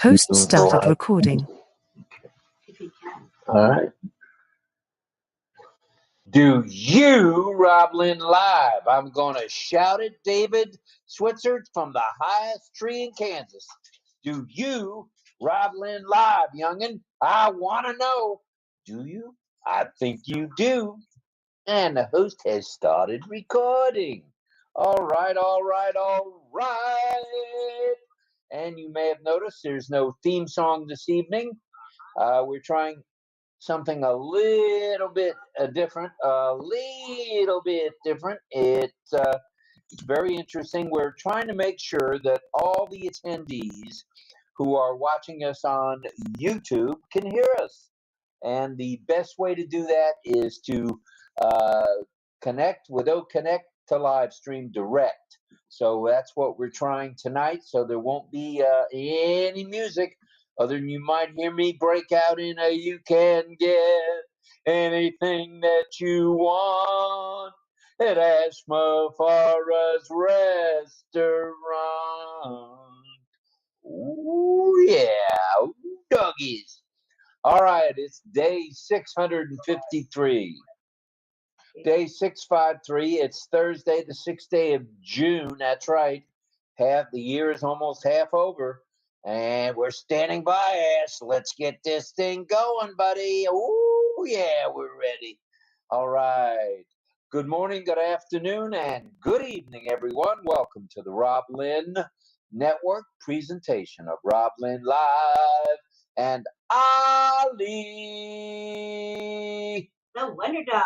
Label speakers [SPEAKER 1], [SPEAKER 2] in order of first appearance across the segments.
[SPEAKER 1] Host started recording.
[SPEAKER 2] All right. Do you, RobLynn, live? I'm going to shout at David Switzer from the highest tree in Kansas. Do you, RobLynn, live, youngin'? I want to know. Do you? I think you do. And the host has started recording. All right. And you may have noticed there's no theme song this evening. We're trying something a little bit different. It's very interesting. We're trying to make sure that all the attendees who are watching us on YouTube can hear us. And the best way to do that is to connect with OConnect to live stream direct. So that's what we're trying tonight. So there won't be any music other than you might hear me break out in a "you can get anything that you want at 𝗕𝗵𝗴𝗴's restaurant." Ooh, yeah. Ooh, doggies. All right, it's day 653. Day 653. It's Thursday, the 6th day of June. That's right. The year is almost half over. And we're standing by us. Let's get this thing going, buddy. Oh, yeah, we're ready. All right. Good morning, good afternoon, and good evening, everyone. Welcome to the RobLynn Network presentation of RobLynn Live and Ali.
[SPEAKER 3] The Wonder Dog.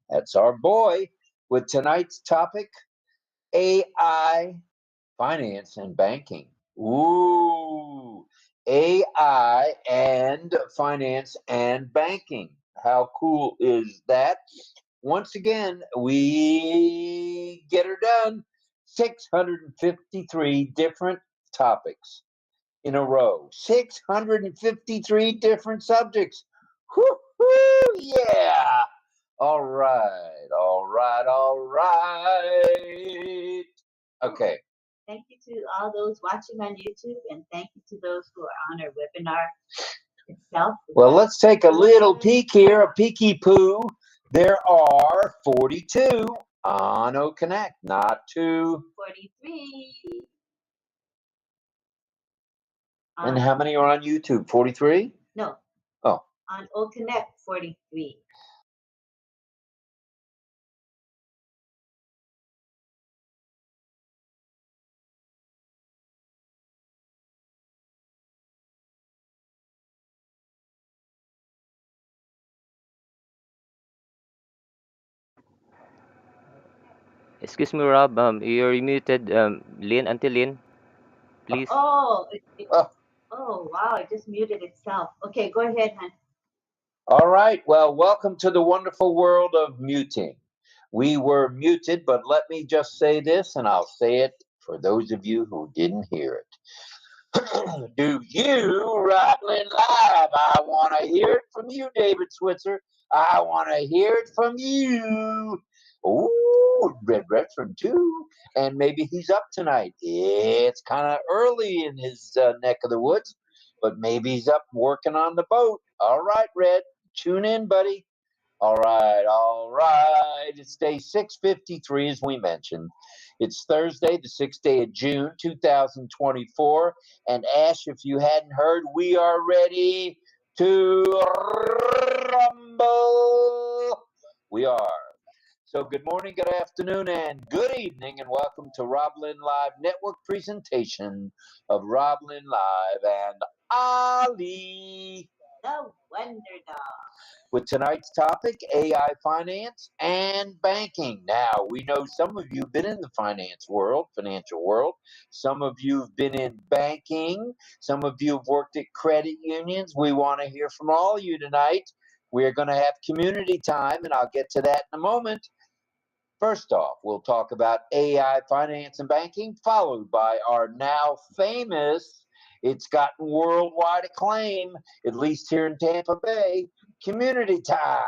[SPEAKER 2] That's our boy with tonight's topic, AI, finance, and banking. Ooh, AI and finance and banking. How cool is that? Once again, we get her done. 653 different topics in a row. 653 different subjects. Woo-hoo, yeah. All right. Okay.
[SPEAKER 3] Thank you to all those watching on YouTube, and thank you to those who are on our webinar itself.
[SPEAKER 2] Well, let's take a little peek here, a peeky poo. There are 42 on OConnect, not
[SPEAKER 3] 43.
[SPEAKER 2] And how many are on YouTube? 43?
[SPEAKER 3] No.
[SPEAKER 2] Oh.
[SPEAKER 3] On OConnect, 43.
[SPEAKER 4] Excuse me, Rob. You're muted. Lynn, Auntie Lynn, please.
[SPEAKER 3] Oh, wow! It just muted itself. Okay, go ahead, hon.
[SPEAKER 2] All right. Well, welcome to the wonderful world of muting. We were muted, but let me just say this, and I'll say it for those of you who didn't hear it. Do you, RobLynn Live? I want to hear it from you, David Switzer. I want to hear it from you. Ooh, Red Redford too. And maybe he's up tonight. It's kind of early in his neck of the woods, but maybe he's up working on the boat. All right, Red, tune in, buddy. All right. It's day 653, as we mentioned. It's Thursday, the 6th day of June, 2024. And Ash, if you hadn't heard, we are ready to rumble. We are. So good morning, good afternoon, and good evening, and welcome to RobLynn Live Network presentation of RobLynn Live and Ali.
[SPEAKER 3] The Wonder Dog.
[SPEAKER 2] With tonight's topic, AI finance and banking. Now, we know some of you have been in the financial world. Some of you have been in banking. Some of you have worked at credit unions. We want to hear from all of you tonight. We're going to have community time, and I'll get to that in a moment. First off, we'll talk about AI finance and banking, followed by our now famous, it's gotten worldwide acclaim, at least here in Tampa Bay, community time.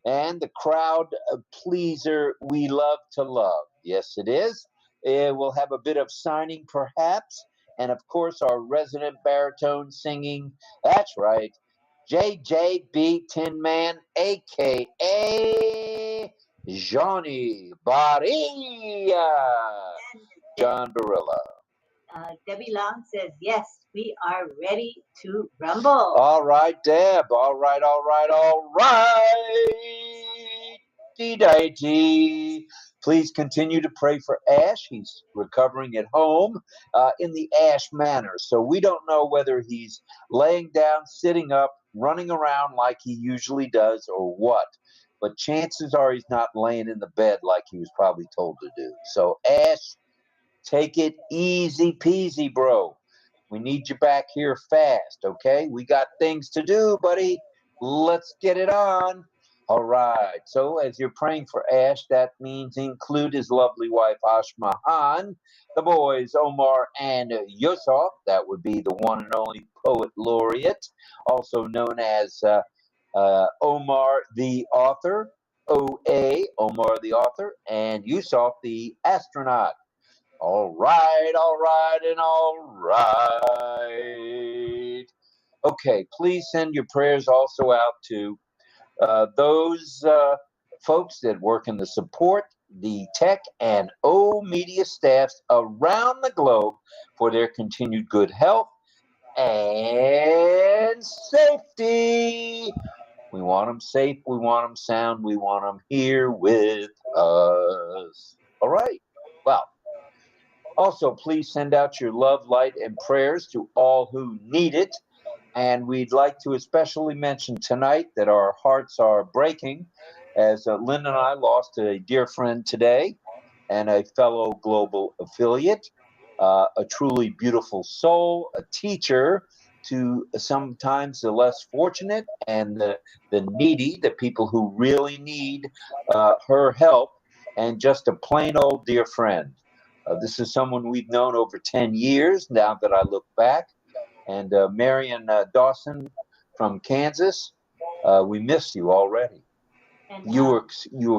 [SPEAKER 2] And the crowd pleaser we love to love. Yes, it is. We'll have a bit of signing, perhaps, And of course, our resident baritone singing, that's right, JJB Tin Man, aka Johnny Barilla, John Barilla.
[SPEAKER 3] Debbie Long says, yes, we are ready to rumble.
[SPEAKER 2] All right, Deb. All right. D-Day. Please continue to pray for Ash. He's recovering at home in the Ash manner. So we don't know whether he's laying down, sitting up, running around like he usually does or what. But chances are he's not laying in the bed like he was probably told to do. So Ash, take it easy peasy, bro. We need you back here fast, okay? We got things to do, buddy. Let's get it on. All right. So as you're praying for Ash, that means include his lovely wife, Ashmahan, the boys, Omar and Yusuf. That would be the one and only poet laureate, also known as Omar the author, OA, Omar the author, and Yusuf the astronaut. All right. Okay, please send your prayers also out to those folks that work in the support, the tech, and media staffs around the globe for their continued good health and safety. We want them safe, we want them sound, we want them here with us. All right. Well, also, please send out your love, light, and prayers to all who need it. And we'd like to especially mention tonight that our hearts are breaking as Lynn and I lost a dear friend today and a fellow global affiliate, a truly beautiful soul, a teacher to sometimes the less fortunate and the needy, the people who really need her help, and just a plain old dear friend. This is someone we've known over 10 years now that I look back. And Marion Dawson from Kansas, we miss you already. And you were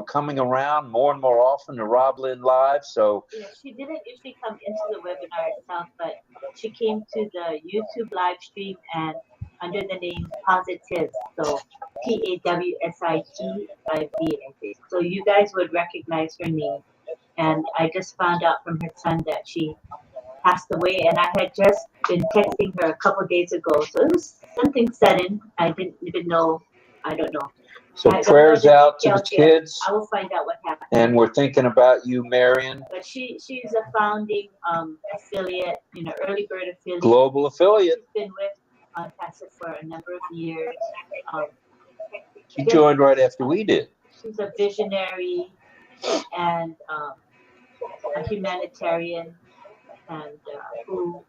[SPEAKER 2] coming around more and more often to RobLynn Live, so
[SPEAKER 3] yeah, she didn't usually come into the webinar itself, but she came to the YouTube live stream and under the name Positive, so 𝗕𝗵𝗵𝗵. So you guys would recognize her name. And I just found out from her son that she passed away, and I had just been texting her a couple of days ago. So it was something sudden. I didn't even know. I don't know.
[SPEAKER 2] So prayers out to the kids.
[SPEAKER 3] I will find out what happened.
[SPEAKER 2] And we're thinking about you, Marion.
[SPEAKER 3] But she's a founding affiliate, early bird affiliate.
[SPEAKER 2] Global affiliate.
[SPEAKER 3] She's been with ONPASSIVE for a number of years.
[SPEAKER 2] She joined right after we did.
[SPEAKER 3] She's a visionary and a humanitarian, and who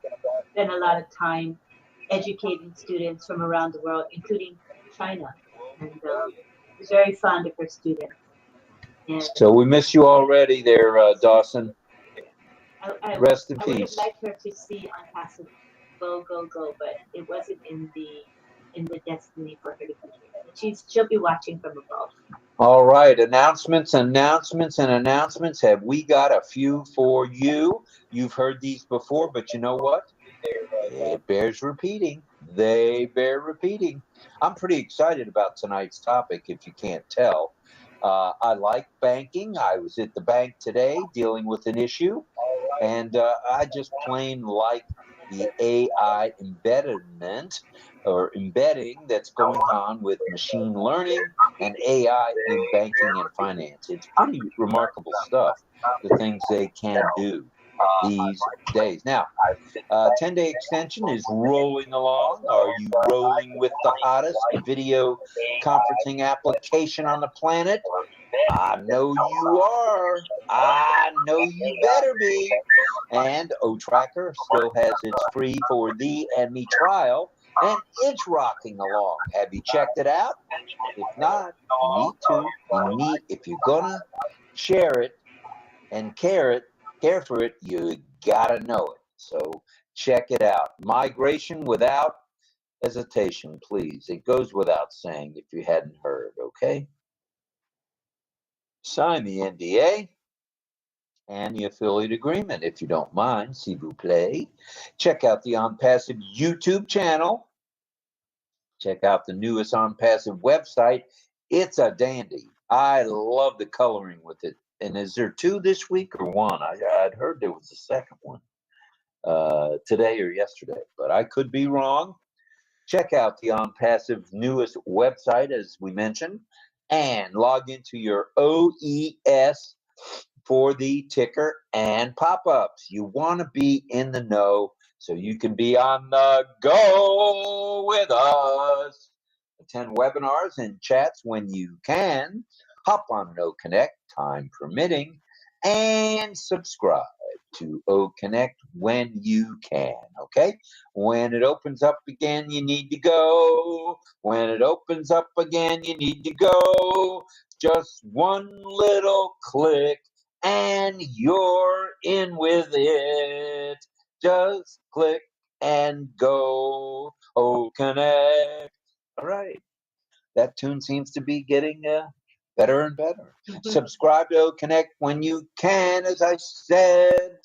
[SPEAKER 3] spent a lot of time educating students from around the world, including China, and was very fond of her students. And
[SPEAKER 2] so we miss you already there, Dawson. Rest in peace.
[SPEAKER 3] I would like her to see ONPASSIVE go, but it wasn't in the destiny for her to be here. She'll be watching from above.
[SPEAKER 2] All right, announcements. Have we got a few for you? You've heard these before, but you know what? It bears repeating. They bear repeating. I'm pretty excited about tonight's topic, if you can't tell. I like banking. I was at the bank today dealing with an issue, and I just plain like the AI embedding that's going on with machine learning and AI in banking and finance. It's pretty remarkable stuff, the things they can do these days. Now, 10-day extension is rolling along. Are you rolling with the hottest video conferencing application on the planet? I know you are. I know you better be. And OTracker still has its free for thee and me trial, and it's rocking along. Have you checked it out? If not, you need to. If you're gonna share it and care for it, you gotta know it. So check it out. Migration without hesitation, please. It goes without saying if you hadn't heard, okay? Sign the NDA. and the affiliate agreement. If you don't mind, 𝗙𝗶𝗴. Check out the OnPassive YouTube channel. Check out the newest OnPassive website. It's a dandy. I love the coloring with it. And is there 2 this week or 1? I'd heard there was a second one today or yesterday, but I could be wrong. Check out the OnPassive newest website, as we mentioned, and log into your OES for the ticker and pop-ups. You want to be in the know so you can be on the go with us. Attend webinars and chats when you can. Hop on OConnect, time permitting, and subscribe to OConnect when you can, okay? When it opens up again, you need to go. When it opens up again, you need to go. Just one little click and you're in with it. Just click and go. OConnect. All right. That tune seems to be getting better and better. Subscribe to OConnect when you can, as I said.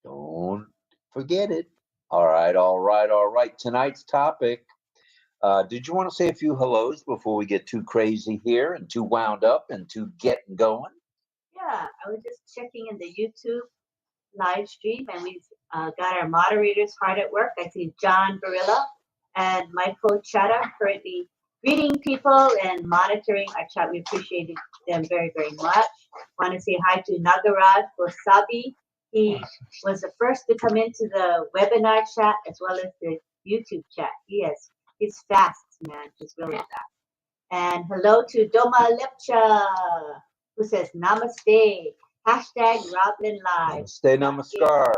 [SPEAKER 2] Don't forget it. All right, all right, all right. Tonight's topic. Did you want to say a few hellos before we get too crazy here and too wound up and too getting going?
[SPEAKER 3] Yeah, I was just checking in the YouTube live stream, and we've got our moderators hard at work. I see John Barilla and Michael Chata currently greeting people and monitoring our chat. We appreciate them very, very much. Want to say hi to Nagaraj Gosabi. He was the first to come into the webinar chat as well as the YouTube chat. He's fast, man. He's really fast. And hello to Doma Lepcha, who says namaste. Hashtag RobLynn Live.
[SPEAKER 2] Stay namaskar.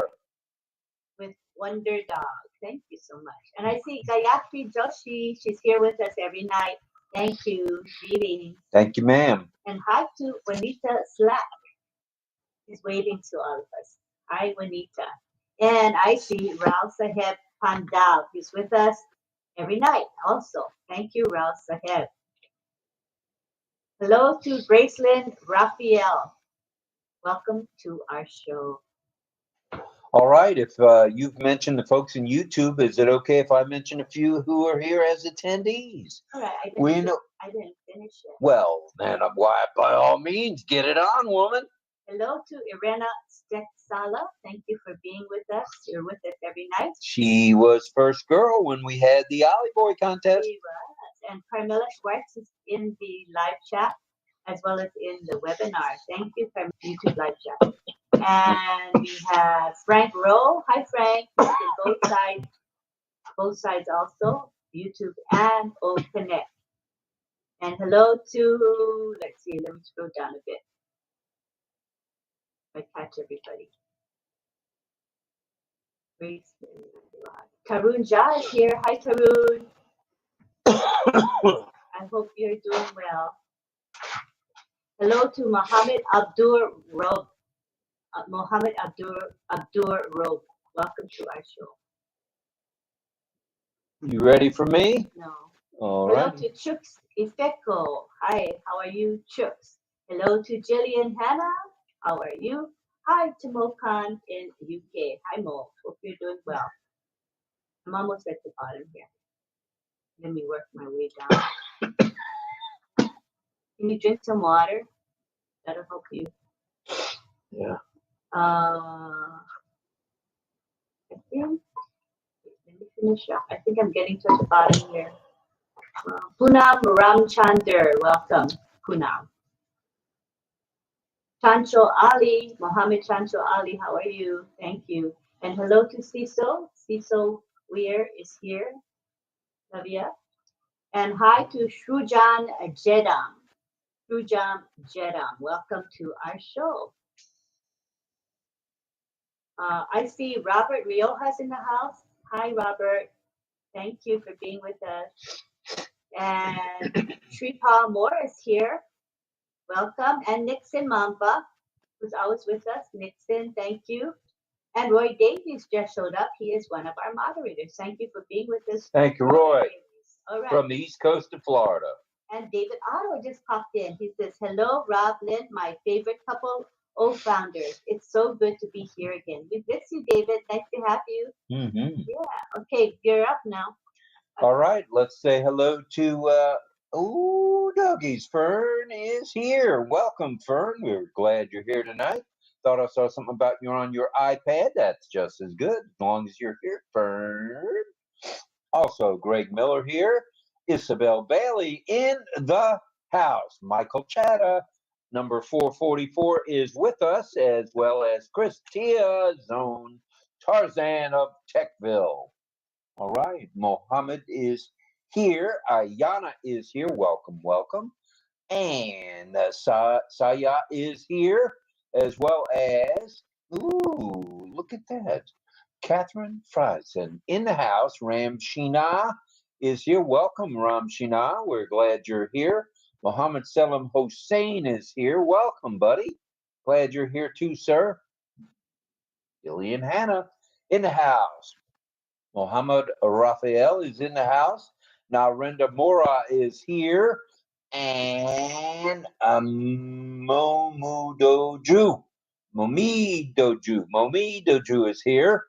[SPEAKER 3] With Wonder Dog. Thank you so much. And I see Gayatri Joshi. She's here with us every night. Thank you. Greetings.
[SPEAKER 2] Thank you, ma'am.
[SPEAKER 3] And hi to Juanita Slack. She's waving to all of us. Hi, Juanita. And I see 𝗕ኗ𝗸𝗶 Pandal. He's with us every night also. Thank you, 𝗕ኗ𝗸𝗶. Hello to Gracelyn Raphael. Welcome to our show.
[SPEAKER 2] All right. If you've mentioned the folks in YouTube, is it okay if I mention a few who are here as attendees?
[SPEAKER 3] All right. I didn't finish it.
[SPEAKER 2] Well, then, by all means, get it on, woman.
[SPEAKER 3] Hello to Irena Stetsala. Thank you for being with us. You're with us every night.
[SPEAKER 2] She was first girl when we had the Ollie Boy contest.
[SPEAKER 3] She was. And Carmela Schwartz is in the live chat as well as in the webinar. Thank you, Carmela, YouTube live chat. And we have Frank Rowe. Hi, Frank. Both sides also, YouTube and OConnect. And hello to, let's see, let me scroll down a bit. I catch everybody. Tarun Jha is here. Hi, Tarun. I hope you're doing well. Hello to Mohammed Abdur Rob. Mohammed Abdur Rob. Welcome to our show.
[SPEAKER 2] You ready for me?
[SPEAKER 3] No.
[SPEAKER 2] All
[SPEAKER 3] Hello
[SPEAKER 2] right.
[SPEAKER 3] to 𝗕኶𝗶. Hi, how are you, 𝗕኶? Hello to Jillian Hannah. How are you? Hi to Mo Khan in the UK. Hi, Mo. Hope you're doing well. I'm almost at the bottom here. Let me work my way down. Can you drink some water? That'll help you.
[SPEAKER 2] Yeah.
[SPEAKER 3] I think, let me finish up. I think I'm getting to the bottom here. Poonam Ramchandar, welcome, Poonam. Chancho Ali, Mohammed Chancho Ali, how are you? Thank you. And hello to Ciso. Ciso Weir is here. Lavia. And hi to Shrujan Jedam. Shrujan Jedam, welcome to our show. I see Robert Riojas in the house. Hi, Robert. Thank you for being with us. And Shripal Moore is here. Welcome. And Nixon Mampa, who's always with us. Nixon, thank you. And Roy Davies just showed up. He is one of our moderators. Thank you for being with us.
[SPEAKER 2] Thank you, Roy.
[SPEAKER 3] All right.
[SPEAKER 2] From the East Coast of Florida.
[SPEAKER 3] And David Otto just popped in. He says, hello, Rob, Lynn, my favorite couple Oh, founders, it's so good to be here again. We miss you, David. Nice to have you.
[SPEAKER 2] Mm-hmm.
[SPEAKER 3] Yeah. Okay, you're up now.
[SPEAKER 2] All right, let's say hello to, doggies. Fern is here. Welcome, Fern. We're glad you're here tonight. Thought I saw something about you on your iPad. That's just as good, as long as you're here, Fern. Also, Greg Miller here. Isabel Bailey in the house. Michael Chatta, number 444, is with us, as well as Christia Zone Tarzan of Techville. All right, Mohammed is here. Ayana is here. Welcome, welcome. And Saya is here, as well as, ooh, look at that. Catherine Friesen in the house. Ramshina is here. Welcome, Ramshina. We're glad you're here. Mohammed Selim Hossein is here. Welcome, buddy. Glad you're here too, sir. Gillian Hannah in the house. Mohammed Raphael is in the house. Narendra Mora is here. And Momidoju is here,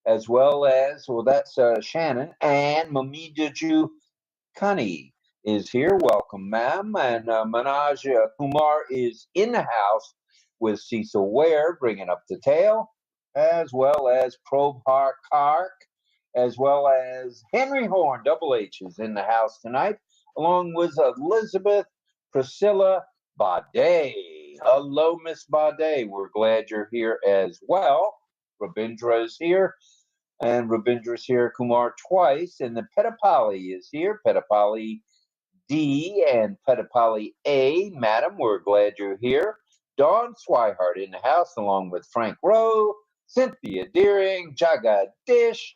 [SPEAKER 2] as well as, well, that's Shannon. And Momidoju Kani is here. Welcome, ma'am. And Manaj Kumar is in the house with Cecil Ware, bringing up the tail, as well as Probhar Kark, as well as Henry Horn, Double H, is in the house tonight, along with Elizabeth Priscilla Bade. Hello, Miss Bade. We're glad you're here as well. Rabindra is here, and Rabindra's here, Kumar twice, and the Petapali is here, Petapali D and Petapali A. Madam, we're glad you're here. Dawn Swihart in the house, along with Frank Rowe, Cynthia Deering, Jagadish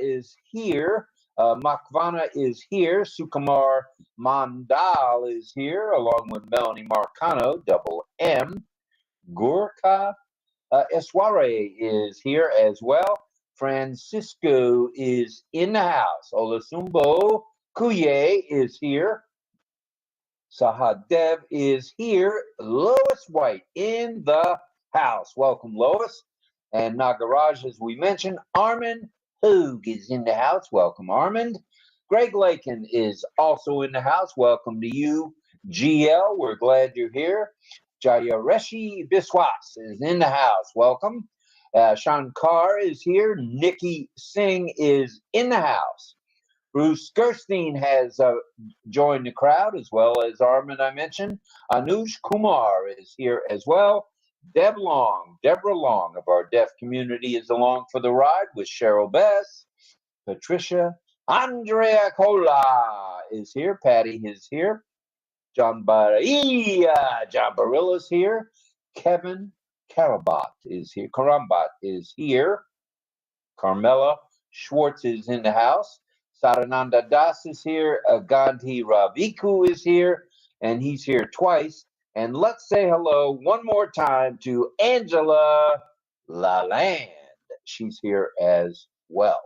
[SPEAKER 2] is here. Makvana is here. Sukumar Mandal is here, along with Melanie Marcano, double M. Gurkha Esware is here as well. Francisco is in the house. Olasumbo Kuye is here. Sahadev is here. Lois White in the house. Welcome, Lois. And Nagaraj, as we mentioned. Armand Hoog is in the house. Welcome, Armand. Greg Lakin is also in the house. Welcome to you, GL. We're glad you're here. Jayareshi Biswas is in the house. Welcome. Shankar is here. Nikki Singh is in the house. Bruce Gerstein has joined the crowd, as well as Armin, I mentioned. Anush Kumar is here as well. Deborah Long of our deaf community is along for the ride with Cheryl Bess. Patricia Andrea Cola is here. Patty is here. John Barilla's here. Kevin Karambot is here. Carmela Schwartz is in the house. Sarananda Das is here. Gandhi Raviku is here, and he's here twice. And let's say hello one more time to Angela Lalande. She's here as well.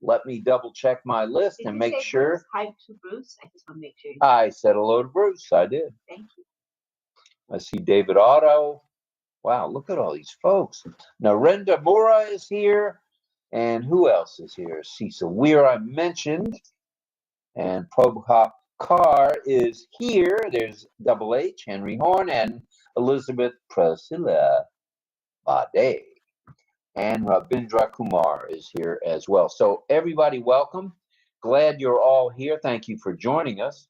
[SPEAKER 2] Let me double check my list and make sure.
[SPEAKER 3] Bruce? Hi to Bruce. I just want to make sure.
[SPEAKER 2] I said hello to Bruce. I did.
[SPEAKER 3] Thank you.
[SPEAKER 2] I see David Otto. Wow, look at all these folks. Narendra Mora is here. And who else is here? Cecil Weir, I mentioned. And Probha Carr is here. There's Double H, Henry Horn, and Elizabeth Priscilla Bade. And Rabindra Kumar is here as well. So everybody, welcome. Glad you're all here. Thank you for joining us.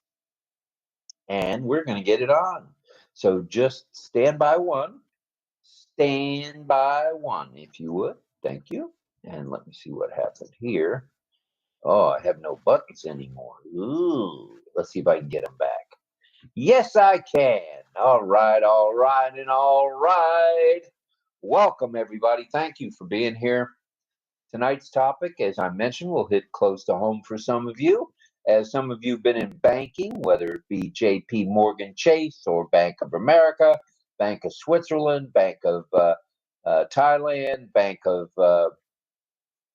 [SPEAKER 2] And we're going to get it on. So just stand by one. Stand by one, if you would. Thank you. And let me see what happened here. Oh, I have no buttons anymore. Ooh, let's see if I can get them back. Yes, I can. All right. Welcome, everybody. Thank you for being here. Tonight's topic, as I mentioned, will hit close to home for some of you. As some of you have been in banking, whether it be J.P. Morgan Chase or Bank of America, Bank of Switzerland, Bank of Thailand, Bank of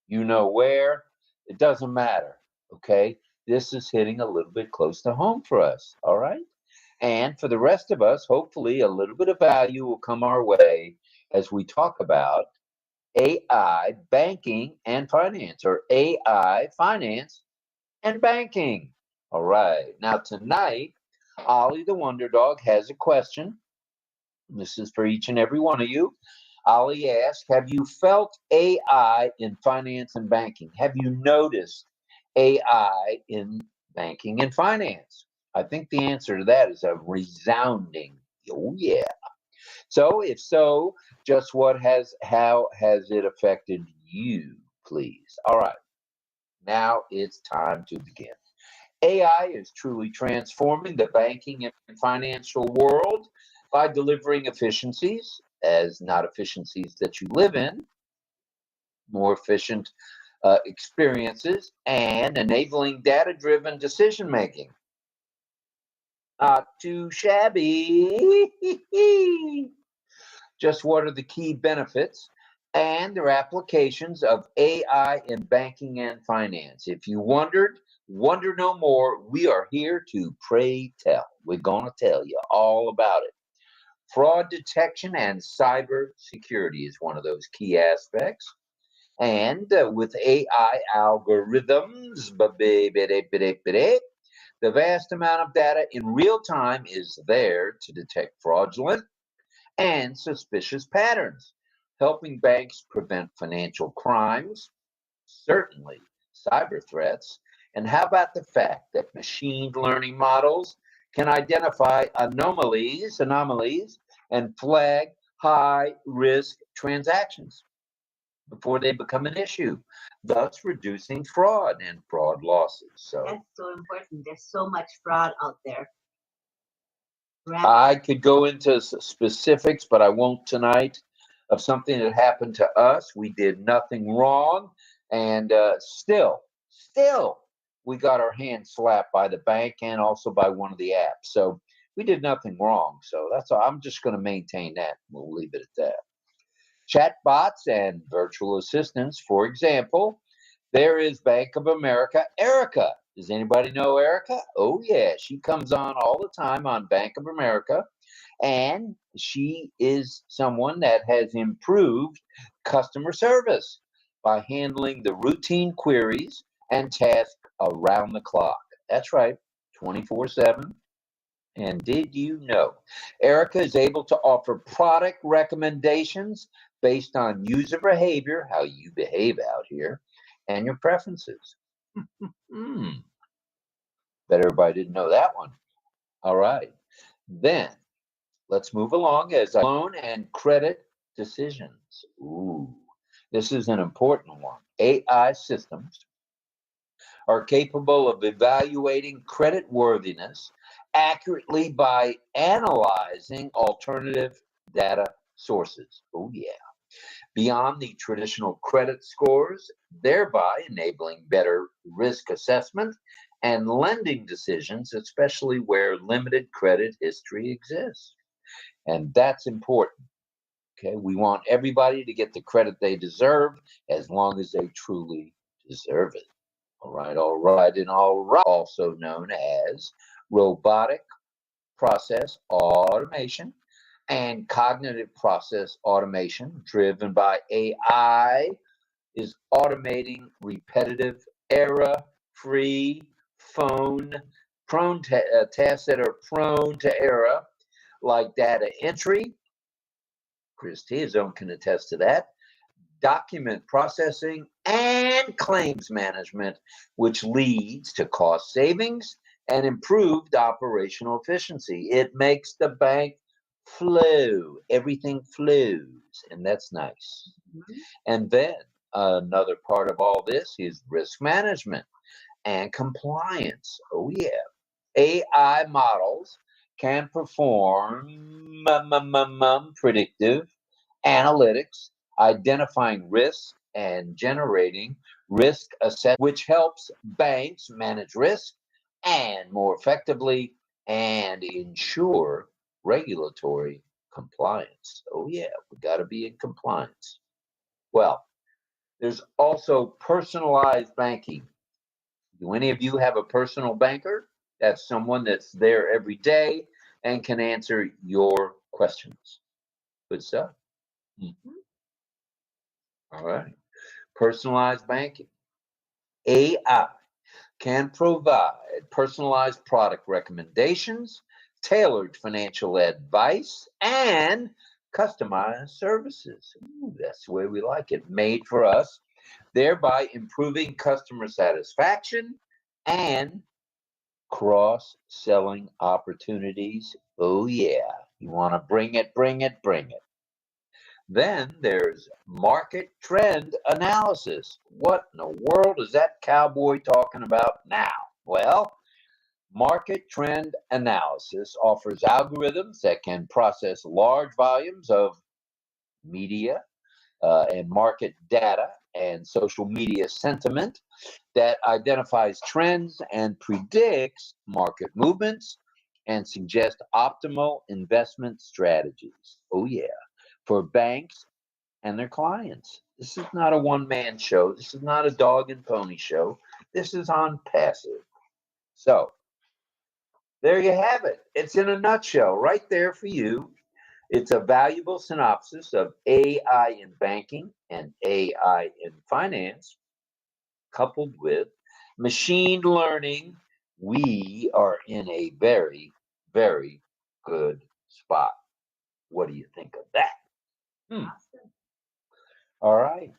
[SPEAKER 2] you know where, it doesn't matter, okay? This is hitting a little bit close to home for us, all right? And for the rest of us, hopefully a little bit of value will come our way as we talk about AI banking and finance, or AI finance and banking. All right. Now tonight, Ollie the Wonder Dog has a question. This is for each and every one of you. Ollie asks, have you felt AI in finance and banking? Have you noticed AI in banking and finance? I think the answer to that is a resounding, oh yeah. So if so, just how has it affected you, please? All right, now it's time to begin. AI is truly transforming the banking and financial world by delivering efficiencies, as not efficiencies that you live in, more efficient experiences, and enabling data-driven decision-making. Not too shabby. Just what are the key benefits and their applications of AI in banking and finance? If you wondered, wonder no more. We are here to pray tell. We're going to tell you all about it. Fraud detection and cyber security is one of those key aspects. And with AI algorithms, the vast amount of data in real time is there to detect fraudulent and suspicious patterns, helping banks prevent financial crimes, certainly cyber threats. And how about the fact that machine learning models can identify anomalies, and flag high-risk transactions before they become an issue, thus reducing fraud and fraud losses. So
[SPEAKER 3] that's so important. There's so much fraud out there.
[SPEAKER 2] I could go into specifics, but I won't tonight, of something that happened to us. We did nothing wrong, and still, we got our hand slapped by the bank and also by one of the apps. So we did nothing wrong. So that's all. I'm just going to maintain that. We'll leave it at that. Chatbots and virtual assistants, for example, there is Bank of America, Erica. Does anybody know Erica? Oh, yeah. She comes on all the time on Bank of America, and she is someone that has improved customer service by handling the routine queries and tasks around the clock. That's right, 24/7. And did you know Erica is able to offer product recommendations based on user behavior, how you behave out here, and your preferences? Bet everybody didn't know that one. All right. Then let's move along as loan and credit decisions. Ooh, this is an important one. AI systems are capable of evaluating credit worthiness accurately by analyzing alternative data sources. Oh, yeah. Beyond the traditional credit scores, thereby enabling better risk assessment and lending decisions, especially where limited credit history exists. And that's important. Okay, we want everybody to get the credit they deserve as long as they truly deserve it. All right, and all right. Also known as robotic process automation and cognitive process automation driven by AI is automating repetitive, error-free tasks that are prone to error, like data entry. Chris Tiazone can attest to that. Document processing and claims management, which leads to cost savings and improved operational efficiency. It makes the bank flow. Everything flows, and that's nice. And then another part of all this is risk management and compliance. Oh, yeah. AI models can perform predictive analytics, identifying risks and generating risk assessment, which helps banks manage risk and more effectively and ensure regulatory compliance. Oh, yeah, we got to be in compliance. Well, there's also personalized banking. Do any of you have a personal banker? That's someone that's there every day and can answer your questions. Good stuff. All right. Personalized banking. AI can provide personalized product recommendations, tailored financial advice, and customized services. Ooh, that's the way we like it, made for us, thereby improving customer satisfaction and cross-selling opportunities. Oh yeah, you want to bring it, bring it, bring it. Then there's market trend analysis. What in the world is that cowboy talking about now? Well, market trend analysis offers algorithms that can process large volumes of media and market data and social media sentiment that identifies trends and predicts market movements and suggests optimal investment strategies. Oh yeah, for banks and their clients. This is not a one-man show. This is not a dog and pony show. This is ONPASSIVE. So there you have it. It's in a nutshell right there for you. It's a valuable synopsis of AI in banking and AI in finance, coupled with machine learning. We are in a very, very good spot. What do you think of that?
[SPEAKER 3] Awesome.
[SPEAKER 2] All right.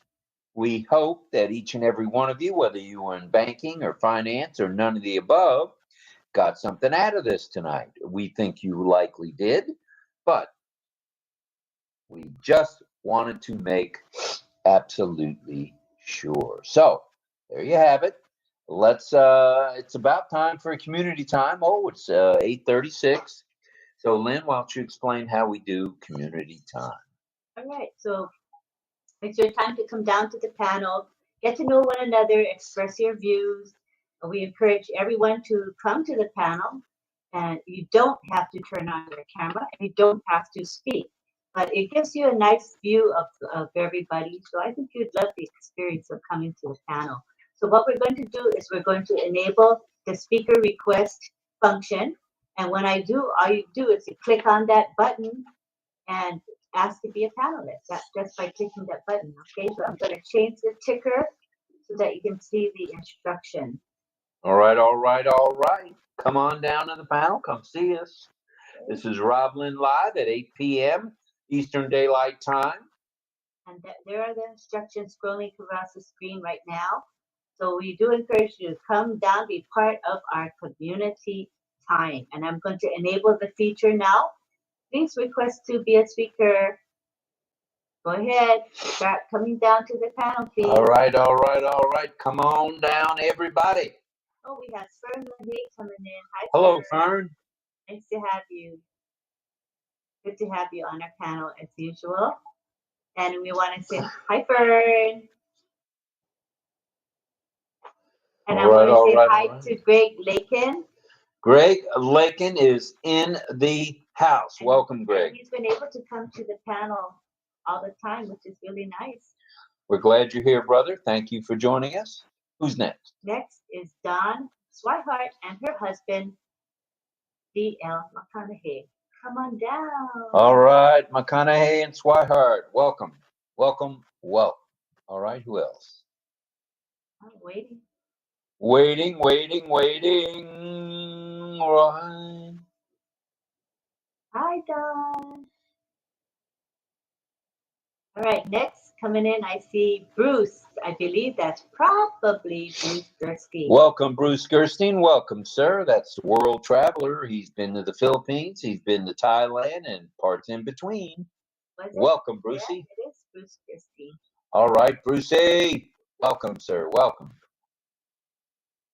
[SPEAKER 2] We hope that each and every one of you, whether you were in banking or finance or none of the above, got something out of this tonight. We think you likely did, but we just wanted to make absolutely sure. So there you have it. Let's it's about time for a community time. Oh, it's 8:36. So Lynn, why don't you explain how we do community time?
[SPEAKER 3] All right. So it's your time to come down to the panel, get to know one another, express your views. We encourage everyone to come to the panel, and you don't have to turn on your camera, and you don't have to speak, but it gives you a nice view of everybody. So I think you'd love the experience of coming to the panel. So what we're going to do is we're going to enable the speaker request function. And when I do, all you do is you click on that button and ask to be a panelist. That's just by clicking that button. Okay, so I'm going to change the ticker so that you can see the instruction.
[SPEAKER 2] All right, all right, all right. Come on down to the panel. Come see us. This is RobLynn live at 8 p.m. Eastern Daylight Time.
[SPEAKER 3] And there are the instructions scrolling across the screen right now. So we do encourage you to come down, be part of our community time. And I'm going to enable the feature now. Please request to be a speaker. Go ahead, start coming down to the panel, please.
[SPEAKER 2] All right, all right, all right. Come on down, everybody.
[SPEAKER 3] Oh, we have Fern Lahey coming in. Hi,
[SPEAKER 2] hello, Fern.
[SPEAKER 3] Nice to have you. Good to have you on our panel as usual. And we want to say hi, Fern. And I want to say hi to Greg Lakin.
[SPEAKER 2] Greg Lakin is in the house. Welcome, Greg.
[SPEAKER 3] He's been able to come to the panel all the time, which is really nice.
[SPEAKER 2] We're glad you're here, brother. Thank you for joining us. Who's next?
[SPEAKER 3] Next is Dawn Swihart and her husband, 𝗕𝗵𝗻𝗲. Come on down.
[SPEAKER 2] All right, McConaughey and Swihart. Welcome. Welcome. Welcome. All right, who else?
[SPEAKER 3] I'm waiting.
[SPEAKER 2] Waiting, waiting, waiting. Right.
[SPEAKER 3] Hi, Dawn. All right, next coming in, I see Bruce. I believe that's probably Bruce Gerstein.
[SPEAKER 2] Welcome, Bruce Gerstein. Welcome, sir. That's the world traveler. He's been to the Philippines. He's been to Thailand and parts in between. Welcome, Brucey.
[SPEAKER 3] Yeah, it is Bruce Gerstein.
[SPEAKER 2] All right, Brucey. Welcome, sir. Welcome.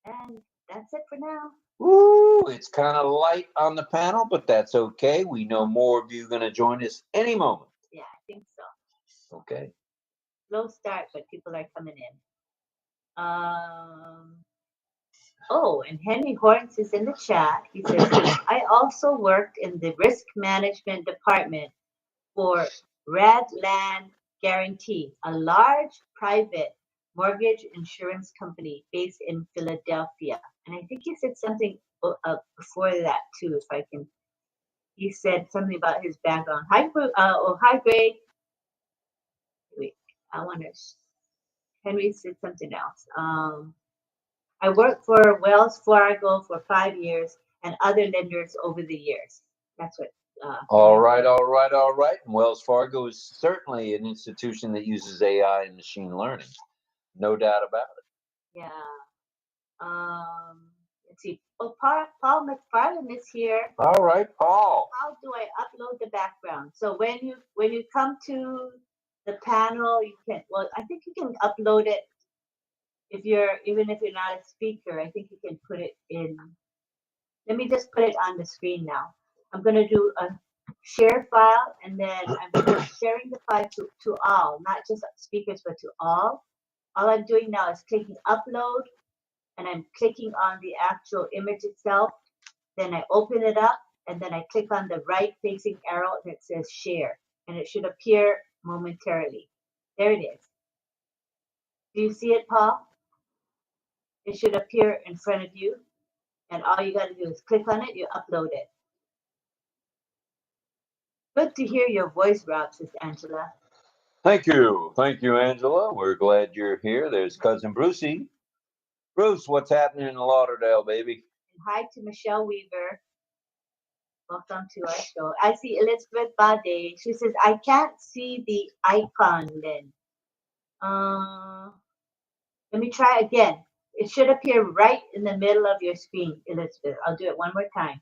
[SPEAKER 3] And that's it for now.
[SPEAKER 2] Ooh, it's kind of light on the panel, but that's okay. We know more of you are going to join us any moment.
[SPEAKER 3] Yeah, I think so.
[SPEAKER 2] Okay.
[SPEAKER 3] Slow start, but people are coming in. Oh, and Henry Horns is in the chat. He says, I also worked in the risk management department for Radland Guarantee, a large private mortgage insurance company based in Philadelphia. And I think he said something before that too, if I can he said something about his background. Hi, hi, Greg. Wait, I want to. Henry said something else. I worked for Wells Fargo for 5 years and other lenders over the years. That's what.
[SPEAKER 2] All right. And Wells Fargo is certainly an institution that uses AI and machine learning. No doubt about it.
[SPEAKER 3] Yeah. Let's see. Oh, Paul McFarland is here.
[SPEAKER 2] All right, Paul.
[SPEAKER 3] How do I upload the background? So when you come to the panel, you can. Well, I think you can upload it even if you're not a speaker. I think you can put it in. Let me just put it on the screen now. I'm going to do a share file, and then I'm sharing the file to all, not just speakers, but to all. All I'm doing now is clicking upload, and I'm clicking on the actual image itself. Then I open it up, and then I click on the right facing arrow that says share, and it should appear momentarily. There it is. Do you see it, Paul? It should appear in front of you, and all you got to do is click on it, you upload it. Good to hear your voice, Rob, says Angela.
[SPEAKER 2] Thank you, Angela. We're glad you're here. There's cousin Brucey. Bruce, what's happening in Lauderdale, baby?
[SPEAKER 3] And hi to Michelle Weaver. Welcome to our show. I see 𝗙𝗶hiểu𝗴𝗴. She says, I can't see the icon, Lynn. Let me try again. It should appear right in the middle of your screen, Elizabeth. I'll do it one more time.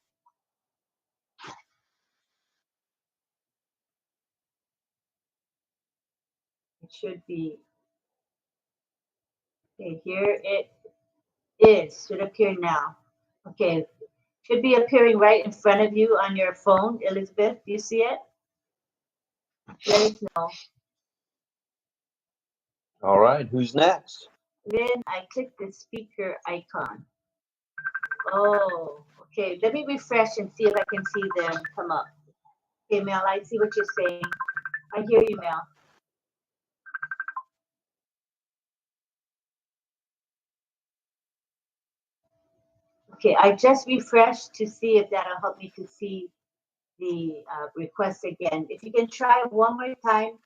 [SPEAKER 3] It should be. Okay, here it is. Should appear now. Okay, should be appearing right in front of you on your phone, Elizabeth. Do you see it? Let us know.
[SPEAKER 2] All right, who's next?
[SPEAKER 3] Then I click the speaker icon. Oh, okay. Let me refresh and see if I can see them come up. Okay, Mel, I see what you're saying. I hear you, Mel. Okay, I just refreshed to see if that'll help me to see the request again. If you can try one more time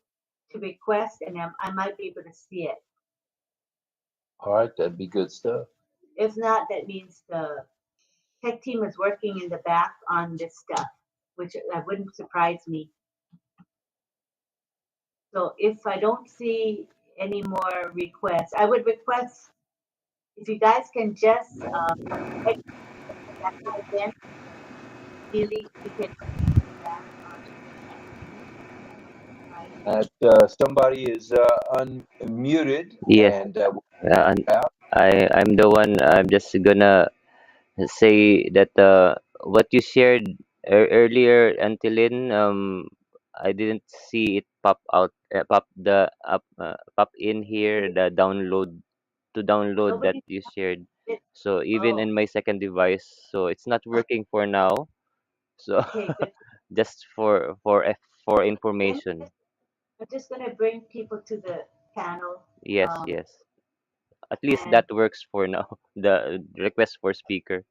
[SPEAKER 3] to request, and I might be able to see it.
[SPEAKER 2] All right, that'd be good stuff.
[SPEAKER 3] If not, that means the tech team is working in the back on this stuff, which wouldn't surprise me. So if I don't see any more requests, I would request if you guys can just again, delete, you can
[SPEAKER 2] somebody is unmuted.
[SPEAKER 4] Yes.
[SPEAKER 2] And
[SPEAKER 4] I'm the one. I'm just gonna say that what you shared earlier, Antillin, I didn't see it pop out, pop in here, the download that
[SPEAKER 3] nobody
[SPEAKER 4] you shared.
[SPEAKER 3] did.
[SPEAKER 4] So even in my second device, so it's not working for now. So
[SPEAKER 3] Okay, good.
[SPEAKER 4] just for information.
[SPEAKER 3] I'm just gonna bring people to the panel.
[SPEAKER 4] Yes, yes. At least
[SPEAKER 3] And
[SPEAKER 4] that works for now. The request for speaker.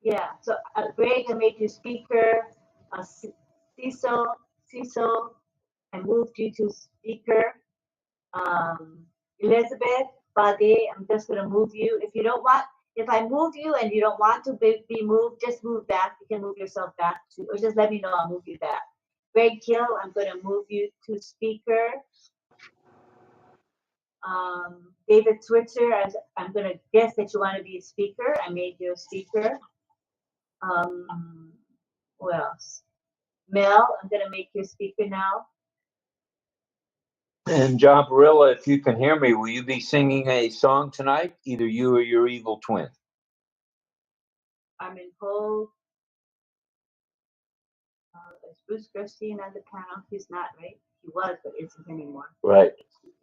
[SPEAKER 3] yeah, so Greg, I made you speaker. Cecil, I moved you to speaker. 𝗙𝗶𝗴𝗴, I'm just gonna move you. If I move you and you don't want to be moved, just move back. You can move yourself back to, or just let me know, I'll move you back. Greg Hill, I'm gonna move you to speaker. David Switzer, I'm gonna guess that you want to be a speaker. I made you a speaker. Who else? Mel, I'm gonna make you a speaker now.
[SPEAKER 2] And John Barilla, if you can hear me, will you be singing a song tonight? Either you or your evil twin.
[SPEAKER 3] Armin Poe. Is Bruce Gerstein on the panel? He's not, right? He was, but isn't anymore.
[SPEAKER 2] Right.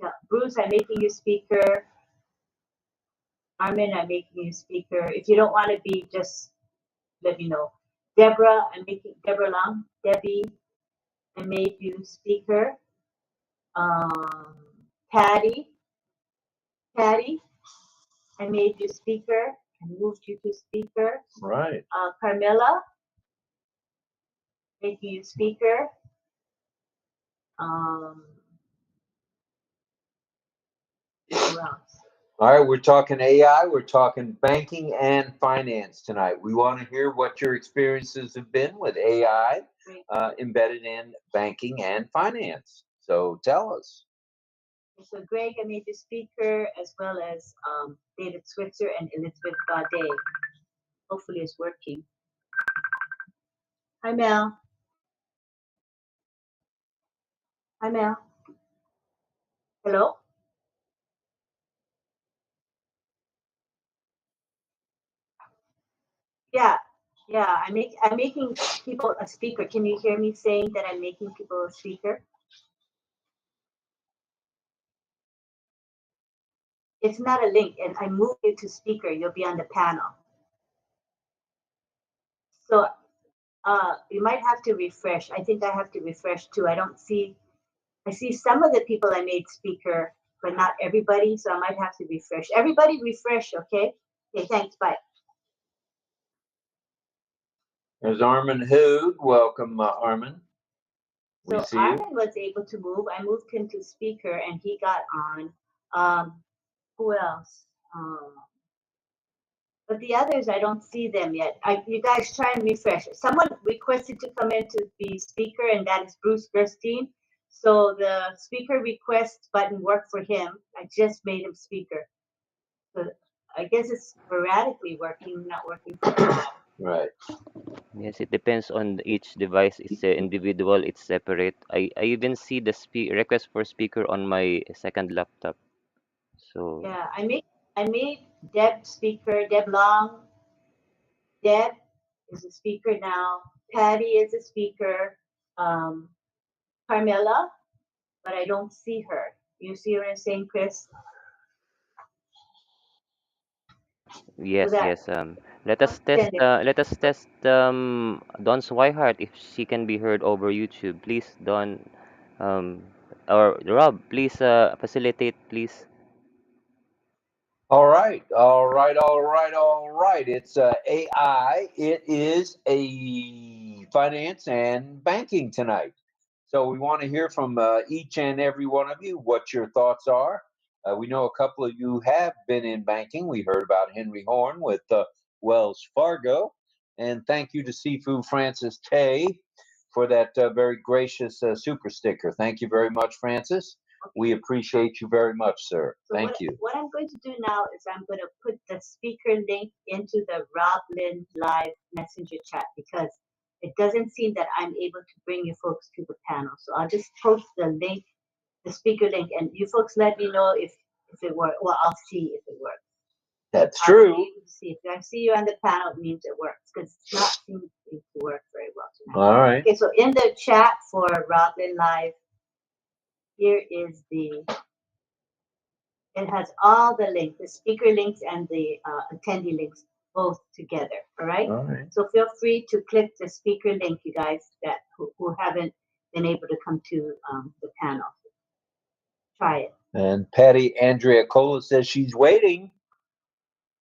[SPEAKER 3] Yeah. Bruce, I'm making you speaker. Armin, I'm making you speaker. If you don't want to be, just let me know. Deborah, I'm making Deborah Long. Debbie, I made you speaker. Patty, I made you speaker and moved you to speaker.
[SPEAKER 2] Right.
[SPEAKER 3] Carmilla, Make you speaker. Who else?
[SPEAKER 2] All right, we're talking AI, we're talking banking and finance tonight. We want to hear what your experiences have been with AI embedded in banking and finance. So tell us.
[SPEAKER 3] So Greg, I made you speaker, as well as David Switzer and 𝗙𝗵𝗴. Hopefully it's working. Hi, Mel. Hi, Mel. Hello? Yeah, I'm making people a speaker. Can you hear me saying that I'm making people a speaker? It's not a link, and I move you to speaker. You'll be on the panel. So you might have to refresh. I think I have to refresh too. I see some of the people I made speaker, but not everybody. So I might have to refresh. Everybody refresh, okay? Okay, thanks. Bye.
[SPEAKER 2] There's Armin Hood. Welcome, Armin.
[SPEAKER 3] So Armin was able to move. I moved him to speaker, and he got on. Who else? But the others, I don't see them yet. You guys try and refresh. Someone requested to come in to be speaker, and that is Bruce Gerstein. So the speaker request button worked for him. I just made him speaker. So I guess it's sporadically working, not working for him.
[SPEAKER 2] Right.
[SPEAKER 4] Yes, it depends on each device. It's individual, it's separate. I even see the request for speaker on my second laptop. So
[SPEAKER 3] yeah, I made Deb speaker, Deb Long. Deb is a speaker now. Patty is a speaker. Carmela, but I don't see her. You see her in St. Chris?
[SPEAKER 4] yes,
[SPEAKER 3] So
[SPEAKER 4] yes. Let us test. Let us test. Dawn Swihart, if she can be heard over YouTube, please, Dawn. Or Rob, please facilitate, please.
[SPEAKER 2] All right. It's AI. It is a finance and banking tonight. So we want to hear from each and every one of you what your thoughts are. We know a couple of you have been in banking. We heard about Henry Horn with Wells Fargo. And thank you to Sifu Francis Tay for that very gracious super sticker. Thank you very much, Francis. We appreciate you very much, sir.
[SPEAKER 3] So
[SPEAKER 2] Thank you.
[SPEAKER 3] What I'm going to do now is I'm going to put the speaker link into the RobLynn live messenger chat, because it doesn't seem that I'm able to bring you folks to the panel. So I'll just post the link, the speaker link, and you folks let me know if it works. Well, I'll see if it works.
[SPEAKER 2] That's true.
[SPEAKER 3] See if I see you on the panel, it means it works, because it's not seeming to work very well tonight.
[SPEAKER 2] All right.
[SPEAKER 3] Okay, so in the chat for RobLynn live, here is it has all the links, the speaker links and the attendee links both together. All right. So feel free to click the speaker link, you guys that who haven't been able to come to the panel. Try it.
[SPEAKER 2] And Patty Andrea Cola says she's waiting.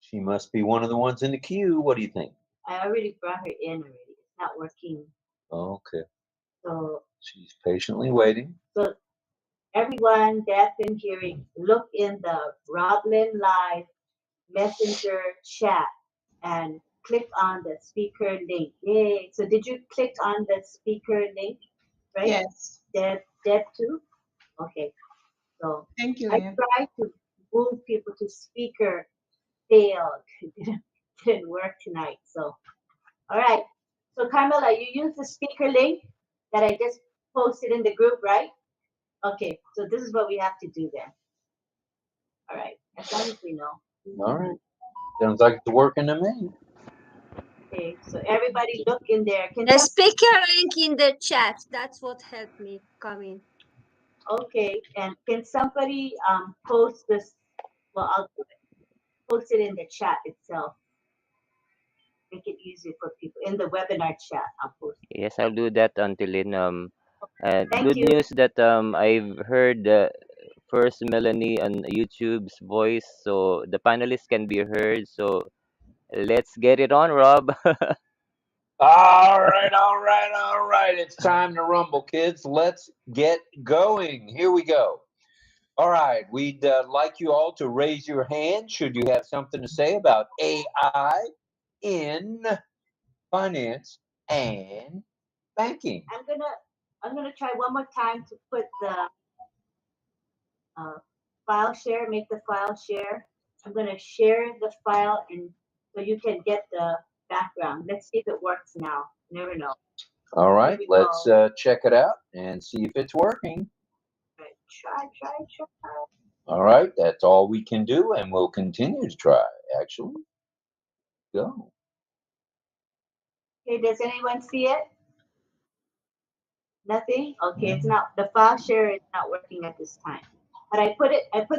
[SPEAKER 2] She must be one of the ones in the queue. What do you think?
[SPEAKER 3] I already brought her in already. It's not working.
[SPEAKER 2] Okay.
[SPEAKER 3] So
[SPEAKER 2] she's patiently waiting.
[SPEAKER 3] So everyone deaf and hearing, look in the RobLynn live messenger chat and click on the speaker link. Yay. So did you click on the speaker link? Right?
[SPEAKER 5] Yes.
[SPEAKER 3] Deb too? Okay. So
[SPEAKER 5] thank you.
[SPEAKER 3] I tried to move people to speaker, failed. Didn't work tonight. So all right. So Carmela, you use the speaker link that I just posted in the group, right? Okay. So this is what we have to do then. All right. As long as we know.
[SPEAKER 2] All right. Sounds like it's working to me.
[SPEAKER 3] Okay, so everybody look in there.
[SPEAKER 6] The speaker link in the chat. That's what helped me come in.
[SPEAKER 3] Okay, and can somebody post this? Well, I'll do it. Post it in the chat itself. Make it easier for people in the webinar chat. I'll post it.
[SPEAKER 4] Yes, I'll do that until in
[SPEAKER 3] Thank
[SPEAKER 4] good
[SPEAKER 3] you.
[SPEAKER 4] news that I've heard first Melanie on YouTube's voice, so the panelists can be heard. So let's get it on, Rob.
[SPEAKER 2] All right, all right, all right. It's time to rumble, kids. Let's get going. Here we go. All right, we'd like you all to raise your hand should you have something to say about AI in finance and banking.
[SPEAKER 3] I'm gonna try one more time to put the file share, make the file share. I'm gonna share the file and so you can get the background. Let's see if it works now. Never know.
[SPEAKER 2] All right, let's check it out and see if it's working.
[SPEAKER 3] Try.
[SPEAKER 2] All right, that's all we can do, and we'll continue to try, actually. Go.
[SPEAKER 3] Okay, does anyone see it? Nothing? Okay, it's not, the file share is not working at this time. But I put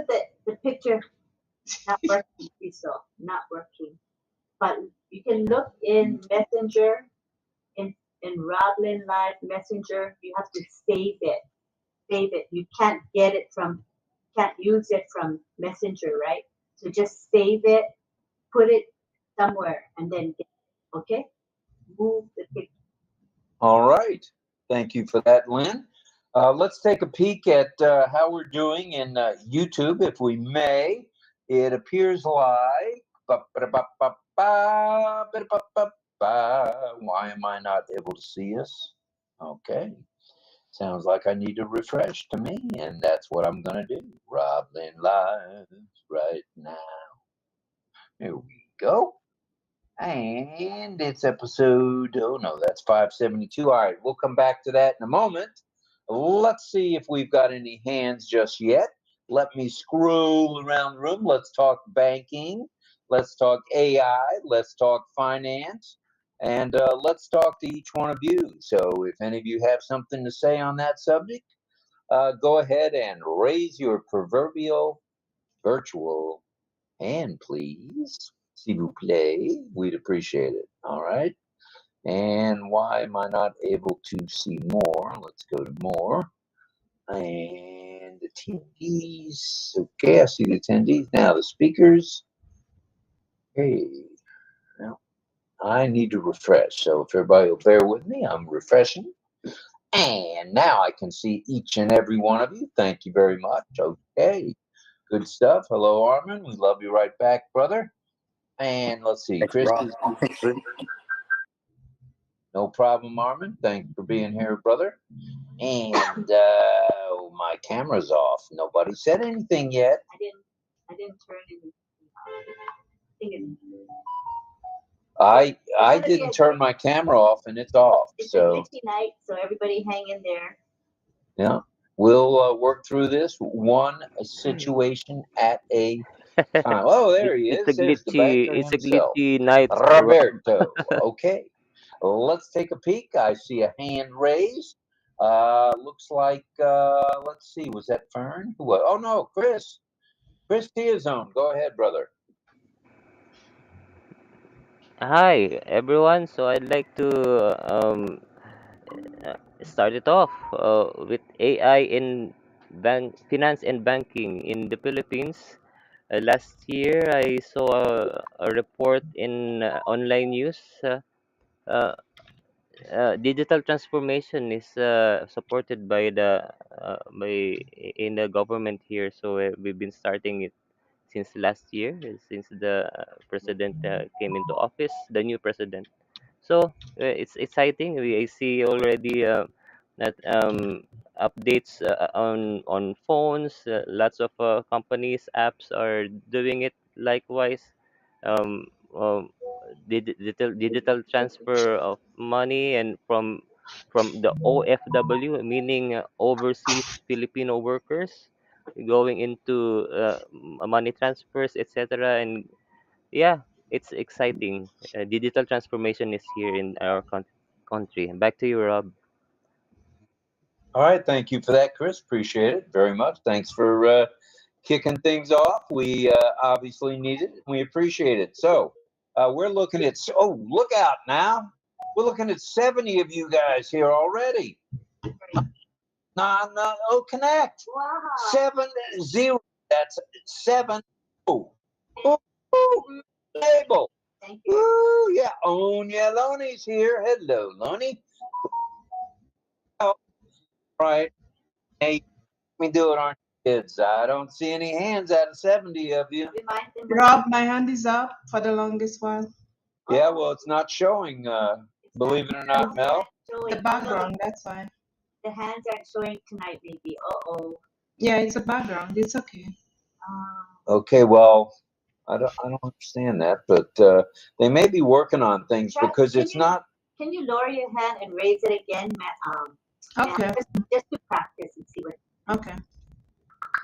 [SPEAKER 3] the picture, not working, so not working. But you can look in Messenger, in RobLynn Live Messenger, you have to save it. Save it. You can't use it from Messenger, right? So just save it, put it somewhere, and then get it, okay? Move the picture.
[SPEAKER 2] All right. Thank you for that, Lynn. Let's take a peek at how we're doing in YouTube, if we may. It appears like... Why am I not able to see us? Okay. Sounds like I need to refresh to me, and that's what I'm going to do. RobLynn Live right now. Here we go. And it's episode, oh no, that's 572. All right, we'll come back to that in a moment. Let's see if we've got any hands just yet. Let me scroll around the room. Let's talk banking. Let's talk AI. Let's talk finance. And let's talk to each one of you. So if any of you have something to say on that subject, go ahead and raise your proverbial virtual hand, please. 𝗙𝗶hiểu, we'd appreciate it. All right. And why am I not able to see more? Let's go to more. And attendees. Okay, I see the attendees. Now the speakers. Hey, well, I need to refresh. So if everybody will bear with me, I'm refreshing. And now I can see each and every one of you. Thank you very much. Okay, good stuff. Hello, Armin. We love you right back, brother. And let's see, Chris is... No problem, Armin. Thanks for being here, brother. And my camera's off. Nobody said anything yet.
[SPEAKER 3] I didn't turn anything.
[SPEAKER 2] I didn't turn my camera off, and it's off.
[SPEAKER 3] It's
[SPEAKER 2] so
[SPEAKER 3] a glitchy night, so everybody hang in there.
[SPEAKER 2] Yeah, we'll work through this one situation at a time. Oh, there he is. There's the banker himself,
[SPEAKER 4] glitchy night,
[SPEAKER 2] Roberto. Okay, let's take a peek. I see a hand raised. Looks like let's see. Was that Fern? Who was? Oh no, Chris. Chris Tiazone. Go ahead, brother.
[SPEAKER 4] Hi everyone. So I'd like to start it off with AI in finance and banking in the Philippines. Last year, I saw a report in online news. Uh, Digital transformation is supported by in the government here. So we've been starting it since last year, since the president came into office, the new president. So it's exciting. I see already that updates on phones. Lots of companies, apps are doing it likewise. Um, um, digital transfer of money and from the OFW, meaning overseas Filipino workers, going into money transfers, etc. And yeah, it's exciting. Digital transformation is here in our country. Back to you, Rob.
[SPEAKER 2] All right, thank you for that, Chris. Appreciate it very much. Thanks for kicking things off. We obviously need it. We appreciate it. So we're looking at, oh, look out now. We're looking at 70 of you guys here already. OConnect.
[SPEAKER 3] Wow.
[SPEAKER 2] 70. That's 7. Oh, label.
[SPEAKER 3] Thank you.
[SPEAKER 2] Ooh, yeah. Lonnie's here. Hello, Lonnie. All right. Hey, let me do it, aren't you, kids? I don't see any hands out of 70 of you.
[SPEAKER 3] Remind them.
[SPEAKER 5] Rob, my hand is up for the longest while.
[SPEAKER 2] Yeah, well, it's not showing, believe it or not, Mel.
[SPEAKER 5] The background, that's why.
[SPEAKER 3] The hands aren't showing tonight, maybe. Uh-oh.
[SPEAKER 5] Yeah, it's a background. It's okay.
[SPEAKER 2] Okay, well, I don't understand that, but they may be working on things because it's not.
[SPEAKER 3] Can you lower your hand and raise it again,
[SPEAKER 5] Okay.
[SPEAKER 3] just to practice and see what.
[SPEAKER 5] Okay.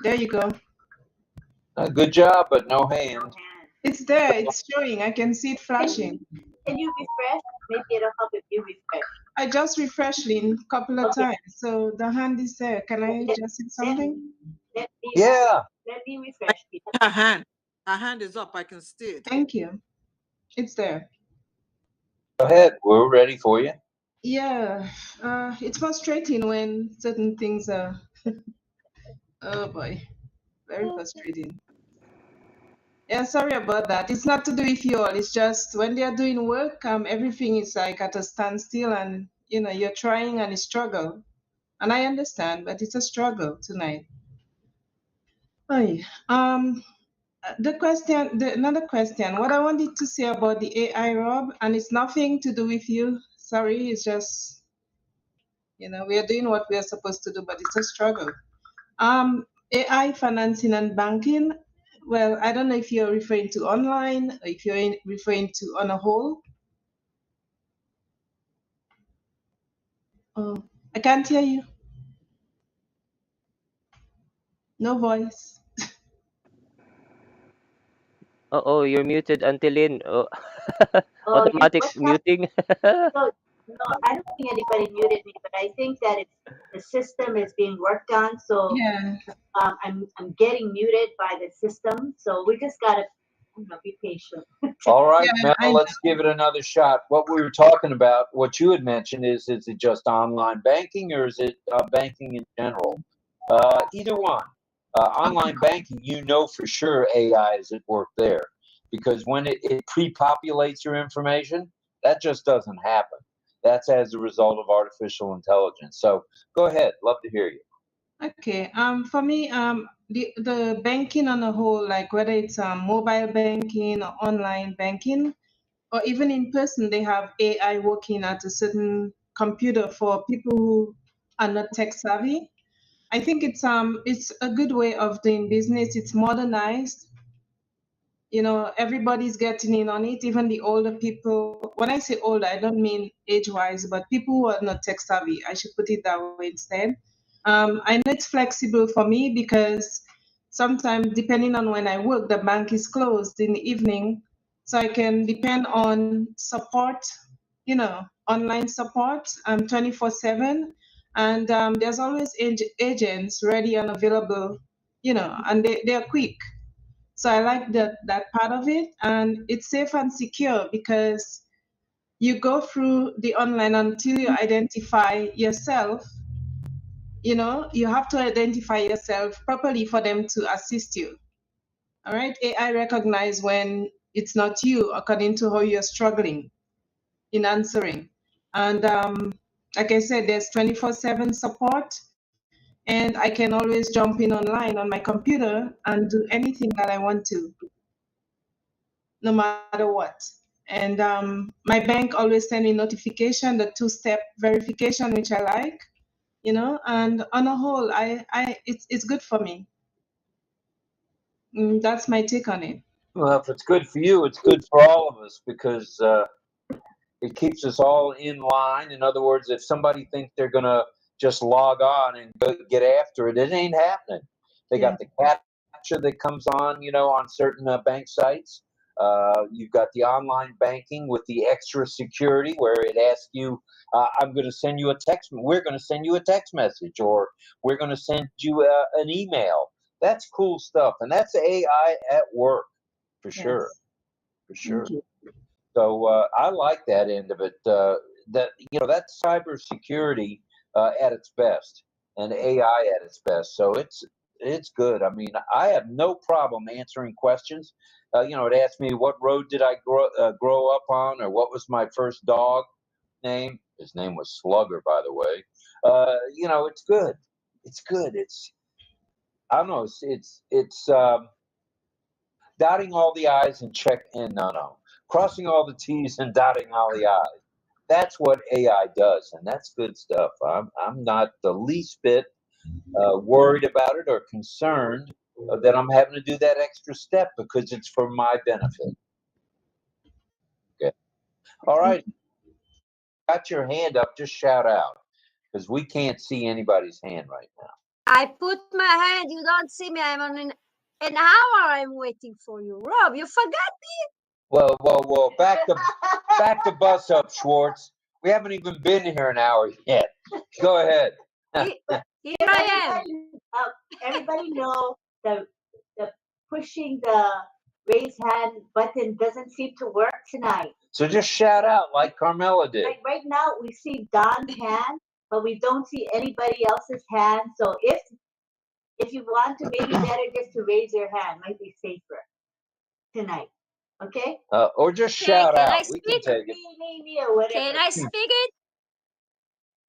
[SPEAKER 5] There you go.
[SPEAKER 2] Good job, but no hand.
[SPEAKER 5] It's there. It's showing. I can see it flashing.
[SPEAKER 3] Can you refresh? Maybe it'll help if you refresh.
[SPEAKER 5] I just refreshed Lynn a couple of times, so the hand is there. Can I just see something?
[SPEAKER 3] Let me refresh.
[SPEAKER 7] Her hand is up. I can see it.
[SPEAKER 5] Thank you. It's there.
[SPEAKER 2] Go ahead. We're ready for you.
[SPEAKER 5] Yeah. It's frustrating when certain things are. Oh boy, very frustrating. Yeah, sorry about that. It's not to do with you all. It's just when they are doing work, everything is like at a standstill, and you're trying and it's struggle. And I understand, but it's a struggle tonight. Oh, another question. What I wanted to say about the AI, Rob, and it's nothing to do with you. Sorry, it's just we are doing what we are supposed to do, but it's a struggle. AI financing and banking. Well, I don't know if you're referring to online or if you're referring to on a whole. Oh, I can't hear you. No voice.
[SPEAKER 4] Oh, you're muted, Auntie Lynn. Oh, automatic muting.
[SPEAKER 3] No, I don't think anybody muted me, but I think that the system is being worked on. So
[SPEAKER 5] yeah,
[SPEAKER 3] I'm getting muted by the system. So we just gotta be patient.
[SPEAKER 2] All right, Mel, let's give it another shot. What we were talking about, what you had mentioned is it just online banking or is it banking in general? Either one. Online banking, for sure AI is at work there because when it pre-populates your information, that just doesn't happen. That's as a result of artificial intelligence. So go ahead. Love to hear you.
[SPEAKER 5] Okay. For me, the banking on a whole, like whether it's mobile banking or online banking, or even in person, they have AI working at a certain computer for people who are not tech savvy. I think it's a good way of doing business. It's modernized. Everybody's getting in on it, even the older people. When I say older, I don't mean age-wise, but people who are not tech savvy. I should put it that way instead. I know it's flexible for me because sometimes, depending on when I work, the bank is closed in the evening, so I can depend on support, online support, 24/7, and there's always agents ready and available, and they're quick. So I like that part of it, and it's safe and secure because you go through the online until you identify yourself. You have to identify yourself properly for them to assist you. All right, AI recognize when it's not you according to how you're struggling in answering. And like I said, there's 24/7 support, and I can always jump in online on my computer and do anything that I want to, no matter what. And my bank always send me notification, the two-step verification, which I like, and on a whole, it's good for me. That's my take on it.
[SPEAKER 2] Well, if it's good for you, it's good for all of us because it keeps us all in line. In other words, if somebody thinks they're going to just log on and go get after it, it ain't happening. They got the captcha that comes on, on certain bank sites. You've got the online banking with the extra security where it asks you, I'm going to send you a text. We're going to send you a text message, or we're going to send you an email. That's cool stuff. And that's AI at work for sure. For sure. So I like that end of it. That's cybersecurity at its best and AI at its best. So it's good. I mean, I have no problem answering questions. It asked me what road did I grow up on, or what was my first dog name. His name was Slugger, by the way. It's good. It's good. I don't know. It's dotting all the I's and crossing all the T's and dotting all the I's. That's what AI does, and that's good stuff. I'm not the least bit worried about it or concerned that I'm having to do that extra step, because it's for my benefit. Okay. All right. Got your hand up, just shout out, because we can't see anybody's hand right now.
[SPEAKER 6] I put my hand. You don't see me. I'm on an hour. I'm waiting for you, Rob. You forgot me.
[SPEAKER 2] Well. Back the bus up, Schwartz. We haven't even been here an hour yet. Go ahead.
[SPEAKER 6] Here I am.
[SPEAKER 3] Everybody know the pushing the raise hand button doesn't seem to work tonight.
[SPEAKER 2] So just shout out like Carmela did.
[SPEAKER 3] Like right now, we see Don's hand, but we don't see anybody else's hand. So if you want to, maybe better just to raise your hand. Might be safer tonight. Okay?
[SPEAKER 2] Or just shout out.
[SPEAKER 6] We
[SPEAKER 2] can take it.
[SPEAKER 3] Me, or whatever.
[SPEAKER 6] Can I speak it?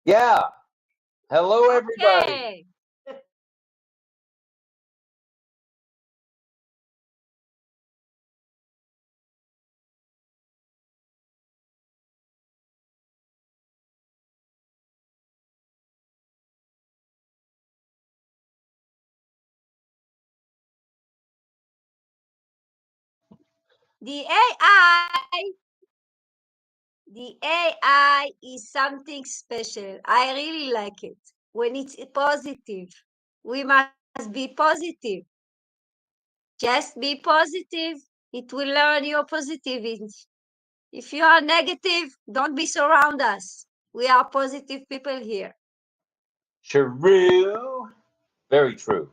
[SPEAKER 2] Yeah. Hello, everybody.
[SPEAKER 6] Okay. The AI is something special. I really like it. When it's positive, we must be positive. Just be positive. It will learn your positivity. If you are negative, don't be surround us. We are positive people here.
[SPEAKER 2] True. Very true.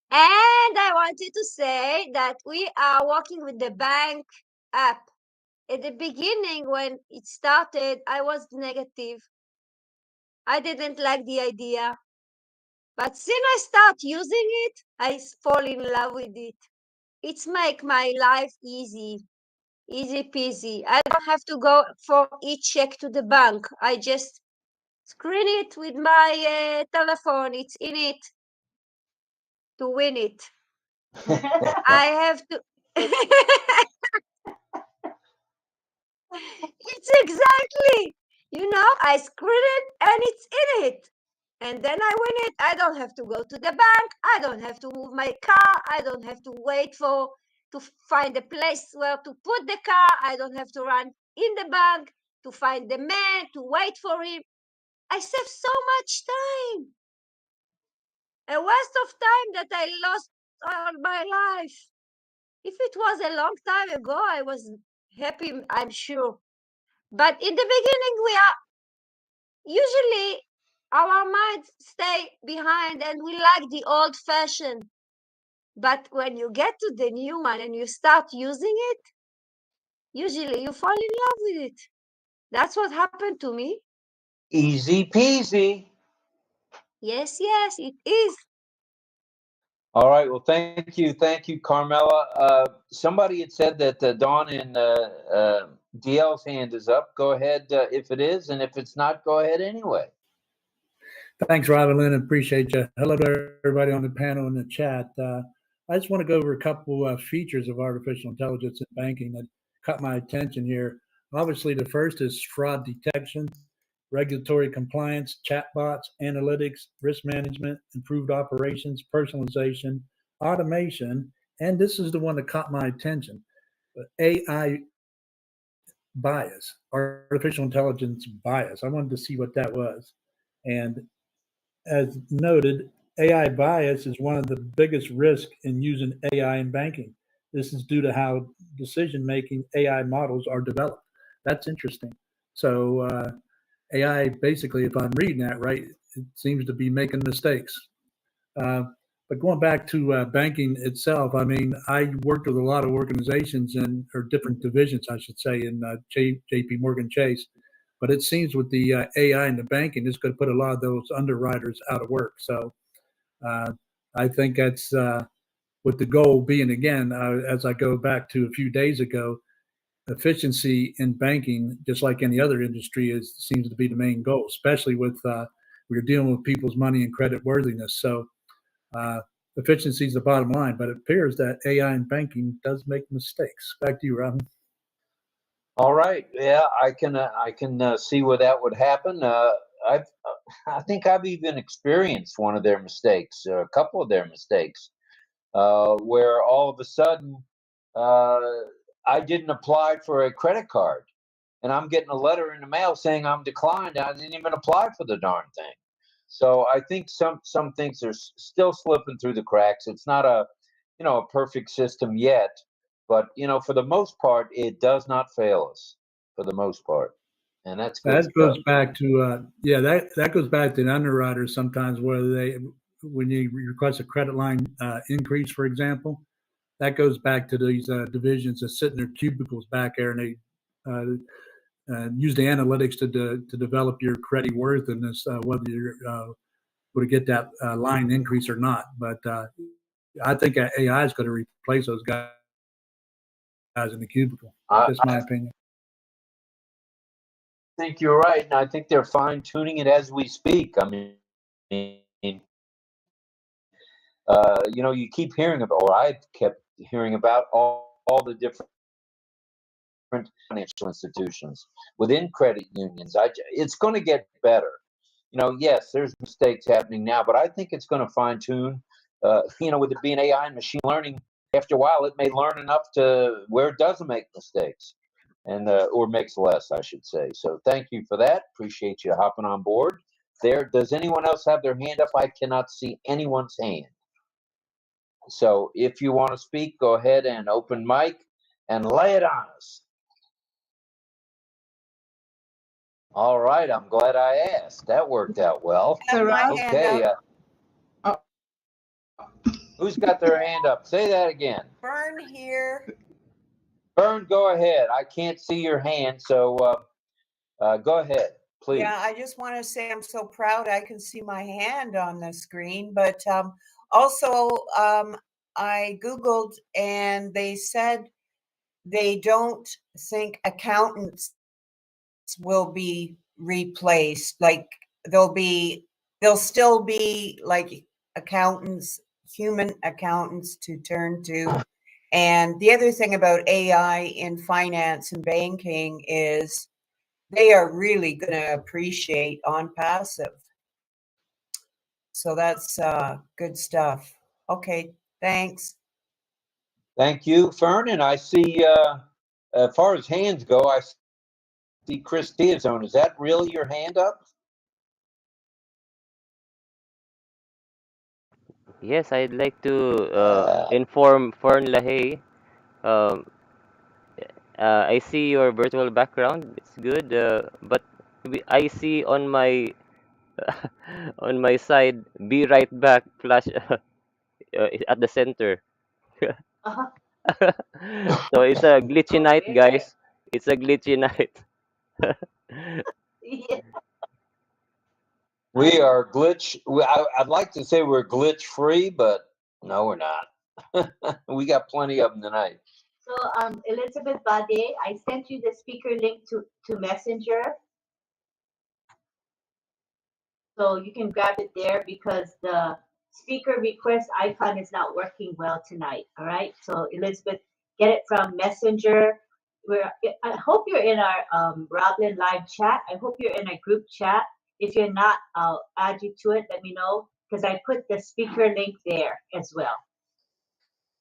[SPEAKER 6] And I wanted to say that we are working with the bank app. At the beginning, when it started, I was negative. I didn't like the idea. But since I start using it, I fall in love with it. It's make my life easy peasy. I don't have to go for each check to the bank. I just screen it with my telephone. It's in it to win it. I have to. It's exactly. I screen it and it's in it. And then I win it. I don't have to go to the bank. I don't have to move my car. I don't have to wait to find a place where to put the car. I don't have to run in the bank to find the man, to wait for him. I save so much time. A waste of time that I lost all my life. If it was a long time ago, I was happy, I'm sure. But in the beginning, usually our minds stay behind and we like the old fashioned. But when you get to the new one and you start using it, usually you fall in love with it. That's what happened to me.
[SPEAKER 2] Easy peasy.
[SPEAKER 6] Yes, it is.
[SPEAKER 2] All right. Well, thank you, Carmela. Somebody had said that Dawn and DL's hand is up. Go ahead if it is, and if it's not, go ahead anyway.
[SPEAKER 8] Thanks, RobLynn. Appreciate you. Hello to everybody on the panel and the chat. I just want to go over a couple features of artificial intelligence in banking that caught my attention here. Obviously, the first is fraud detection, regulatory compliance, chatbots, analytics, risk management, improved operations, personalization, automation, and this is the one that caught my attention, AI bias, artificial intelligence bias. I wanted to see what that was. And as noted, AI bias is one of the biggest risks in using AI in banking. This is due to how decision-making AI models are developed. That's interesting. So AI, basically, if I'm reading that right, it seems to be making mistakes. But going back to banking itself, I mean, I worked with a lot of organizations or different divisions, I should say, in JP Morgan Chase. But it seems with the AI and the banking, it's going to put a lot of those underwriters out of work. So I think that's with the goal being, again, as I go back to a few days ago, efficiency in banking, just like any other industry, seems to be the main goal, especially with we're dealing with people's money and credit worthiness. So efficiency is the bottom line, but it appears that AI in banking does make mistakes. Back to you, Robin.
[SPEAKER 2] All right. Yeah, I can see where that would happen. I think I've even experienced one of their mistakes, a couple of their mistakes, where all of a sudden I didn't apply for a credit card, and I'm getting a letter in the mail saying I'm declined. I didn't even apply for the darn thing. So I think some things are still slipping through the cracks. It's not a perfect system yet, but for the most part, it does not fail us for the most part, and that's good.
[SPEAKER 8] That goes back to that goes back to the underwriters sometimes, where when you request a credit line increase, for example, that goes back to these divisions that sit in their cubicles back there, and they use the analytics to develop your credit worthiness, whether you're going to get that line increase or not. But I think AI is going to replace those guys in the cubicle. Just my opinion.
[SPEAKER 2] I think you're right, and I think they're fine tuning it as we speak. I mean, you keep hearing about, or I kept hearing about all the different financial institutions within credit unions. It's going to get better. Yes, there's mistakes happening now, but I think it's going to fine tune. With it being AI and machine learning, after a while, it may learn enough to where it doesn't make mistakes, and or makes less, I should say. So thank you for that. Appreciate you hopping on board there. Does anyone else have their hand up? I cannot see anyone's hand. So if you want to speak, go ahead and open mic and lay it on us. All right, I'm glad I asked. That worked out well. Okay. Who's got their hand up? Say that again.
[SPEAKER 9] Vern here.
[SPEAKER 2] Vern, go ahead. I can't see your hand, so go ahead, please.
[SPEAKER 9] Yeah, I just want to say I'm so proud I can see my hand on the screen. But also, I Googled and they said they don't think accountants will be replaced. Like they'll still be like accountants, human accountants to turn to. And the other thing about AI in finance and banking is they are really going to appreciate ONPASSIVE. So that's good stuff. Okay, thanks.
[SPEAKER 2] Thank you, Fern. And I see, as far as hands go, I see Chris Diazone. Is that really your hand up?
[SPEAKER 4] Yes, I'd like to inform 𝗕𝗏𝗴. I see your virtual background. It's good, but I see on my on my side, be right back flash at the center. So it's a glitchy night, guys. It's a glitchy night.
[SPEAKER 2] We are glitch. I'd like to say we're glitch free, but no, we're not. We got plenty of them tonight.
[SPEAKER 3] So, 𝗙𝗶hiểu𝗴, I sent you the speaker link to Messenger. So you can grab it there because the speaker request icon is not working well tonight. All right. So Elizabeth, get it from Messenger. I hope you're in our RobLynn live chat. I hope you're in a group chat. If you're not, I'll add you to it. Let me know because I put the speaker link there as well.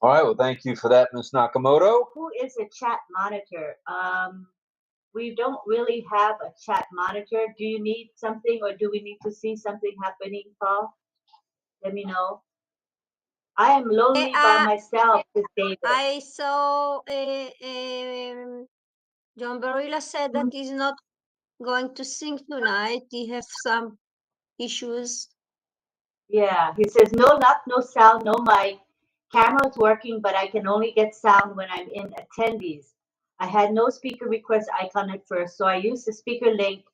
[SPEAKER 2] All right. Well, thank you for that, Ms. Nakamoto.
[SPEAKER 3] Who is a chat monitor? We don't really have a chat monitor. Do you need something or do we need to see something happening, Paul? Let me know. I am lonely by myself this day.
[SPEAKER 6] I saw John Barilla said that he's not going to sing tonight. He has some issues.
[SPEAKER 3] Yeah, he says no sound, no mic. Camera's working, but I can only get sound when I'm in attendees. I had no speaker request icon at first, so I used the speaker link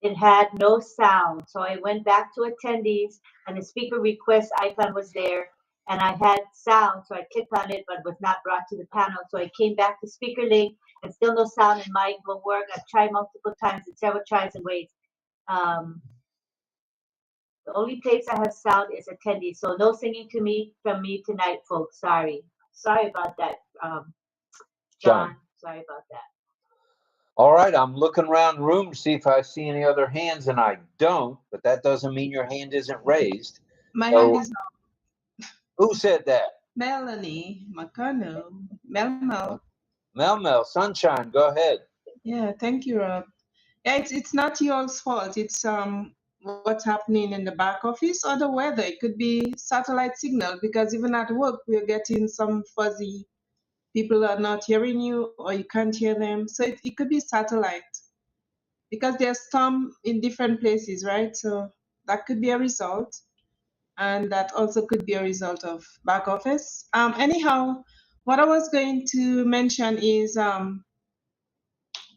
[SPEAKER 3] it had no sound. So I went back to attendees and the speaker request icon was there and I had sound. So I clicked on it, but was not brought to the panel. So I came back to speaker link and still no sound and mine will work. I've tried multiple times and several tries and waits. The only place I have sound is attendees. So no singing to me from me tonight, folks. Sorry. Sorry about that, John. Sorry about that.
[SPEAKER 2] All right, I'm looking around the room to see if I see any other hands, and I don't, but that doesn't mean your hand isn't raised.
[SPEAKER 5] My hand is up.
[SPEAKER 2] Who said that?
[SPEAKER 5] Melanie McConnell. Mel.
[SPEAKER 2] Mel, Sunshine, go ahead.
[SPEAKER 5] Yeah, thank you, Rob. Yeah, it's not y'all's fault. It's what's happening in the back office or the weather. It could be satellite signal because even at work we're getting some fuzzy. People are not hearing you or you can't hear them. So it could be satellite because there's storm in different places, right? So that could be a result. And that also could be a result of back office. Anyhow, what I was going to mention is the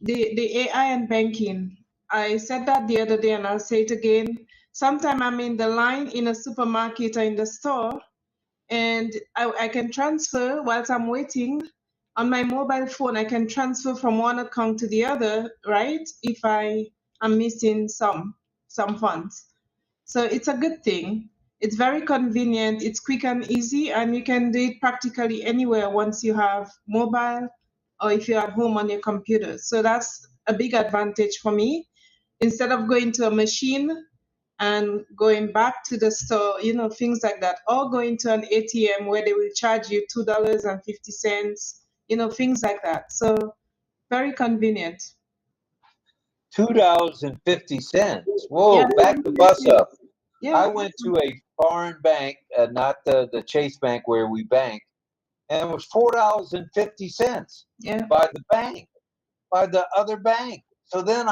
[SPEAKER 5] AI and banking. I said that the other day and I'll say it again. Sometime I'm in the line in a supermarket or in the store and I can transfer whilst I'm waiting on my mobile phone. I can transfer from one account to the other, right? If I am missing some funds. So it's a good thing. It's very convenient, it's quick and easy, and you can do it practically anywhere once you have mobile or if you're at home on your computer. So that's a big advantage for me. Instead of going to a machine and going back to the store, you know, things like that, or going to an ATM where they will charge you $2.50, you know, things like that. So very convenient.
[SPEAKER 2] $2.50. Whoa,
[SPEAKER 5] Yeah.
[SPEAKER 2] back the bus up.
[SPEAKER 5] Yeah.
[SPEAKER 2] I went to a foreign bank, not the Chase Bank where we bank, and it was $4.50 by the bank, by the other bank. So then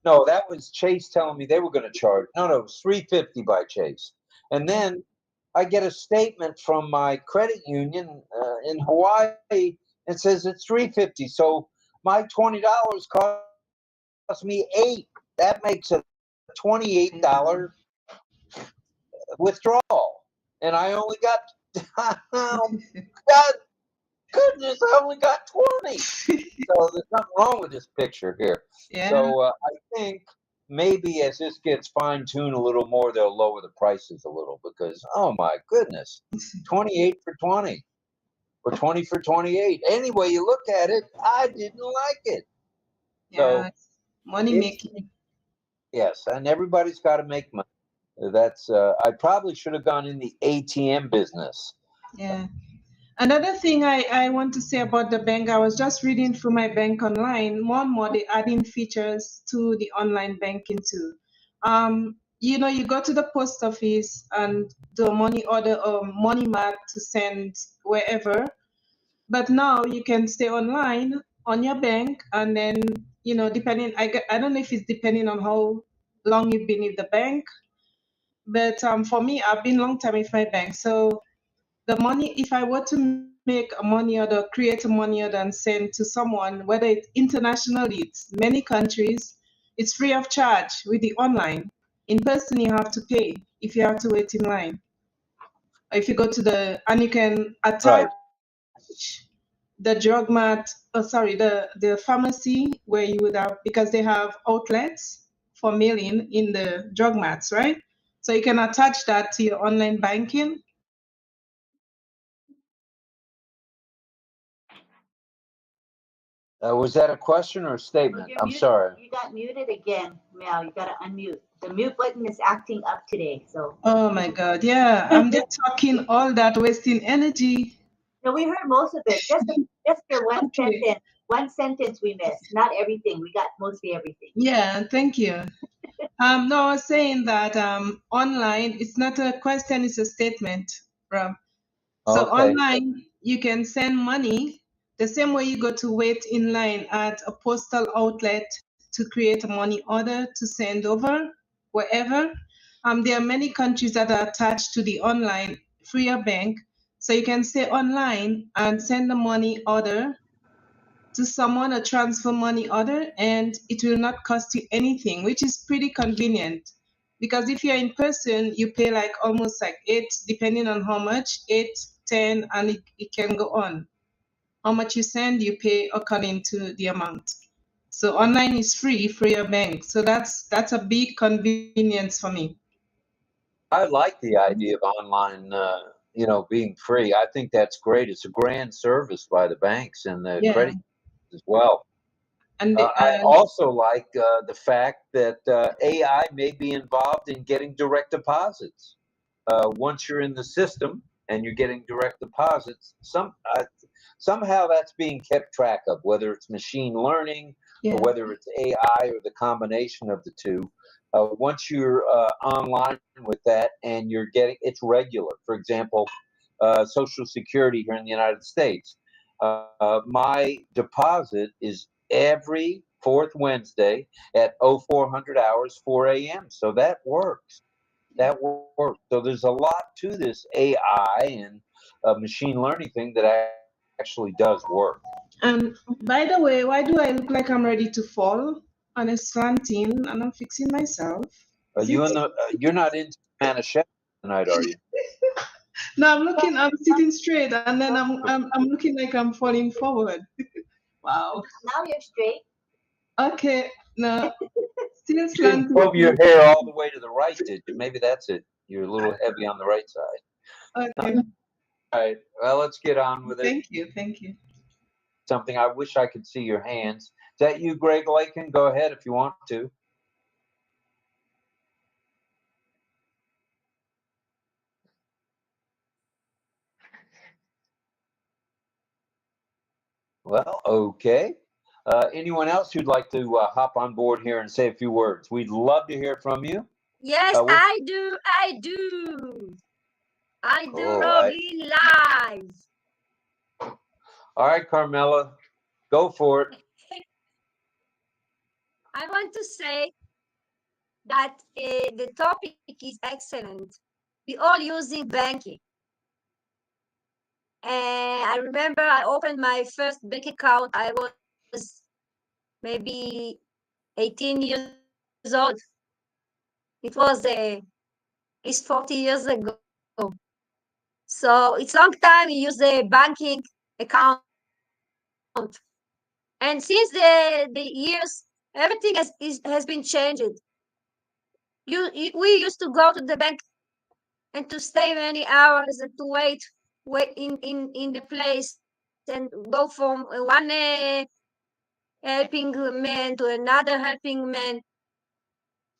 [SPEAKER 2] no, that was Chase telling me they were going to charge. No, it was $3.50 by Chase. And then I get a statement from my credit union in Hawaii and says it's $3.50. So my $20 cost me $8. That makes a $28 withdrawal, and I only got God goodness, I only got 20. So there's nothing wrong with this picture here.
[SPEAKER 5] Yeah.
[SPEAKER 2] So I think maybe as this gets fine-tuned a little more, they'll lower the prices a little because, oh my goodness, 28 for 20 or 20 for 28. Anyway, you look at it, I didn't like it.
[SPEAKER 5] Yeah,
[SPEAKER 2] so
[SPEAKER 5] money making.
[SPEAKER 2] Yes, and everybody's got to make money. That's I probably should have gone in the ATM business.
[SPEAKER 5] Yeah. Another thing I want to say about the bank, I was just reading through my bank online. More and more they're adding features to the online banking too. You know, you go to the post office and do a money order or money mark to send wherever. But now you can stay online on your bank and then, you know, depending, I don't know if it's depending on how long you've been with the bank. But for me, I've been long time with my bank. So the money, if I were to make a money order, create a money order and send to someone, whether it's internationally, it's many countries, it's free of charge with the online. In person, you have to pay if you have to wait in line. Or if you go to and you can attach the drug mart, the pharmacy where you would have, because they have outlets for mailing in the drug marts, right? So you can attach that to your online banking.
[SPEAKER 2] Was that a question or a statement? I'm
[SPEAKER 3] muted.
[SPEAKER 2] sorry.
[SPEAKER 3] You got muted again, Mel. You got to unmute. The mute button is acting up today. So.
[SPEAKER 5] Oh my God! Yeah, I'm just talking all that, wasting energy.
[SPEAKER 3] No, we heard most of it. Just the one sentence. One sentence we missed. Not everything. We got mostly everything.
[SPEAKER 5] Yeah, thank you. No, I was saying that online, it's not a question, it's a statement, Rob. So online, you can send money the same way you go to wait in line at a postal outlet to create a money order to send over wherever. There are many countries that are attached to the online free bank. So you can stay online and send the money order to someone or transfer money order, and it will not cost you anything, which is pretty convenient. Because if you're in person, you pay like almost like 8, depending on how much, 8, 10, and it can go on. How much you send, you pay according to the amount. So online is free for your bank. So that's a big convenience for me.
[SPEAKER 2] I like the idea of online, being free. I think that's great. It's a grand service by the banks and the credit as well.
[SPEAKER 5] And
[SPEAKER 2] I also like the fact that AI may be involved in getting direct deposits. Once you're in the system and you're getting direct deposits, somehow that's being kept track of, whether it's machine learning or whether it's AI or the combination of the two. Once you're online with that and you're getting, it's regular. For example, Social Security here in the United States, my deposit is every fourth Wednesday at 0400 hours, 4 a.m. So that works. That works. So there's a lot to this AI and machine learning thing that actually does work.
[SPEAKER 5] And by the way, why do I look like I'm ready to fall on a slanting and I'm fixing myself?
[SPEAKER 2] You're not into Manischewitz tonight, are you?
[SPEAKER 5] No, I'm sitting straight, and then I'm looking like I'm falling forward. Wow.
[SPEAKER 3] Now you're straight.
[SPEAKER 5] Okay. No, still
[SPEAKER 2] You didn't
[SPEAKER 5] slanting.
[SPEAKER 2] comb your hair all the way to the right, did you? Maybe that's it. You're a little heavy on the right side.
[SPEAKER 5] Okay.
[SPEAKER 2] All right. Well, let's get on with it.
[SPEAKER 5] Thank you. Thank you.
[SPEAKER 2] Something I wish I could see your hands. Is that you, 𝗕𝗏? Go ahead if you want to. Well, okay. Anyone else who'd like to hop on board here and say a few words? We'd love to hear from you.
[SPEAKER 6] Yes, I do. I do RobLynn live.
[SPEAKER 2] All right, Carmela, go for it.
[SPEAKER 6] I want to say that the topic is excellent. We all using banking. And I remember I opened my first bank account. I was maybe 18 years old. It was at least 40 years ago. So it's long time we use a banking account. And since the years, everything has been changed. We used to go to the bank and to stay many hours and to wait in the place and go from one helping man to another helping man.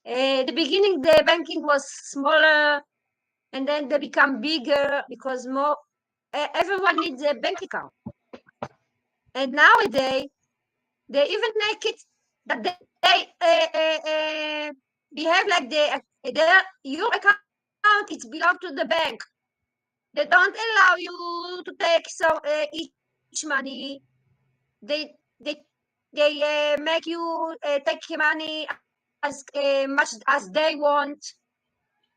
[SPEAKER 6] At the beginning, the banking was smaller, and then they become bigger because more everyone needs a bank account. And nowadays, they even make it that they behave like your account is belong to the bank. They don't allow you to take each money. They make you take money as much as they want.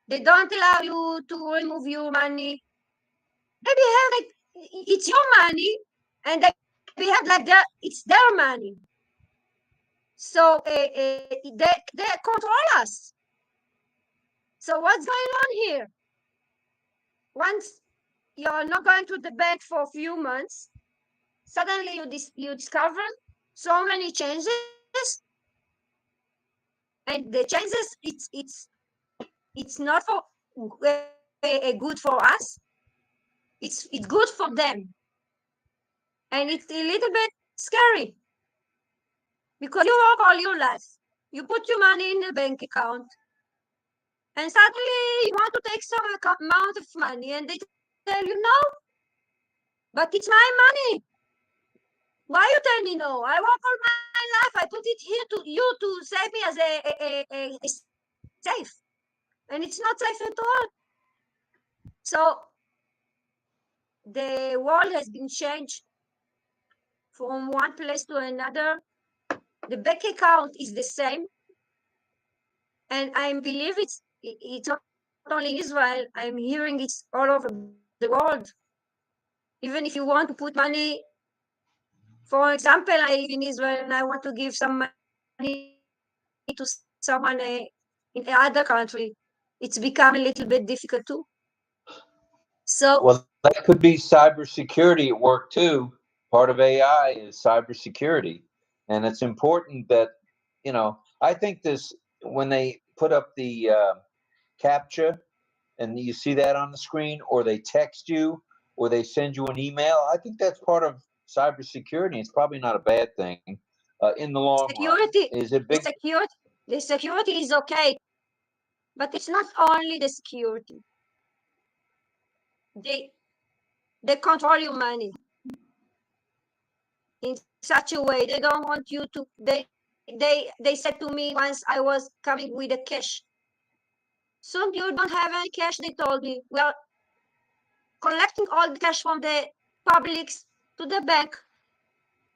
[SPEAKER 6] They don't allow you to remove your money. They behave like it's your money, and they behave like it's their money. So they control us. So what's going on here? Once you're not going to the bank for a few months, suddenly you discover so many changes, and the changes it's not for good for us. It's good for them, and it's a little bit scary because you work all your life, you put your money in a bank account, and suddenly you want to take some amount of money, and they tell you no, but it's my money. Why you tell me no? I work all my life. I put it here to you to save me as a safe, and it's not safe at all. So the world has been changed from one place to another. The bank account is the same, and I believe it's not only Israel. I'm hearing it's all over the world. Even if you want to put money For example, I live in Israel and I want to give some money to someone in another country. It's become a little bit difficult too. So,
[SPEAKER 2] well, that could be cybersecurity at work too. Part of AI is cybersecurity, and it's important that, you know, I think this, when they put up the CAPTCHA and you see that on the screen, or they text you, or they send you an email, I think that's part of cybersecurity. It's probably not a bad thing in the long
[SPEAKER 6] security,
[SPEAKER 2] run. Is it big?
[SPEAKER 6] the security is okay, but it's not only the security. They control your money in such a way they don't want you to. They said to me once, I was coming with a cash. Soon you don't have any cash, they told me. We are collecting all the cash from the publics to the bank,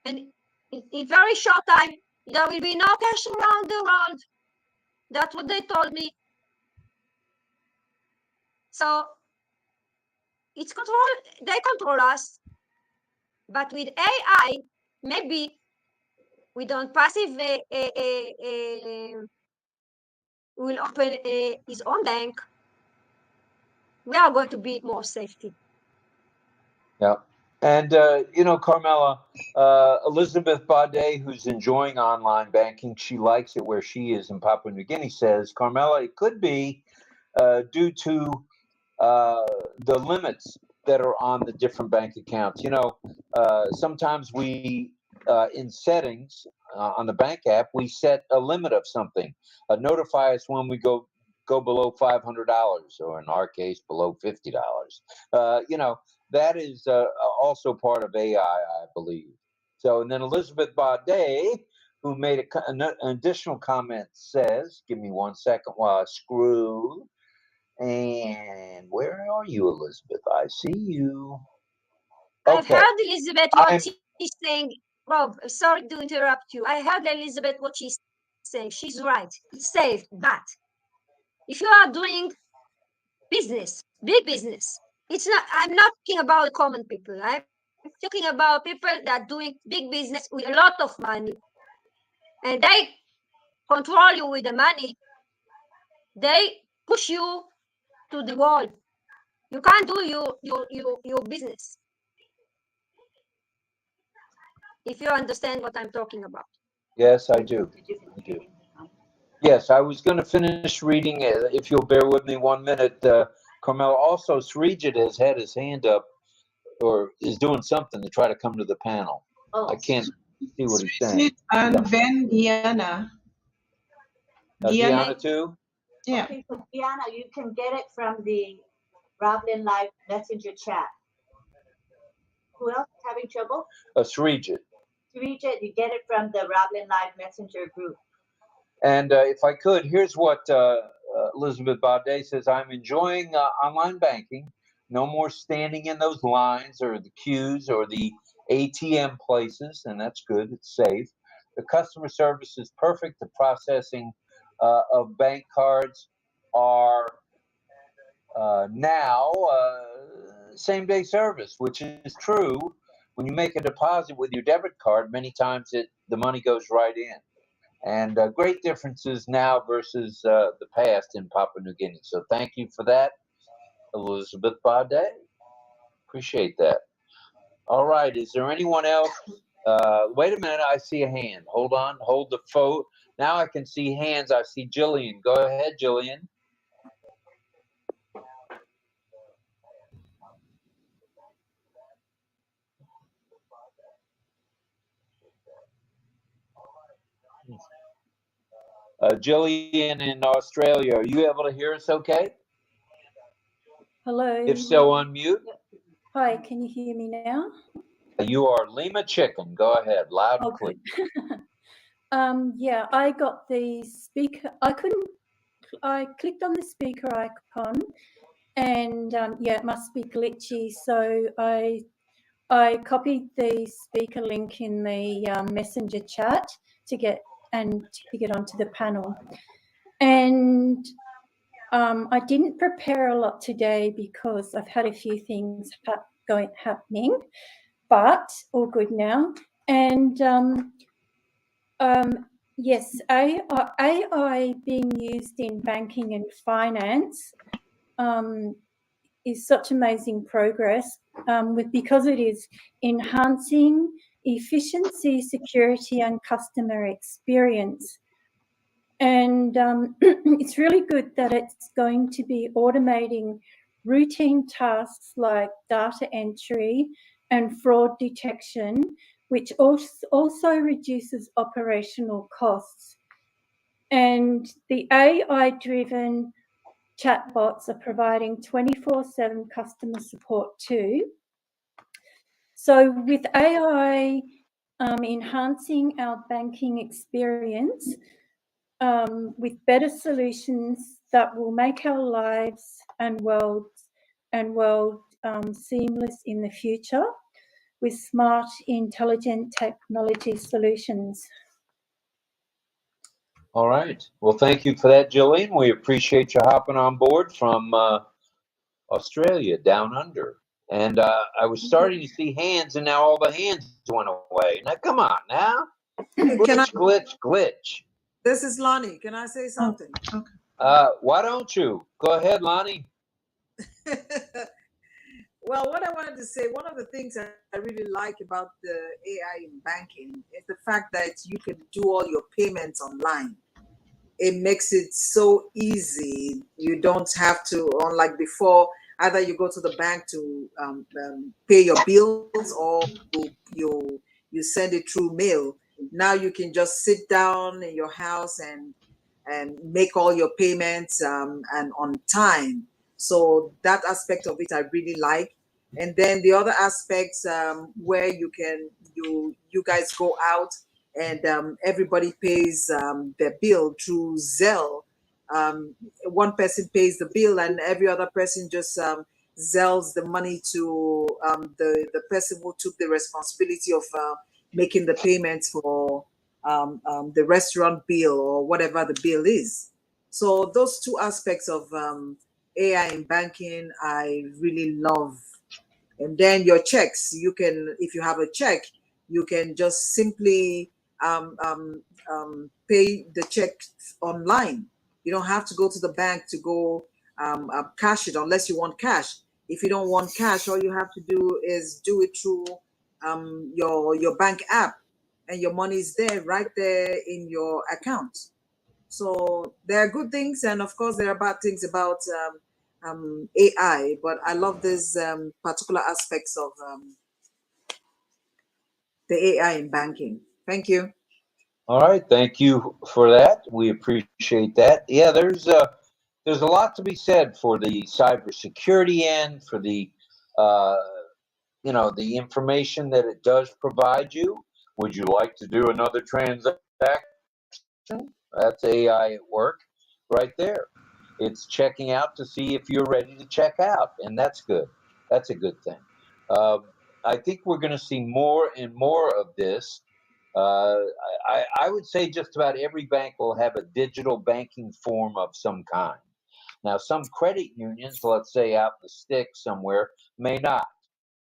[SPEAKER 6] and in very short time there will be no cash around the world. That's what they told me. So it's control. They control us, but with AI, maybe we don't passive. Will open his own bank. We are going to be more safety.
[SPEAKER 2] Yeah. And, you know, Carmela, 𝗙𝗶weiß, who's enjoying online banking, she likes it where she is in Papua New Guinea, says, Carmela, it could be due to the limits that are on the different bank accounts. You know, sometimes we, in settings on the bank app, we set a limit of something. Notify us when we go below $500, or in our case, below $50. You know, that is also part of AI, I believe. So, and then 𝗙𝗶weiß, who made an additional comment, says, give me 1 second while I scroll. And where are you, Elizabeth? I see you.
[SPEAKER 6] I've
[SPEAKER 2] Okay.
[SPEAKER 6] heard Elizabeth what she's saying. Rob, sorry to interrupt you. I heard Elizabeth what she's saying. She's right. It's safe, but if you are doing business, big business, it's not. I'm not talking about common people. I'm talking about people that are doing big business with a lot of money, and they control you with the money. They push you to the wall. You can't do your business. If you understand what I'm talking about.
[SPEAKER 2] Yes, I do. I do. Yes, I was going to finish reading it. If you'll bear with me 1 minute, Carmela. Also, 𝗙𝗔 has had his hand up, or is doing something to try to come to the panel.
[SPEAKER 3] Oh.
[SPEAKER 2] I can't see what he's saying.
[SPEAKER 5] And then Diana.
[SPEAKER 2] Diana too?
[SPEAKER 5] Yeah.
[SPEAKER 3] Okay, so Diana, you can get it from the RobLynn Live Messenger chat. Who else is having trouble?
[SPEAKER 2] 𝗙𝗔.
[SPEAKER 3] 𝗙𝗔, you get it from the RobLynn Live Messenger group.
[SPEAKER 2] And if I could, here's what 𝗙𝗶weiß says. I'm enjoying online banking. No more standing in those lines or the queues or the ATM places, and that's good. It's safe. The customer service is perfect. The processing of bank cards are now same-day service, which is true. When you make a deposit with your debit card, many times the money goes right in. And great differences now versus the past in Papua New Guinea. So thank you for that, 𝗙𝗶weiß. Appreciate that. All right, is there anyone else? Wait a minute, I see a hand. Hold on, hold the phone. Now I can see hands. I see Jillian. Go ahead, Jillian. Jillian in Australia, are you able to hear us okay?
[SPEAKER 10] Hello.
[SPEAKER 2] If so, unmute.
[SPEAKER 10] Hi, can you hear me now?
[SPEAKER 2] You are Lima Chicken. Go ahead, loud and clear.
[SPEAKER 10] Yeah, I got the speaker. I clicked on the speaker icon, and yeah, it must be glitchy. So I copied the speaker link in the messenger chat to get onto the panel. And I didn't prepare a lot today because I've had a few things happening, but all good now. And yes, AI being used in banking and finance is such amazing progress because it is enhancing efficiency, security, and customer experience. And it's really good that it's going to be automating routine tasks like data entry and fraud detection, which also reduces operational costs. And the AI-driven chatbots are providing 24/7 customer support too. So with AI enhancing our banking experience with better solutions that will make our lives and world seamless in the future with smart, intelligent technology solutions.
[SPEAKER 2] All right. Well, thank you for that, Jolene. We appreciate you hopping on board from Australia, down under. And I was starting to see hands, and now all the hands went away. Now, come on now. Glitch.
[SPEAKER 7] This is Lonnie. Can I say something?
[SPEAKER 2] Why don't you? Go ahead, Lonnie.
[SPEAKER 7] Well, what I wanted to say, one of the things I really like about the AI in banking is the fact that you can do all your payments online. It makes it so easy. You don't have to, unlike before, either you go to the bank to pay your bills or you send it through mail. Now you can just sit down in your house and make all your payments and on time. So that aspect of it I really like. And then the other aspects where you guys go out and everybody pays their bill through Zelle. One person pays the bill and every other person just Zells the money to the person who took the responsibility of making the payments for the restaurant bill or whatever the bill is. So those two aspects of AI in banking, I really love. And then your checks, you can, if you have a check, you can just simply pay the check online. You don't have to go to the bank to go cash it unless you want cash. If you don't want cash, all you have to do is do it through your bank app, and your money is there right there in your account. So there are good things, and of course there are bad things about AI. But I love these particular aspects of the AI in banking. Thank you.
[SPEAKER 2] All right, thank you for that. We appreciate that. Yeah, there's a lot to be said for the cybersecurity end, for the the information that it does provide you. Would you like to do another transaction? That's AI at work right there. It's checking out to see if you're ready to check out, and that's good. That's a good thing. I think we're going to see more and more of this. I would say just about every bank will have a digital banking form of some kind. Now, some credit unions, let's say out in the sticks somewhere, may not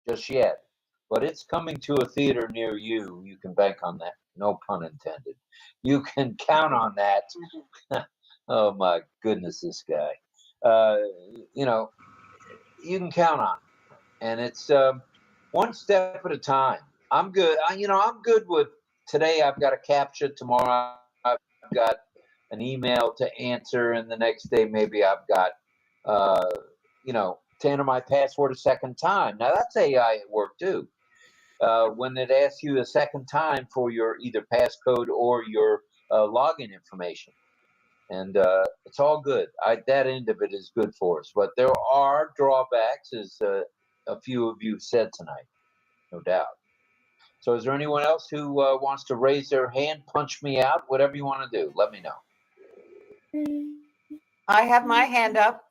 [SPEAKER 2] just yet, but it's coming to a theater near you. You can bank on that. No pun intended. You can count on that. Oh my goodness, this guy. You can count on it. And it's one step at a time. I'm good. I'm good with today. I've got a CAPTCHA. Tomorrow I've got an email to answer, and the next day maybe I've got to enter my password a second time. Now that's AI at work too. When it asks you a second time for your either passcode or your login information. And it's all good. That end of it is good for us. But there are drawbacks, as a few of you said tonight, no doubt. So is there anyone else who wants to raise their hand, punch me out, whatever you want to do? Let me know.
[SPEAKER 9] I have my hand up.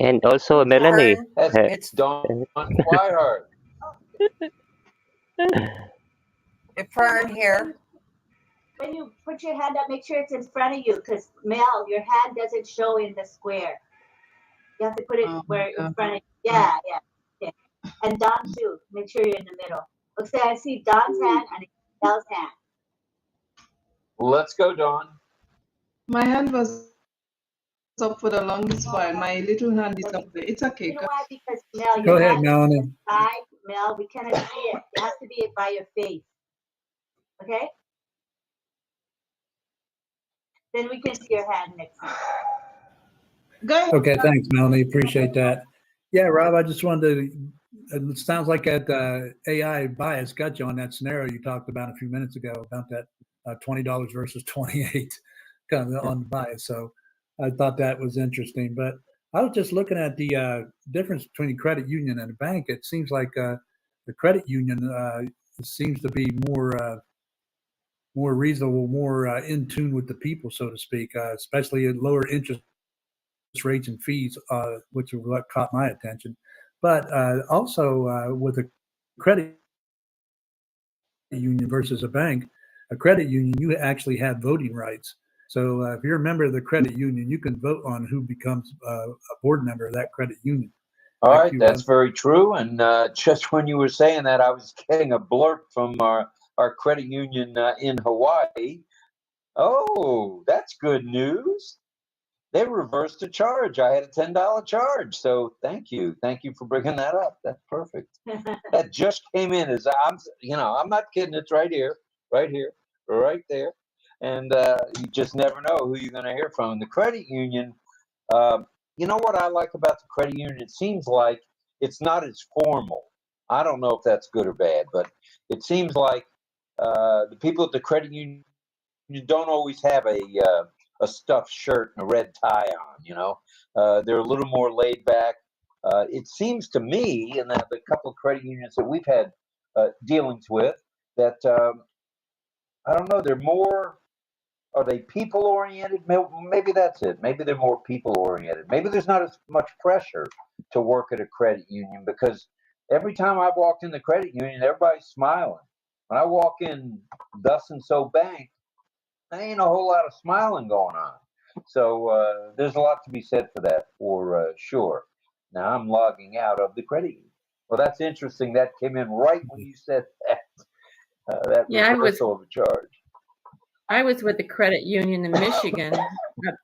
[SPEAKER 4] And also Melanie.
[SPEAKER 9] It's
[SPEAKER 2] Dawn Quiehard.
[SPEAKER 9] Fern here.
[SPEAKER 3] When you put your hand up, make sure it's in front of you, because Mel, your hand doesn't show in the square. You have to put it where in front of you. Yeah. And Don too. Make sure you're in the middle. Okay, I see Don's hand and Mel's hand.
[SPEAKER 2] Let's go, Dawn.
[SPEAKER 5] My hand was up for the longest while. My little hand is up there. It's okay.
[SPEAKER 3] You know why? Because Mel,
[SPEAKER 8] Go
[SPEAKER 3] your
[SPEAKER 8] ahead,
[SPEAKER 3] hand
[SPEAKER 8] Melanie.
[SPEAKER 3] is by Mel. We cannot see it. It has to be by your face. Okay? Then we can see your hand next time.
[SPEAKER 5] Go ahead.
[SPEAKER 8] Okay, thanks, Melanie. Appreciate that. Yeah, Rob, I just wanted to, it sounds like that AI bias got you on that scenario you talked about a few minutes ago about that $20 versus 28 kind of on the bias. So I thought that was interesting. But I was just looking at the difference between a credit union and a bank. It seems like the credit union seems to be more reasonable, more in tune with the people, so to speak, especially at lower interest rates and fees, which are what caught my attention. But also with a credit union versus a bank, a credit union, you actually have voting rights. So if you're a member of the credit union, you can vote on who becomes a board member of that credit union.
[SPEAKER 2] All right, that's very true. And just when you were saying that, I was getting a blurb from our credit union in Hawaii. Oh, that's good news. They reversed the charge. I had a $10 charge. So thank you. Thank you for bringing that up. That's perfect. That just came in as I'm not kidding. It's right here, right there. And you just never know who you're going to hear from. The credit union, you know what I like about the credit union? It seems like it's not as formal. I don't know if that's good or bad, but it seems like the people at the credit union don't always have a stuffed shirt and a red tie on, they're a little more laid back. It seems to me, and the couple of credit unions that we've had dealings with, that I don't know, are they people oriented? Maybe that's it. Maybe they're more people oriented. Maybe there's not as much pressure to work at a credit union, because every time I walked in the credit union, everybody's smiling. When I walk in thus and so bank, there ain't a whole lot of smiling going on. So there's a lot to be said for that, for sure. Now I'm logging out of the credit union. Well, that's interesting. That came in right when you said that. That reversal of a charge.
[SPEAKER 11] I was with the credit union in Michigan,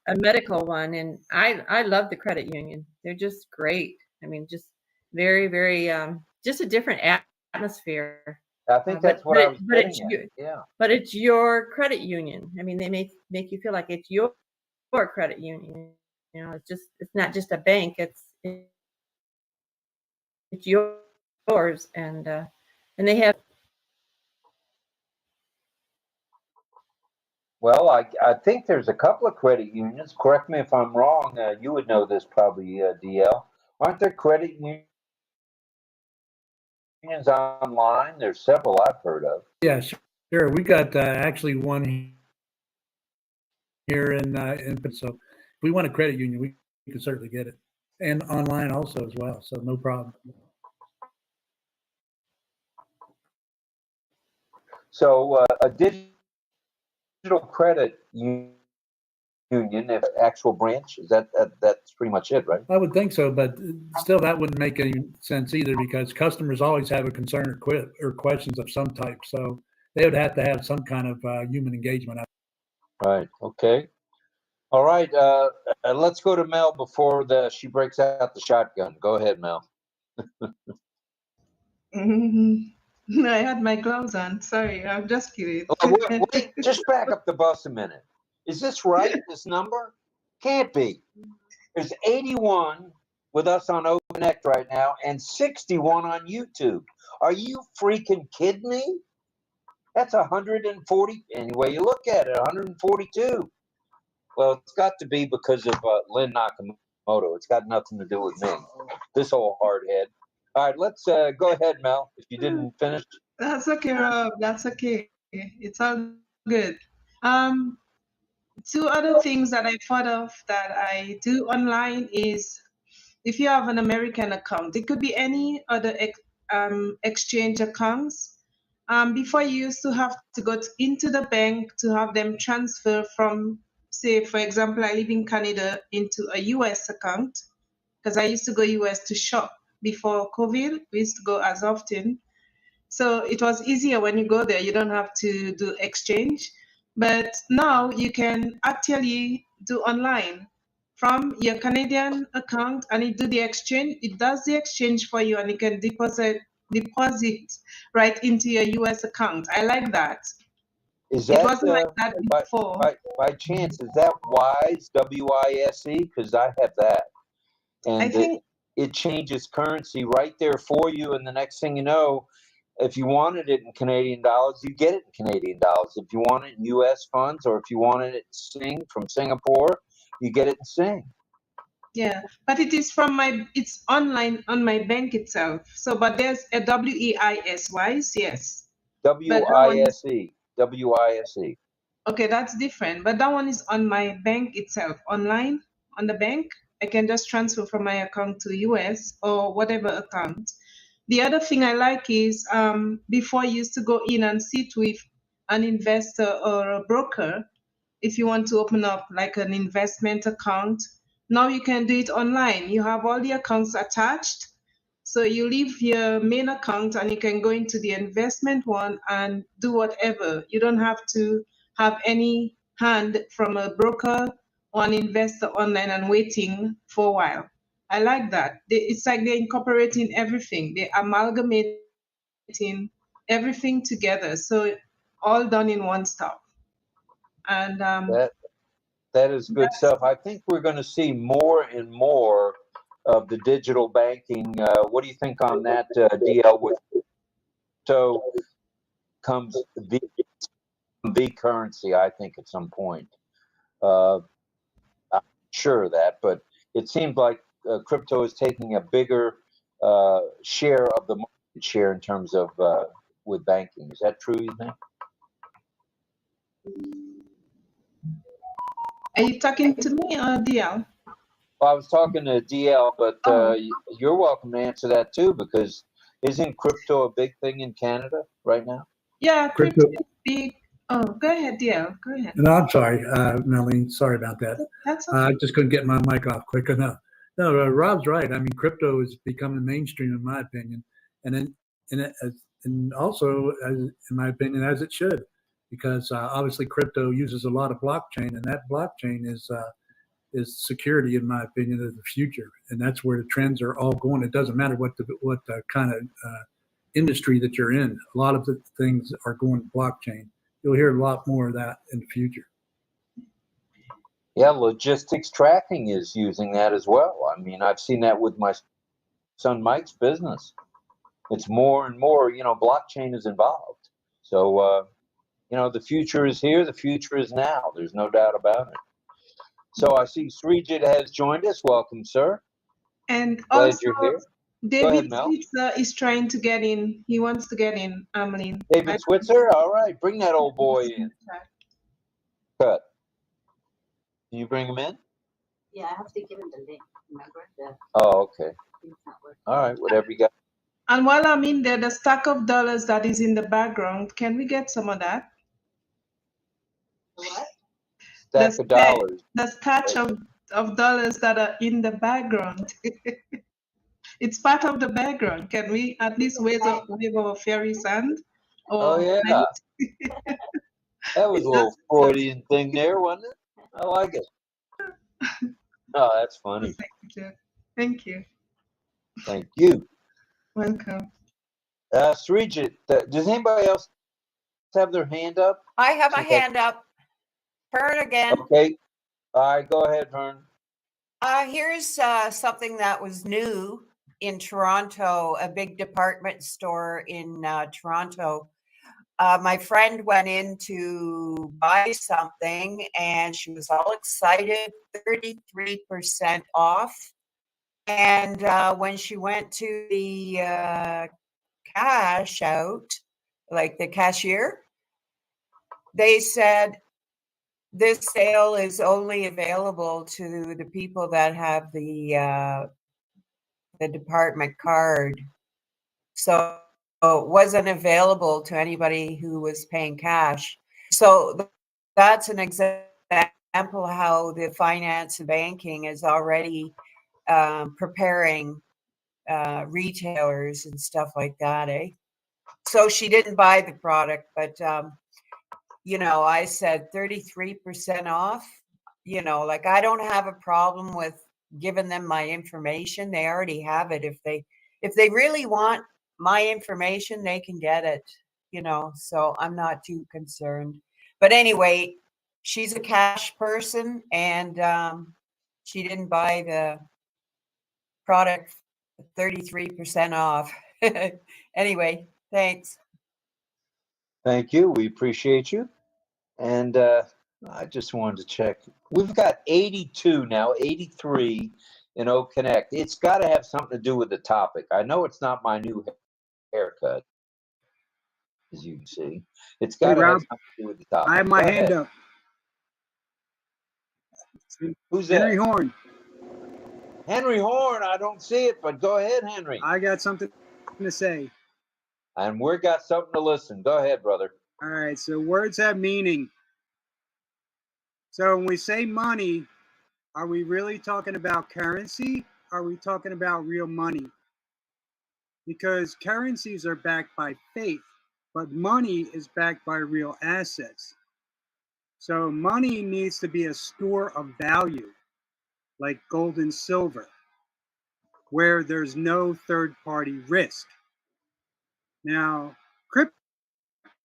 [SPEAKER 11] a medical one, and I love the credit union. They're just great. I mean, just very, very, just a different atmosphere.
[SPEAKER 2] I think that's what I was getting at. Yeah.
[SPEAKER 11] But it's your credit union. I mean, they make you feel like it's your credit union. It's not just a bank. It's yours, and they have.
[SPEAKER 2] Well, I think there's a couple of credit unions. Correct me if I'm wrong. You would know this probably, DL. Aren't there credit unions online? There's several I've heard of.
[SPEAKER 8] Yeah, sure. We got actually one here in so if we want a credit union, we can certainly get it, and online also as well. So no problem.
[SPEAKER 2] So a digital credit union, if actual branch, is that's pretty much it, right?
[SPEAKER 8] I would think so, but still that wouldn't make any sense either, because customers always have a concern or questions of some type. So they would have to have some kind of human engagement.
[SPEAKER 2] Right. Okay. All right. Let's go to Mel before she breaks out the shotgun. Go ahead, Mel.
[SPEAKER 5] I had my gloves on. Sorry, I'm just kidding.
[SPEAKER 2] Oh, wait, just back up the bus a minute. Is this right, this number? Can't be. There's 81 with us on OConnect right now and 61 on YouTube. Are you freaking kidding me? That's 140. Any way you look at it, 142. Well, it's got to be because of Lynn Nakamoto. It's got nothing to do with me. This old hard head. All right, let's go ahead, Mel, if you didn't finish.
[SPEAKER 5] That's okay, Rob. That's okay. It's all good. Two other things that I thought of that I do online is, if you have an American account, it could be any other exchange accounts. Before you used to have to go into the bank to have them transfer from, say, for example, I live in Canada, into a US account, because I used to go US to shop before COVID. We used to go as often. So it was easier when you go there. You don't have to do exchange. But now you can actually do online from your Canadian account, and it do the exchange. It does the exchange for you, and you can deposit right into your US account. I like that.
[SPEAKER 2] Is
[SPEAKER 5] It
[SPEAKER 2] that
[SPEAKER 5] wasn't like that before.
[SPEAKER 2] by chance? Is that WISE, WISE? Because I have that,
[SPEAKER 5] I
[SPEAKER 2] and
[SPEAKER 5] think
[SPEAKER 2] it changes currency right there for you. And the next thing you know, if you wanted it in Canadian dollars, you get it in Canadian dollars. If you want it in US funds, or if you wanted it Sing from Singapore, you get it in Sing.
[SPEAKER 5] yeah, but it is from it's online on my bank itself. So, but there's a WEIS, WISE, yes.
[SPEAKER 2] WISE, WISE.
[SPEAKER 5] Okay, that's different. But that one is on my bank itself, online on the bank. I can just transfer from my account to US or whatever account. The other thing I like is before you used to go in and sit with an investor or a broker if you want to open up like an investment account. Now you can do it online. You have all the accounts attached. So you leave your main account and you can go into the investment one and do whatever. You don't have to have any hand from a broker or an investor online and waiting for a while. I like that. It's like they're incorporating everything. They're amalgamating everything together. So all done in one stop. And
[SPEAKER 2] that is good stuff. I think we're going to see more and more of the digital banking. What do you think on that, DL? With so comes the currency, I think, at some point. I'm sure of that, but it seems like crypto is taking a bigger share of the market share in terms of with banking. Is that true, you think?
[SPEAKER 5] Are you talking to me or DL?
[SPEAKER 2] Well, I was talking to DL, but you're welcome to answer that too, because isn't crypto a big thing in Canada right now?
[SPEAKER 5] Yeah, crypto is big. Oh, go ahead, DL. Go ahead.
[SPEAKER 8] No, I'm sorry, Melanie. Sorry about that.
[SPEAKER 5] That's okay.
[SPEAKER 8] I just couldn't get my mic off quick enough. No, Rob's right. I mean, crypto is becoming mainstream, in my opinion, and also, in my opinion, as it should, because obviously crypto uses a lot of blockchain, and that blockchain is security, in my opinion, of the future, and that's where the trends are all going. It doesn't matter what the kind of industry that you're in. A lot of the things are going blockchain. You'll hear a lot more of that in the future.
[SPEAKER 2] Yeah, logistics tracking is using that as well. I mean, I've seen that with my son Mike's business. It's more and more, blockchain is involved. So, the future is here. The future is now. There's no doubt about it. So I see 𝗙𝗏 has joined us. Welcome, sir.
[SPEAKER 5] And
[SPEAKER 2] Glad
[SPEAKER 5] also,
[SPEAKER 2] you're here.
[SPEAKER 5] David
[SPEAKER 2] Go ahead, Mel.
[SPEAKER 5] Switzer is trying to get in. He wants to get in, Lynn.
[SPEAKER 2] David Switzer? All right. Bring that old boy in. Cut. Can you bring him in?
[SPEAKER 3] Yeah, I have to give him the link. Remember?
[SPEAKER 2] Oh, okay. All right. Whatever you got.
[SPEAKER 5] And while I'm in there, the stack of dollars that is in the background, can we get some of that?
[SPEAKER 3] What?
[SPEAKER 2] Stack of dollars.
[SPEAKER 5] The stack of dollars that are in the background. It's part of the background. Can we at least wave our fairy's hand?
[SPEAKER 2] Oh, yeah. That was a little Freudian thing there, wasn't it? I like it. Oh, that's funny.
[SPEAKER 5] Thank you.
[SPEAKER 2] Thank you.
[SPEAKER 5] Welcome.
[SPEAKER 2] 𝗙𝗏, does anybody else have their hand up?
[SPEAKER 9] I have my hand up. Vern again.
[SPEAKER 2] Okay. All right, go ahead, Vern.
[SPEAKER 9] Here's something that was new in Toronto, a big department store in Toronto. My friend went in to buy something and she was all excited, 33% off. And when she went to the cash out, like the cashier, they said, this sale is only available to the people that have the department card. So it wasn't available to anybody who was paying cash. So that's an example how the finance and banking is already preparing retailers and stuff like that, eh? so she didn't buy the product, but you know, I said 33% off. You know, like I don't have a problem with giving them my information. They already have it. If they really want my information, they can get it, you know, so I'm not too concerned. But anyway, she's a cash person, and she didn't buy the product 33% off. Anyway, thanks.
[SPEAKER 2] Thank you. We appreciate you. And I just wanted to check. We've got 82 now, 83 in OConnect. It's got to have something to do with the topic. I know it's not my new haircut, as you can see. It's got to have
[SPEAKER 12] Rob,
[SPEAKER 2] something to do with the topic.
[SPEAKER 12] I have my
[SPEAKER 2] Go
[SPEAKER 12] hand
[SPEAKER 2] ahead.
[SPEAKER 12] up.
[SPEAKER 2] Who's
[SPEAKER 12] Henry
[SPEAKER 2] that?
[SPEAKER 12] Horn.
[SPEAKER 2] Henry Horn. I don't see it, but go ahead, Henry.
[SPEAKER 12] I got something to say.
[SPEAKER 2] And we've got something to listen. Go ahead, brother.
[SPEAKER 12] All right, so words have meaning. So when we say money, are we really talking about currency? Are we talking about real money? Because currencies are backed by faith, but money is backed by real assets. So money needs to be a store of value, like gold and silver, where there's no third-party risk. Now,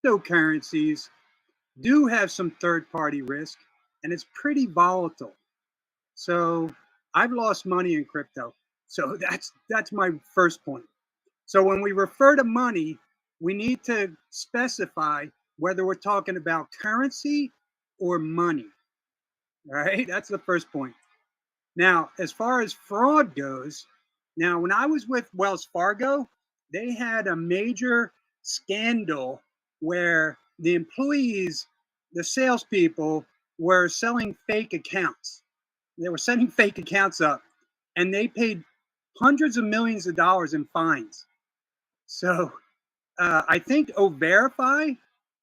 [SPEAKER 12] cryptocurrencies do have some third-party risk, and it's pretty volatile. So I've lost money in crypto. So that's my first point. So when we refer to money, we need to specify whether we're talking about currency or money. All right, that's the first point. Now, as far as fraud goes, now when I was with Wells Fargo, they had a major scandal where the employees, the salespeople, were selling fake accounts. They were setting fake accounts up, and they paid hundreds of millions of dollars in fines. So I think 𝗕𝗶ehs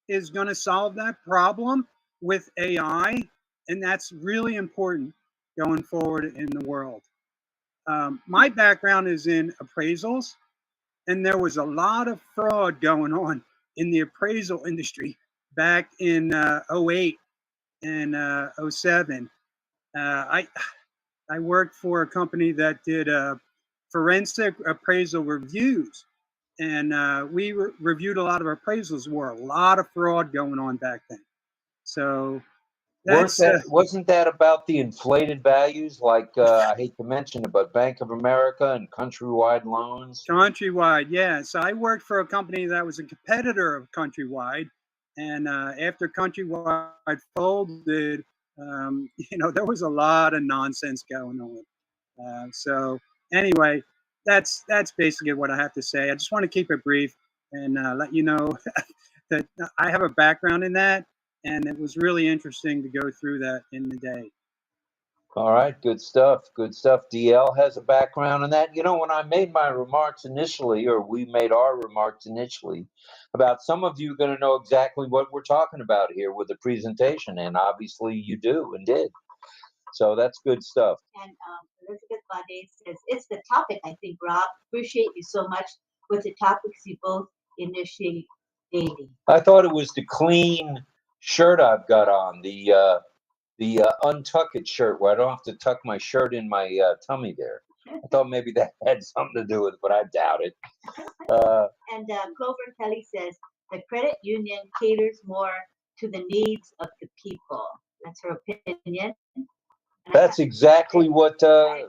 [SPEAKER 12] is going to solve that problem with AI, and that's really important going forward in the world. My background is in appraisals, and there was a lot of fraud going on in the appraisal industry back in 08 and 07. I worked for a company that did forensic appraisal reviews, and we reviewed a lot of appraisals. There were a lot of fraud going on back then. So
[SPEAKER 2] wasn't that about the inflated values? Like I hate to mention it, but Bank of America and Countrywide loans.
[SPEAKER 12] Countrywide, yeah. So I worked for a company that was a competitor of Countrywide, and after Countrywide folded, you know, there was a lot of nonsense going on. So anyway, that's basically what I have to say. I just want to keep it brief and let you know that I have a background in that, and it was really interesting to go through that in the day.
[SPEAKER 2] All right, good stuff. Good stuff. DL has a background in that. You know, when I made my remarks initially, or we made our remarks initially, about some of you are going to know exactly what we're talking about here with the presentation, and obviously you do and did. So that's good stuff.
[SPEAKER 3] And Elizabeth Bade says, it's the topic, I think, Rob. Appreciate you so much with the topics you both initiate daily.
[SPEAKER 2] I thought it was the clean shirt I've got on, the untuck it shirt, where I don't have to tuck my shirt in my tummy there. I thought maybe that had something to do with it, but I doubt it.
[SPEAKER 3] And Clover Kelly says, the credit union caters more to the needs of the people. That's her opinion.
[SPEAKER 2] That's exactly what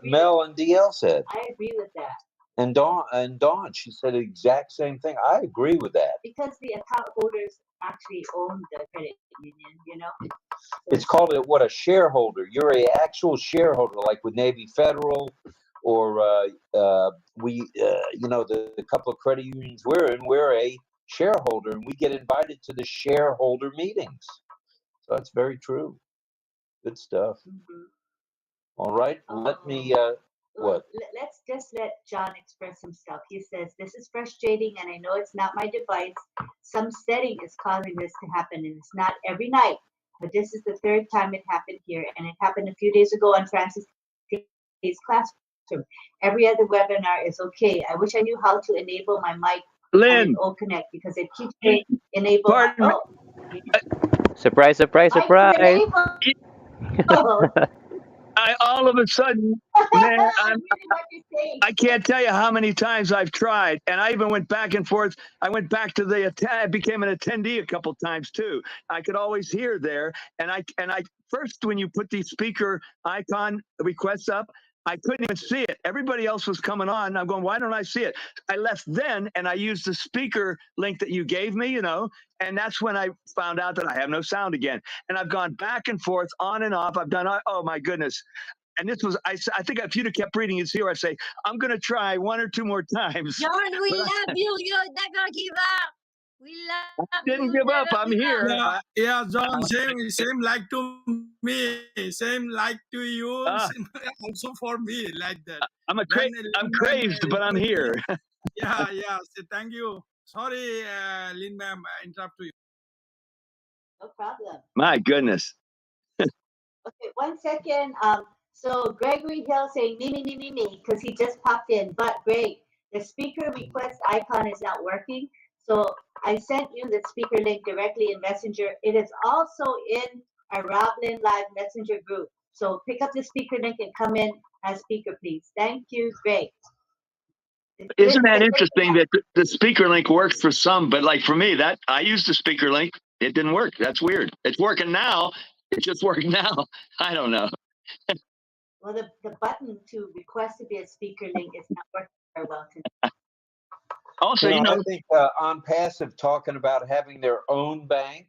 [SPEAKER 2] Mel and DL said.
[SPEAKER 3] I agree with that.
[SPEAKER 2] And Dawn, she said the exact same thing. I agree with that.
[SPEAKER 3] Because the account holders actually own the credit union, you know? So
[SPEAKER 2] it's called a shareholder. You're an actual shareholder, like with Navy Federal, or we, you know, the couple of credit unions we're in, we're a shareholder, and we get invited to the shareholder meetings. So that's very true. Good stuff.
[SPEAKER 3] Mm-hmm.
[SPEAKER 2] All right, let me. What?
[SPEAKER 3] Let's just let John express himself. He says, this is frustrating, and I know it's not my device. Some setting is causing this to happen, and it's not every night. But this is the third time it happened here, and it happened a few days ago on Francis K's classroom. Every other webinar is okay. I wish I knew how to enable my mic
[SPEAKER 2] Lynn.
[SPEAKER 3] OConnect because it keeps saying enable.
[SPEAKER 2] Pardon me.
[SPEAKER 4] Surprise, surprise,
[SPEAKER 3] I
[SPEAKER 4] surprise.
[SPEAKER 3] enabled.
[SPEAKER 2] I all of a sudden, man,
[SPEAKER 3] I'm reading what you're saying.
[SPEAKER 2] I can't tell you how many times I've tried, and I even went back and forth. I went back to I became an attendee a couple times too. I could always hear there, and I first when you put the speaker icon requests up, I couldn't even see it. Everybody else was coming on. I'm going, why don't I see it? I left then, and I used the speaker link that you gave me, and that's when I found out that I have no sound again. And I've gone back and forth, on and off. I've done, oh my goodness. And this was, I think if you'd have kept reading, you'd see where I say, I'm going to try 1 or 2 more times.
[SPEAKER 6] John, we love you. You're never give up. We love you.
[SPEAKER 2] Didn't give up. I'm here.
[SPEAKER 13] Yeah, John, same like to me, same like to you, same also for me, like that.
[SPEAKER 2] I'm crazed, but I'm here.
[SPEAKER 13] Yeah, so thank you. Sorry, Lynn ma'am, I interrupt you.
[SPEAKER 3] No problem.
[SPEAKER 2] My goodness.
[SPEAKER 3] Okay, 1 second. So Gregory Hill saying me, because he just popped in. But Greg, the speaker request icon is not working. So I sent you the speaker link directly in Messenger. It is also in our RobLynn Live Messenger group. So pick up the speaker link and come in as speaker, please. Thank you, Greg.
[SPEAKER 2] Isn't that interesting that the speaker link works for some, but like for me, that I used the speaker link, it didn't work. That's weird. It's working now. It's just working now. I don't know.
[SPEAKER 3] Well, the button to request to be a speaker link is not working very well today.
[SPEAKER 2] Also, I
[SPEAKER 14] think ONPASSIVE talking about having their own bank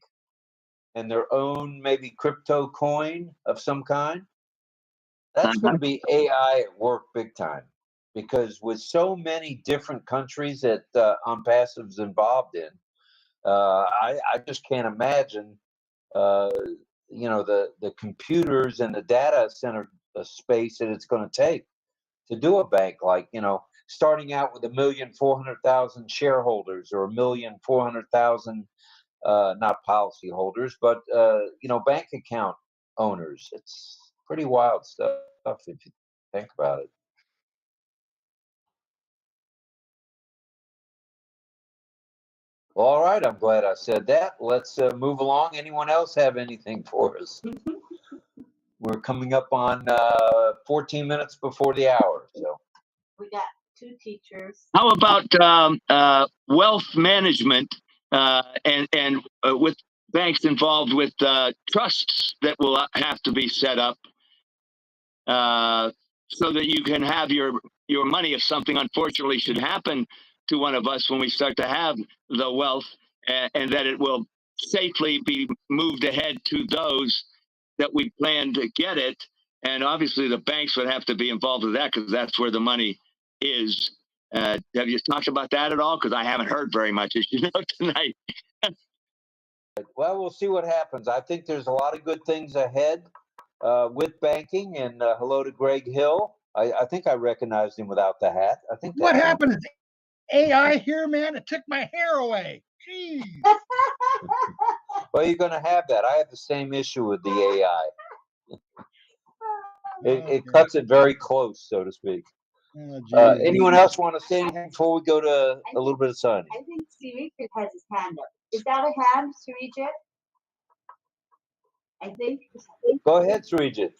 [SPEAKER 14] and their own maybe crypto coin of some kind. That's going to be AI at work big time, because with so many different countries that ONPASSIVE's involved in, I just can't imagine, the computers and the data center space that it's going to take to do a bank like, starting out with 1,400,000 shareholders or 1,400,000, not policy holders, but, bank account owners. It's pretty wild stuff if you think about it. Well, all right. I'm glad I said that. Let's move along. Anyone else have anything for us? We're coming up on 14 minutes before the hour. So
[SPEAKER 3] we got 2 teachers.
[SPEAKER 2] How about wealth management and with banks involved with trusts that will have to be set up so that you can have your money if something unfortunately should happen to one of us when we start to have the wealth, and that it will safely be moved ahead to those that we plan to get it. And obviously the banks would have to be involved with that because that's where the money is. Have you talked about that at all? Because I haven't heard very much, as you know, tonight.
[SPEAKER 14] Well, we'll see what happens. I think there's a lot of good things ahead with banking. And hello to Greg Hill. I think I recognized him without the hat. I think
[SPEAKER 15] what happened is AI here, man. It took my hair away. Jeez.
[SPEAKER 14] Well, you're going to have that. I have the same issue with the AI. It cuts it very close, so to speak. Anyone else want to say anything before we go to a little bit of Sunny?
[SPEAKER 3] I think �𝗏𝗏 has his hand up. Is that a hand, �𝗏𝗏? I think.
[SPEAKER 14] Go ahead, �𝗏𝗏.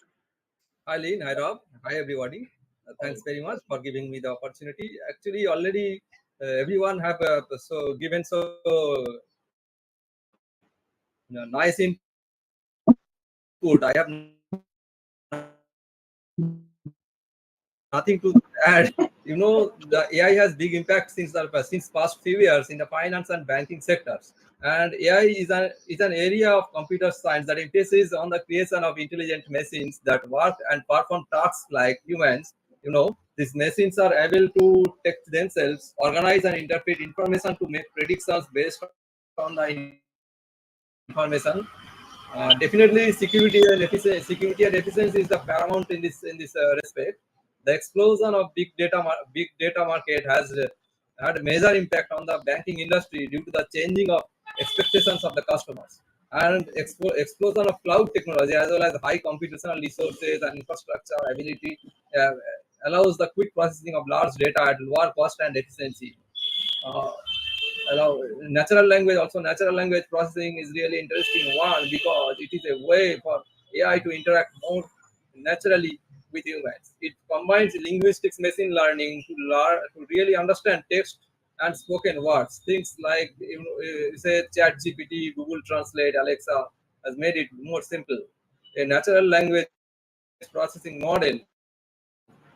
[SPEAKER 16] Hi, Lynn. Hi, Rob. Hi, everybody. Thanks very much for giving me the opportunity. Actually, already everyone have given nice input. I have nothing to add. The AI has big impact since past few years in the finance and banking sectors. And AI is an area of computer science that emphasizes on the creation of intelligent machines that work and perform tasks like humans. These machines are able to text themselves, organize and interpret information to make predictions based on the information. Definitely, security and efficiency is the paramount in this respect. The explosion of big data market has had a major impact on the banking industry due to the changing of expectations of the customers, and explosion of cloud technology as well as high computational resources and infrastructure ability allows the quick processing of large data at lower cost and efficiency. allow natural language. Also, natural language processing is really interesting one because it is a way for AI to interact more naturally with humans. It combines linguistics, machine learning to really understand text and spoken words. Things like say ChatGPT, Google Translate, Alexa has made it more simple. A natural language processing model,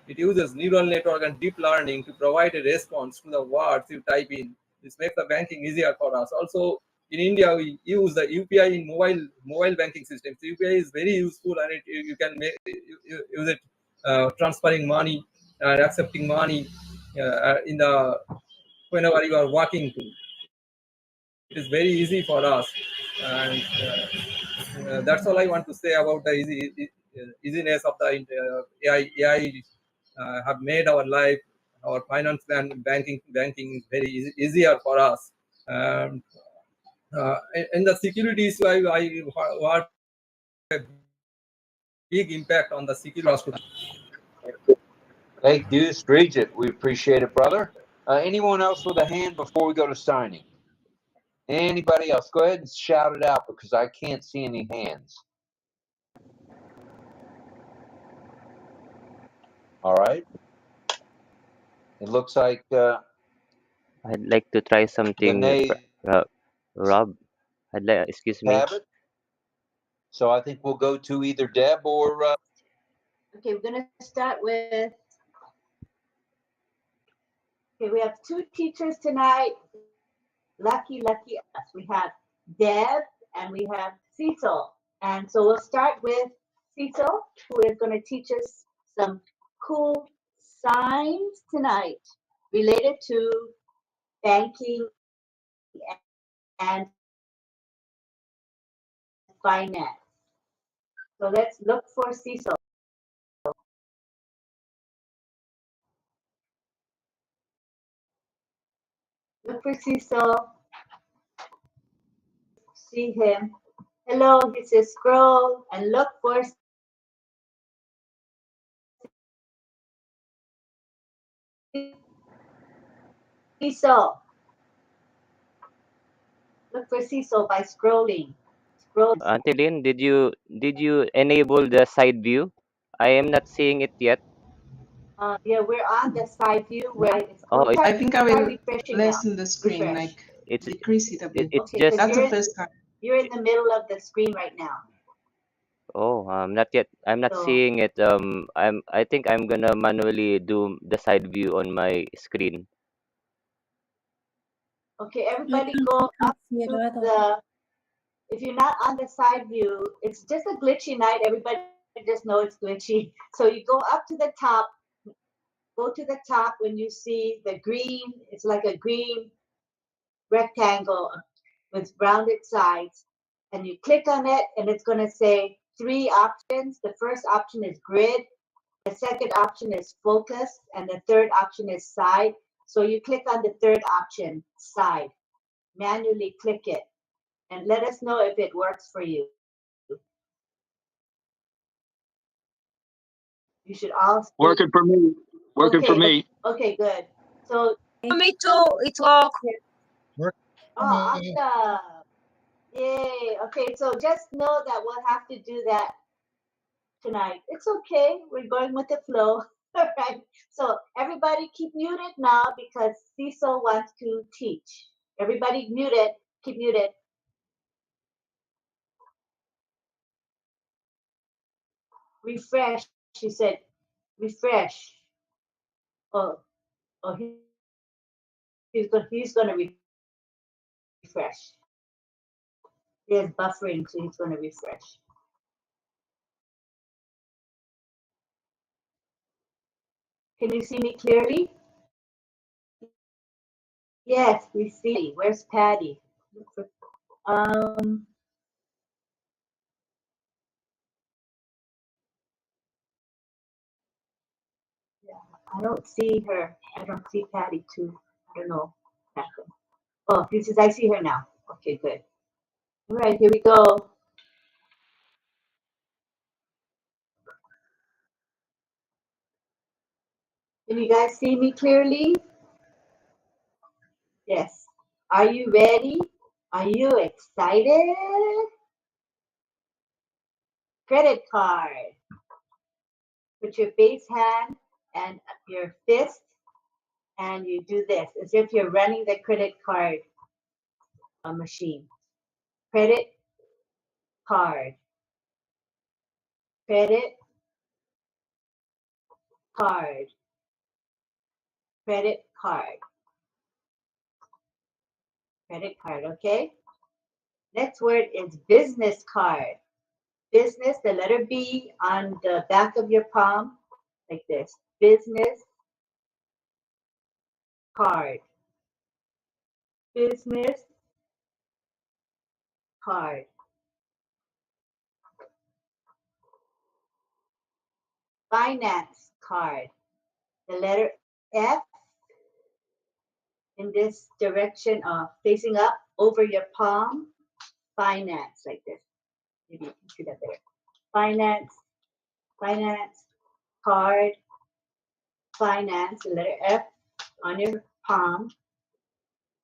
[SPEAKER 16] it uses neural network and deep learning to provide a response to the words you type in. This makes the banking easier for us. Also, in India, we use the UPI in mobile banking systems. UPI is very useful, and you can use it transferring money and accepting money in the whenever you are walking to. It is very easy for us, and that's all I want to say about the easiness of the AI. AI have made our life, our finance and banking very easier for us. And the security issue, what a big impact on the security.
[SPEAKER 2] Thank you, Strijet. We appreciate it, brother. Anyone else with a hand before we go to signing? Anybody else? Go ahead and shout it out because I can't see any hands. All right. It looks like
[SPEAKER 4] I'd like to try something, Rob. Excuse me.
[SPEAKER 2] have it. So I think we'll go to either Deb or.
[SPEAKER 3] Okay, we're going to start with. Okay, we have two teachers tonight. Lucky us. We have Deb and we have Cecil. And so we'll start with Cecil, who is going to teach us some cool signs tonight related to banking and finance. So let's look for Cecil. Look for Cecil. See him. Hello, he says scroll and look for Cecil. Look for Cecil by scrolling.
[SPEAKER 4] Auntie Lynn, did you enable the side view? I am not seeing it yet.
[SPEAKER 3] Yeah, we're on the side view where it's.
[SPEAKER 4] Oh,
[SPEAKER 5] I think I will lessen the screen,
[SPEAKER 3] Refresh.
[SPEAKER 5] like
[SPEAKER 4] it's
[SPEAKER 5] decrease it a bit.
[SPEAKER 4] it's
[SPEAKER 3] Okay,
[SPEAKER 4] just.
[SPEAKER 5] That's the first time.
[SPEAKER 3] You're in the middle of the screen right now.
[SPEAKER 4] Oh, not yet. I'm not
[SPEAKER 3] So-
[SPEAKER 4] seeing it. I think I'm gonna manually do the side view on my screen.
[SPEAKER 3] Okay, everybody go up to the. If you're not on the side view, it's just a glitchy night. Everybody just know it's glitchy. So you go up to the top. Go to the top when you see the green. It's like a green rectangle with rounded sides, and you click on it, and it's going to say 3 options. The first option is grid. The second option is focus, and the third option is side. So you click on the third option, side. Manually click it, and let us know if it works for you. You should all see.
[SPEAKER 13] Working for me. Working for me.
[SPEAKER 3] Okay, good. So
[SPEAKER 6] Me too. It's all.
[SPEAKER 3] Oh, awesome. Yay. Okay, so just know that we'll have to do that tonight. It's okay. We're going with the flow. All right. So everybody keep muted now because Cecil wants to teach. Everybody muted. Keep muted. Refresh. She said, refresh. Oh, he's going to refresh. There's buffering, so he's going to refresh. Can you see me clearly? Yes, we see. Where's Patty? I don't see her. I don't see Patty too. I don't know. Oh, this is. I see her now. Okay, good. All right, here we go. Can you guys see me clearly? Yes. Are you ready? Are you excited? Credit card. Put your base hand and your fist, and you do this as if you're running the credit card machine. Credit card. Credit card. Credit card. Credit card, okay? Next word is business card. Business, the letter B on the back of your palm, like this. Business card. Business card. Finance card. The letter F in this direction of facing up over your palm. Finance, like this. Maybe you can see that there. Finance, finance, card, finance, the letter F on your palm,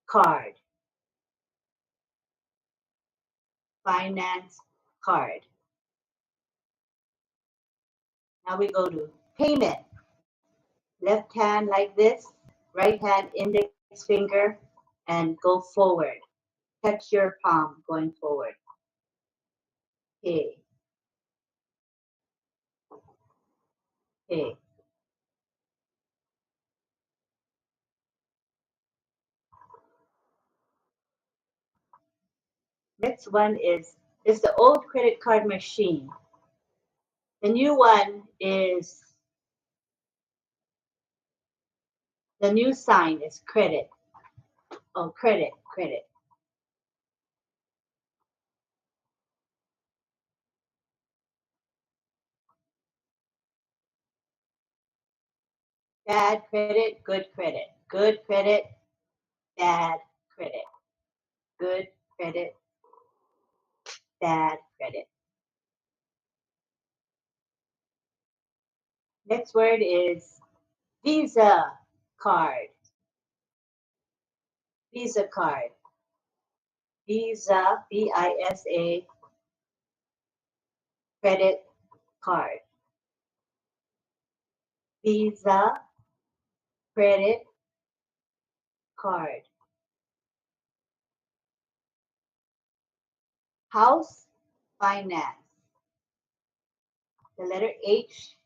[SPEAKER 3] card. Finance card. Now we go to payment. Left hand like this, right hand index finger, and go forward. Touch your palm going forward. Pay. Pay. Next one is the old credit card machine. The new one is, the new sign is credit. Oh, credit, credit. Bad credit, good credit. Good credit, bad credit. Good credit, bad credit. Next word is Visa card. Visa card. Visa, V-I-S-A, credit card. Visa credit card. House finance. The letter H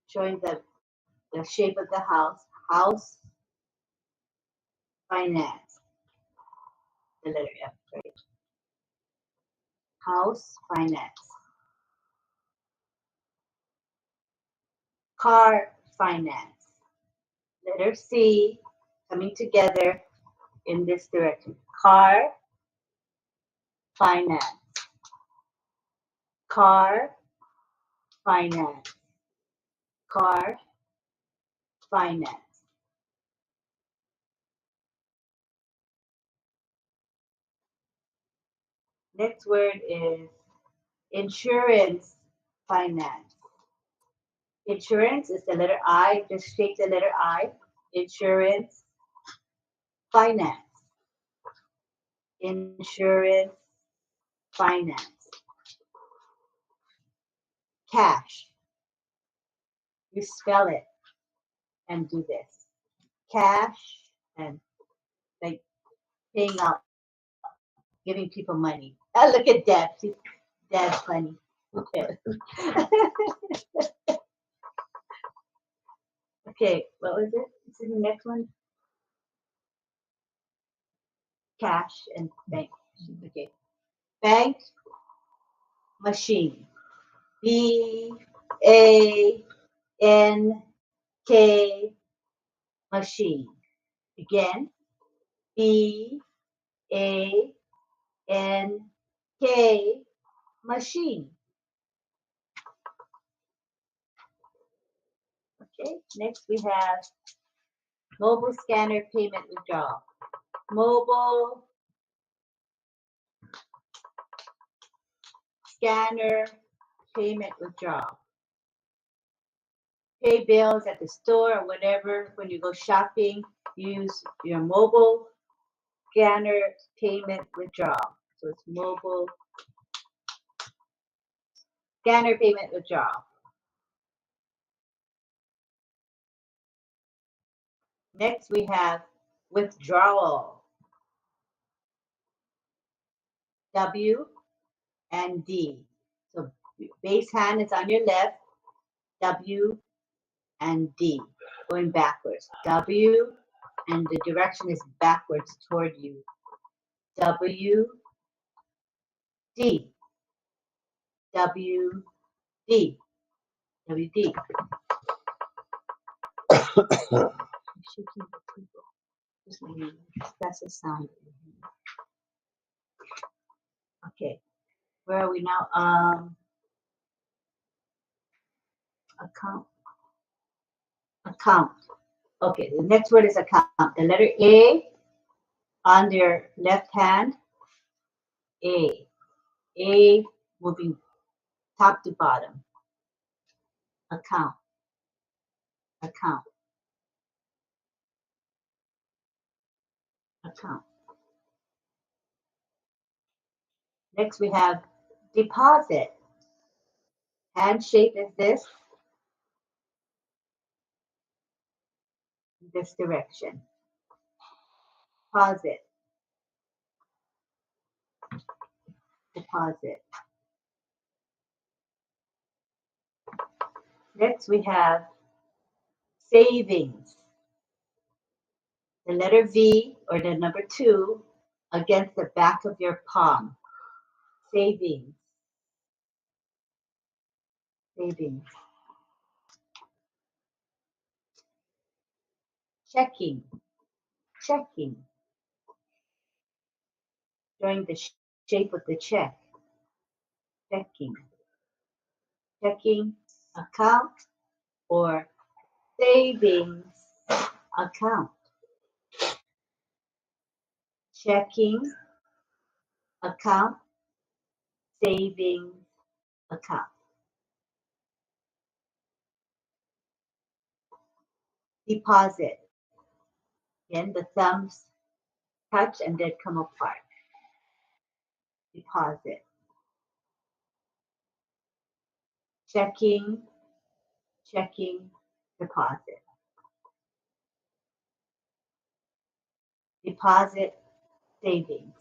[SPEAKER 3] showing the shape of the house. House finance. The letter F, right? House finance. Car finance. Letter C coming together in this direction. Car finance. Car finance. Car finance. Next word is insurance finance. Insurance is the letter I, just shake the letter I. Insurance finance. Insurance finance. Cash. You spell it and do this. Cash and like paying out, giving people money. Oh, look at Deb. Deb's funny. Okay. Okay, what was it? This is the next one. Cash and bank. Okay. Bank machine. B-A-N-K machine. Again. B-A-N-K machine. Okay, next we have mobile scanner payment withdrawal. Mobile scanner payment withdrawal. Pay bills at the store or whatever. When you go shopping, use your mobile scanner payment withdrawal. So it's mobile scanner payment withdrawal. Next we have withdrawal. W and D. So base hand is on your left, W and D, going backwards. W, and the direction is backwards toward you. W, D, W, D, W, D. That's a sound. Okay, where are we now? Account. Account. Okay, the next word is account. The letter A on your left hand. A. A moving top to bottom. Account. Account. Account. Next we have deposit. Hand shape is this direction. Deposit. Deposit. Next we have savings. The letter V or the number 2 against the back of your palm. Savings. Savings. Checking. Checking. Showing the shape of the check. Checking. Checking account or savings account. Checking account, savings account. Deposit. Again, the thumbs touch and then come apart. Deposit. Checking, checking, deposit. Deposit, savings.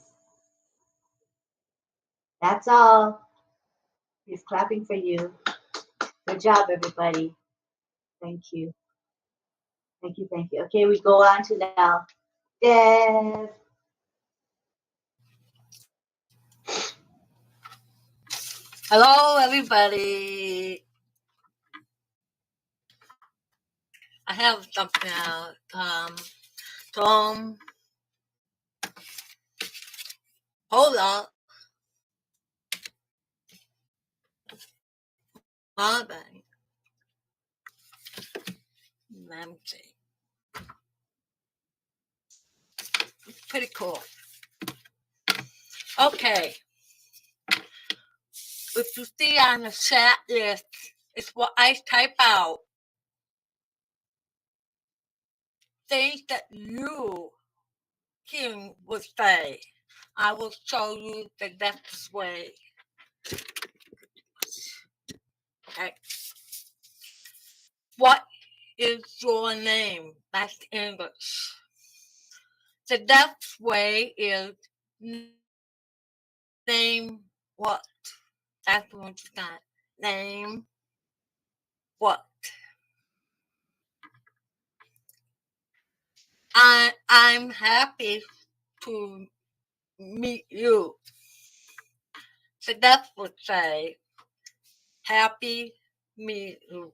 [SPEAKER 3] That's all. He's clapping for you. Good job, everybody. Thank you. Thank you, thank you. Okay, we go on to now. Deb.
[SPEAKER 17] Hello, everybody. I have something out. Tom, hold up. My bad. Let me see. Pretty cool. Okay. If you see on the chat list, it's what I type out. Things that you, King, would say. I will show you the best way. Okay. What is your name? That's English. The best way is name what? That's what you got. Name what? I'm happy to meet you. So that would say, happy meet you.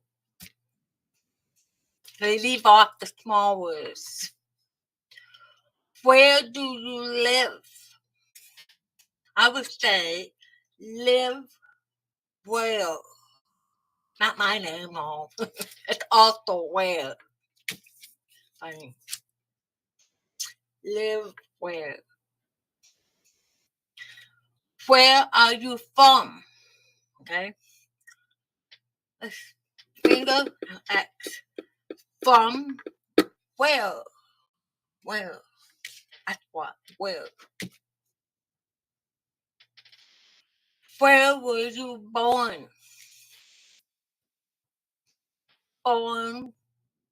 [SPEAKER 17] They leave off the small words. Where do you live? I would say, live well. Not my name, all. It's also where. I mean, live where. Where are you from? Okay. Finger X. From where? Where? That's what. Where were you born? Born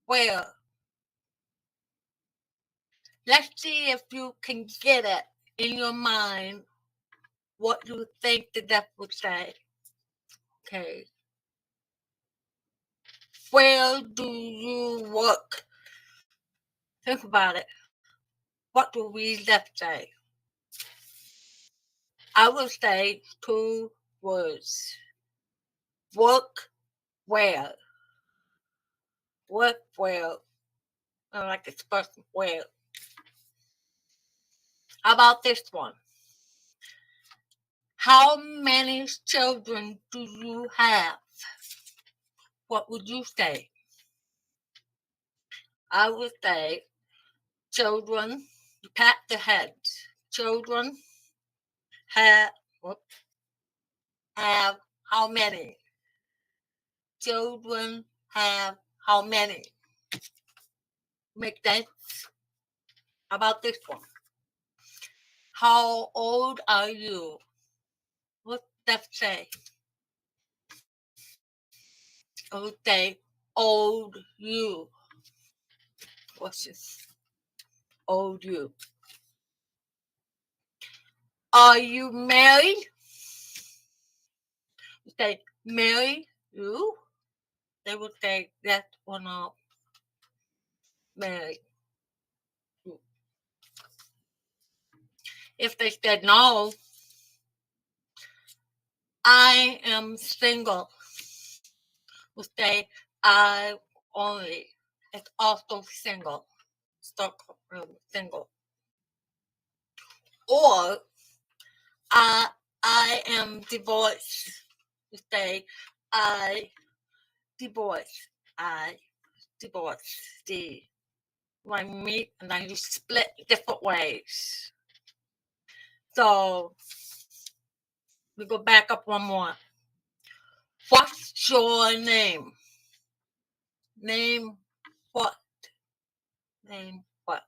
[SPEAKER 17] where? Let's see if you can get it in your mind what you think the deaf would say. Okay. Where do you work? Think about it. What do we deaf say? I will say 2 words. Work where? Work where? I like this person where. How about this one? How many children do you have? What would you say? I would say children, pat the head. Children have how many? Children have how many? Make sense? How about this one? How old are you? What does that say? I would say old you. What's this? Old you. Are you married? You say marry you. They would say yes or no. Married. If they said no, I am single. We say I only. It's also single. Stockholm single. Or I am divorced. We say I divorced. I divorced. When you meet and then you split different ways. So we go back up one more. What's your name? Name what? Name what?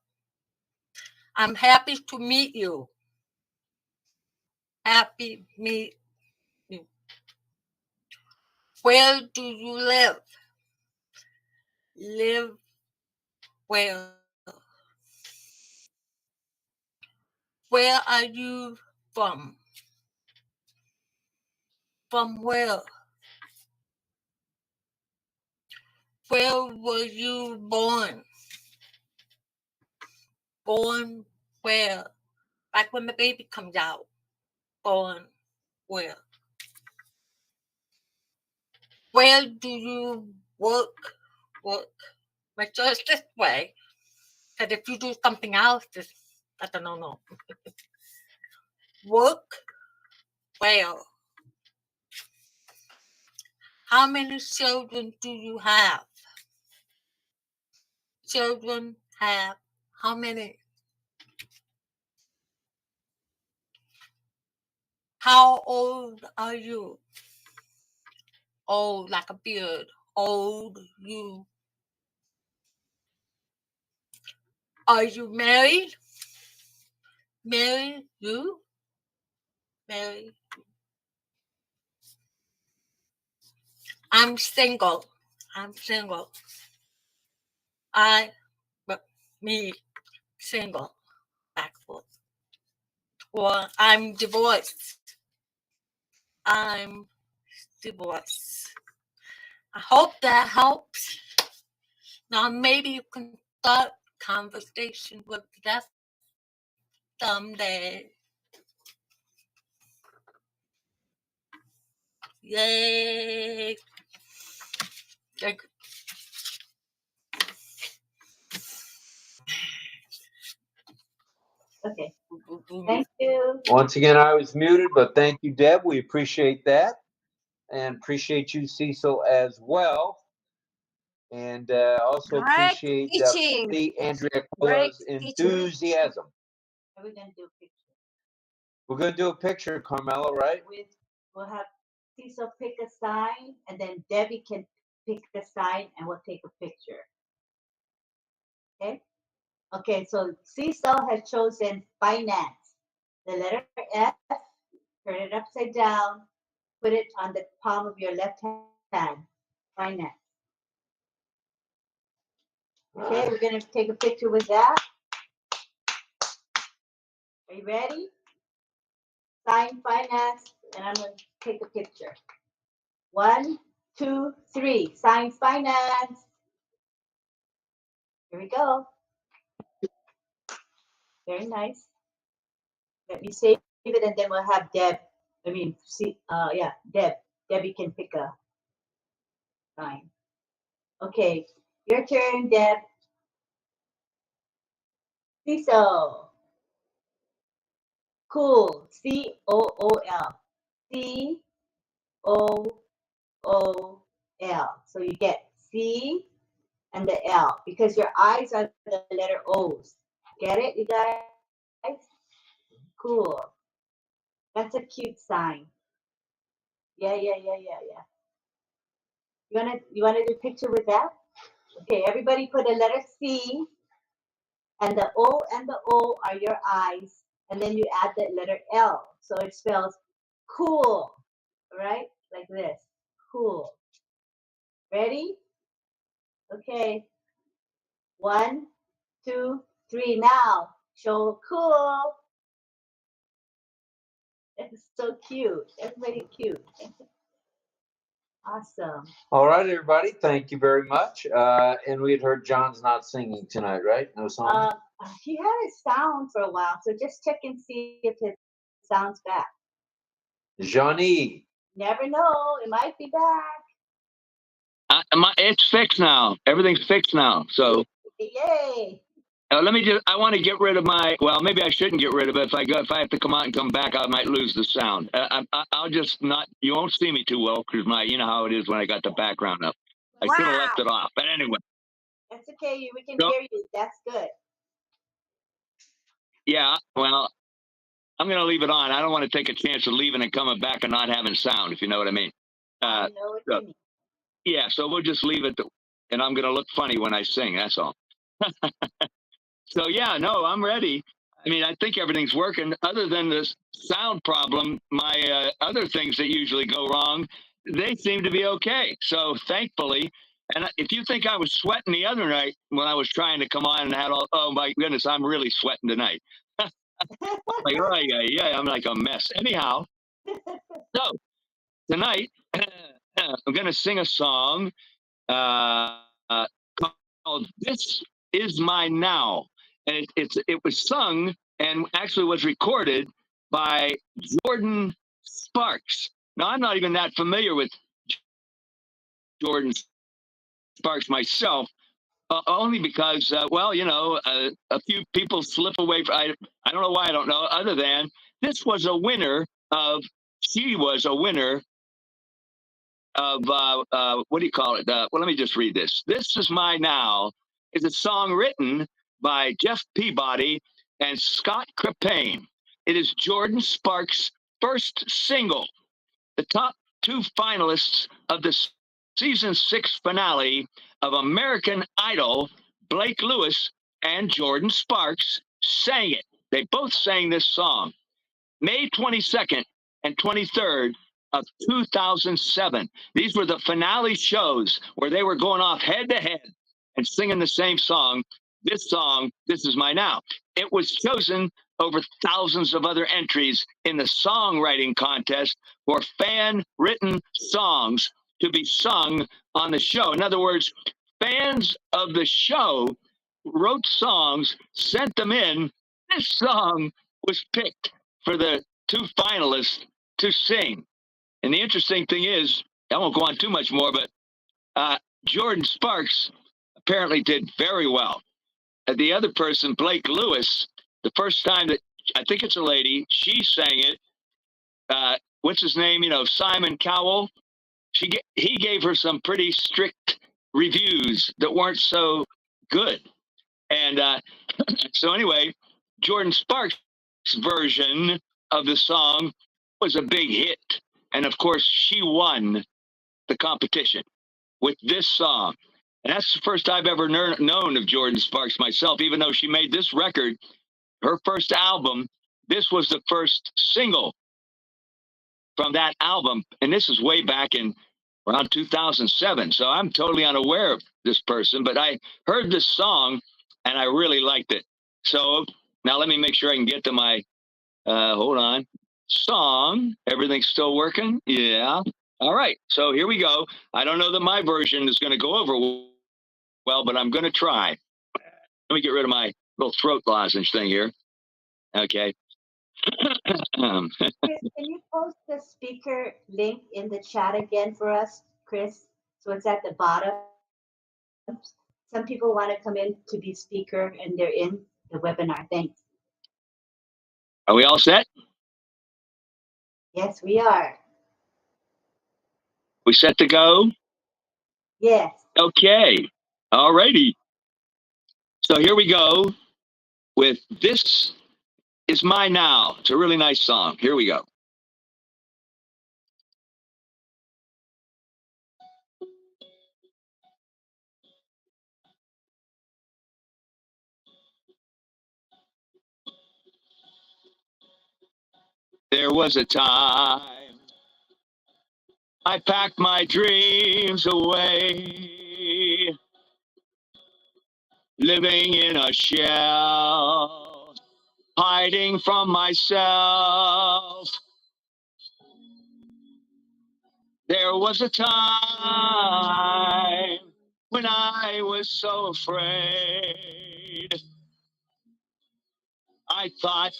[SPEAKER 17] I'm happy to meet you. Happy meet you. Where do you live? Live where? Where are you from? From where? Where were you born? Born where? Like when the baby comes out. Born where? Where do you work? Work. Make sure it's this way. Because if you do something else, that's a no-no. Work where? How many children do you have? Children have how many? How old are you? Old like a beard. Old you. Are you married? Married you? Married. I'm single. I'm single. Me, single. Backward. Or I'm divorced. I'm divorced. I hope that helps. Now maybe you can start conversation with that someday. Yay!
[SPEAKER 3] Okay. Thank you.
[SPEAKER 2] Once again, I was muted, but thank you, Deb. We appreciate that. And appreciate you, Cecil, as well. And also
[SPEAKER 6] Great
[SPEAKER 2] appreciate
[SPEAKER 6] teaching.
[SPEAKER 2] Andrea
[SPEAKER 6] Great
[SPEAKER 2] Cola's
[SPEAKER 6] teaching.
[SPEAKER 2] enthusiasm.
[SPEAKER 3] Are we going to do a picture?
[SPEAKER 2] We're going to do a picture, Carmela, right?
[SPEAKER 3] We'll have Cecil pick a sign, and then Debbie can pick a sign, and we'll take a picture. Okay? Okay, so Cecil has chosen finance. The letter F, turn it upside down, put it on the palm of your left hand. Finance. Okay, we're going to take a picture with that. Are you ready? Sign finance, and I'm going to take a picture. 1, 2, 3. Sign finance. Here we go. Very nice. Let me save it, and then we'll have Deb. Deb. Debbie can pick a sign. Okay, your turn, Deb. Cecil. Cool. C-O-O-L. C-O-O-L. So you get C and the L because your eyes are the letter O's. Get it, you guys? Cool. That's a cute sign. Yeah. You wanna do a picture with that? Okay, everybody put a letter C, and the O and the O are your eyes, and then you add the letter L, so it spells cool, right? Like this, cool. Ready? Okay. 1, 2, 3. Now show cool. It's so cute. Everybody cute. Awesome.
[SPEAKER 2] All right, everybody. Thank you very much. And we had heard John's not singing tonight, right? No song?
[SPEAKER 3] He had his sound for a while, so just check and see if his sound's back.
[SPEAKER 2] Johnny.
[SPEAKER 3] Never know. It might be back.
[SPEAKER 18] It's fixed now. Everything's fixed now. So
[SPEAKER 3] Yay.
[SPEAKER 18] I want to get rid of well, maybe I shouldn't get rid of it. If I have to come out and come back, I might lose the sound. I'll just not, you won't see me too well because you know how it is when I got the background up. I should have left it off. But anyway.
[SPEAKER 3] That's okay. We can hear you. That's good.
[SPEAKER 18] Yeah, well, I'm going to leave it on. I don't want to take a chance of leaving and coming back and not having sound, if you know what I mean.
[SPEAKER 3] I know what you mean.
[SPEAKER 18] Yeah, so we'll just leave it, and I'm going to look funny when I sing, that's all. So, yeah, no, I'm ready. I mean, I think everything's working. Other than this sound problem, my other things that usually go wrong, they seem to be okay. So, thankfully, and if you think I was sweating the other night when I was trying to come on and had oh my goodness, I'm really sweating tonight. Like, yeah, I'm like a mess. Anyhow, so tonight, I'm going to sing a song called This Is My Now. And it was sung and actually was recorded by Jordan Sparks. Now, I'm not even that familiar with Jordan Sparks myself, only because, well, you know, a few people slip away. I don't know why I don't know, other than she was a winner of, what do you call it? Well, let me just read this. This Is My Now is a song written by 𝗕𝗵𝗴 and Scott 𝗕ዀ. It is Jordan Sparks' first single. The top 2 finalists of the season 6 finale of American Idol, Blake Lewis and Jordan Sparks, sang it. They both sang this song. May 22nd and 23rd of 2007. These were the finale shows where they were going off head to head and singing the same song. This song, This Is My Now. It was chosen over thousands of other entries in the songwriting contest for fan-written songs to be sung on the show. In other words, fans of the show wrote songs, sent them in. This song was picked for the 2 finalists to sing. And the interesting thing is, I won't go on too much more, but Jordan Sparks apparently did very well. The other person, Blake Lewis, the first time that, I think it's a lady, she sang it. What's his name? You know, Simon Cowell. He gave her some pretty strict reviews that weren't so good. And so anyway, Jordan Sparks' version of the song was a big hit. And of course, she won the competition with this song. And that's the first I've ever known of Jordan Sparks myself, even though she made this record, her first album. This was the first single from that album. And this is way back in around 2007. So I'm totally unaware of this person, but I heard this song and I really liked it. So now let me make sure I can get to my, hold on, song. Everything's still working? Yeah. All right. So here we go. I don't know that my version is going to go over well, but I'm going to try. Let me get rid of my little throat lozenge thing here. Okay.
[SPEAKER 3] Chris, can you post the speaker link in the chat again for us, Chris? So it's at the bottom. Some people want to come in to be speaker and they're in the webinar. Thanks.
[SPEAKER 18] Are we all set?
[SPEAKER 3] Yes, we are.
[SPEAKER 18] We set to go?
[SPEAKER 3] Yes.
[SPEAKER 18] Okay. All righty. So here we go with This Is My Now. It's a really nice song. Here we go. There was a time I packed my dreams away, living in a shell, hiding from myself. There was a time when I was so afraid. I thought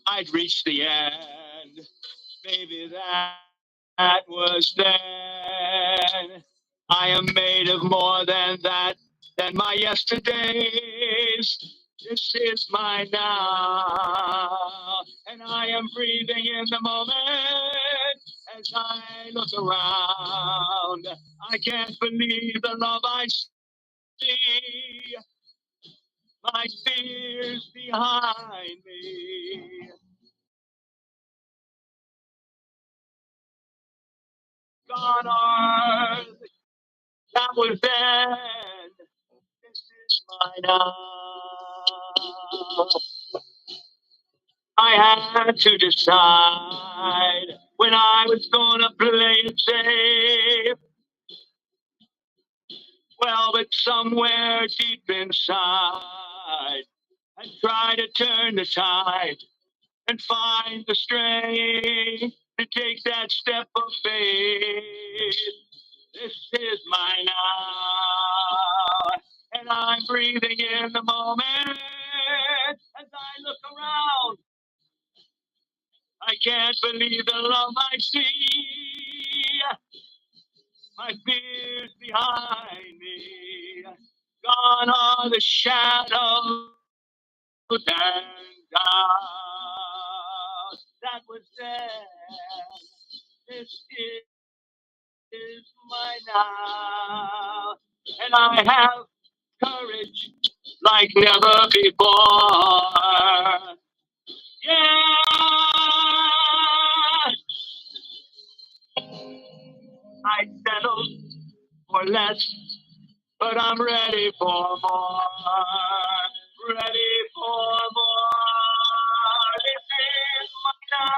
[SPEAKER 18] I'd reach the end. Maybe that was then. I am made of more than that, than my yesterdays. This is my now, and I am breathing in the moment as I look around. I can't believe the love I see, my fears behind me. Gone are, that was then. This is my now. I had to decide when I was gonna play it safe. Well, but somewhere deep inside, I try to turn the tide and find the strength to take that step of faith. This is my now, and I'm breathing in the moment as I look around. I can't believe the love I see, my fears behind me. Gone are the shadows and doubt that was there. This is my now, and I have courage like never before. Yeah, I settled for less, but I'm ready for more. Ready for more. This is my now.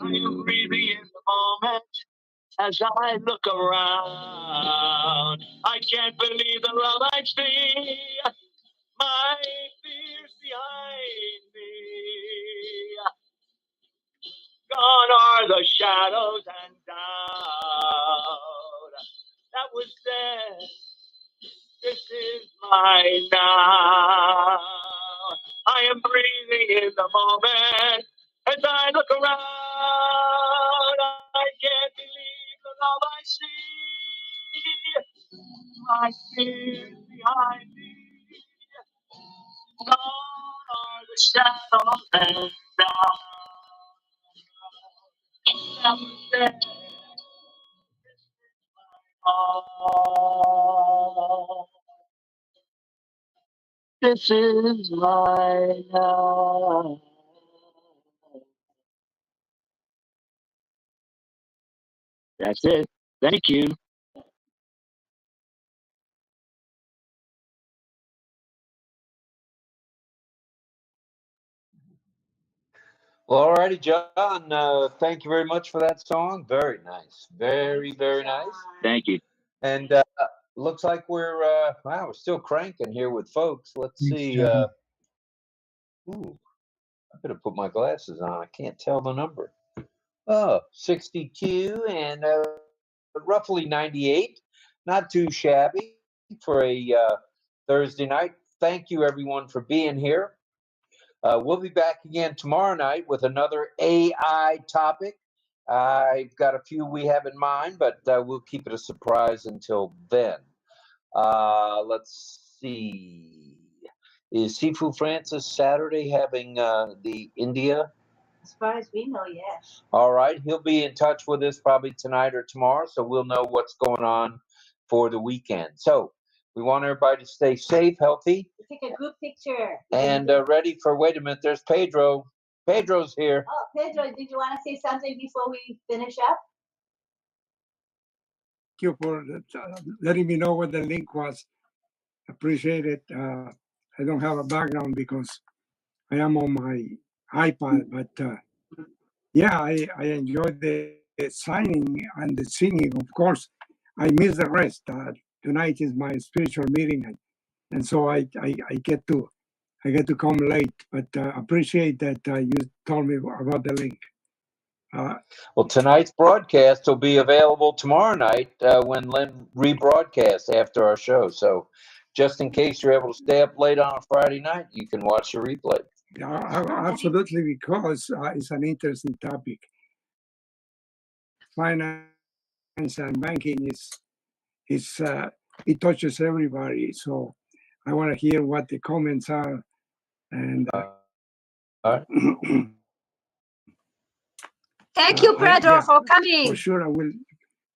[SPEAKER 18] I am breathing in the moment as I look around. I can't believe the love I see. My fears behind me. Gone are the shadows and doubt that was there. This is my now. I am breathing in the moment as I look around. I can't believe the love I see. My fears behind me. Gone are the shadows and doubt that was there. Oh, this is my now. That's it. Thank you.
[SPEAKER 2] Well, all righty, John. Thank you very much for that song. Very nice. Very, very nice.
[SPEAKER 18] Thank you.
[SPEAKER 2] And looks like we're still cranking here with folks. Let's see. Ooh, I better put my glasses on. I can't tell the number. Oh, 62 and roughly 98. Not too shabby for a Thursday night. Thank you, everyone, for being here. We'll be back again tomorrow night with another AI topic. I've got a few we have in mind, but we'll keep it a surprise until then. Let's see. Is Sifu Francis Saturday having the India?
[SPEAKER 3] As far as we know, yes.
[SPEAKER 2] All right. He'll be in touch with us probably tonight or tomorrow, so we'll know what's going on for the weekend. So we want everybody to stay safe, healthy,
[SPEAKER 3] Take a group picture.
[SPEAKER 2] and ready for, wait a minute, there's Pedro. Pedro's here.
[SPEAKER 3] Oh, Pedro, did you want to say something before we finish up?
[SPEAKER 19] Thank you for letting me know what the link was. Appreciate it. I don't have a background because I am on my iPad, but yeah, I enjoyed the signing and the singing. Of course, I miss the rest. Tonight is my spiritual meeting, and so I get to come late. But appreciate that you told me about the link.
[SPEAKER 2] Well, tonight's broadcast will be available tomorrow night when Lynn rebroadcasts after our show. So just in case you're able to stay up late on a Friday night, you can watch the replay.
[SPEAKER 19] Absolutely, because it's an interesting topic. Finance and banking it touches everybody. So I want to hear what the comments are. And
[SPEAKER 6] Thank you, Pedro, for coming.
[SPEAKER 19] For sure, I will.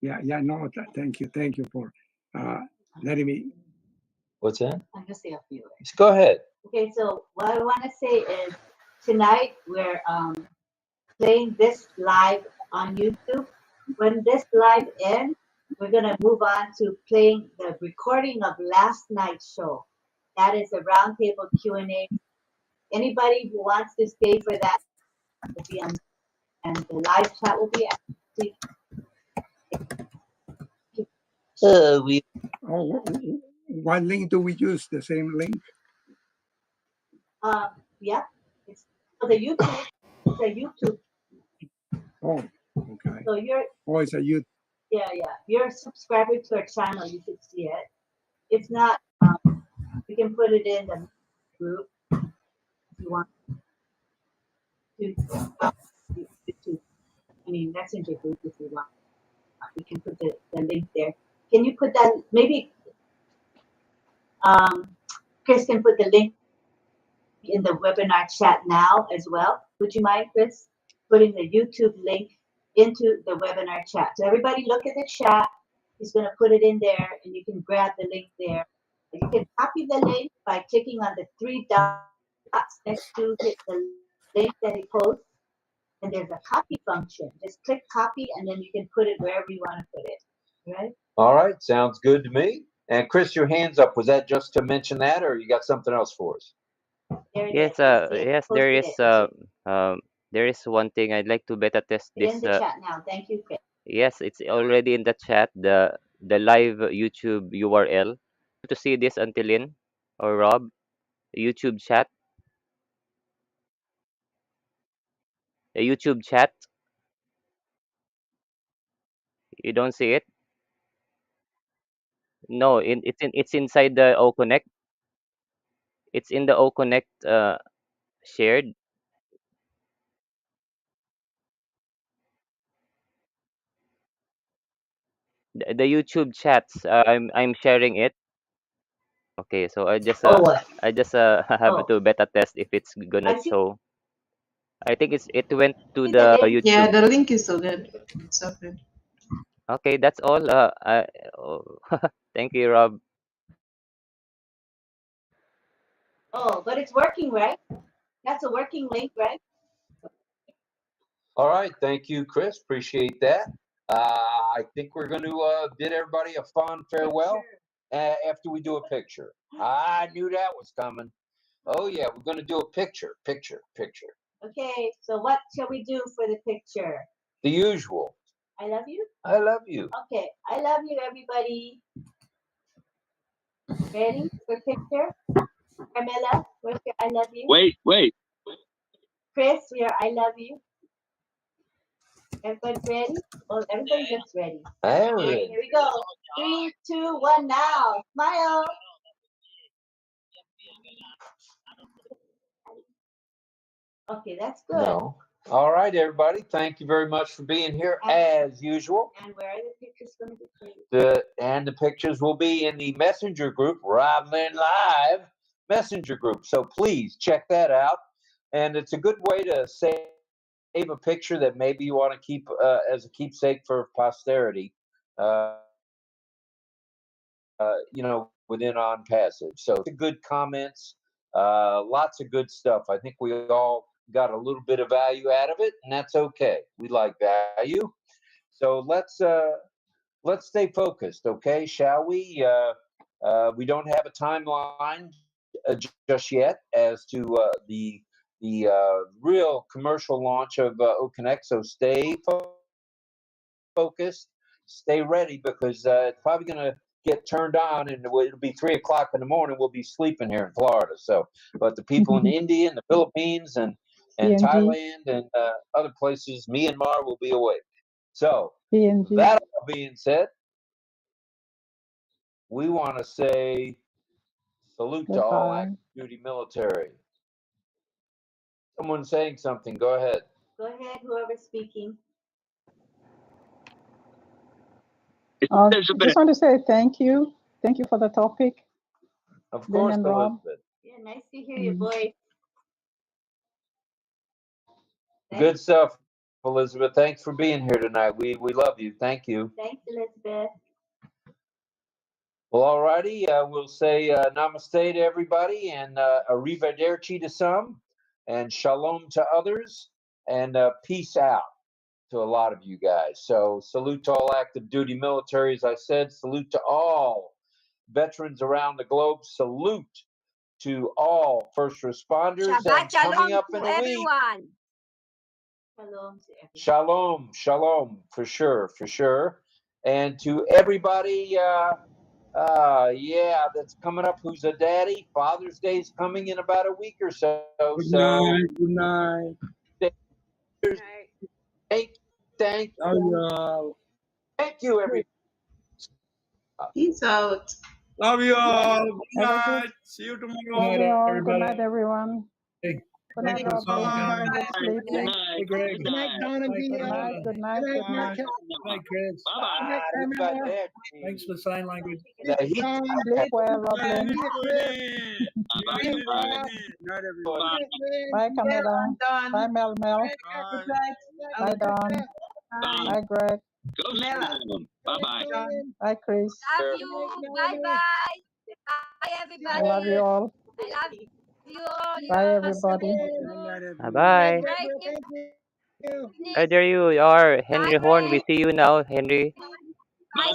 [SPEAKER 19] Yeah, no, thank you for letting me.
[SPEAKER 2] What's that?
[SPEAKER 3] I'm going to say a few words.
[SPEAKER 2] Go ahead.
[SPEAKER 3] Okay, so what I want to say is tonight we're playing this live on YouTube. When this live ends, we're going to move on to playing the recording of last night's show. That is a roundtable Q&A. Anybody who wants to stay for that will be on, and the live chat will be active.
[SPEAKER 19] What link do we use? The same link?
[SPEAKER 3] Yeah, it's for the YouTube. It's a YouTube.
[SPEAKER 19] Oh, okay.
[SPEAKER 3] So you're.
[SPEAKER 19] Oh, it's a YouTube.
[SPEAKER 3] Yeah. You're a subscriber to our channel. You can see it. It's not. We can put it in the group if you want. YouTube. I mean, Messenger group if you want. We can put the link there. Can you put that? Maybe Chris can put the link in the webinar chat now as well. Would you mind, Chris, putting the YouTube link into the webinar chat? So everybody look at the chat. He's going to put it in there, and you can grab the link there. You can copy the link by clicking on the 3 dots next to the link that he posts, and there's a copy function. Just click copy, and then you can put it wherever you want to put it. Right?
[SPEAKER 2] All right, sounds good to me. And Chris, your hands up. Was that just to mention that, or you got something else for us?
[SPEAKER 4] Yes, there is one thing I'd like to beta test
[SPEAKER 3] It's
[SPEAKER 4] this.
[SPEAKER 3] in the chat now. Thank you, Chris.
[SPEAKER 4] Yes, it's already in the chat. The live YouTube URL. To see this, Lynn or Rob, YouTube chat. The YouTube chat. You don't see it? No, it's inside the OConnect. It's in the OConnect shared. The YouTube chats. I'm sharing it. Okay, so I just have to beta test if it's gonna show. I think it went to the YouTube.
[SPEAKER 5] Yeah, the link is so good. It's so good.
[SPEAKER 4] Okay, that's all. Thank you, Rob.
[SPEAKER 3] Oh, but it's working, right? That's a working link, right?
[SPEAKER 2] All right, thank you, Chris. Appreciate that. I think we're going to bid everybody a fond farewell after we do a picture. I knew that was coming. Oh yeah, we're going to do a picture.
[SPEAKER 3] Okay, so what shall we do for the picture?
[SPEAKER 2] The usual.
[SPEAKER 3] I love you?
[SPEAKER 2] I love you.
[SPEAKER 3] Okay, I love you, everybody. Ready for picture? Carmela, where's your I love you?
[SPEAKER 18] Wait.
[SPEAKER 3] Chris, your I love you. Everybody ready? Oh, everybody looks ready.
[SPEAKER 2] I'm
[SPEAKER 3] Okay,
[SPEAKER 2] ready.
[SPEAKER 3] here we go. 3, 2, 1, now. Smile. Okay, that's good.
[SPEAKER 2] No. All right, everybody. Thank you very much for being here as usual.
[SPEAKER 3] And where are the pictures going to be played?
[SPEAKER 2] The pictures will be in the messenger group, RobLynn Live messenger group. So please check that out. And it's a good way to save a picture that maybe you want to keep as a keepsake for posterity. Within ONPASSIVE. So good comments, lots of good stuff. I think we all got a little bit of value out of it, and that's okay. We like value. So let's stay focused, okay? Shall we? We don't have a timeline just yet as to the real commercial launch of OConnect. So stay focused, stay ready, because it's probably going to get turned on, and it'll be 3 o'clock in the morning. We'll be sleeping here in Florida. So, but the people in India and the Philippines and Thailand and other places, Myanmar, will be awake. So, that all being said, we want to say salute to all active duty military. Someone saying something, go ahead.
[SPEAKER 3] Go ahead, whoever's speaking.
[SPEAKER 20] Just want to say thank you. Thank you for the topic.
[SPEAKER 2] Of course, Elizabeth.
[SPEAKER 3] Yeah, nice to hear your voice.
[SPEAKER 2] Good stuff, Elizabeth. Thanks for being here tonight. We love you. Thank you.
[SPEAKER 3] Thanks, Elizabeth.
[SPEAKER 2] Well, all righty. We'll say namaste to everybody, and arrivederci to some, and shalom to others, and peace out to a lot of you guys. So salute to all active duty military, as I said. Salute to all veterans around the globe. Salute to all first responders.
[SPEAKER 6] Shabbat
[SPEAKER 2] and coming
[SPEAKER 6] shalom
[SPEAKER 2] up
[SPEAKER 6] to
[SPEAKER 2] in a week,
[SPEAKER 6] everyone.
[SPEAKER 2] Shalom, for sure. And to everybody, that's coming up, who's a daddy. Father's Day is coming in about a week or so.
[SPEAKER 13] Good night.
[SPEAKER 2] Thank you, everybody.
[SPEAKER 5] Peace out.
[SPEAKER 13] Love you all. Good night. See you tomorrow.
[SPEAKER 20] Good night, everyone. Good night, Robin. Good sleep.
[SPEAKER 18] Good night.
[SPEAKER 15] Good night, Donna B.
[SPEAKER 20] Good night.
[SPEAKER 8] Good night, Chris.
[SPEAKER 2] Bye-bye.
[SPEAKER 8] Thanks for the sign language.
[SPEAKER 20] Sleep well, Robin. Bye, Camilla. Bye, Mel. Bye, Don. Bye, Greg.
[SPEAKER 18] Bye-bye.
[SPEAKER 20] Bye, Chris.
[SPEAKER 6] Love you. Bye-bye. Bye, everybody.
[SPEAKER 20] I love you all.
[SPEAKER 6] I love you all.
[SPEAKER 20] Bye, everybody.
[SPEAKER 4] Bye. There you are, Henry Horn. We see you now, Henry.
[SPEAKER 6] Bye,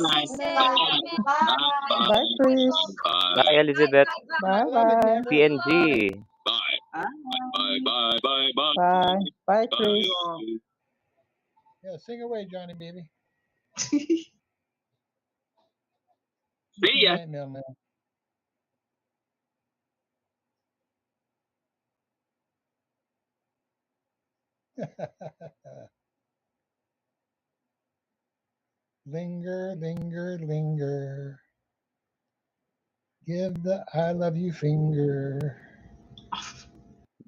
[SPEAKER 20] Bye, Chris.
[SPEAKER 4] Bye, Elizabeth.
[SPEAKER 20] Bye.
[SPEAKER 4] PNG.
[SPEAKER 20] Bye. Bye, Chris.
[SPEAKER 15] Yeah, sing away, Johnny, baby.
[SPEAKER 18] See ya.
[SPEAKER 15] Linger, linger, linger. Give the I love you finger.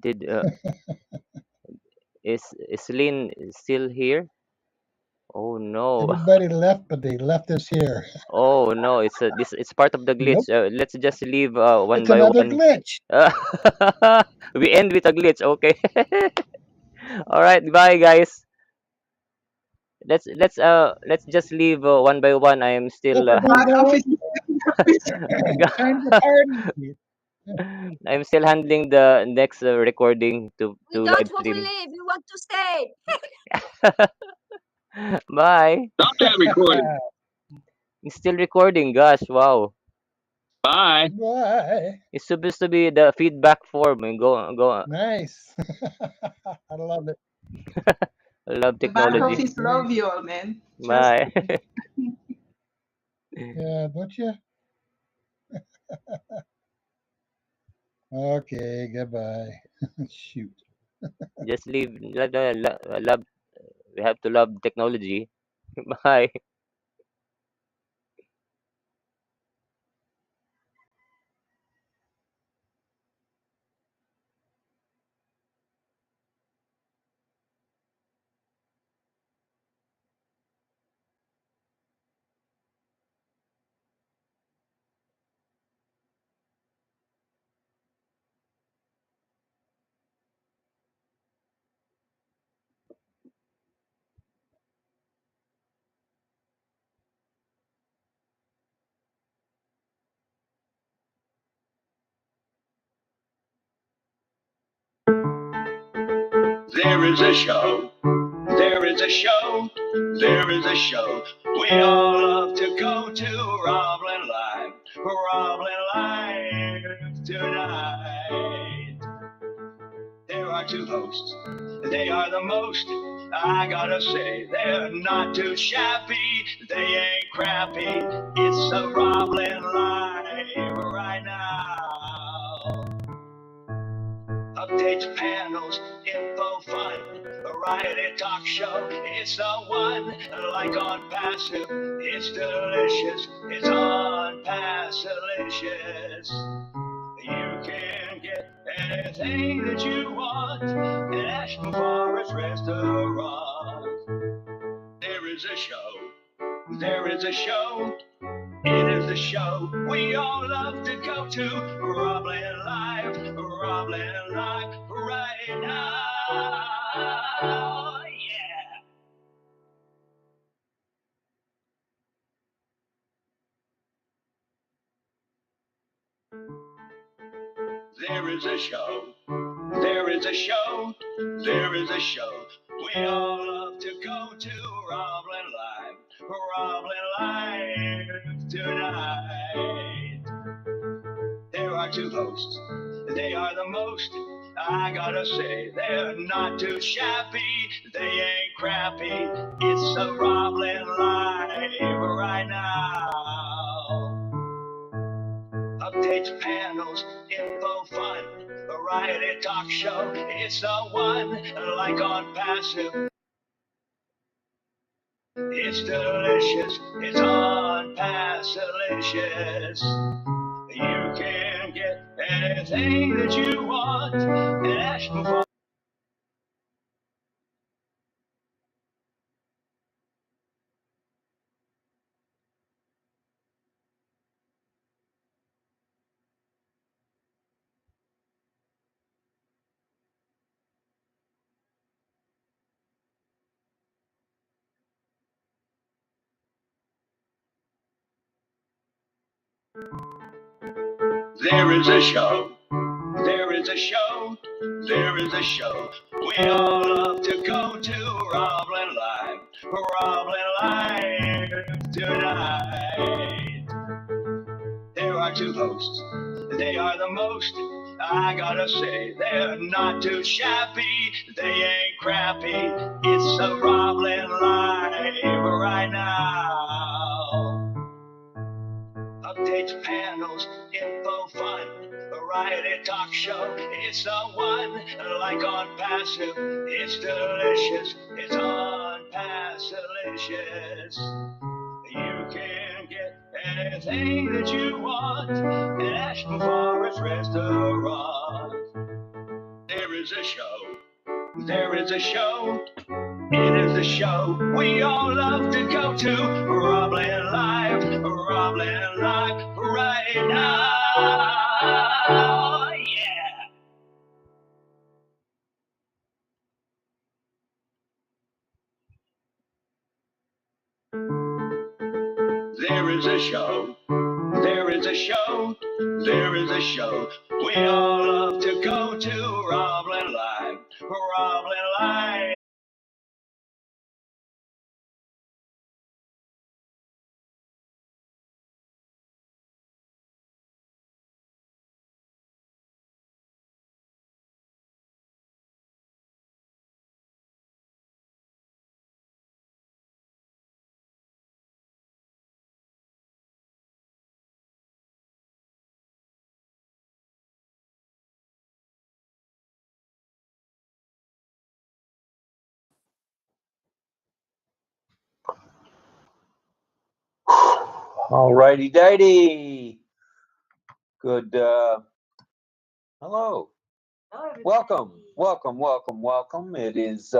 [SPEAKER 4] Did is Lynn still here? Oh no.
[SPEAKER 15] Everybody left, but they left us here.
[SPEAKER 4] Oh no, it's part of the glitch. Let's just leave one
[SPEAKER 15] It's
[SPEAKER 4] by
[SPEAKER 15] another
[SPEAKER 4] one.
[SPEAKER 15] glitch.
[SPEAKER 4] We end with a glitch, okay? All right, bye guys. Let's just leave one by one. I am still I'm still handling the next recording to
[SPEAKER 6] We
[SPEAKER 4] live
[SPEAKER 6] don't want to
[SPEAKER 4] stream.
[SPEAKER 6] leave. We want to stay.
[SPEAKER 4] Bye.
[SPEAKER 18] Stop that recording.
[SPEAKER 4] It's still recording, gosh, wow.
[SPEAKER 18] Bye.
[SPEAKER 15] Bye.
[SPEAKER 4] It's supposed to be the feedback form. And go.
[SPEAKER 15] Nice. I love it.
[SPEAKER 4] I love
[SPEAKER 5] The back
[SPEAKER 4] technology.
[SPEAKER 5] office love you all, man. Trust
[SPEAKER 4] Bye.
[SPEAKER 5] me.
[SPEAKER 15] Yeah, don't you? Okay, goodbye. Shoot.
[SPEAKER 4] Just leave. Love. We have to love technology. Bye.
[SPEAKER 18] There is a show. There is a show. There is a show. We all love to go to RobLynn Live. RobLynn Live tonight. There are two hosts. They are the most. I gotta say, they're not too shabby. They ain't crappy. It's a RobLynn Live right now. Updates, panels, info, fun, variety talk show. It's the one, like on passive. It's delicious. It's on Passilicious. You can get anything that you want at 𝗕𝗶₴ restaurant. There is a show. There is a show. It is a show we all love to go to. RobLynn Live, RobLynn Live, right now. Yeah. There is a show. There is a show. There is a show we all love to go to. RobLynn Live, RobLynn Live tonight. There are two hosts. They are the most. I gotta say, they're not too shabby. They ain't crappy. It's a RobLynn Live right now. Updates, panels, info, fun, variety talk show. It's the one, like on passive. It's delicious. It's on Passilicious. You can get anything that you want at 𝗕𝗶₴. There is a show. There is a show. There is a show we all love to go to. RobLynn Live, RobLynn Live tonight. There are two hosts. They are the most. I gotta say, they're not too shabby. They ain't crappy. It's a RobLynn Live right now. Updates, panels, info, fun, variety talk show. It's the one, like on passive. It's delicious. It's on Passilicious. You can get anything that you want at 𝗕𝗶₴ restaurant. There is a show. There is a show. It is a show we all love to go to. RobLynn Live, RobLynn Live, right now. Yeah. There is a show. There is a show. There is a show we all love to go to. RobLynn Live, RobLynn Live.
[SPEAKER 2] All righty, dighty. Good. Hello. Welcome. It is.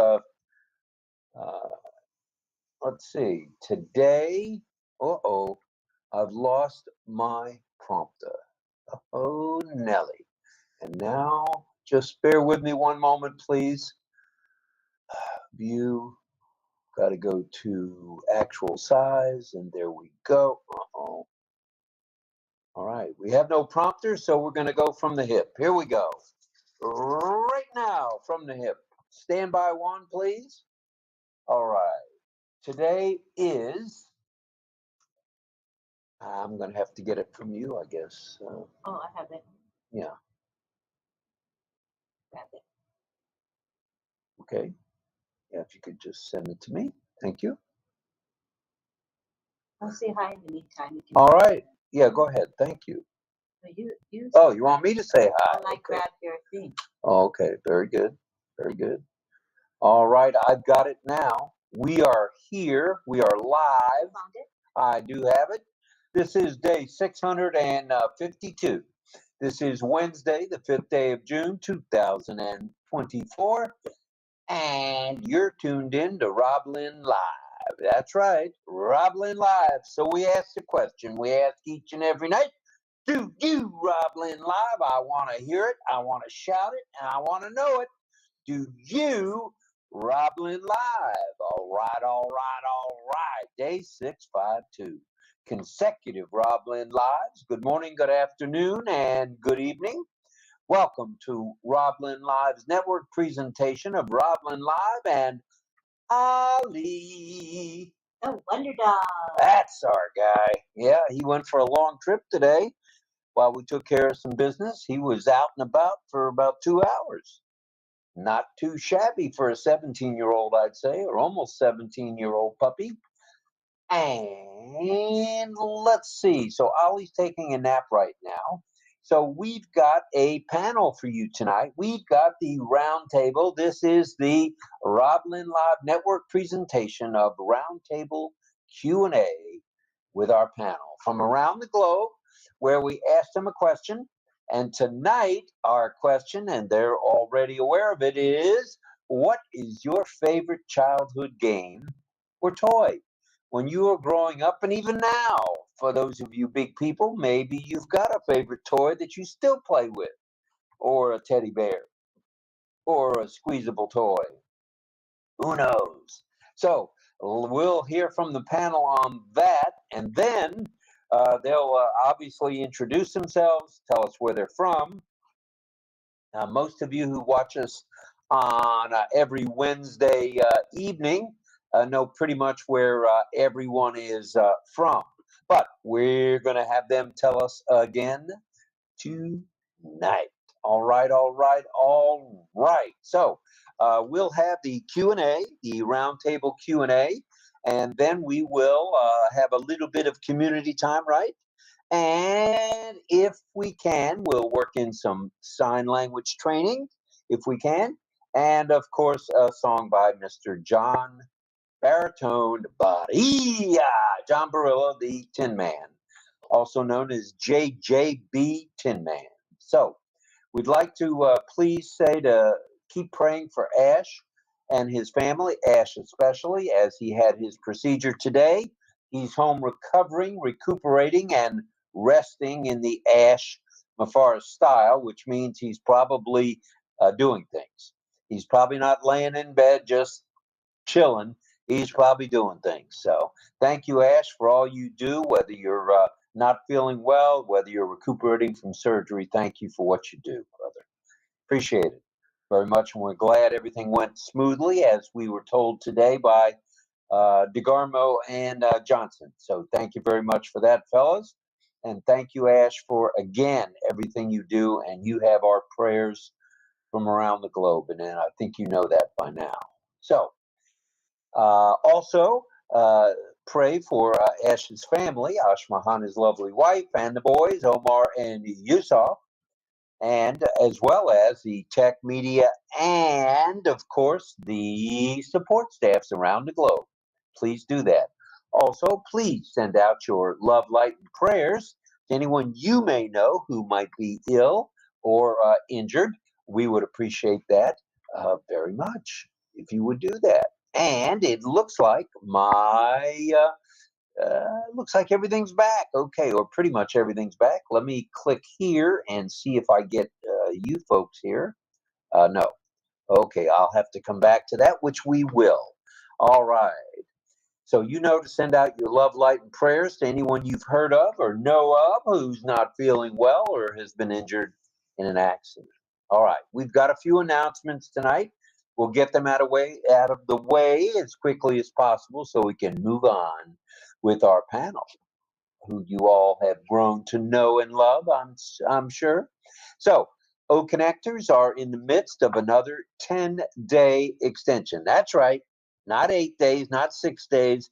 [SPEAKER 2] Let's see. Today. I've lost my prompter. Oh, Nelly. And now, just bear with me one moment, please. View. Got to go to actual size, and there we go. All right, we have no prompter, so we're going to go from the hip. Here we go. Right now, from the hip. Stand by one, please. All right. Today is. I'm going to have to get it from you, I guess.
[SPEAKER 3] I have it.
[SPEAKER 2] Yeah.
[SPEAKER 3] Grab it.
[SPEAKER 2] Okay. Yeah, if you could just send it to me. Thank you.
[SPEAKER 3] I'll say hi in the meantime.
[SPEAKER 2] All right. Yeah, go ahead. Thank you.
[SPEAKER 3] You
[SPEAKER 2] You want me to say hi?
[SPEAKER 3] While I grab your thing.
[SPEAKER 2] Oh, okay. Very good. Very good. All right. I've got it now. We are here. We are live.
[SPEAKER 3] Found it?
[SPEAKER 2] I do have it. This is day 652. This is Wednesday, the 5th day of June, 2024. And you're tuned in to RobLynn Live. That's right, RobLynn Live. So we ask the question, we ask each and every night, do you RobLynn Live? I want to hear it, I want to shout it, and I want to know it. Do you RobLynn Live? All right. Day 652. Consecutive RobLynn Lives. Good morning, good afternoon, and good evening. Welcome to RobLynn Live's network presentation of RobLynn Live and Ali.
[SPEAKER 3] The Wonder Dog.
[SPEAKER 2] That's our guy. Yeah, he went for a long trip today. While we took care of some business, he was out and about for about 2 hours. Not too shabby for a 17-year-old, I'd say, or almost 17-year-old puppy. And let's see. So Ollie's taking a nap right now. So we've got a panel for you tonight. We've got the roundtable. This is the RobLynn Live Network presentation of Roundtable Q&A with our panel from around the globe, where we ask them a question. And tonight, our question, and they're already aware of it, is what is your favorite childhood game or toy? When you were growing up, and even now, for those of you big people, maybe you've got a favorite toy that you still play with, or a teddy bear, or a squeezable toy. Who knows? So we'll hear from the panel on that, and then they'll obviously introduce themselves, tell us where they're from. Now, most of you who watch us on every Wednesday evening know pretty much where everyone is from. But we're going to have them tell us again tonight. All right. So we'll have the Q&A, the roundtable Q&A, and then we will have a little bit of community time, right? And if we can, we'll work in some sign language training, if we can. And of course, a song by Mr. John Baritone Barilla, John Barilla, the Tin Man, also known as JJB Tin Man. So we'd like to please say to keep praying for Ash and his family, Ash especially, as he had his procedure today. He's home recovering, recuperating, and resting in the Ash Mafara style, which means he's probably doing things. He's probably not laying in bed just chilling. He's probably doing things. So thank you, Ash, for all you do, whether you're not feeling well, whether you're recuperating from surgery. Thank you for what you do, brother. Appreciate it very much. And we're glad everything went smoothly, as we were told today by DeGarmo and Johnson. So thank you very much for that, fellas. And thank you, Ash, for, again, everything you do. And you have our prayers from around the globe. And I think you know that by now. So also, pray for Ash's family, Ashmahan, his lovely wife, and the boys, Omar and Yusuf, and as well as the tech media and, of course, the support staffs around the globe. Please do that. Also, please send out your love, light, and prayers to anyone you may know who might be ill or injured. We would appreciate that very much if you would do that. And it looks like looks like everything's back. Okay, or pretty much everything's back. Let me click here and see if I get you folks here. No. Okay, I'll have to come back to that, which we will. All right. So you know to send out your love, light, and prayers to anyone you've heard of or know of who's not feeling well or has been injured in an accident. All right, we've got a few announcements tonight. We'll get them out of the way as quickly as possible so we can move on with our panel, who you all have grown to know and love, I'm sure. So, OConnectors are in the midst of another 10-day extension. That's right, not 8 days, not 6 days,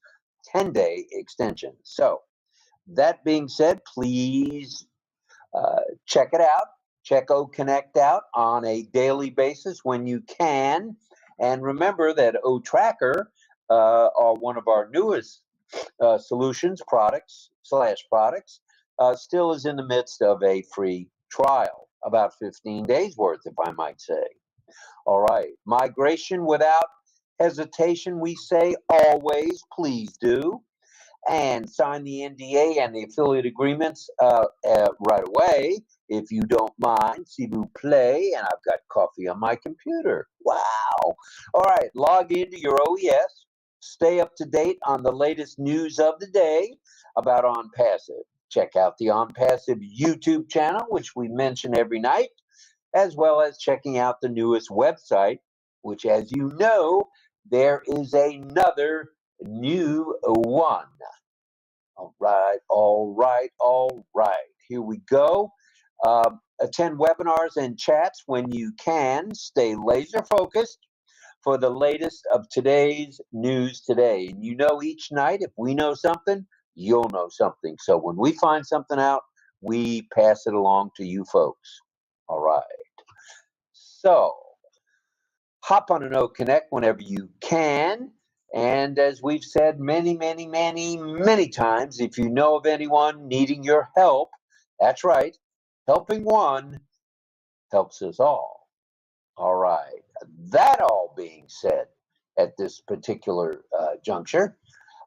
[SPEAKER 2] 10-day extension. So, that being said, please check it out. Check OConnect out on a daily basis when you can. And remember that OTracker are one of our newest solutions, products, still is in the midst of a free trial, about 15 days worth, if I might say. All right, migration without hesitation, we say always, please do. And sign the NDA and the affiliate agreements right away, if you don't mind. 𝗙𝗶𝗴, and I've got coffee on my computer. Wow. All right, log into your OES. Stay up to date on the latest news of the day about ONPASSIVE. Check out the ONPASSIVE YouTube channel, which we mention every night, as well as checking out the newest website, which, as you know, there is another new one. All right. Here we go. Attend webinars and chats when you can. Stay laser focused for the latest of today's news today. And you know, each night, if we know something, you'll know something. So when we find something out, we pass it along to you folks. All right. So hop on an OConnect whenever you can. And as we've said many times, if you know of anyone needing your help, that's right, helping one helps us all. All right. That all being said, at this particular juncture,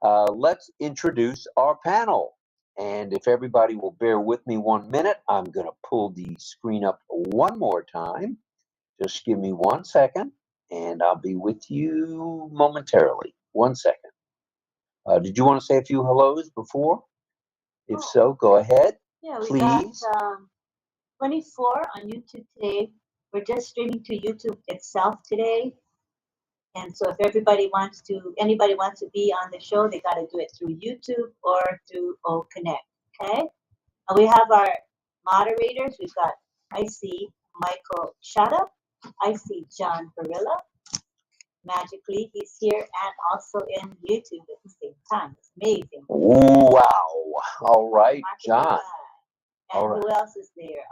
[SPEAKER 2] let's introduce our panel. And if everybody will bear with me 1 minute, I'm going to pull the screen up one more time. Just give me 1 second, and I'll be with you momentarily. 1 second. Did you want to say a few hellos before? If so, go ahead.
[SPEAKER 3] Yeah, we
[SPEAKER 2] please.
[SPEAKER 3] got 24 on YouTube today. We're just streaming to YouTube itself today. And so if anybody wants to be on the show, they got to do it through YouTube or through OConnect. Okay? And we have our moderators. We've got, I see Michael Shada. I see John Barilla. Magically, he's here and also in YouTube at the same time. It's amazing.
[SPEAKER 2] Wow. All right, John.
[SPEAKER 3] And who else is there?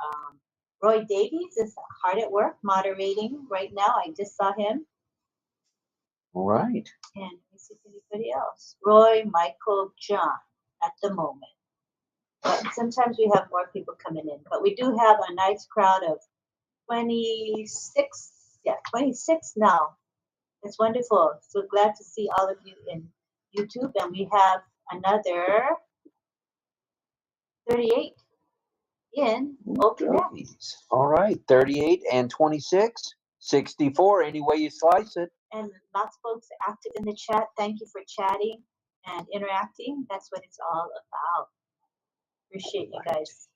[SPEAKER 3] Roy Davies is hard at work moderating right now. I just saw him.
[SPEAKER 2] All right.
[SPEAKER 3] And let me see if anybody else. Roy, Michael, John at the moment. But sometimes we have more people coming in. But we do have a nice crowd of 26. Yeah, 26 now. It's wonderful. So glad to see all of you in YouTube. And we have another 38 in OConnect.
[SPEAKER 2] All right, 38 and 26, 64, any way you slice it.
[SPEAKER 3] And lots of folks active in the chat. Thank you for chatting and interacting. That's what it's all about. Appreciate you guys.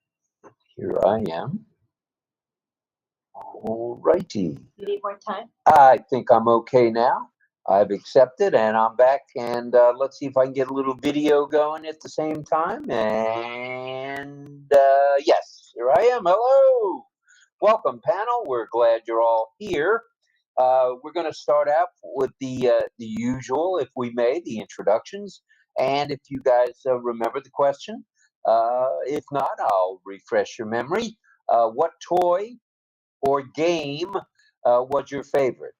[SPEAKER 2] Here I am. All righty.
[SPEAKER 3] You need more time?
[SPEAKER 2] I think I'm okay now. I've accepted and I'm back, and let's see if I can get a little video going at the same time. And yes, here I am. Hello. Welcome, panel. We're glad you're all here. We're going to start out with the usual, if we may, the introductions. And if you guys remember the question, if not, I'll refresh your memory. What toy or game was your favorite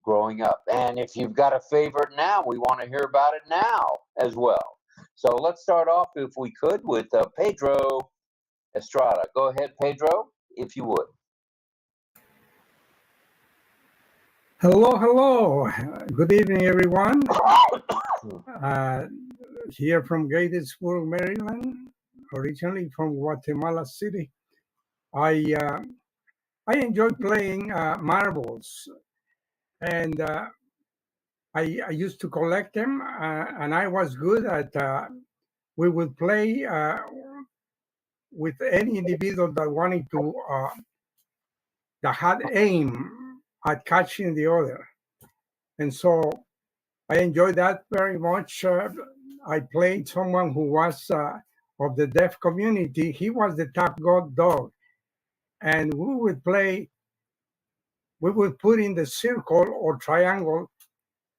[SPEAKER 2] growing up? And if you've got a favorite now, we want to hear about it now as well. So let's start off, if we could, with Pedro Estrada. Go ahead, Pedro, if you would.
[SPEAKER 19] Hello. Good evening, everyone. Here from Gatesburg, Maryland, originally from Guatemala City. I enjoy playing marbles, and I used to collect them, and I was good at. We would play with any individual that wanted to that had aim at catching the other, and so I enjoyed that very much. I played someone who was of the deaf community. He was the top dog, and we would play. We would put in the circle or triangle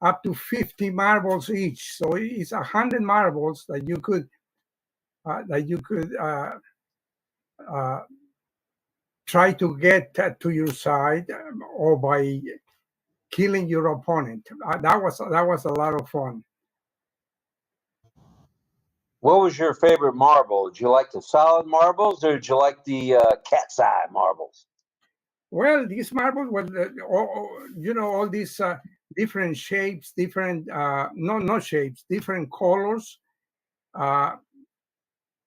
[SPEAKER 19] up to 50 marbles each. So it's 100 marbles that you could try to get to your side, or by killing your opponent. That was a lot of fun.
[SPEAKER 2] What was your favorite marble? Did you like the solid marbles, or did you like the cat's eye marbles?
[SPEAKER 19] Well, these marbles were, all these different shapes, different no shapes, different colors.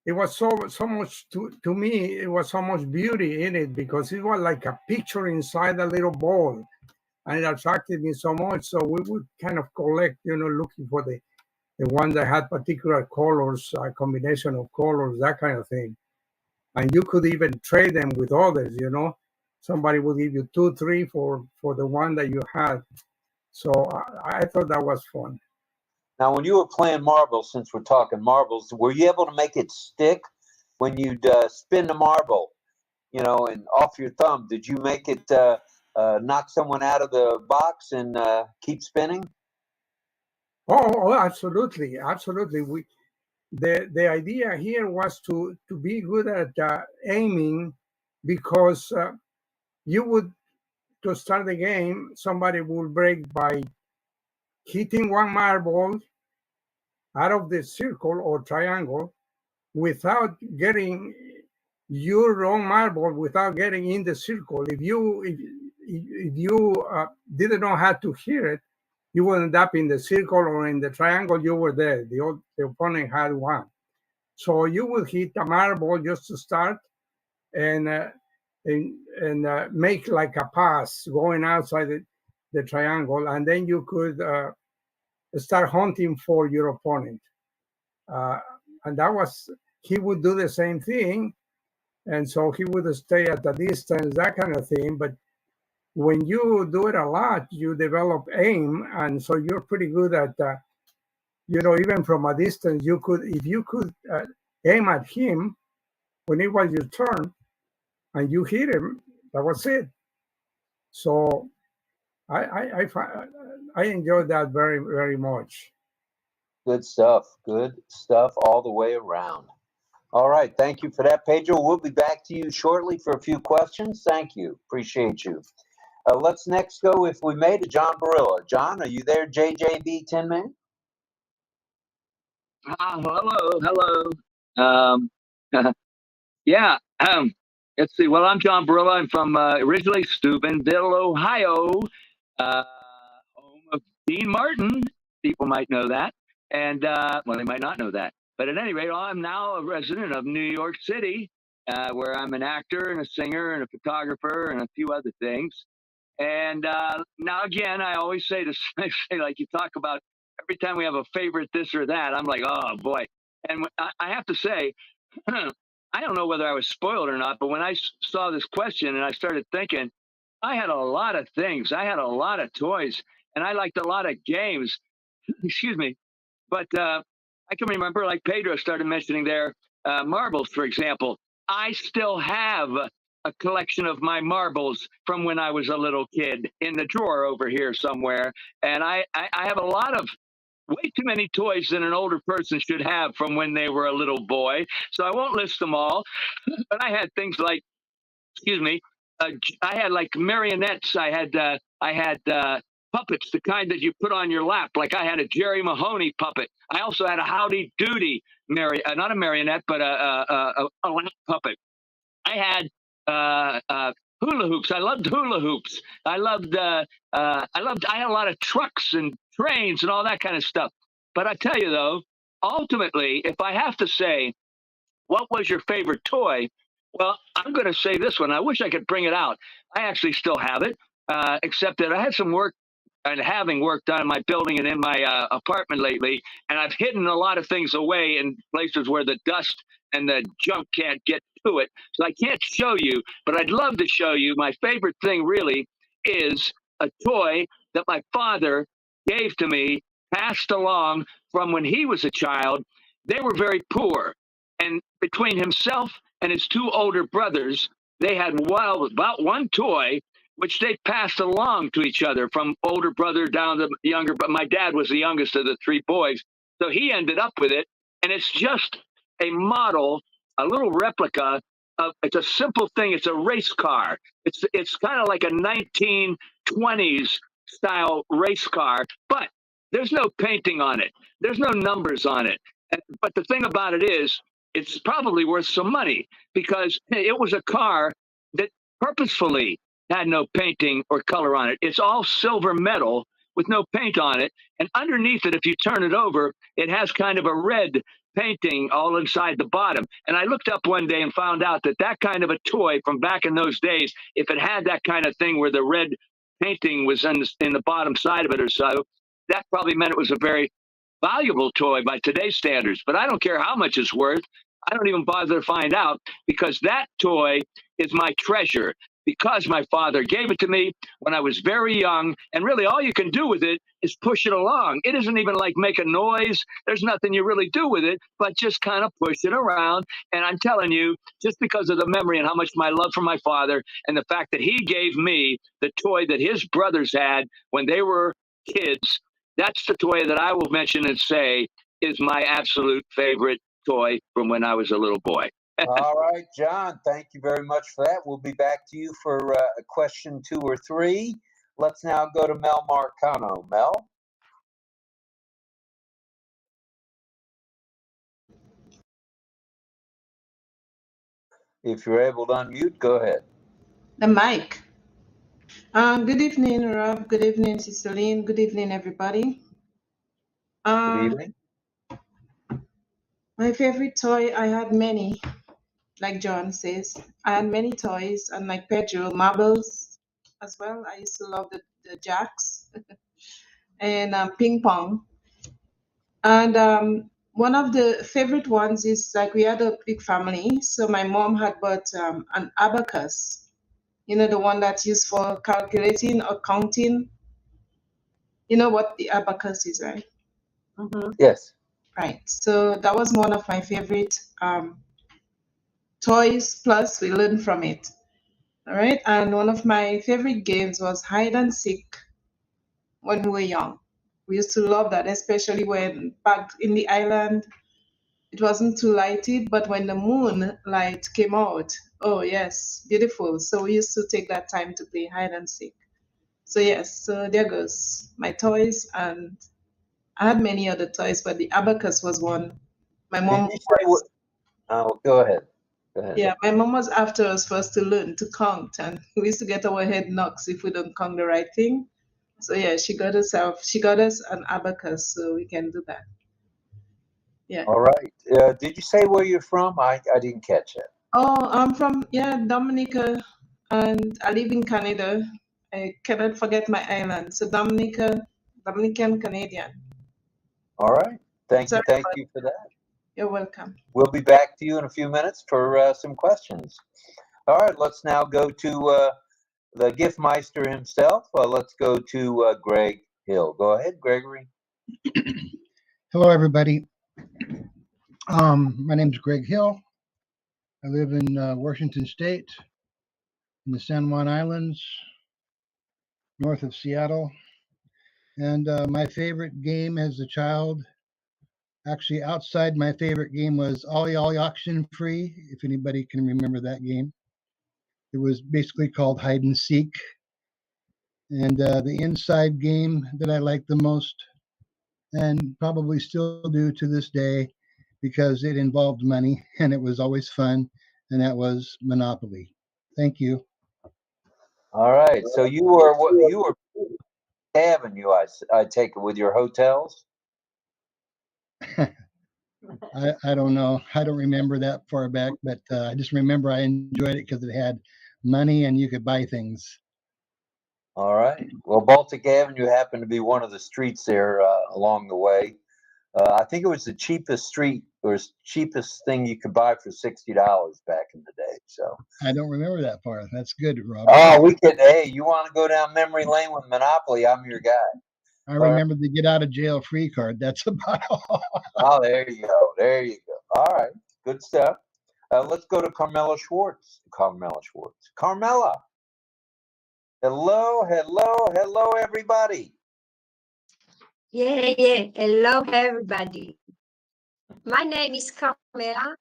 [SPEAKER 19] It was so much to me. It was so much beauty in it, because it was like a picture inside a little ball, and it attracted me so much. So we would kind of collect, looking for the one that had particular colors, a combination of colors, that kind of thing. And you could even trade them with others, Somebody would give you 2, 3 for the one that you had. So I thought that was fun.
[SPEAKER 2] Now, when you were playing marbles, since we're talking marbles, were you able to make it stick when you'd spin the marble, and off your thumb? Did you make it knock someone out of the box and keep spinning?
[SPEAKER 19] Oh, absolutely. The idea here was to be good at aiming, because you would, to start the game, somebody will break by hitting one marble out of the circle or triangle without getting your own marble, without getting in the circle. If you didn't know how to hit it, you would end up in the circle or in the triangle. You were there. The opponent had one. So you would hit a marble just to start, and make like a pass going outside the triangle, and then you could start hunting for your opponent. And that was, he would do the same thing, and so he would stay at a distance, that kind of thing. But when you do it a lot, you develop aim, and so you're pretty good at, even from a distance, if you could aim at him when it was your turn, and you hit him, that was it. So I enjoyed that very, very much.
[SPEAKER 2] Good stuff all the way around. All right, thank you for that, Pedro. We'll be back to you shortly for a few questions. Thank you, appreciate you. Let's next go, if we may, to John Barilla. John, are you there, JJB Tin Man?
[SPEAKER 18] Hello. Yeah. Let's see. Well, I'm John Barilla. I'm from originally Steubenville, Ohio, home of Dean Martin. People might know that, and well, they might not know that. But at any rate, I'm now a resident of New York City, where I'm an actor and a singer and a photographer and a few other things. And now, again, I always say like, you talk about every time we have a favorite this or that, I'm like, oh boy. And I have to say, I don't know whether I was spoiled or not, but when I saw this question and I started thinking, I had a lot of things. I had a lot of toys, and I liked a lot of games. Excuse me. But I can remember, like Pedro started mentioning there, marbles, for example. I still have a collection of my marbles from when I was a little kid in the drawer over here somewhere. And I have a lot of way too many toys than an older person should have from when they were a little boy. So I won't list them all, but I had things like, excuse me, I had like marionettes. I had puppets, the kind that you put on your lap. Like I had a Jerry Mahoney puppet. I also had a Howdy Doody not a marionette, but a lap puppet. I had hula hoops. I loved hula hoops. I had a lot of trucks and trains and all that kind of stuff. But I tell you though, ultimately, if I have to say, what was your favorite toy? Well, I'm going to say this one. I wish I could bring it out. I actually still have it, except that I had some work and having work done in my building and in my apartment lately, and I've hidden a lot of things away in places where the dust and the junk can't get to it. So I can't show you, but I'd love to show you. My favorite thing really is a toy that my father gave to me, passed along from when he was a child. They were very poor. And between himself and his two older brothers, they had about one toy, which they passed along to each other from older brother down to younger. But my dad was the youngest of the three boys, so he ended up with it. And it's just a model, a little replica of. It's a simple thing. It's a race car. It's kind of like a 1920s style race car, but there's no painting on it. There's no numbers on it. But the thing about it is, it's probably worth some money because it was a car that purposefully had no painting or color on it. It's all silver metal with no paint on it. And underneath it, if you turn it over, it has kind of a red painting all inside the bottom. And I looked up one day and found out that that kind of a toy from back in those days, if it had that kind of thing where the red painting was in the bottom side of it or so, that probably meant it was a very valuable toy by today's standards. But I don't care how much it's worth. I don't even bother to find out because that toy is my treasure because my father gave it to me when I was very young. And really all you can do with it is push it along. It isn't even like make a noise. There's nothing you really do with it, but just kind of push it around. And I'm telling you, just because of the memory and how much my love for my father and the fact that he gave me the toy that his brothers had when they were kids, that's the toy that I will mention and say is my absolute favorite toy from when I was a little boy.
[SPEAKER 2] All right, John, thank you very much for that. We'll be back to you for a question 2 or 3. Let's now go to Mel Marcano. Mel? If you're able to unmute, go ahead.
[SPEAKER 5] The mic. Good evening, Rob. Good evening, Sister Lynn. Good evening, everybody.
[SPEAKER 2] Good evening.
[SPEAKER 5] My favorite toy, I had many, like John says. I had many toys, and like Pedro, marbles as well. I used to love the jacks and ping pong. And one of the favorite ones is like we had a big family. So my mom had bought an abacus, you know, the one that's used for calculating or counting. You know what the abacus is, right? Mm-hmm.
[SPEAKER 2] Yes.
[SPEAKER 5] Right. So that was one of my favorite toys, plus we learned from it. All right. And one of my favorite games was hide and seek when we were young. We used to love that, especially when back in the island, it wasn't too lighted, but when the moon light came out, oh yes, beautiful. So we used to take that time to play hide and seek. So yes, so there goes my toys, and I had many other toys, but the abacus was one. My mom was,
[SPEAKER 2] oh, go ahead. Go ahead.
[SPEAKER 5] yeah, my mom was after us for us to learn to count, and we used to get our head knocks if we don't count the right thing. So yeah, she got us an abacus so we can do that. Yeah.
[SPEAKER 2] All right. Did you say where you're from? I didn't catch it.
[SPEAKER 5] Oh, I'm from Dominica, and I live in Canada. I cannot forget my island. So Dominican Canadian.
[SPEAKER 2] All right. Thank you for that.
[SPEAKER 5] You're welcome.
[SPEAKER 2] We'll be back to you in a few minutes for some questions. All right, let's now go to the 𝗙𝗶heister himself. Let's go to Greg Hill. Go ahead, Gregory.
[SPEAKER 15] Hello, everybody. My name is Greg Hill. I live in Washington State, in the San Juan Islands, north of Seattle. And my favorite game as a child, actually outside my favorite game, was Ollie Ollie Auction Free, if anybody can remember that game. It was basically called hide and seek. And the inside game that I like the most, and probably still do to this day, because it involved money and it was always fun, and that was Monopoly. Thank you.
[SPEAKER 2] All right. So you were Avenue, I take it, with your hotels?
[SPEAKER 15] I don't know. I don't remember that far back, but I just remember I enjoyed it because it had money and you could buy things.
[SPEAKER 2] All right. Well, Baltic Avenue happened to be one of the streets there along the way. I think it was the cheapest street or cheapest thing you could buy for $60 back in the day. So
[SPEAKER 15] I don't remember that part. That's good, Rob.
[SPEAKER 2] oh, we could. Hey, you want to go down memory lane with Monopoly? I'm your guy.
[SPEAKER 15] I remember the get out of jail free card. That's about all.
[SPEAKER 2] Oh, there you go. There you go. All right. Good stuff. Let's go to 𝗕𝗏 Schwartz. Carmela. Hello, everybody.
[SPEAKER 6] Yeah. Hello, everybody. My name is Carmela,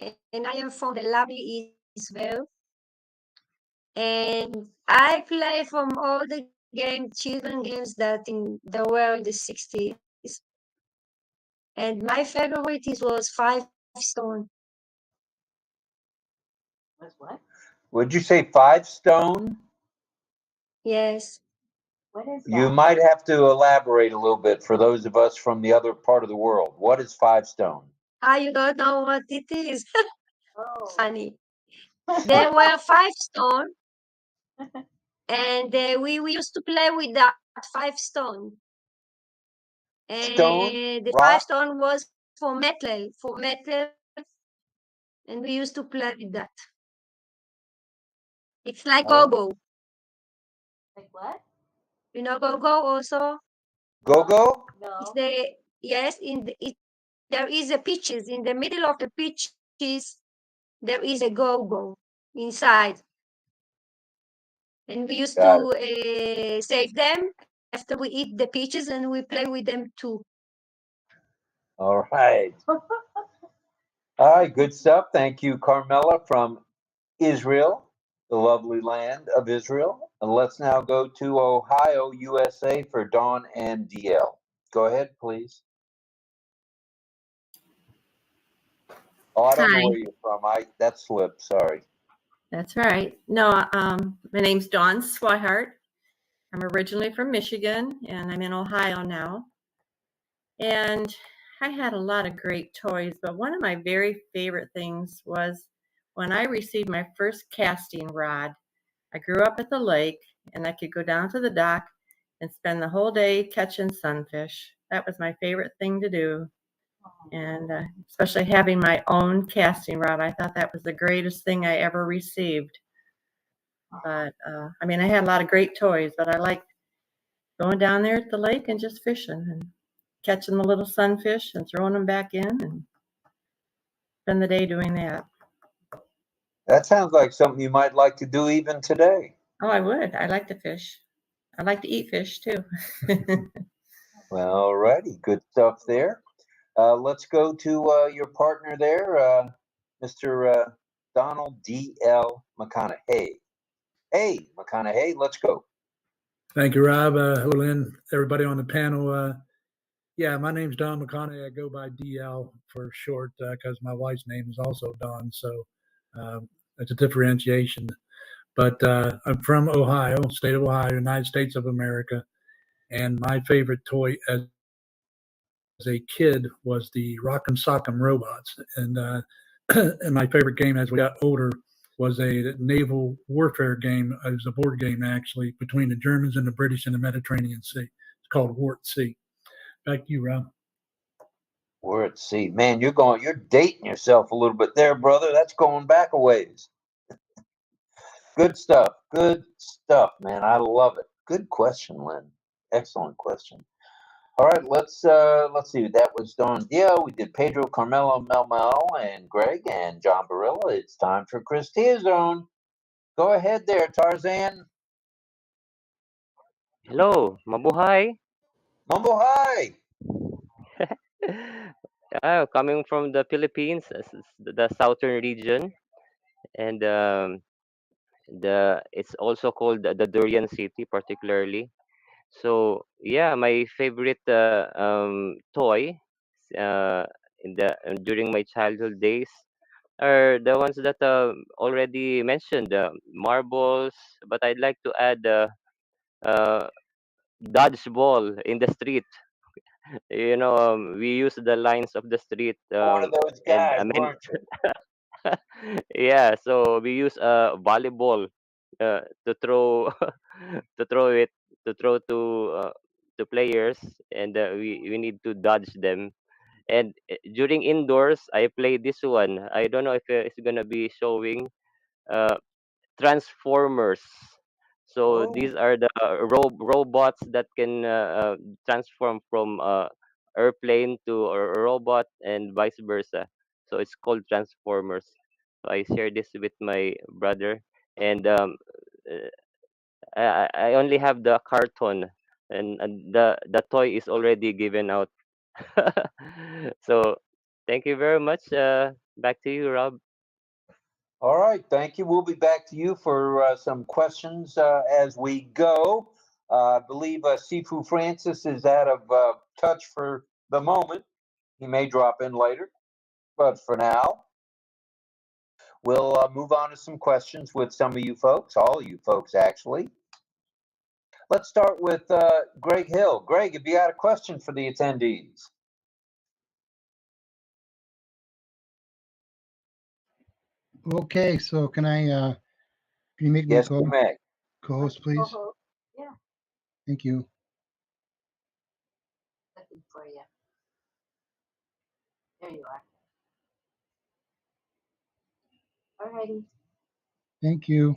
[SPEAKER 6] and I am from the lovely Israel. And I play from all the children games that in the world in the 60s. And my favorite was 5 Stone.
[SPEAKER 3] What?
[SPEAKER 2] Would you say 5 Stone?
[SPEAKER 6] Yes.
[SPEAKER 3] What is that?
[SPEAKER 2] You might have to elaborate a little bit for those of us from the other part of the world. What is 5 Stone?
[SPEAKER 6] You don't know what it is.
[SPEAKER 3] Oh.
[SPEAKER 6] Funny. There were 5 Stone, and we used to play with that 5 Stone. And the
[SPEAKER 2] rock?
[SPEAKER 6] 5 Stone was for metal, and we used to play with that. It's like go-go.
[SPEAKER 3] Like what?
[SPEAKER 6] You know go-go also?
[SPEAKER 2] Go-go?
[SPEAKER 3] No.
[SPEAKER 6] There is a pitches. In the middle of the pitches, there is a go-go inside. And we used to save them after we eat the peaches, and we play with them too.
[SPEAKER 2] All right. All right, good stuff. Thank you, Carmela from Israel, the lovely land of Israel. And let's now go to Ohio, USA for Dawn and DL. Go ahead, please. Oh, I don't know where you're from. That slipped. Sorry.
[SPEAKER 11] That's right. No, my name's Dawn Swihart. I'm originally from Michigan, and I'm in Ohio now. And I had a lot of great toys, but one of my very favorite things was when I received my first casting rod. I grew up at the lake, and I could go down to the dock and spend the whole day catching sunfish. That was my favorite thing to do. And especially having my own casting rod, I thought that was the greatest thing I ever received. But I mean, I had a lot of great toys, but I liked going down there at the lake and just fishing and catching the little sunfish and throwing them back in and spend the day doing that.
[SPEAKER 2] That sounds like something you might like to do even today.
[SPEAKER 11] Oh, I would. I like to fish. I like to eat fish too.
[SPEAKER 2] Well, all righty. Good stuff there. Let's go to your partner there, Mr. Donald D.L. McConaughey. Hey, McConaughey, let's go.
[SPEAKER 8] Thank you, Rob. Hello, Lynn, everybody on the panel. Yeah, my name's Don McConaughey. I go by DL for short because my wife's name is also Don, so it's a differentiation. But I'm from Ohio, state of Ohio, United States of America, and my favorite toy as a kid was the Rock'em Sock'em robots. And and my favorite game as we got older was a naval warfare game. It was a board game, actually, between the Germans and the British in the Mediterranean Sea. It's called War at Sea. Back to you, Rob.
[SPEAKER 2] War at Sea. Man, you're dating yourself a little bit there, brother. That's going back a ways. Good stuff. Good stuff, man. I love it. Good question, Lynn. Excellent question. All right, let's see. That was Don Dio. We did Pedro, Carmelo, Mel, and Greg, and John Barilla. It's time for Christia's Zone. Go ahead there, Tarzan.
[SPEAKER 4] Hello, mabuhay.
[SPEAKER 2] Mabuhay.
[SPEAKER 4] Coming from the Philippines, the southern region, and it's also called the Durian City, particularly. So yeah, my favorite toy in the during my childhood days are the ones that already mentioned, marbles. But I'd like to add uh, dodgeball in the street. We use the lines of the street,
[SPEAKER 2] One of those
[SPEAKER 4] and
[SPEAKER 2] guys,
[SPEAKER 4] I mean,
[SPEAKER 2] weren't you?
[SPEAKER 4] yeah. So we use volleyball to throw to throw it to players, and we need to dodge them. And during indoors, I play this one. I don't know if it's gonna be showing. Uh, Transformers. So
[SPEAKER 2] Oh,
[SPEAKER 4] these are the robots that can transform from airplane to a robot and vice versa. So it's called Transformers. So I share this with my brother, and uh, I only have the carton, and the toy is already given out. So thank you very much. Back to you, Rob.
[SPEAKER 2] all right. Thank you. We'll be back to you for some questions as we go. I believe Sifu Francis is out of touch for the moment. He may drop in later, but for now, we'll move on to some questions with some of you folks, all of you folks, actually. Let's start with Greg Hill. Greg, have you got a question for the attendees?
[SPEAKER 15] Okay, so can you make me
[SPEAKER 2] Yes, you may.
[SPEAKER 15] co-host, please?
[SPEAKER 3] Yeah,
[SPEAKER 15] Thank you.
[SPEAKER 3] looking for you. There you are. Alrighty.
[SPEAKER 15] Thank you.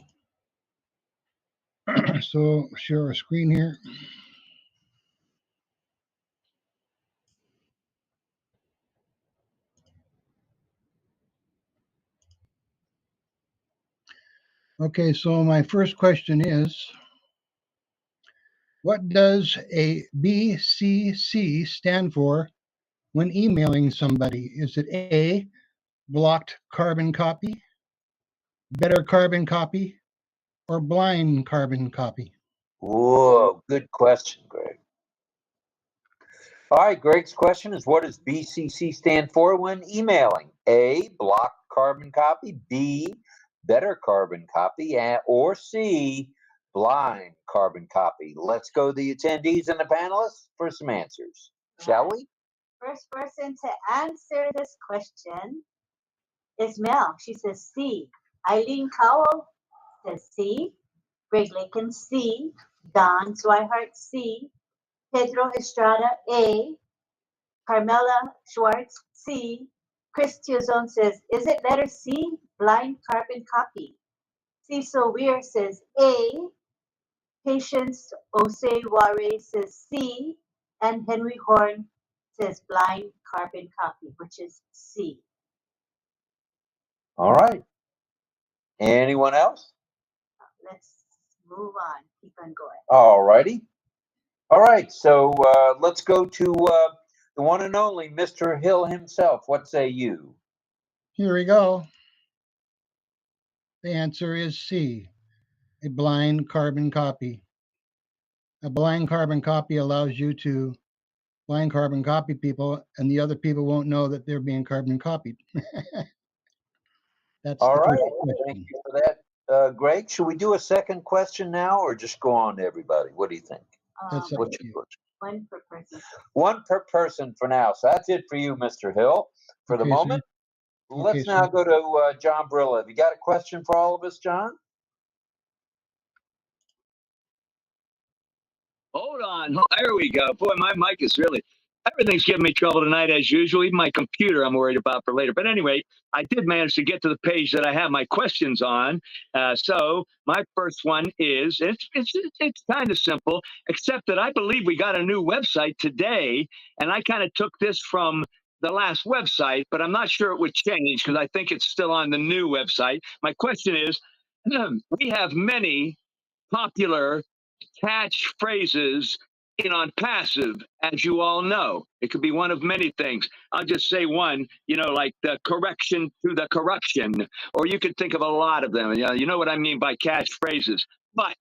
[SPEAKER 15] So share our screen here. Okay, so my first question is, what does a BCC stand for when emailing somebody? Is it A, blocked carbon copy, better carbon copy, or blind carbon copy?
[SPEAKER 2] Whoa, good question, Greg. All right, Greg's question is, what does BCC stand for when emailing? A, block carbon copy, B, better carbon copy, or C, blind carbon copy. Let's go to the attendees and the panelists for some answers, shall we?
[SPEAKER 3] First person to answer this question is Mel. She says C. Eileen Cowell says C. Greg Lincoln C. Don Zwihart C. Pedro Estrada A. Carmela Schwartz C. Chris Tiozon says, is it letter C? Blind carbon copy. Cecil Weir says A. Patience Oseware says C. And Henry Horn says blind carbon copy, which is C.
[SPEAKER 2] All right. Anyone else?
[SPEAKER 3] Let's move on. Keep on going.
[SPEAKER 2] All righty. All right. So let's go to the one and only Mr. Hill himself. What say you?
[SPEAKER 15] Here we go. The answer is C, a blind carbon copy. A blind carbon copy allows you to blind carbon copy people, and the other people won't know that they're being carbon copied. That's
[SPEAKER 2] All
[SPEAKER 15] the
[SPEAKER 2] right.
[SPEAKER 15] first
[SPEAKER 2] Thank
[SPEAKER 15] question.
[SPEAKER 2] you for that, Greg. Should we do a second question now, or just go on to everybody? What do you think?
[SPEAKER 15] That's up
[SPEAKER 2] What's
[SPEAKER 15] to
[SPEAKER 2] your
[SPEAKER 15] you.
[SPEAKER 2] question?
[SPEAKER 3] One per person.
[SPEAKER 2] One per person for now. So that's it for you, Mr. Hill, for the
[SPEAKER 15] Okay, so
[SPEAKER 2] moment. Let's
[SPEAKER 15] okay, so
[SPEAKER 2] now go to John Brilla. Have you got a question for all of us, John?
[SPEAKER 18] Hold on. There we go. Boy, my mic is really, everything's giving me trouble tonight as usual. Even my computer I'm worried about for later. But anyway, I did manage to get to the page that I have my questions on. So my first one is, it's kind of simple, except that I believe we got a new website today. And I kind of took this from the last website, but I'm not sure it would change because I think it's still on the new website. My question is, we have many popular catchphrases banking on passive, as you all know. It could be one of many things. I'll just say one, like the correction to the corruption, or you could think of a lot of them. You know what I mean by catchphrases. But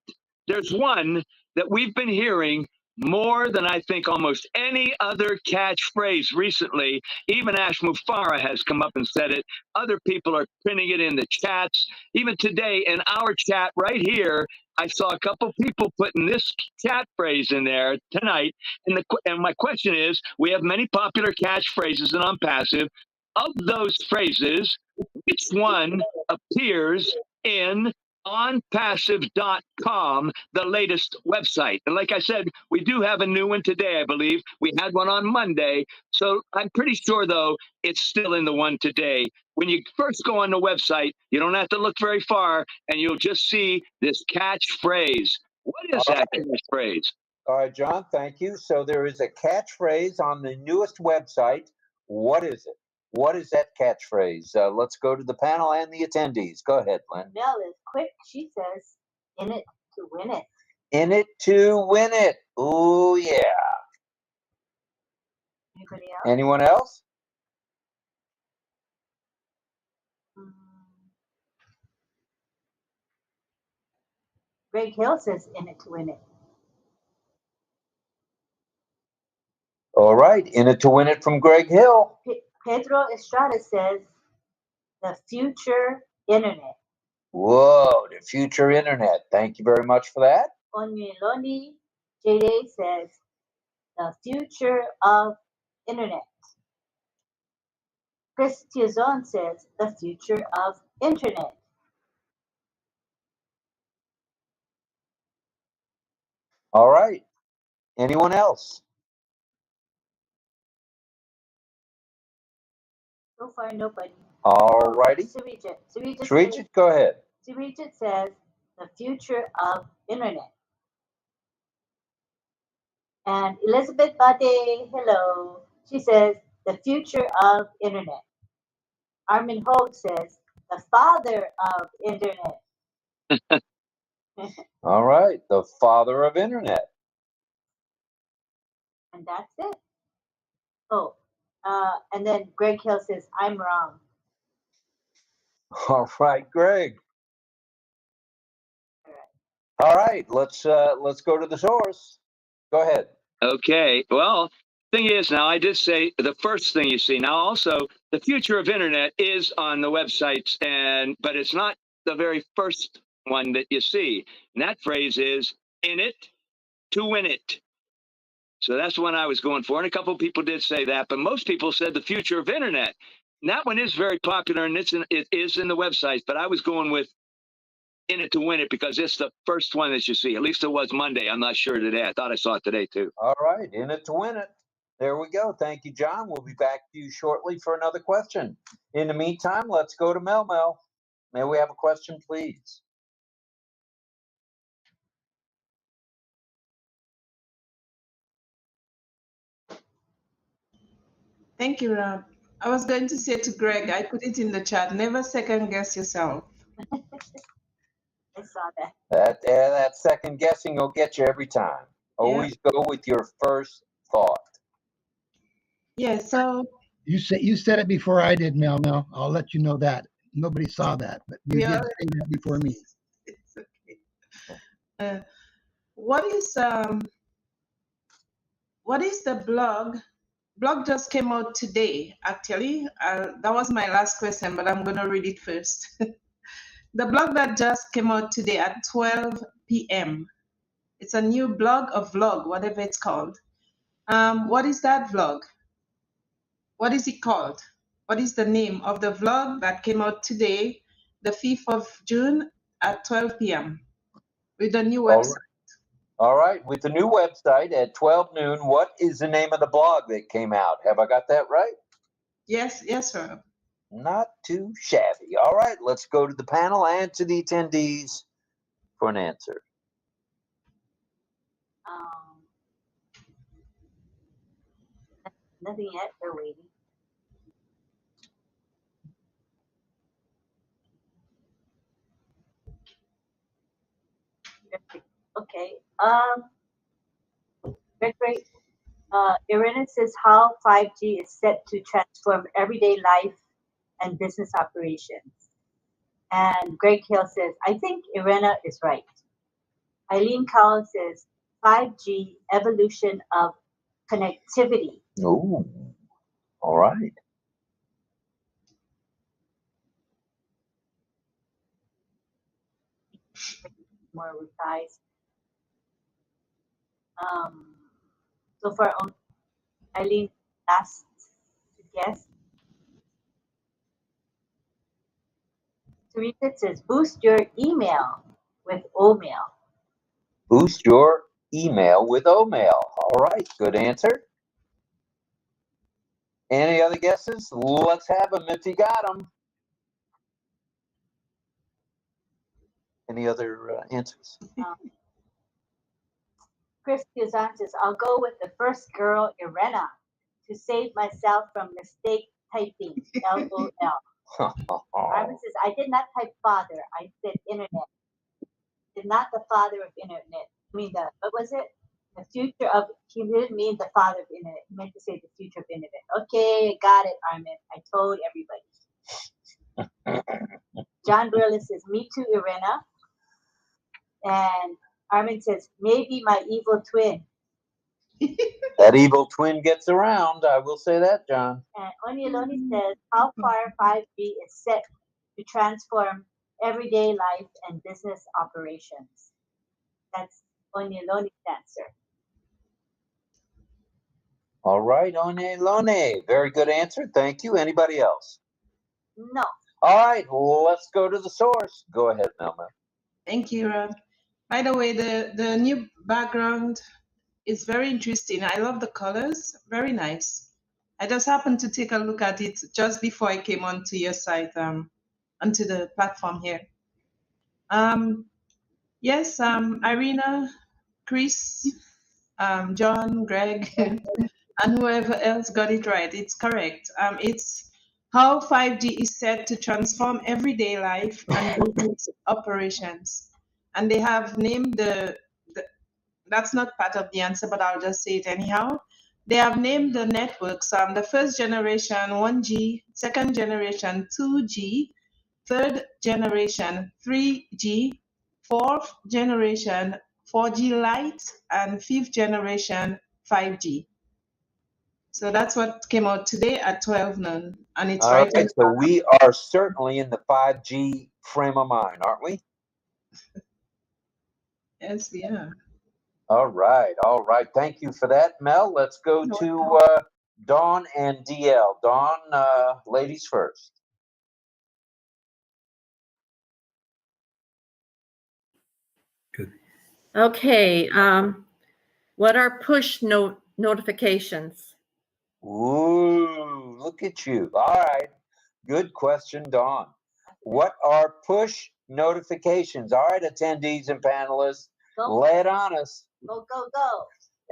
[SPEAKER 18] there's one that we've been hearing more than I think almost any other catchphrase recently. Even 𝗙𝗵𝗴 has come up and said it. Other people are printing it in the chats. Even today in our chat right here, I saw a couple people putting this cat phrase in there tonight. And my question is, we have many popular catchphrases in ONPASSIVE. Of those phrases, which one appears in ONPASSIVE.com, the latest website? And like I said, we do have a new one today, I believe. We had one on Monday. So I'm pretty sure, though, it's still in the one today. When you first go on the website, you don't have to look very far, and you'll just see this catchphrase. What is that catchphrase?
[SPEAKER 2] All right, John, thank you. So there is a catchphrase on the newest website. What is it? What is that catchphrase? Let's go to the panel and the attendees. Go ahead, Lynn.
[SPEAKER 3] Mel is quick. She says, in it to win it.
[SPEAKER 2] In it to win it. Ooh, yeah.
[SPEAKER 3] Anybody else?
[SPEAKER 2] Anyone else?
[SPEAKER 3] Greg Hill says, in it to win it.
[SPEAKER 2] All right, in it to win it from Greg Hill.
[SPEAKER 3] Pedro Estrada says, the future internet.
[SPEAKER 2] Whoa, the future internet. Thank you very much for that.
[SPEAKER 3] Onyeloni Jade says, the future of internet. Chris Tiazon says, the future of internet.
[SPEAKER 2] All right. Anyone else?
[SPEAKER 3] So far, nobody.
[SPEAKER 2] All righty.
[SPEAKER 3] Srijit,
[SPEAKER 2] go ahead.
[SPEAKER 3] Srijit says, the future of internet. And Elizabeth Bade, hello. She says, the future of internet. Armin Hogue says, the father of internet.
[SPEAKER 2] All right, the father of internet.
[SPEAKER 3] And that's it. Oh, and then Greg Hill says, I'm wrong.
[SPEAKER 2] All right, Greg. All right, let's go to the source. Go ahead.
[SPEAKER 18] Okay, well, thing is, now I did say the first thing you see. Now, also, the future of internet is on the websites, but it's not the very first one that you see. And that phrase is in it to win it. So that's the one I was going for. And a couple of people did say that, but most people said the future of internet. And that one is very popular, and it is in the websites, but I was going with in it to win it because it's the first one that you see. At least it was Monday. I'm not sure today. I thought I saw it today too.
[SPEAKER 2] All right, in it to win it. There we go. Thank you, John. We'll be back to you shortly for another question. In the meantime, let's go to Mel. May we have a question, please?
[SPEAKER 5] Thank you, Rob. I was going to say to Greg, I put it in the chat, never second guess yourself.
[SPEAKER 3] I saw that.
[SPEAKER 2] That second guessing will get you every time. Always go with your first thought.
[SPEAKER 5] Yeah, so
[SPEAKER 15] You said it before I did, Mel. I'll let you know that. Nobody saw that, but you did say that before me.
[SPEAKER 5] It's okay. What is the blog? Blog just came out today, actually. That was my last question, but I'm going to read it first. The blog that just came out today at 12 p.m. It's a new blog or vlog, whatever it's called. What is that vlog? What is it called? What is the name of the vlog that came out today, the 5th of June at 12 p.m. with the new website?
[SPEAKER 2] All right, with the new website at 12 noon, what is the name of the blog that came out? Have I got that right?
[SPEAKER 5] Yes, Rob.
[SPEAKER 2] Not too shabby. All right, let's go to the panel and to the attendees for an answer.
[SPEAKER 3] Nothing yet. They're waiting. Okay. Great. Irina says how 5G is set to transform everyday life and business operations. And Greg Hill says, I think Irina is right. Eileen Cowell says, 5G evolution of connectivity.
[SPEAKER 2] Oh, all right.
[SPEAKER 3] More replies. So far, Eileen last guess. Teresa says, boost your email with OMail.
[SPEAKER 2] Boost your email with OMail. All right, good answer. Any other guesses? Let's have them if you got them. Any other answers?
[SPEAKER 3] Chris Kuzan says, I'll go with the first girl, Irena, to save myself from mistake typing, LOL. Armin says, I did not type father, I said internet. Did not the father of internet. I mean, what was it? The future of, he didn't mean the father of internet. He meant to say the future of internet. Okay, got it, Armin. I told everybody. John Burley says, me too, Irena. And Armin says, maybe my evil twin.
[SPEAKER 2] That evil twin gets around. I will say that, John.
[SPEAKER 3] And Onyeloni says, how far 5G is set to transform everyday life and business operations? That's Onyeloni's answer.
[SPEAKER 2] All right, Onyeloni. Very good answer. Thank you. Anybody else?
[SPEAKER 3] No.
[SPEAKER 2] All right, let's go to the source. Go ahead, Melma.
[SPEAKER 5] Thank you, Rob. By the way, the new background is very interesting. I love the colors. Very nice. I just happened to take a look at it just before I came onto your site, onto the platform here. Yes, Irina, Chris, John, Greg, and whoever else got it right. It's correct. It's how 5G is set to transform everyday life and business operations. And they have named that's not part of the answer, but I'll just say it anyhow. They have named the networks, the first generation 1G, second generation 2G, third generation 3G, fourth generation 4G Lite, and fifth generation 5G. So that's what came out today at 12 noon. And it's
[SPEAKER 2] All
[SPEAKER 5] right.
[SPEAKER 2] right, so we are certainly in the 5G frame of mind, aren't we?
[SPEAKER 5] Yes, we are.
[SPEAKER 2] All right, all right. Thank you for that, Mel. Let's go to Dawn and DL. Dawn, ladies first.
[SPEAKER 8] Good.
[SPEAKER 11] Okay. What are push notifications?
[SPEAKER 2] Ooh, look at you. All right. Good question, Dawn. What are push notifications? All right, attendees and panelists, lay it on us.
[SPEAKER 3] Go, go, go.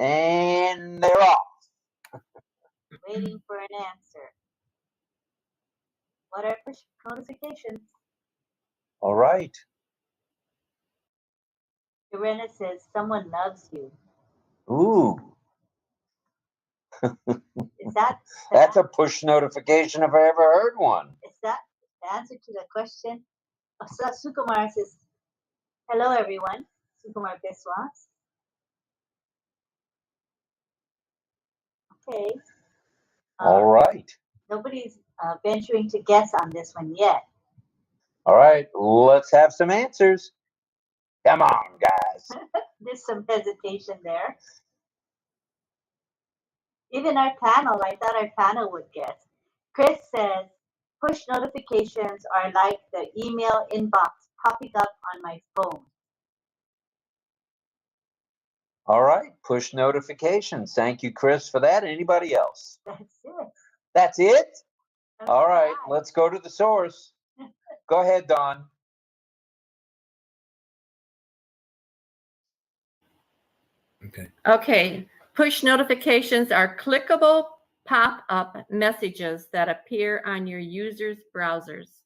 [SPEAKER 2] And they're off.
[SPEAKER 3] Waiting for an answer. What are push notifications?
[SPEAKER 2] All right.
[SPEAKER 3] Irena says, someone loves you.
[SPEAKER 2] Ooh.
[SPEAKER 3] Is that
[SPEAKER 2] That's a push notification if I ever heard one.
[SPEAKER 3] Is that the answer to the question? So Sukumar says, hello everyone. Sukumar 𝗕𝗶ः𝗴. Okay.
[SPEAKER 2] All right.
[SPEAKER 3] Nobody's venturing to guess on this one yet.
[SPEAKER 2] All right, let's have some answers. Come on, guys.
[SPEAKER 3] There's some hesitation there. Even our panel, I thought our panel would guess. Chris says, push notifications are like the email inbox popping up on my phone.
[SPEAKER 2] All right, push notifications. Thank you, Chris, for that. Anybody else?
[SPEAKER 3] That's it.
[SPEAKER 2] That's it?
[SPEAKER 3] That's
[SPEAKER 2] all right, let's go to the source. Go ahead, Dawn.
[SPEAKER 11] Okay. Push notifications are clickable pop-up messages that appear on your users' browsers.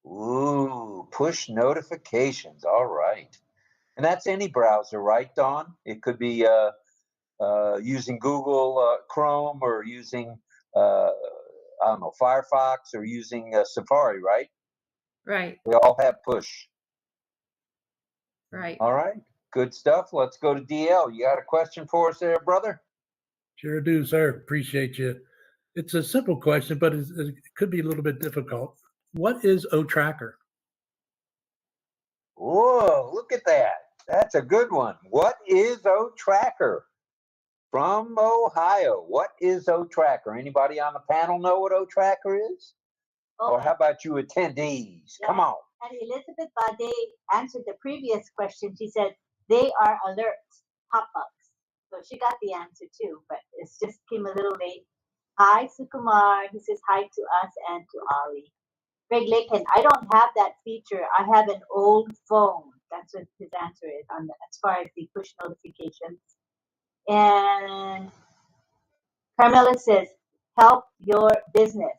[SPEAKER 2] Ooh, push notifications. All right. And that's any browser, right, Dawn? It could be
[SPEAKER 14] using Google Chrome or using, I don't know, Firefox or using Safari, right?
[SPEAKER 11] Right.
[SPEAKER 14] We all have push.
[SPEAKER 11] Right.
[SPEAKER 14] All right. Good stuff. Let's go to DL. You got a question for us there, brother?
[SPEAKER 8] Sure do, sir. Appreciate you. It's a simple question, but it could be a little bit difficult. What is OTracker?
[SPEAKER 14] Whoa, look at that. That's a good one. What is OTracker? From Ohio. What is OTracker? Anybody on the panel know what OTracker is?
[SPEAKER 3] Oh,
[SPEAKER 14] Or how about you attendees? Come on.
[SPEAKER 3] And Elizabeth Bade answered the previous question. She said, they are alerts, pop-ups. So she got the answer too, but it just came a little late. Hi, Sukumar. He says hi to us and to Ali. Greg Lakin, I don't have that feature. I have an old phone. That's what his answer is on the, as far as the push notifications. And Carmela says, help your business.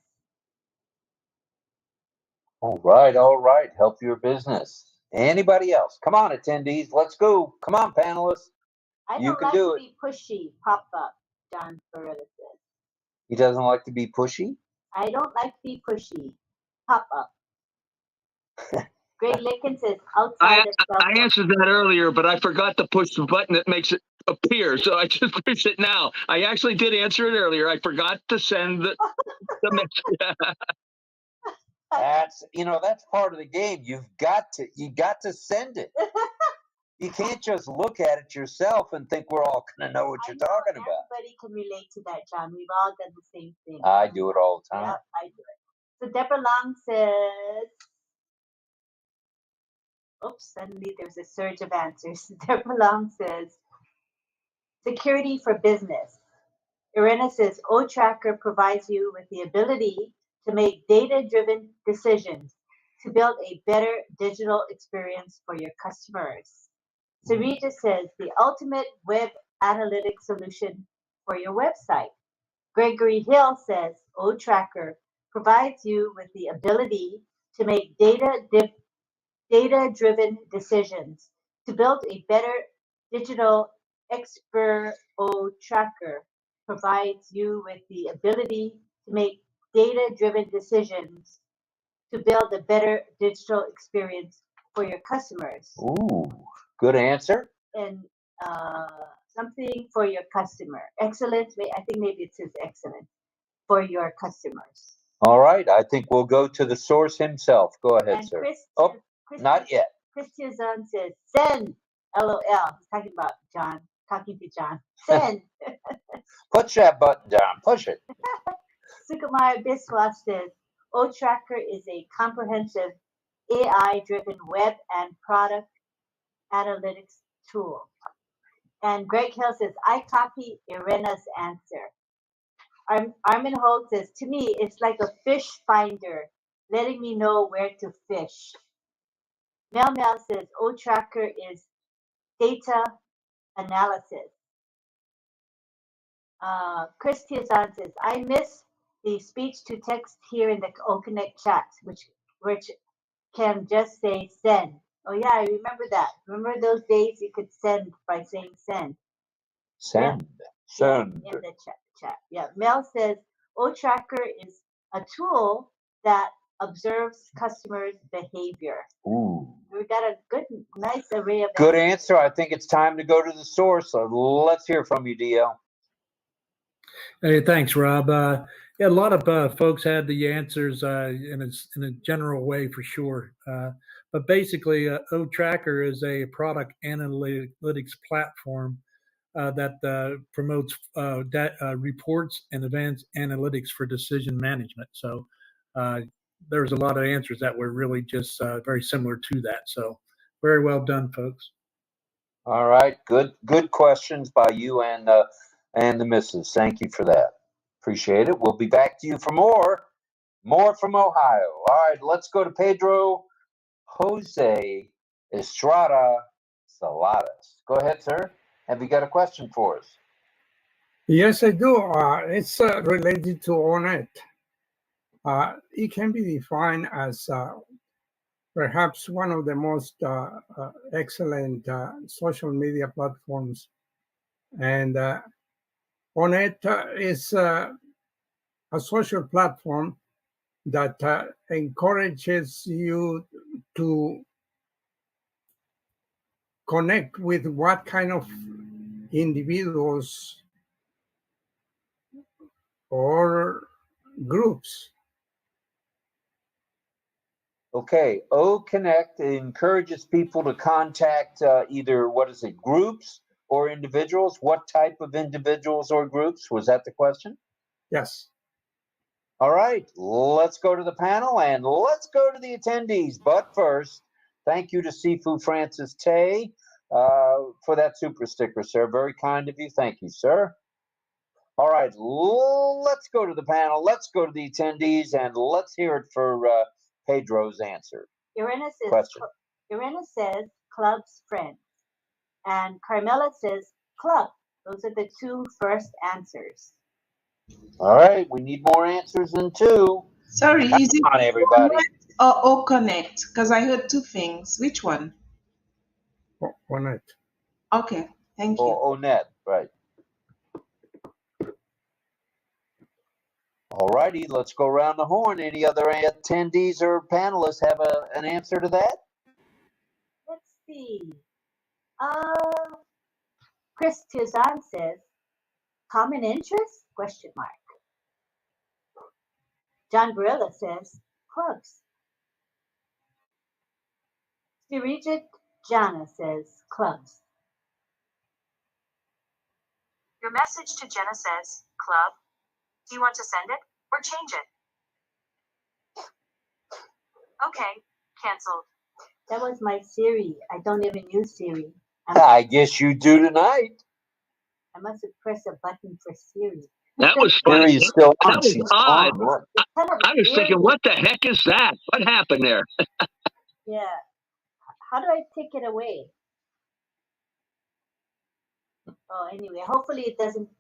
[SPEAKER 14] All right, all right. Help your business. Anybody else? Come on, attendees. Let's go. Come on, panelists.
[SPEAKER 3] I
[SPEAKER 14] You
[SPEAKER 3] don't
[SPEAKER 14] can
[SPEAKER 3] like
[SPEAKER 14] do
[SPEAKER 3] to
[SPEAKER 14] it.
[SPEAKER 3] be pushy, pop up, John Ferreira says.
[SPEAKER 14] He doesn't like to be pushy?
[SPEAKER 3] I don't like to be pushy, pop up. Greg Lakin says, outside of cell
[SPEAKER 18] I
[SPEAKER 3] phone.
[SPEAKER 18] answered that earlier, but I forgot to push the button that makes it appear. So I just pushed it now. I actually did answer it earlier. I forgot to send the message.
[SPEAKER 14] That's, you know, that's part of the game. You got to send it. You can't just look at it yourself and think we're all going to know what you're talking about.
[SPEAKER 3] Everybody can relate to that, John. We've all done the same thing.
[SPEAKER 14] I do it all the time.
[SPEAKER 3] Yeah, I do it. So Deborah Long says, oops, suddenly there's a surge of answers. Deborah Long says, security for business. Irena says, OTracker provides you with the ability to make data-driven decisions to build a better digital experience for your customers. Sarita says, the ultimate web analytics solution for your website. Gregory Hill says, OTracker provides you with the ability to make data-driven decisions to build a better digital expert. OTracker provides you with the ability to make data-driven decisions to build a better digital experience for your customers.
[SPEAKER 14] Ooh, good answer.
[SPEAKER 3] And something for your customer. Excellent. I think maybe it says excellent for your customers.
[SPEAKER 14] All right. I think we'll go to the source himself. Go ahead,
[SPEAKER 3] And
[SPEAKER 14] sir. Not yet.
[SPEAKER 3] Christian says, send. LOL. He's talking about John, talking to John. Send.
[SPEAKER 14] Push that button down. Push it.
[SPEAKER 3] Sukumar Biswas says, OTracker is a comprehensive AI-driven web and product analytics tool. And Greg Hill says, I copy Irena's answer. Armin Holt says, to me, it's like a fish finder, letting me know where to fish. Mel says, OTracker is data analysis. Chris Tiazan says, I miss the speech to text here in the OConnect chat, which can just say send. Oh yeah, I remember that. Remember those days you could send by saying send.
[SPEAKER 14] Send.
[SPEAKER 3] Yeah.
[SPEAKER 14] Send.
[SPEAKER 3] In the chat. Yeah. Mel says, OTracker is a tool that observes customers' behavior.
[SPEAKER 14] Ooh.
[SPEAKER 3] We got a nice array of
[SPEAKER 14] Good answer. I think it's time to go to the source. So let's hear from you, DL.
[SPEAKER 8] Hey, thanks, Rob. Yeah, a lot of folks had the answers in a general way for sure. But basically, OTracker is a product analytics platform that promotes reports and advanced analytics for decision management. So there's a lot of answers that were really just very similar to that. So very well done, folks.
[SPEAKER 14] All right, good questions by you and the missus. Thank you for that. Appreciate it. We'll be back to you for more from Ohio. All right, let's go to Pedro Jose Estrada Saladas. Go ahead, sir. Have you got a question for us?
[SPEAKER 19] Yes, I do. It's related to ONET. It can be defined as perhaps one of the most excellent social media platforms And ONPASSIVE is a social platform that encourages you to connect with what kind of individuals or groups.
[SPEAKER 2] Okay, OConnect encourages people to contact either, what is it, groups or individuals? What type of individuals or groups? Was that the question?
[SPEAKER 19] Yes.
[SPEAKER 2] All right, let's go to the panel and let's go to the attendees. But first, thank you to 𝗕ᗶhiểu Francis Tay for that super sticker, sir. Very kind of you. Thank you, sir. All right, let's go to the panel. Let's go to the attendees and let's hear it for Pedro's answer.
[SPEAKER 3] Irena
[SPEAKER 2] Question.
[SPEAKER 3] says clubs friends, and Carmela says club. Those are the two first answers.
[SPEAKER 2] All right, we need more answers than two.
[SPEAKER 5] Sorry,
[SPEAKER 2] Come
[SPEAKER 5] is it
[SPEAKER 2] on, everybody.
[SPEAKER 5] ONPASSIVE or OConnect? Because I heard two things. Which one?
[SPEAKER 19] ONPASSIVE.
[SPEAKER 5] Okay, thank you.
[SPEAKER 2] Or ONET, right. All righty, let's go around the horn. Any other attendees or panelists have an answer to that?
[SPEAKER 3] Let's see. Chris Tizan says common interest? Question mark. John Barilla says clubs. Sirijit Jana says clubs.
[SPEAKER 21] Your message to Jenna says club. Do you want to send it or change it? Okay, canceled.
[SPEAKER 3] That was my Siri. I don't even use Siri.
[SPEAKER 2] I guess you do tonight.
[SPEAKER 3] I must have pressed a button for Siri.
[SPEAKER 18] That was funny.
[SPEAKER 2] Siri is still on.
[SPEAKER 18] That was
[SPEAKER 2] She's
[SPEAKER 18] odd.
[SPEAKER 2] on.
[SPEAKER 18] I was thinking, what the heck is that? What happened there?
[SPEAKER 3] Yeah. How do I take it away? Oh, anyway, hopefully it doesn't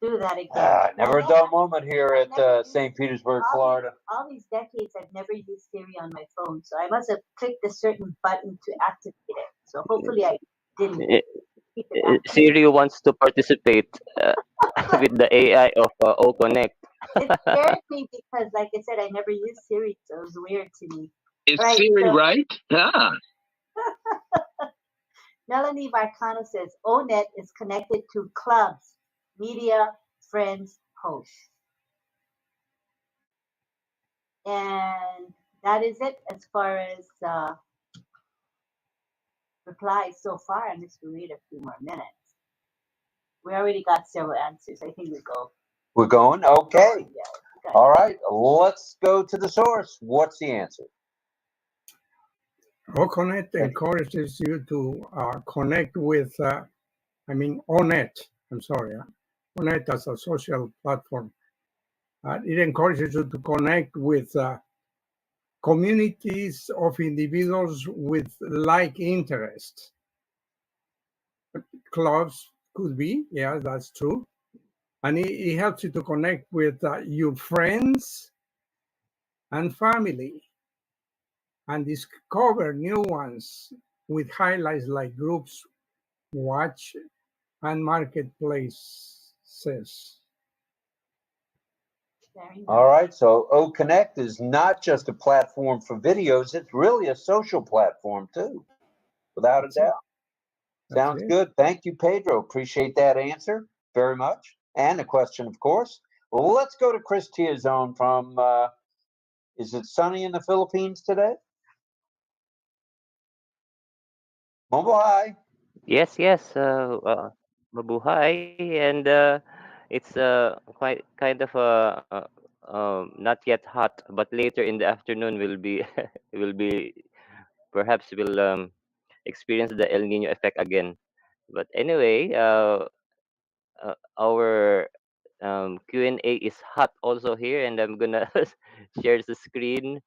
[SPEAKER 3] do that again.
[SPEAKER 2] Never a dull moment here at St. Petersburg, Florida.
[SPEAKER 3] All these decades, I've never used Siri on my phone, so I must have clicked a certain button to activate it. So hopefully I didn't.
[SPEAKER 4] Siri wants to participate with the AI of OConnect.
[SPEAKER 3] It scared me because, like I said, I never used Siri, so it was weird to me.
[SPEAKER 18] Is Siri right? Ah.
[SPEAKER 3] Melanie Varcano says ONET is connected to clubs, media, friends, hosts. And that is it as far as replies so far. I'm just going to read a few more minutes. We already got several answers. I think we go.
[SPEAKER 2] We're going? Okay.
[SPEAKER 3] Yeah,
[SPEAKER 2] all right, let's go to the source. What's the answer?
[SPEAKER 19] OConnect encourages you to connect with, ONET, I'm sorry, ONET as a social platform. It encourages you to connect with communities of individuals with like interests. Clubs could be, yeah, that's true. And it helps you to connect with your friends and family and discover new ones with highlights like groups, watch, and marketplaces.
[SPEAKER 2] All right, so OConnect is not just a platform for videos, it's really a social platform too, without a doubt. Sounds good. Thank you, Pedro. Appreciate that answer very much. And a question, of course. Well, let's go to Chris Tizan from, is it sunny in the Philippines today? Mabuhay.
[SPEAKER 4] Yes, mabuhay, and it's quite kind of not yet hot, but later in the afternoon will be will be perhaps will experience the El Nino effect again. But anyway, our Q&A is hot also here, and I'm gonna share the screen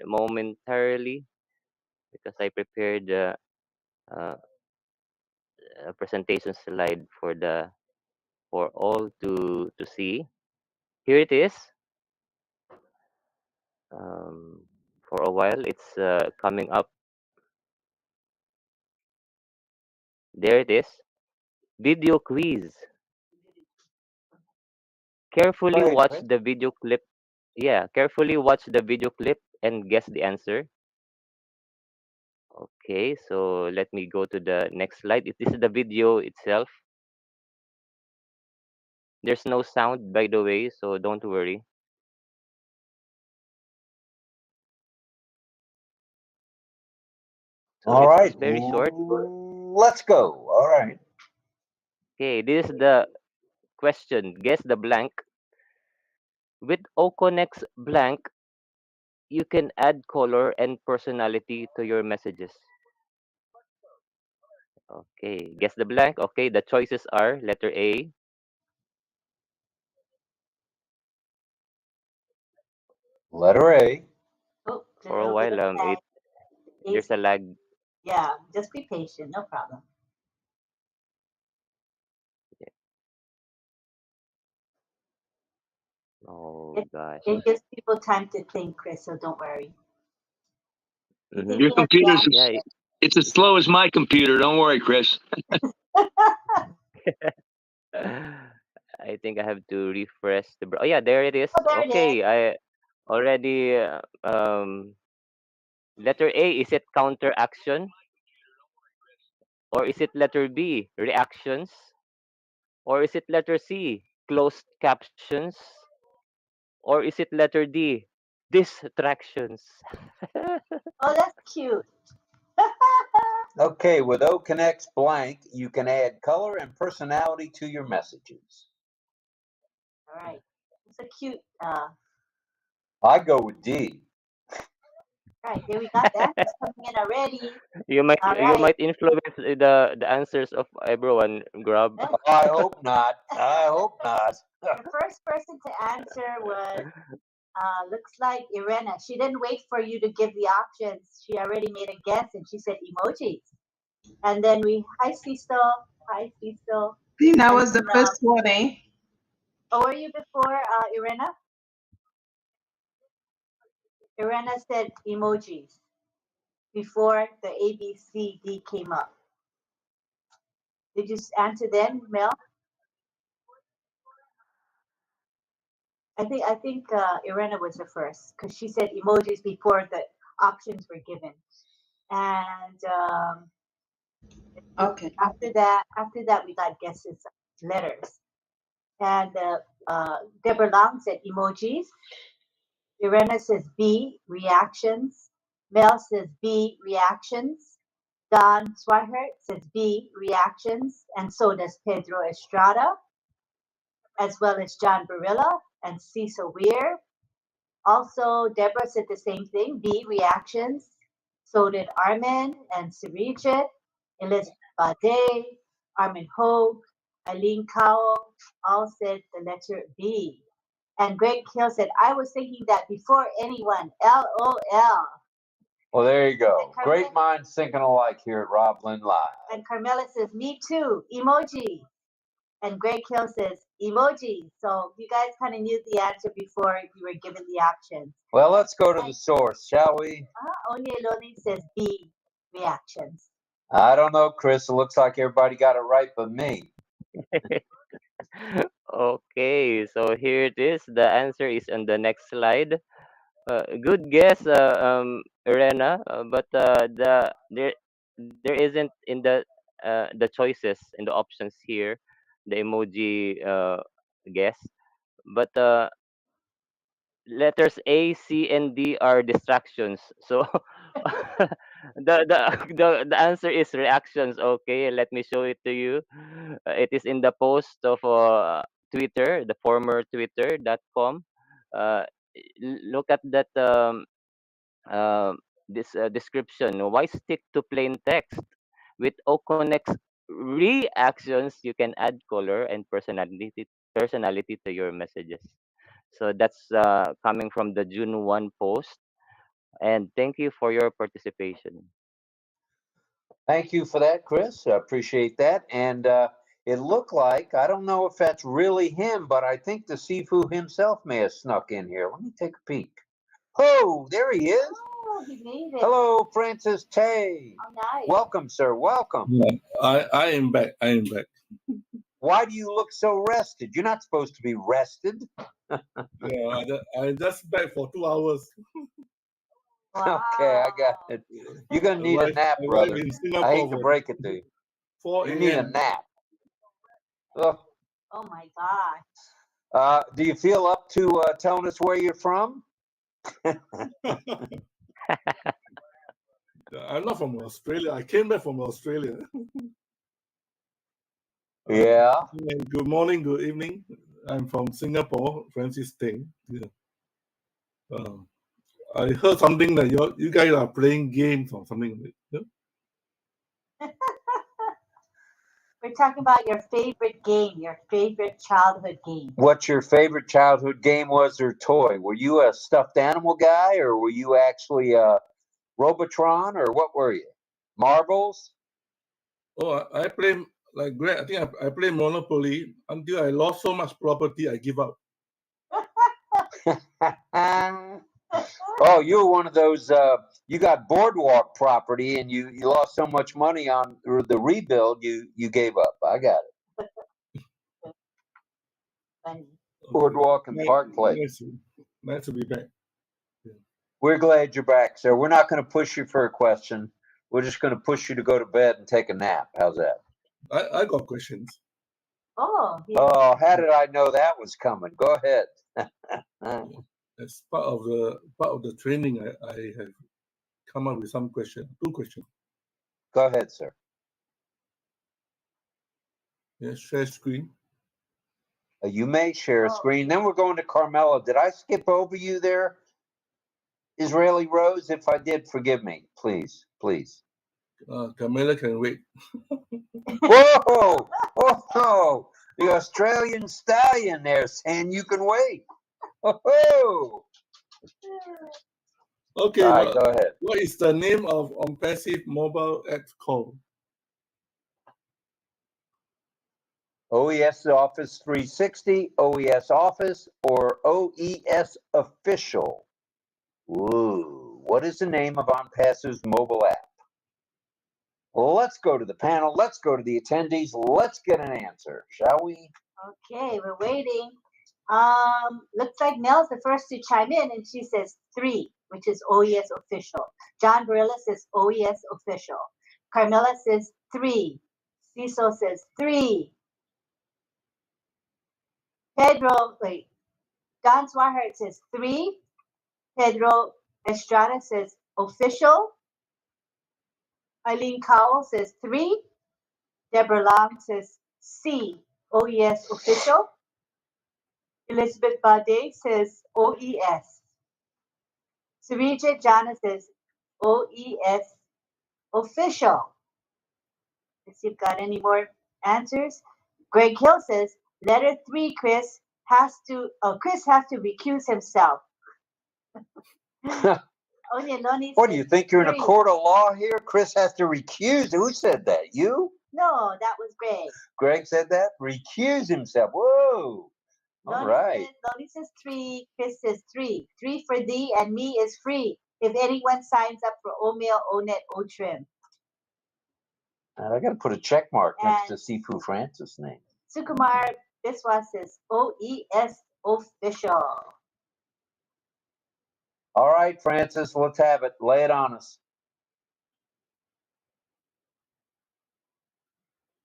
[SPEAKER 4] momentarily because I prepared a presentation slide for all to see. Here it is. For a while, it's coming up. There it is. Video quiz. Carefully
[SPEAKER 2] Go ahead,
[SPEAKER 4] watch
[SPEAKER 2] Chris.
[SPEAKER 4] the video clip. Yeah, carefully watch the video clip and guess the answer. Okay, so let me go to the next slide. This is the video itself. There's no sound, by the way, so don't worry. So
[SPEAKER 2] All
[SPEAKER 4] it's
[SPEAKER 2] right,
[SPEAKER 4] very short.
[SPEAKER 2] let's go. All right.
[SPEAKER 4] Okay, this is the question. Guess the blank. With OConnect's blank, you can add color and personality to your messages. Okay, guess the blank. Okay, the choices are letter A,
[SPEAKER 2] Letter A.
[SPEAKER 3] Oh, there's
[SPEAKER 4] for
[SPEAKER 3] a
[SPEAKER 4] a
[SPEAKER 3] little bit
[SPEAKER 4] while.
[SPEAKER 3] of lag.
[SPEAKER 4] There's a lag.
[SPEAKER 3] Yeah, just be patient, no problem.
[SPEAKER 4] Oh gosh.
[SPEAKER 3] It gives people time to think, Chris, so don't worry.
[SPEAKER 4] Mhm.
[SPEAKER 18] Your computer's
[SPEAKER 4] Yeah.
[SPEAKER 18] it's as slow as my computer. Don't worry, Chris.
[SPEAKER 4] I think I have to refresh the. Oh yeah, there it is.
[SPEAKER 3] Oh, there it
[SPEAKER 4] Okay,
[SPEAKER 3] is.
[SPEAKER 4] I already. Letter A, is it counteraction? Or is it letter B, reactions? Or is it letter C, closed captions? Or is it letter D, distractions?
[SPEAKER 3] Oh, that's cute.
[SPEAKER 2] Okay, with OConnect's blank, you can add color and personality to your messages.
[SPEAKER 3] All right. It's a cute.
[SPEAKER 2] I go with D.
[SPEAKER 3] Right, here we got the answers coming in already.
[SPEAKER 4] You might
[SPEAKER 3] All right.
[SPEAKER 4] influence the answers of everyone, Grub.
[SPEAKER 2] I hope not. I hope not.
[SPEAKER 3] The first person to answer was looks like Irena. She didn't wait for you to give the options. She already made a guess and she said emojis. And then hi Cecil. Hi Cecil.
[SPEAKER 5] That was the first one, eh?
[SPEAKER 3] Oh, were you before Irena? Irena said emojis before the A, B, C, D came up. Did you answer then, Mel? I think Irena was the first because she said emojis before the options were given. And
[SPEAKER 5] okay.
[SPEAKER 3] After that we got guesses, letters. And Deborah Long said emojis. Irena says B, reactions. Mel says B, reactions. Don Swihart says B, reactions. And so does Pedro Estrada, as well as John Barilla and Cecil Weir. Also, Deborah said the same thing, B, reactions. So did Armin and Sarijit, Elizabeth Bade, Armin Hogue, Eileen Cowell, all said the letter B. And Greg Hill said, I was thinking that before anyone, LOL.
[SPEAKER 2] Well, there you go. Great minds thinking alike here at RobLynn Live.
[SPEAKER 3] And Carmela says, me too, emoji. And Greg Hill says, emoji. So you guys kind of knew the answer before you were given the options.
[SPEAKER 2] Well, let's go to the source, shall we?
[SPEAKER 3] Onye Loni says B, reactions.
[SPEAKER 2] I don't know, Chris. It looks like everybody got it right but me.
[SPEAKER 4] Okay, so here it is. The answer is on the next slide. Good guess, Irena, but there isn't in the choices in the options here the emoji guess, but letters A, C, and D are distractions. So the answer is reactions. Okay, let me show it to you. It is in the post of Twitter, the former Twitter.com. Look at that this description. Why stick to plain text? With OConnect's reactions, you can add color and personality to your messages. So that's coming from the June 1 post. And thank you for your participation.
[SPEAKER 2] Thank you for that, Chris. I appreciate that. And it looked like, I don't know if that's really him, but I think the Sifu himself may have snuck in here. Let me take a peek. Oh, there he is.
[SPEAKER 3] Oh, he made it.
[SPEAKER 2] Hello, Francis Tay.
[SPEAKER 3] Oh, nice.
[SPEAKER 2] Welcome, sir. Welcome.
[SPEAKER 1] Yeah, I am back. I am back.
[SPEAKER 2] Why do you look so rested? You're not supposed to be rested.
[SPEAKER 1] Yeah, I just back for 2 hours.
[SPEAKER 2] Okay, I got it. You're gonna need a nap, brother.
[SPEAKER 1] In
[SPEAKER 2] I
[SPEAKER 1] Singapore
[SPEAKER 2] hate to break it to you.
[SPEAKER 1] 4
[SPEAKER 2] You need a
[SPEAKER 1] a.m.
[SPEAKER 2] nap. Oh,
[SPEAKER 3] Oh my God.
[SPEAKER 2] do you feel up to telling us where you're from?
[SPEAKER 1] I'm not from Australia. I came back from Australia.
[SPEAKER 2] Yeah.
[SPEAKER 1] Good morning, good evening. I'm from Singapore, Francis Ting. Yeah. I heard something that you guys are playing games or something. Yeah?
[SPEAKER 3] We're talking about your favorite game, your favorite childhood game.
[SPEAKER 2] What your favorite childhood game was or toy? Were you a stuffed animal guy, or were you actually a Robotron, or what were you? Marbles?
[SPEAKER 1] Oh, I play like great. I think I play Monopoly until I lost so much property, I give up.
[SPEAKER 2] Oh, you were one of those. You got boardwalk property, and you lost so much money on the rebuild, you gave up. I got it. Boardwalk and Park Place.
[SPEAKER 1] Nice to be back.
[SPEAKER 2] We're glad you're back, sir. We're not going to push you for a question. We're just going to push you to go to bed and take a nap. How's that?
[SPEAKER 1] I got questions.
[SPEAKER 3] Oh. Yeah.
[SPEAKER 2] Oh, how did I know that was coming? Go ahead.
[SPEAKER 1] As part of the training, I have come up with some questions. 2 questions.
[SPEAKER 2] Go ahead, sir.
[SPEAKER 1] Yes, share screen.
[SPEAKER 2] You may share a screen. Then we're going to Carmela. Did I skip over you there, Israeli Rose? If I did, forgive me, please, please.
[SPEAKER 1] Carmela can wait.
[SPEAKER 2] Whoa! Oh, the Australian stallion there saying you can wait. Oh.
[SPEAKER 1] Okay,
[SPEAKER 2] all right, go ahead.
[SPEAKER 1] What is the name of ONPASSIVE mobile app called?
[SPEAKER 2] OES Office 360, OES Office, or OES Official? Ooh, what is the name of ONPASSIVE's mobile app? Well, let's go to the panel. Let's go to the attendees. Let's get an answer, shall we?
[SPEAKER 3] Okay, we're waiting. Looks like Mel's the first to chime in, and she says 3, which is OES Official. John Barilla says OES Official. Carmela says 3. Cecil says 3. Don Swihart says 3. Pedro Estrada says Official. Eileen Cowell says 3. Deborah Lam says C, OES Official. Elizabeth Bade says OES. Sarija Jana says OES Official. Let's see if you've got any more answers. Greg Hill says letter 3, Chris has to recuse himself.
[SPEAKER 2] What do you think? You're in a court of law here? Chris has to recuse. Who said that? You?
[SPEAKER 3] No, that was Greg.
[SPEAKER 2] Greg said that? Recuse himself. Whoa. All right.
[SPEAKER 3] Lonnie says 3. Chris says 3. 3 for thee and me is free. If anyone signs up for OMail, ONET, OTrim.
[SPEAKER 2] I got to put a check mark next to Sifu Francis' name.
[SPEAKER 3] Sukumar Biswas says OES Official.
[SPEAKER 2] All right, Francis, let's have it. Lay it on us.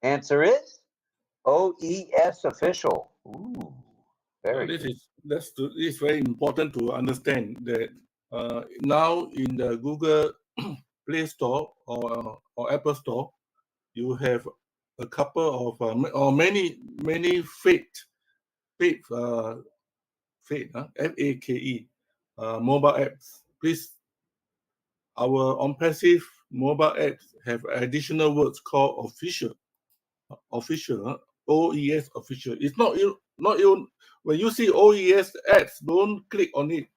[SPEAKER 2] Answer is OES Official. Ooh, very good.
[SPEAKER 1] This is very important to understand that now in the Google Play Store or Apple Store, you have a couple of or many fake FAKE mobile apps. Please, our ONPASSIVE mobile apps have additional words called official, OES Official. It's not even when you see OES apps, don't click on it.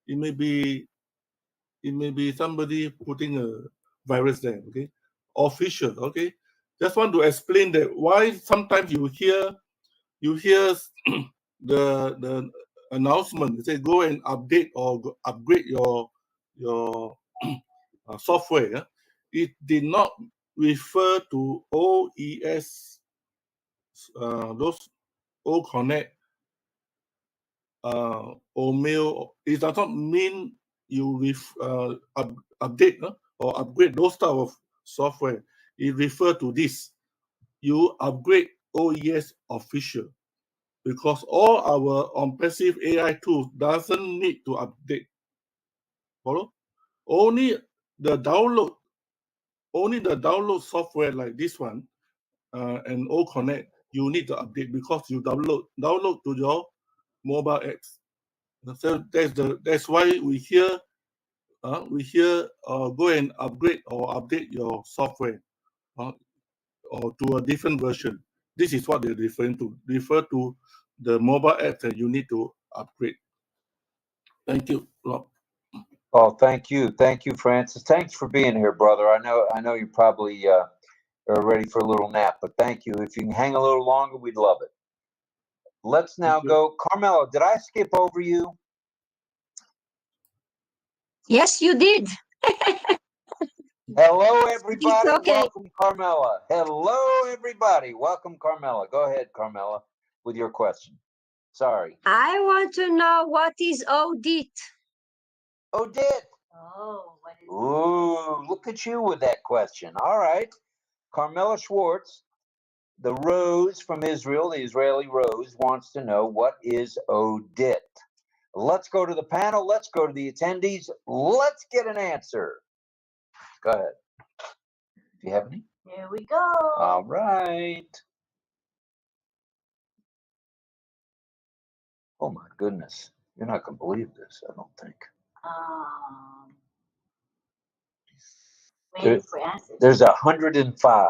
[SPEAKER 1] It may be somebody putting a virus there. Okay, official. Okay, just want to explain that why sometimes you hear the announcement. They say go and update or upgrade your software. It did not refer to OES those OConnect, or mail, it does not mean you update or upgrade those type of software. It refers to this. You upgrade OES official, because all our ONPASSIVE AI tools doesn't need to update. Follow? Only the download software like this one and OConnect, you need to update because you download to your mobile apps. So that's why we here go and upgrade or update your software or to a different version. This is what they're referring to. Refer to the mobile apps that you need to upgrade. Thank you, Rob.
[SPEAKER 2] Oh, thank you, Francis. Thanks for being here, brother. I know you probably are ready for a little nap, but thank you. If you can hang a little longer, we'd love it. Let's now go, Carmela. Did I skip over you?
[SPEAKER 6] Yes, you did.
[SPEAKER 2] Hello, everybody.
[SPEAKER 6] okay.
[SPEAKER 2] Welcome, Carmela. Hello, everybody. Welcome, Carmela. Go ahead, Carmela, with your question. Sorry.
[SPEAKER 6] I want to know what is audit.
[SPEAKER 2] Audit.
[SPEAKER 3] Oh, what is
[SPEAKER 2] Ooh, look at you with that question. All right. Carmela Schwartz, the Rose from Israel, the Israeli Rose, wants to know what is audit. Let's go to the panel. Let's go to the attendees. Let's get an answer. Go ahead. Do you have any?
[SPEAKER 3] Here we go.
[SPEAKER 2] All right. Oh my goodness. You're not going to believe this, I don't think.
[SPEAKER 3] Waiting for answers.
[SPEAKER 2] There's 105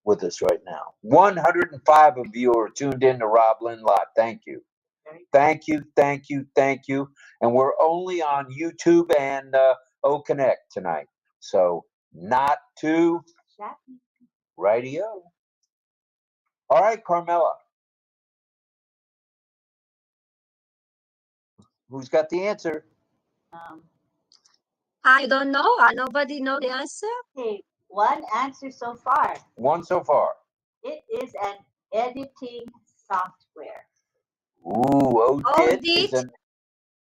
[SPEAKER 2] with us right now. 105 of you are tuned in to RobLynn Live. Thank you. Thank you, thank you, thank you. And we're only on YouTube and OConnect tonight. So not too radio. All right, Carmela. Who's got the answer?
[SPEAKER 6] I don't know. Nobody know the answer.
[SPEAKER 3] Okay, one answer so far.
[SPEAKER 2] One so far.
[SPEAKER 3] It is an editing software.
[SPEAKER 2] Ooh, Audit is an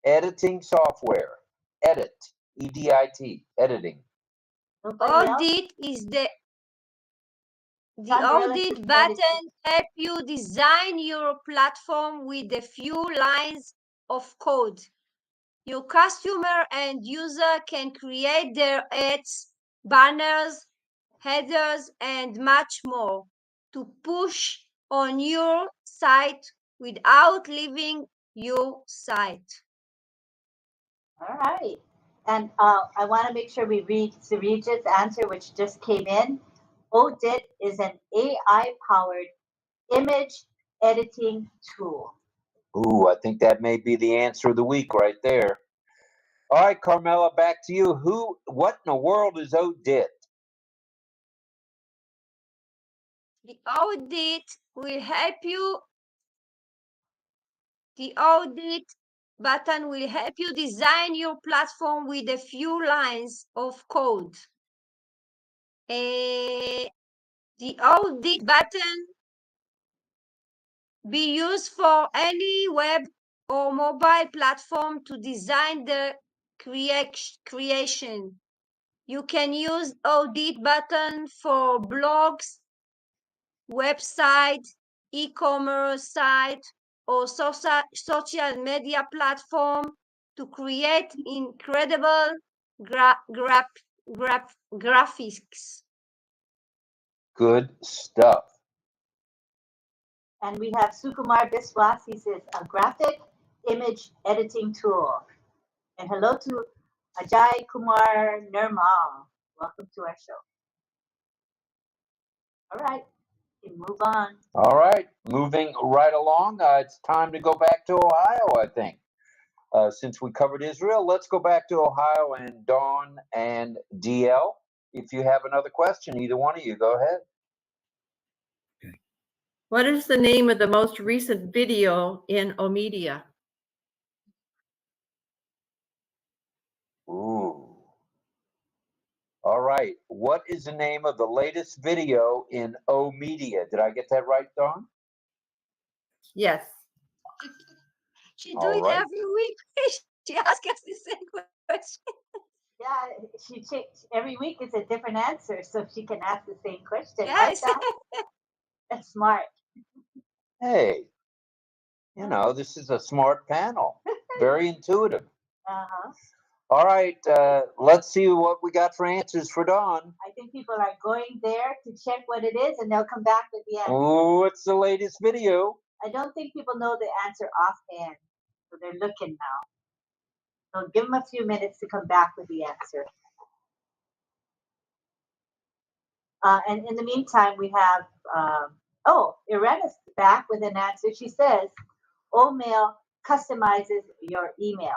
[SPEAKER 2] editing software. Edit, E-D-I-T, editing.
[SPEAKER 6] Audit is the audit button help you design your platform with a few lines of code. Your customer and user can create their ads, banners, headers, and much more to push on your site without leaving your site.
[SPEAKER 3] All right. And I want to make sure we read Sarij's answer, which just came in. Audit is an AI-powered image editing tool.
[SPEAKER 2] Ooh, I think that may be the answer of the week right there. All right, Carmela, back to you. What in the world is Audit?
[SPEAKER 6] The audit will help you. The audit button will help you design your platform with a few lines of code. The audit button be used for any web or mobile platform to design the creation. You can use audit button for blogs, website, e-commerce site, or social media platform to create incredible graphics.
[SPEAKER 2] Good stuff.
[SPEAKER 21] And we have 𝗙𝗶ሔር𝗴𝗴. He says a graphic image editing tool. And hello to Ajay Kumar Nirmal. Welcome to our show. All right, we can move on.
[SPEAKER 2] All right, moving right along. It's time to go back to Ohio, I think. Since we covered Israel, let's go back to Ohio and Dawn and DL. If you have another question, either one of you, go ahead.
[SPEAKER 11] What is the name of the most recent video in Omedia?
[SPEAKER 2] Ooh. All right. What is the name of the latest video in Omedia? Did I get that right, Dawn?
[SPEAKER 11] Yes.
[SPEAKER 6] She do
[SPEAKER 14] All
[SPEAKER 6] it
[SPEAKER 14] right.
[SPEAKER 6] every week. She asks us the same question.
[SPEAKER 21] Yeah, every week it's a different answer, so she can ask the same question.
[SPEAKER 6] Yes.
[SPEAKER 21] Like that? That's smart.
[SPEAKER 14] Hey, you know, this is a smart panel. Very intuitive.
[SPEAKER 21] Uh-huh.
[SPEAKER 14] All right, let's see what we got for answers for Dawn.
[SPEAKER 21] I think people are going there to check what it is, and they'll come back with the answer.
[SPEAKER 14] Oh, what's the latest video?
[SPEAKER 21] I don't think people know the answer offhand, so they're looking now. So give them a few minutes to come back with the answer. And in the meantime, we have, Irena's back with an answer. She says, O-mail customizes your email.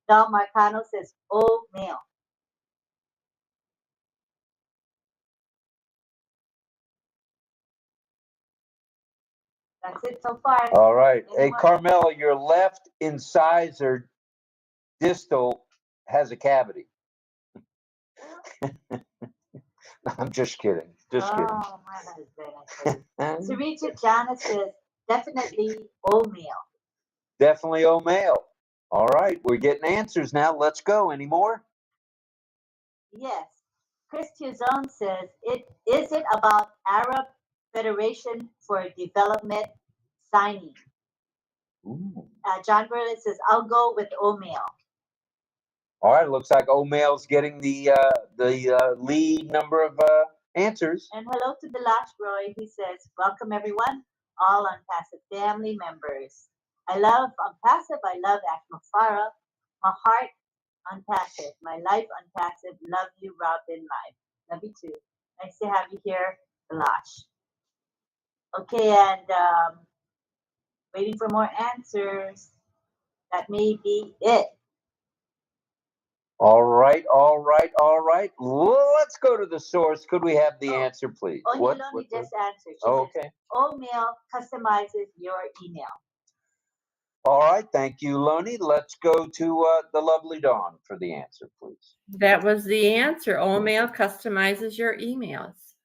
[SPEAKER 21] Del Marcano says, O-mail. That's it so far.
[SPEAKER 14] All right. Hey,
[SPEAKER 21] Anyone?
[SPEAKER 14] Carmela, your left incisor distal has a cavity. I'm just kidding. Just kidding.
[SPEAKER 21] Oh, my husband. Sarita Jana says, definitely O-mail.
[SPEAKER 14] Definitely O-mail. All right, we're getting answers now. Let's go. Any more?
[SPEAKER 21] Yes. Chris Tuzon says, is it about Arab Federation for Development signing? John Berlin says, I'll go with O-mail.
[SPEAKER 14] All right, looks like O-mail's getting the lead number of answers.
[SPEAKER 21] And hello to Delash Roy. He says, welcome everyone, all Unpassive family members. I love Unpassive. I love Ashmafara. My heart Unpassive. My life Unpassive. Love you, RobLynn Live. Love you too. Nice to have you here, Delash. Okay, and waiting for more answers. That may be it.
[SPEAKER 14] All right, all right, all right. Let's go to the source. Could we have the answer, please?
[SPEAKER 21] Oniloni just answered. She
[SPEAKER 14] Okay.
[SPEAKER 21] says, O-mail customizes your email.
[SPEAKER 14] All right, thank you, Loni. Let's go to the lovely Dawn for the answer, please.
[SPEAKER 11] That was the answer. O-mail customizes your emails.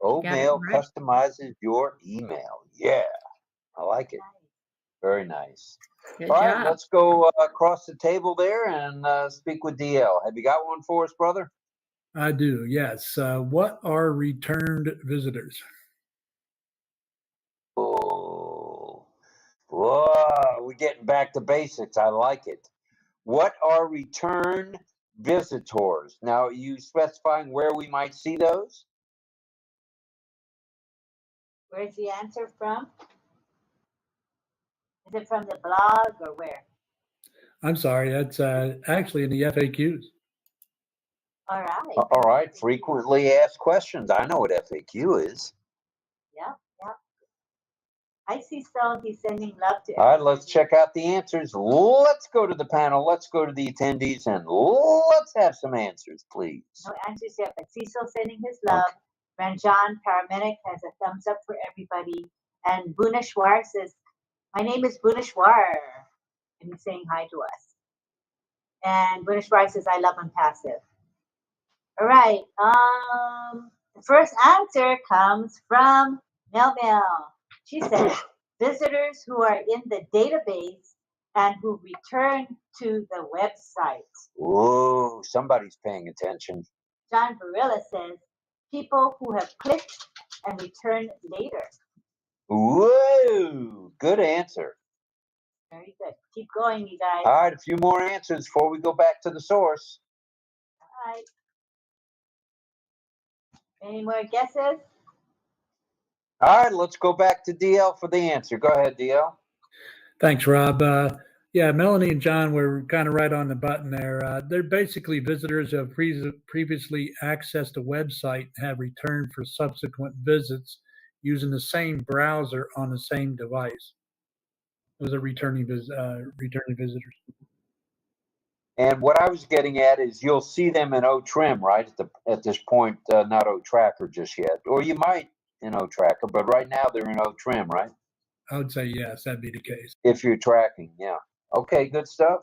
[SPEAKER 14] O-mail
[SPEAKER 11] right.
[SPEAKER 14] customizes your email. Yeah, I like it. Very nice.
[SPEAKER 11] Good
[SPEAKER 14] All right,
[SPEAKER 11] job.
[SPEAKER 14] let's go across the table there and speak with DL. Have you got one for us, brother?
[SPEAKER 8] I do, yes. What are returned visitors?
[SPEAKER 14] Oh, whoa, we're getting back to basics. I like it. What are return visitors? Now, are you specifying where we might see those?
[SPEAKER 21] Where's the answer from? Is it from the blog or where?
[SPEAKER 8] I'm sorry, that's actually in the FAQs.
[SPEAKER 21] All right.
[SPEAKER 14] All right, frequently asked questions. I know what FAQ is.
[SPEAKER 21] Yeah, yeah. I see so. He's sending love to
[SPEAKER 14] All right, let's check out the answers. Let's go to the panel. Let's go to the attendees and let's have some answers, please.
[SPEAKER 21] No answers yet, but Cecil sending his love. Ranjan Paramedic has a thumbs up for everybody. And Bhuneshwar says, my name is Bhuneshwar. And he's saying hi to us. And Bhuneshwar says, I love Unpassive. All right. The first answer comes from Mel. She says, visitors who are in the database and who return to the website.
[SPEAKER 14] Whoa, somebody's paying attention.
[SPEAKER 21] John Barilla says, people who have clicked and return later.
[SPEAKER 14] Whoa, good answer.
[SPEAKER 21] Very good. Keep going, you guys.
[SPEAKER 14] All right, a few more answers before we go back to the source.
[SPEAKER 21] All right. Any more guesses?
[SPEAKER 14] All right, let's go back to DL for the answer. Go ahead, DL.
[SPEAKER 8] Thanks, Rob. Yeah, Melanie and John were kind of right on the button there. They're basically visitors who have previously accessed a website and have returned for subsequent visits using the same browser on the same device. Those are returning visitors.
[SPEAKER 14] And what I was getting at is you'll see them in O-Trim, right? At this point, not O-Tracker just yet. Or you might in O-Tracker, but right now they're in O-Trim, right?
[SPEAKER 8] I would say yes, that'd be the case.
[SPEAKER 14] If you're tracking, yeah. Okay, good stuff.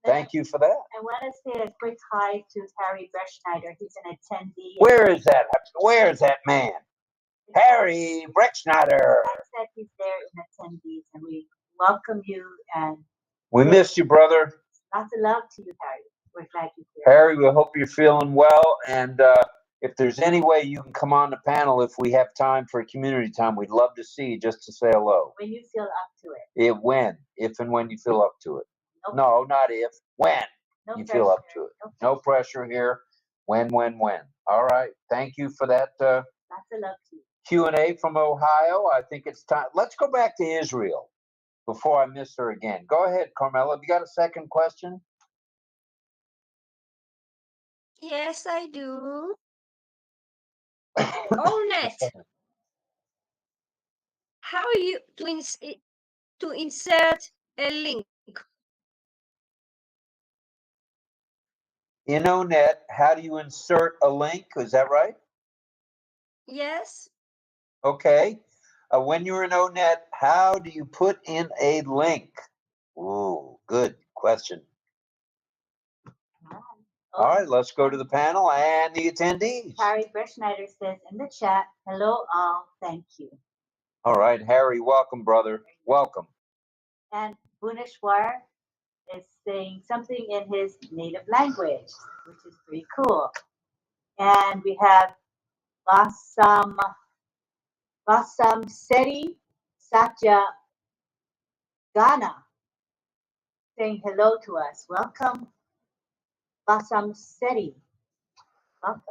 [SPEAKER 14] Thank you for that.
[SPEAKER 21] I want to say a quick hi to 𝗕𝗶hiểu𝗴𝗴. He's an attendee.
[SPEAKER 14] Where is that? Where is that man?
[SPEAKER 2] 𝗕𝗵𝗴.
[SPEAKER 21] Said he's there in attendees, and we welcome you and
[SPEAKER 2] We miss you, brother.
[SPEAKER 21] lots of love to you, Harry. We're glad you're here.
[SPEAKER 2] Harry, we hope you're feeling well. And if there's any way you can come on the panel, if we have time for community time, we'd love to see you just to say hello.
[SPEAKER 21] When you feel up to it.
[SPEAKER 2] If and when you feel up to it. No, not if, when you feel up to it. No pressure here. When. All right. Thank you for that
[SPEAKER 21] lots of love to you.
[SPEAKER 2] Q&A from Ohio. I think it's time. Let's go back to Israel before I miss her again. Go ahead, Carmela. Have you got a second question?
[SPEAKER 6] Yes, I do. ONET. How you to insert a link?
[SPEAKER 2] In ONET, how do you insert a link? Is that right?
[SPEAKER 6] Yes.
[SPEAKER 2] Okay. When you're in ONET, how do you put in a link? Ooh, good question. All right, let's go to the panel and the attendees.
[SPEAKER 21] 𝗕𝗵𝗴 says in the chat, hello all, thank you.
[SPEAKER 2] All right, Harry, welcome, brother. Welcome.
[SPEAKER 21] And 𝗙𝗶hiểu is saying something in his native language, which is pretty cool. And we have 𝗙𝗵𝗴 saying hello to us. Welcome, 𝗙𝗵𝗴. Welcome.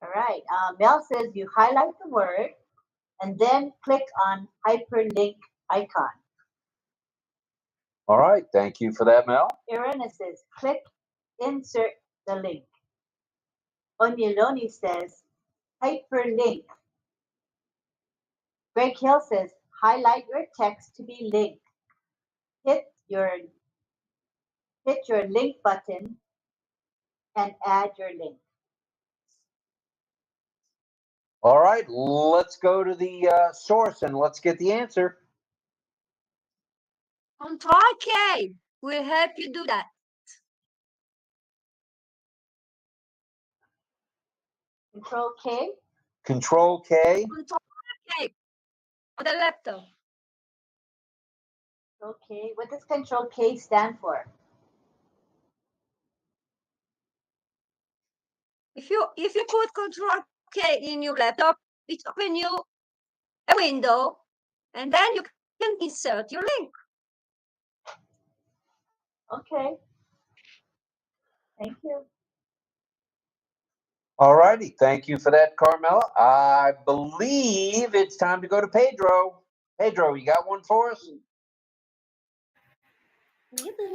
[SPEAKER 21] All right. Mel says you highlight the word and then click on hyperlink icon.
[SPEAKER 2] All right. Thank you for that, Mel.
[SPEAKER 21] Irina says click insert the link. Onyeloni says hyperlink. Greg Hill says highlight your text to be linked. Hit your link button and add your link.
[SPEAKER 2] All right, let's go to the source and let's get the answer.
[SPEAKER 6] Control-K will help you do that.
[SPEAKER 21] Control-K?
[SPEAKER 2] Control-K?
[SPEAKER 6] Control-K on the laptop.
[SPEAKER 21] Okay, what does Control-K stand for?
[SPEAKER 6] If you put Control-K in your laptop, it opens you a window, and then you can insert your link.
[SPEAKER 21] Okay. Thank you.
[SPEAKER 2] All righty. Thank you for that, Carmela. I believe it's time to go to Pedro. Pedro, you got one for us?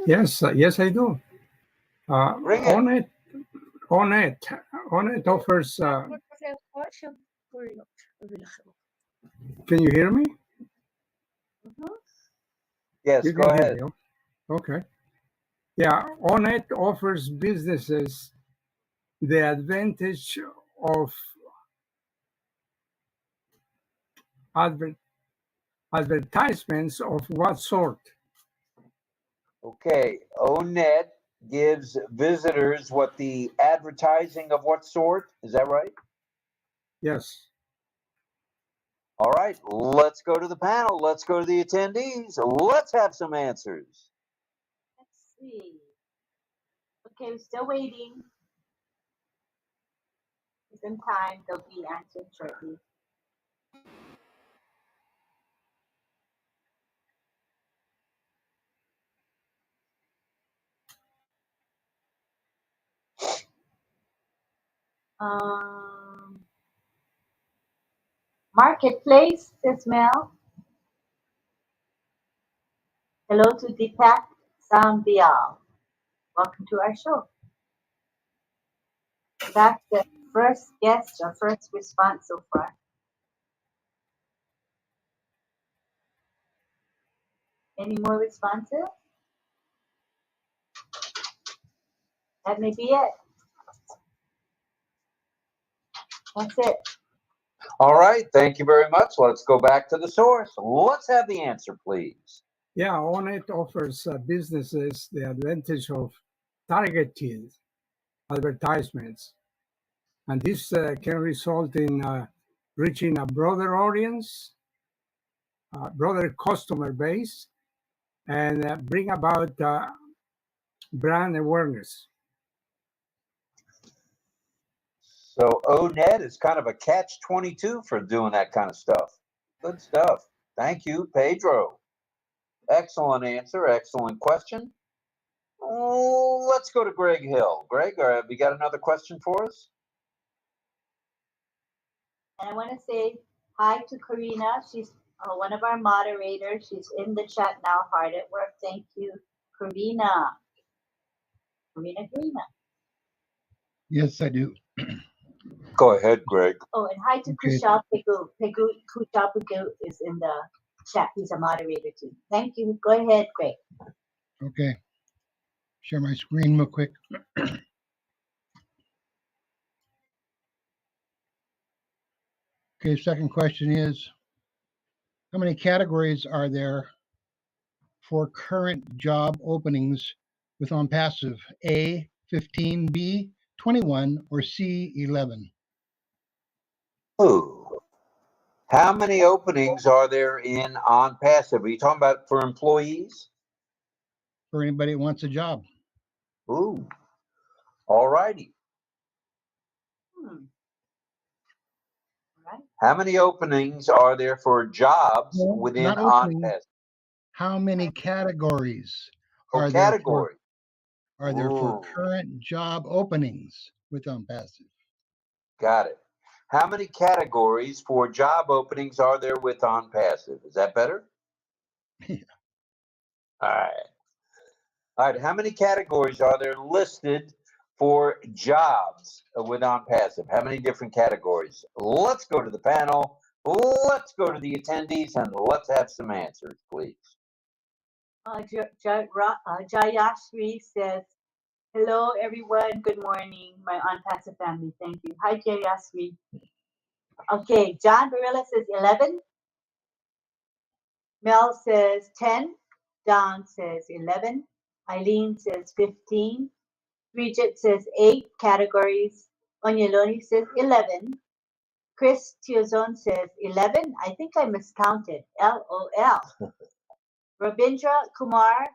[SPEAKER 19] Yes, I do. ONET offers. Can you hear me?
[SPEAKER 2] Yes,
[SPEAKER 19] you
[SPEAKER 2] go
[SPEAKER 19] can
[SPEAKER 2] ahead.
[SPEAKER 19] Hear me. Okay. Yeah, ONET offers businesses the advantage of advertisements of what sort?
[SPEAKER 2] Okay, ONET gives visitors what the advertising of what sort? Is that right?
[SPEAKER 19] Yes.
[SPEAKER 2] All right, let's go to the panel. Let's go to the attendees. Let's have some answers.
[SPEAKER 21] Let's see. Okay, we're still waiting. Some time, they'll be answered shortly. Marketplace, says Mel. Hello to 𝗕𝗵𝗴. Welcome to our show. That's the first guest or first response so far. Any more responses? That may be it. That's it.
[SPEAKER 2] All right, thank you very much. Let's go back to the source. Let's have the answer, please.
[SPEAKER 19] Yeah, ONET offers businesses the advantage of targeted advertisements. And this can result in reaching a broader audience, broader customer base, and bring about brand awareness.
[SPEAKER 14] So ONET is kind of a catch-22 for doing that kind of stuff. Good stuff. Thank you, Pedro. Excellent answer. Excellent question. Let's go to Greg Hill. Greg, have you got another question for us?
[SPEAKER 21] And I want to say hi to Karina. She's one of our moderators. She's in the chat now, hard at work. Thank you, Karina. Karina.
[SPEAKER 15] Yes, I do.
[SPEAKER 14] Go ahead, Greg.
[SPEAKER 21] Oh, and hi to
[SPEAKER 15] Okay.
[SPEAKER 21] Kushal Pegu. Kushal Pegu is in the chat. He's a moderator too. Thank you. Go ahead, Greg.
[SPEAKER 15] Okay. Share my screen real quick. Okay, second question is, how many categories are there for current job openings with ONPASSIVE? A, 15, B, 21, or C, 11?
[SPEAKER 14] Ooh. How many openings are there in ONPASSIVE? Are you talking about for employees?
[SPEAKER 15] For anybody that wants a job.
[SPEAKER 14] Ooh. All righty.
[SPEAKER 21] Right.
[SPEAKER 14] How many openings are there for jobs
[SPEAKER 15] No,
[SPEAKER 14] within
[SPEAKER 15] not opening.
[SPEAKER 14] ONPASSIVE?
[SPEAKER 15] How many categories
[SPEAKER 14] Oh,
[SPEAKER 15] are
[SPEAKER 14] category.
[SPEAKER 15] there for
[SPEAKER 14] Ooh.
[SPEAKER 15] current job openings with ONPASSIVE?
[SPEAKER 14] Got it. How many categories for job openings are there with ONPASSIVE? Is that better?
[SPEAKER 15] Yeah.
[SPEAKER 14] All right. All right. How many categories are there listed for jobs with ONPASSIVE? How many different categories? Let's go to the panel. Let's go to the attendees and let's have some answers, please.
[SPEAKER 21] Jayashri says, hello, everyone. Good morning, my ONPASSIVE family. Thank you. Hi, Jayashri. Okay, John Barilla says 11. Mel says 10. Don says 11. Eileen says 15. Bridget says 8 categories. Onyeloni says 11. Chris Tiozon says 11. I think I miscounted. LOL. Rabindra Kumar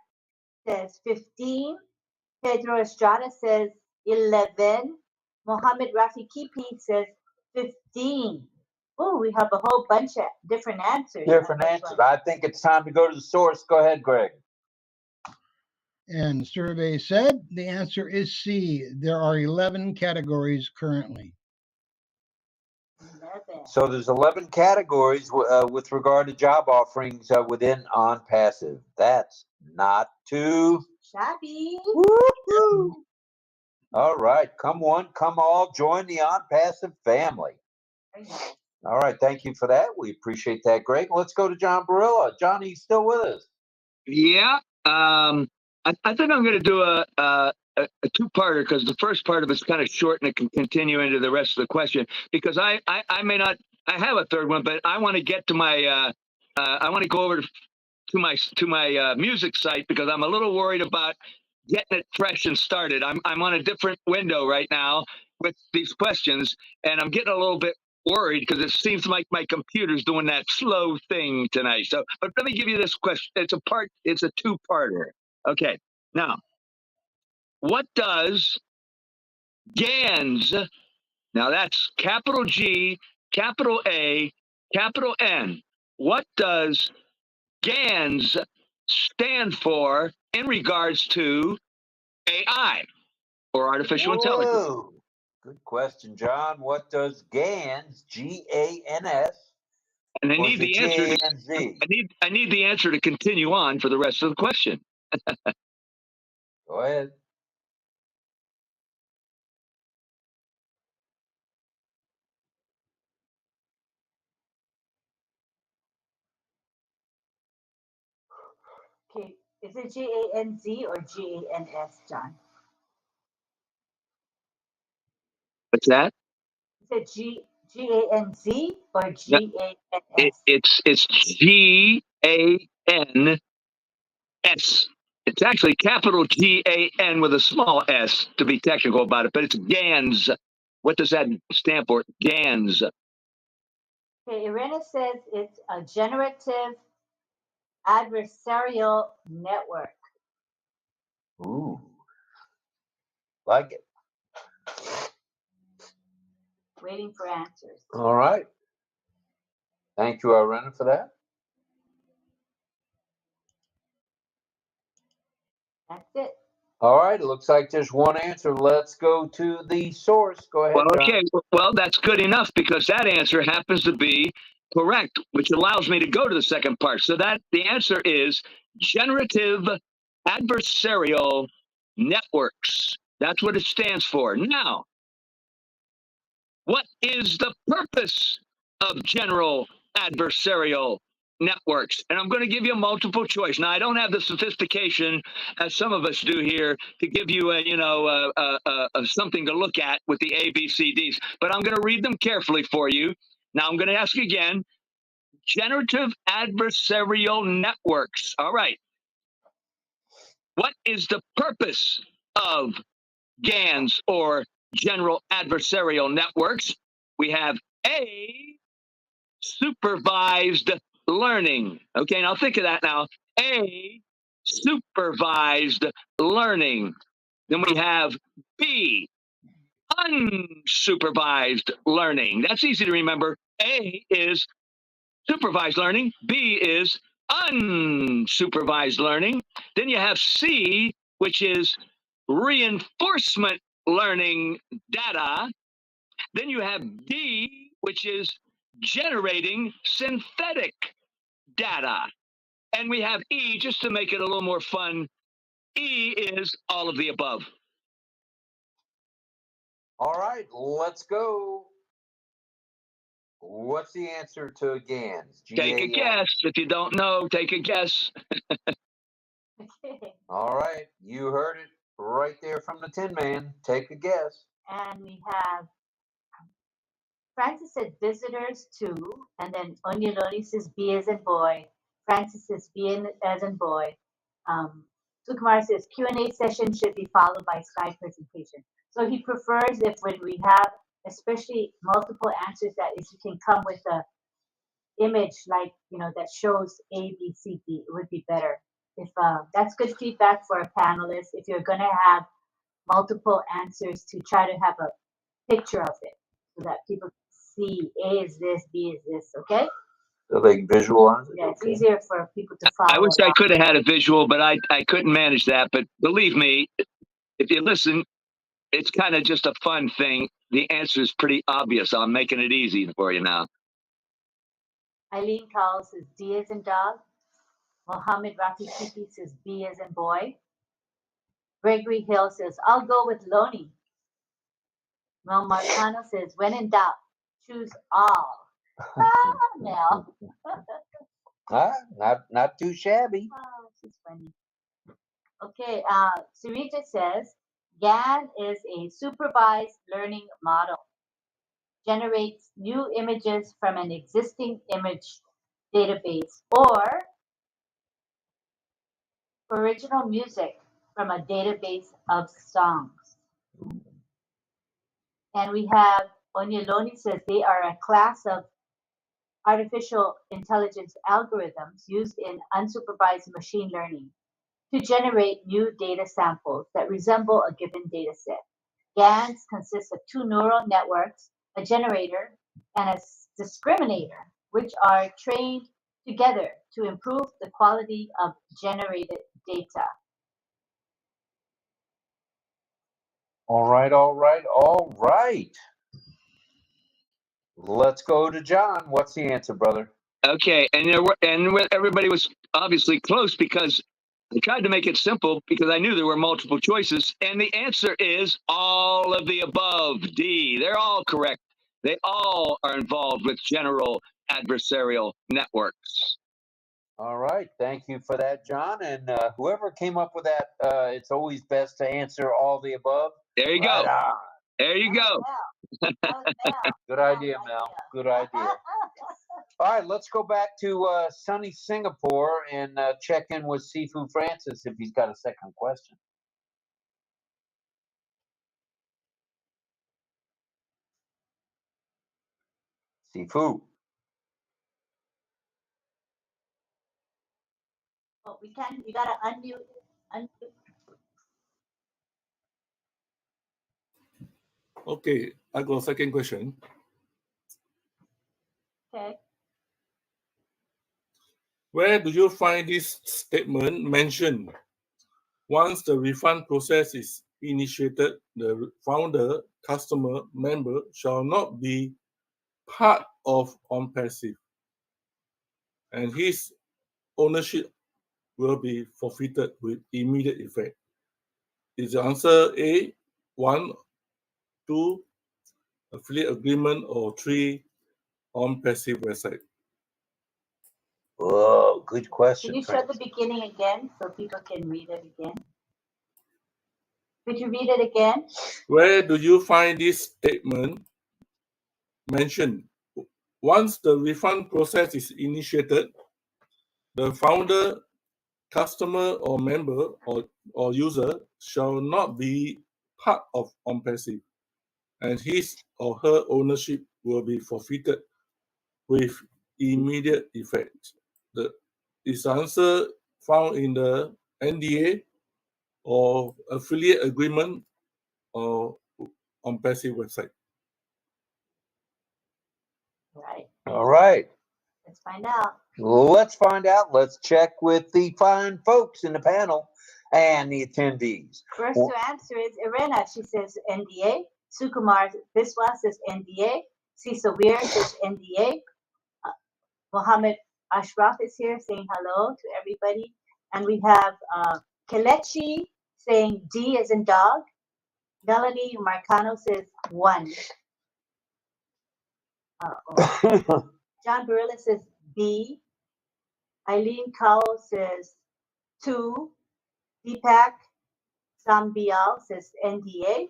[SPEAKER 21] says 15. Pedro Estrada says 11. Mohammed Rafi Kipi says 15. Oh, we have a whole bunch of different answers.
[SPEAKER 14] Different answers. I think it's time to go to the source. Go ahead, Greg.
[SPEAKER 15] And the survey said the answer is C. There are 11 categories currently.
[SPEAKER 21] 11.
[SPEAKER 14] So there's 11 categories with regard to job offerings within ONPASSIVE. That's not too
[SPEAKER 21] shabby.
[SPEAKER 14] Woo-hoo. All right, come one, come all, join the ONPASSIVE family. All right, thank you for that. We appreciate that, Greg. Let's go to John Barilla. John, are you still with us?
[SPEAKER 18] Yeah. I think I'm going to do a two-parter because the first part of it's kind of short and it can continue into the rest of the question because I may not, I have a third one, but I want to get to my, I want to go over to my music site because I'm a little worried about getting it fresh and started. I'm on a different window right now with these questions and I'm getting a little bit worried because it seems like my computer's doing that slow thing tonight. So, but let me give you this question. It's a two-parter. Okay. Now, what does GANS, now that's capital G, capital A, capital N. What does GANS stand for in regards to AI or artificial intelligence?
[SPEAKER 14] Whoa. Good question, John. What does GANS, G-A-N-S,
[SPEAKER 18] And I
[SPEAKER 14] or
[SPEAKER 18] need
[SPEAKER 14] is it
[SPEAKER 18] the answer.
[SPEAKER 14] G-A-N-Z?
[SPEAKER 18] I need the answer to continue on for the rest of the question.
[SPEAKER 14] Go ahead.
[SPEAKER 21] Okay, is it G-A-N-Z or G-A-N-S, John?
[SPEAKER 18] What's that?
[SPEAKER 21] Is it G-A-N-Z or
[SPEAKER 18] No,
[SPEAKER 21] G-A-N-S?
[SPEAKER 18] it's G-A-N-S. It's actually capital G-A-N with a small s to be technical about it, but it's GANS. What does that stand for? GANS.
[SPEAKER 21] Okay, Irena says it's a generative adversarial network.
[SPEAKER 2] Ooh, like it.
[SPEAKER 21] Waiting for answers.
[SPEAKER 2] All right. Thank you, Irena, for that.
[SPEAKER 21] That's it.
[SPEAKER 2] All right. It looks like there's one answer. Let's go to the source. Go ahead,
[SPEAKER 18] Well,
[SPEAKER 2] John.
[SPEAKER 18] okay. Well, that's good enough because that answer happens to be correct, which allows me to go to the second part. So that the answer is generative adversarial networks. That's what it stands for. Now, what is the purpose of general adversarial networks? And I'm going to give you a multiple choice. Now, I don't have the sophistication as some of us do here to give you something to look at with the ABCDs, but I'm going to read them carefully for you. Now, I'm going to ask again, generative adversarial networks. All right. What is the purpose of GANs or general adversarial networks? We have A, supervised learning. Okay, now think of that now. A, supervised learning. Then we have B, unsupervised learning. That's easy to remember. A is supervised learning. B is unsupervised learning. Then you have C, which is reinforcement learning data. Then you have D, which is generating synthetic data. And we have E, just to make it a little more fun. E is all of the above.
[SPEAKER 2] All right, let's go. What's the answer to GANs?
[SPEAKER 18] Take a guess. If you don't know, take a guess.
[SPEAKER 2] All right, you heard it right there from the Tin Man. Take a guess.
[SPEAKER 21] And we have Francis said visitors too, and then Onyoloni says B as in boy. Francis says B as in boy. Sukumar says Q&A session should be followed by slide presentation. So he prefers if when we have especially multiple answers that is you can come with a image like that shows A, B, C, D. It would be better. If that's good feedback for a panelist. If you're gonna have multiple answers, to try to have a picture of it so that people see A is this, B is this, okay?
[SPEAKER 2] So they can visualize it?
[SPEAKER 21] Yeah, it's easier for people to follow.
[SPEAKER 18] I wish I
[SPEAKER 21] along.
[SPEAKER 18] could have had a visual, but I couldn't manage that. But believe me, if you listen, it's kind of just a fun thing. The answer is pretty obvious. I'm making it easy for you now.
[SPEAKER 21] Eileen Cowell says D as in dog. Mohammed Rafi Tiki says B as in boy. Gregory Hill says, I'll go with Loney. Mel Marcano says, when in doubt, choose all. Mel.
[SPEAKER 2] Not too shabby.
[SPEAKER 21] Oh, she's funny. Okay, Sarita says, GAN is a supervised learning model. Generates new images from an existing image database or original music from a database of songs. And we have Onyoloni says they are a class of artificial intelligence algorithms used in unsupervised machine learning to generate new data samples that resemble a given data set. GANs consist of two neural networks, a generator and a discriminator, which are trained together to improve the quality of generated data.
[SPEAKER 2] All right. Let's go to John. What's the answer, brother?
[SPEAKER 18] Okay, and everybody was obviously close because I tried to make it simple because I knew there were multiple choices, and the answer is all of the above. D. They're all correct. They all are involved with general adversarial networks.
[SPEAKER 2] All right. Thank you for that, John. And whoever came up with that, it's always best to answer all the above.
[SPEAKER 18] There you go.
[SPEAKER 2] On.
[SPEAKER 18] There you go.
[SPEAKER 2] Good idea, Mel. Good idea. All right, let's go back to sunny Singapore and check in with Sifu Francis if he's got a second question. Sifu.
[SPEAKER 21] we can't. You gotta unmute. Unmute.
[SPEAKER 1] Okay, I got a second question.
[SPEAKER 21] Okay.
[SPEAKER 1] Where do you find this statement mentioned? Once the refund process is initiated, the founder, customer, member shall not be part of ONPASSIVE, and his ownership will be forfeited with immediate effect. Is the answer A, 1, 2, affiliate agreement, or 3, ONPASSIVE website?
[SPEAKER 2] Oh, good question.
[SPEAKER 21] Can you show the beginning again so people can read it again? Could you read it again?
[SPEAKER 1] Where do you find this statement mentioned? Once the refund process is initiated, the founder, customer, or member or user shall not be part of ONPASSIVE, and his or her ownership will be forfeited with immediate effect. Is the answer found in the NDA or affiliate agreement or ONPASSIVE website?
[SPEAKER 21] Right.
[SPEAKER 2] All right.
[SPEAKER 21] Let's find out.
[SPEAKER 2] Let's find out. Let's check with the fine folks in the panel and the attendees.
[SPEAKER 21] First to answer is Irena. She says NDA. Sukumar Biswas says NDA. 𝗙𝗶hiểu says NDA. Mohammed Ashraf is here saying hello to everybody. And we have Kelechi saying D as in dog. Melanie Marcano says 1. John Barilla says B. Eileen Cowell says 2. Deepak Sambial says NDA.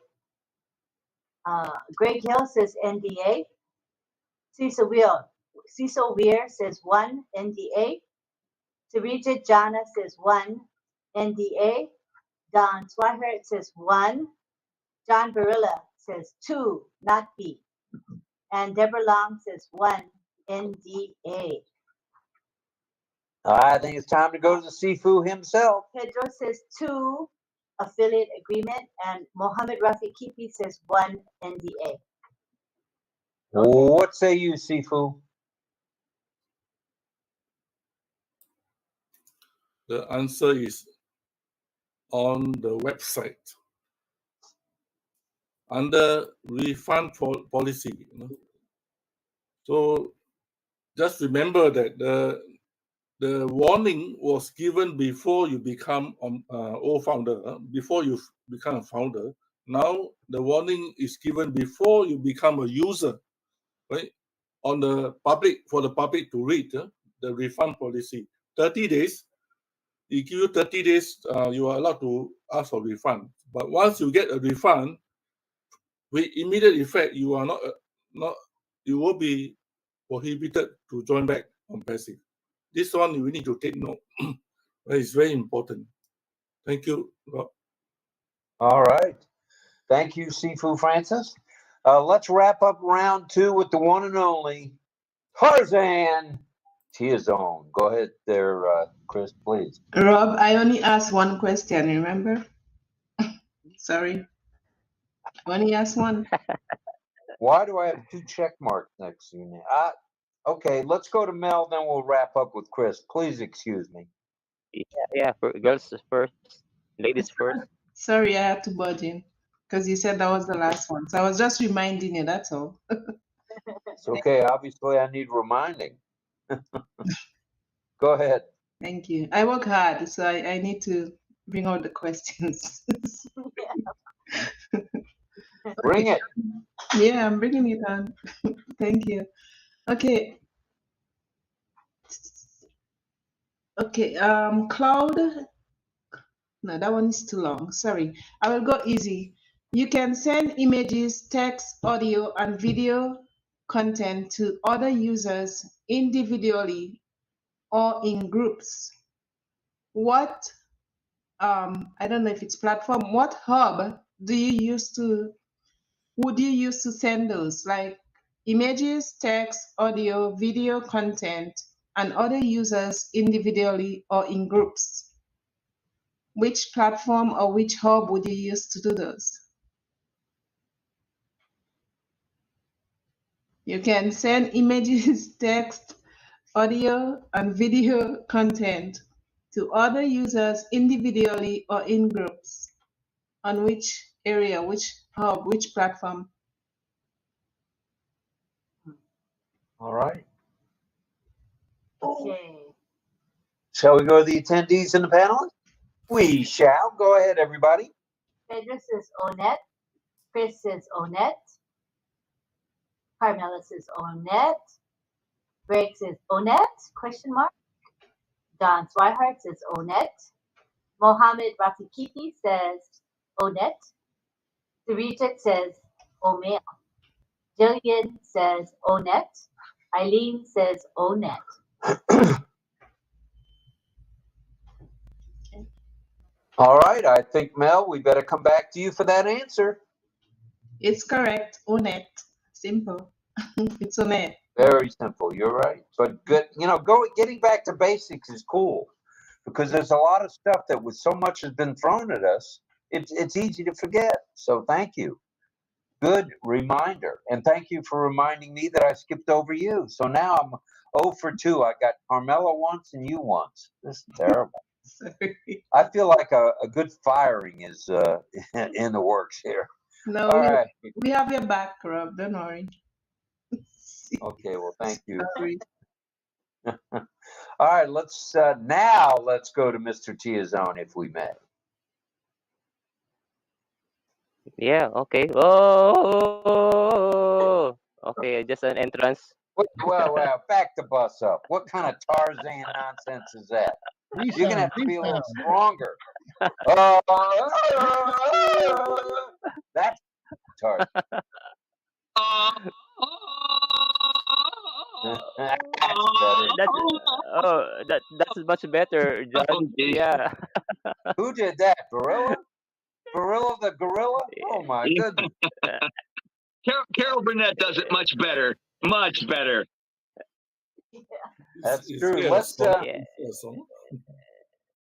[SPEAKER 21] Greg Hill says NDA. Cecil Weir says 1 NDA. Sarita Jana says 1 NDA. Don Swihart says 1. John Barilla says 2, not B. And Deborah Long says 1 NDA.
[SPEAKER 2] I think it's time to go to the 𝗙𝗶 himself.
[SPEAKER 21] Pedro says 2 affiliate agreement, and Mohammed Rafi Kipi says 1 NDA.
[SPEAKER 2] What say you, 𝗙𝗶?
[SPEAKER 1] The answer is on the website under refund policy. So just remember that the warning was given before you become founder, before you become a founder. Now the warning is given before you become a user, right? On the public, for the public to read the refund policy. 30 days. It give you 30 days. You are allowed to ask for refund. But once you get a refund, with immediate effect, you are you will be prohibited to join back ONPASSIVE. This one we need to take note. It's very important. Thank you, Rob.
[SPEAKER 2] All right. Thank you, 𝗙𝗶 Francis. Let's wrap up round 2 with the one and only Tarzan Tiazone. Go ahead there, Chris, please.
[SPEAKER 5] Rob, I only asked one question, remember? Sorry. I only asked one.
[SPEAKER 2] Why do I have 2 check marks next to you? Okay, let's go to Mel, then we'll wrap up with Chris. Please excuse me.
[SPEAKER 4] Yeah, girls first, ladies first.
[SPEAKER 5] Sorry, I had to budge in because you said that was the last one. So I was just reminding you, that's all.
[SPEAKER 2] It's okay. Obviously, I need reminding. Go ahead.
[SPEAKER 5] Thank you. I work hard, so I need to bring out the questions.
[SPEAKER 2] Bring it.
[SPEAKER 5] Yeah, I'm bringing it on. Thank you. Okay. Okay, cloud. No, that one is too long. Sorry. I will go easy. You can send images, text, audio, and video content to other users individually or in groups. What, I don't know if it's platform, what hub would you use to send those? Like images, text, audio, video content and other users individually or in groups. Which platform or which hub would you use to do those? You can send images, text, audio, and video content to other users individually or in groups. On which area, which hub, which platform?
[SPEAKER 2] All right.
[SPEAKER 21] Okay.
[SPEAKER 2] Shall we go to the attendees and the panelists? We shall. Go ahead, everybody.
[SPEAKER 21] Pedro says ONET. Chris says ONET. Carmela says ONET. Greg says ONET? Question mark. Don Swihart says ONET. Mohammed Rafikiti says ONET. Sarijit says OMAIL. Jillian says ONET. Eileen says ONET.
[SPEAKER 2] All right. I think, Mel, we better come back to you for that answer.
[SPEAKER 5] It's correct. ONET. Simple. It's ONET.
[SPEAKER 2] Very simple. You're right. But good, getting back to basics is cool because there's a lot of stuff that with so much has been thrown at us, it's easy to forget. So thank you. Good reminder. And thank you for reminding me that I skipped over you. So now I'm 0 for 2. I got Carmela once and you once. This is terrible. I feel like a good firing is in the works here.
[SPEAKER 5] No,
[SPEAKER 2] All right.
[SPEAKER 5] we have your back, Rob. Don't worry.
[SPEAKER 2] Okay, well, thank you.
[SPEAKER 5] Sorry.
[SPEAKER 2] All right, let's go to Mr. Tiazone, if we may.
[SPEAKER 4] Yeah, okay. Oh, okay, just an entrance.
[SPEAKER 2] Well, back the bus up. What kind of Tarzan nonsense is that? You're gonna have to be a little stronger. That's Tarzan.
[SPEAKER 4] That's much better, John. Yeah.
[SPEAKER 2] Who did that? Gorilla? Gorilla the gorilla? Oh my goodness.
[SPEAKER 18] 𝗕был្HNS does it much better. Much better.
[SPEAKER 2] That's true. Let's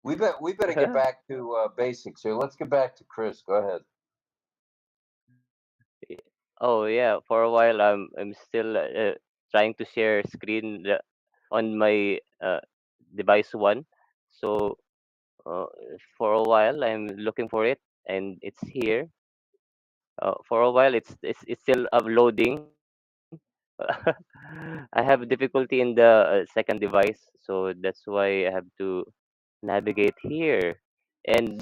[SPEAKER 2] we better get back to basics here. Let's get back to Chris. Go ahead.
[SPEAKER 4] Oh yeah, for a while I'm still trying to share screen on my device one. So for a while I'm looking for it and it's here. For a while it's still uploading. I have difficulty in the second device, so that's why I have to navigate here. And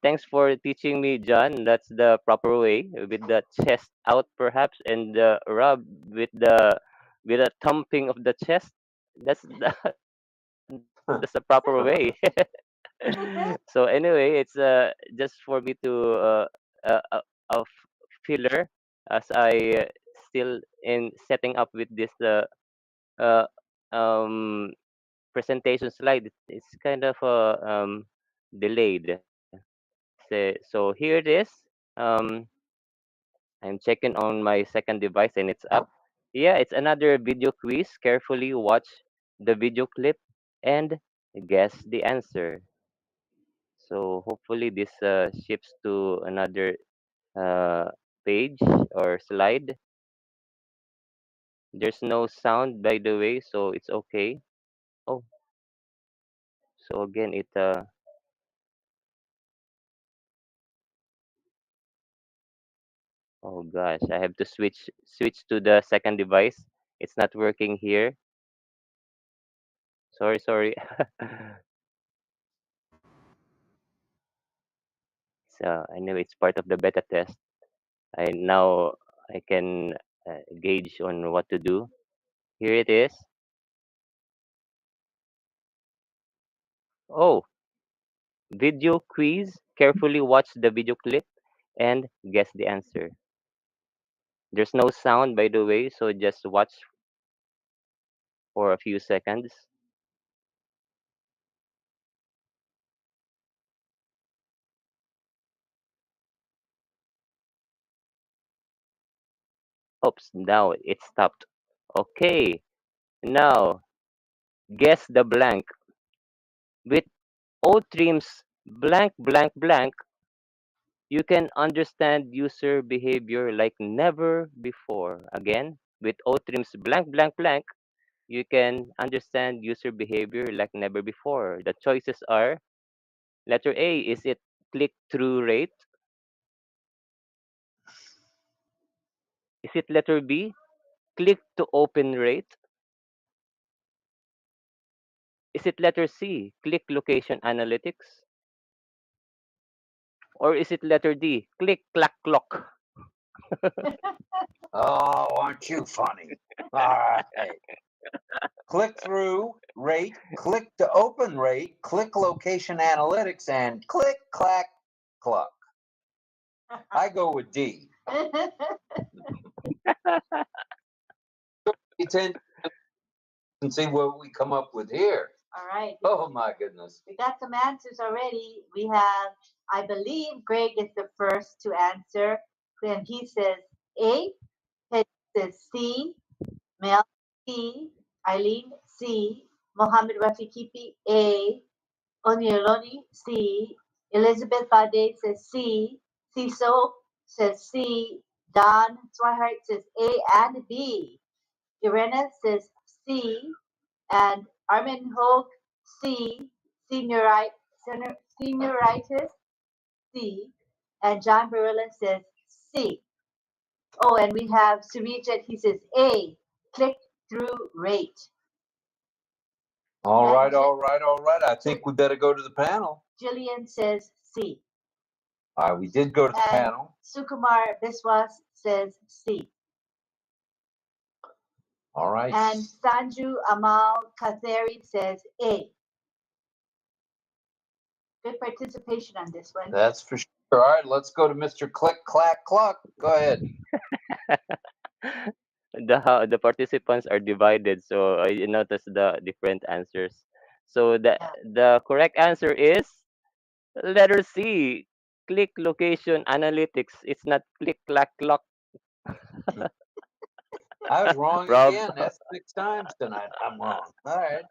[SPEAKER 4] thanks for teaching me, John. That's the proper way with the chest out, perhaps, and the rub with the thumping of the chest. That's that's the proper way. So anyway, it's just for me to of filler as I still in setting up with this uh, um, presentation slide. It's kind of delayed. So here it is. Um, I'm checking on my second device and it's up. Yeah, it's another video quiz. Carefully watch the video clip and guess the answer. So hopefully this shifts to another page or slide. There's no sound, by the way, so it's okay. Oh, so again, oh gosh, I have to switch to the second device. It's not working here. Sorry. So anyway, it's part of the beta test. I can gauge on what to do. Here it is. Oh, video quiz. Carefully watch the video clip and guess the answer. There's no sound, by the way, so just watch for a few seconds. Oops, now it stopped. Okay, now guess the blank. With OTrim's blank blank blank, you can understand user behavior like never before. Again, with OTrim's blank blank blank, you can understand user behavior like never before. The choices are letter A, is it click-through rate? Is it letter B, click to open rate? Is it letter C, click location analytics? Or is it letter D, click clack clock?
[SPEAKER 2] Oh, aren't you funny? All right. Click through rate, click to open rate, click location analytics, and click clack cluck. I go with D. And see what we come up with here.
[SPEAKER 21] All right.
[SPEAKER 2] Oh my goodness.
[SPEAKER 21] We got some answers already. We have, I believe Greg is the first to answer. Then he says A, Ted says C, Mel C, Eileen C, Mohammed Rafikipi A, Onyeloni C, Elizabeth Bade says C, Cecil says C, Don Swihart says A and B, Irena says C, and Armin Hogue C, senioritis C, and John Barilla says C. Oh, and we have Surijat, he says A, click-through rate.
[SPEAKER 2] All right. I think we better go to the panel.
[SPEAKER 21] Jillian says C.
[SPEAKER 2] All right, we did go to the panel.
[SPEAKER 21] Sukumar Biswas says C.
[SPEAKER 2] All right.
[SPEAKER 21] And Sanju Amal Katheri says A. Good participation on this one.
[SPEAKER 2] That's for sure. All right, let's go to Mr. Click Clack Cluck. Go ahead.
[SPEAKER 4] The participants are divided, so I noticed the different answers. So the correct answer is letter C, click location analytics. It's not click clack clock.
[SPEAKER 2] I was wrong
[SPEAKER 4] Rob.
[SPEAKER 2] again. That's 6 times tonight. I'm wrong. All right.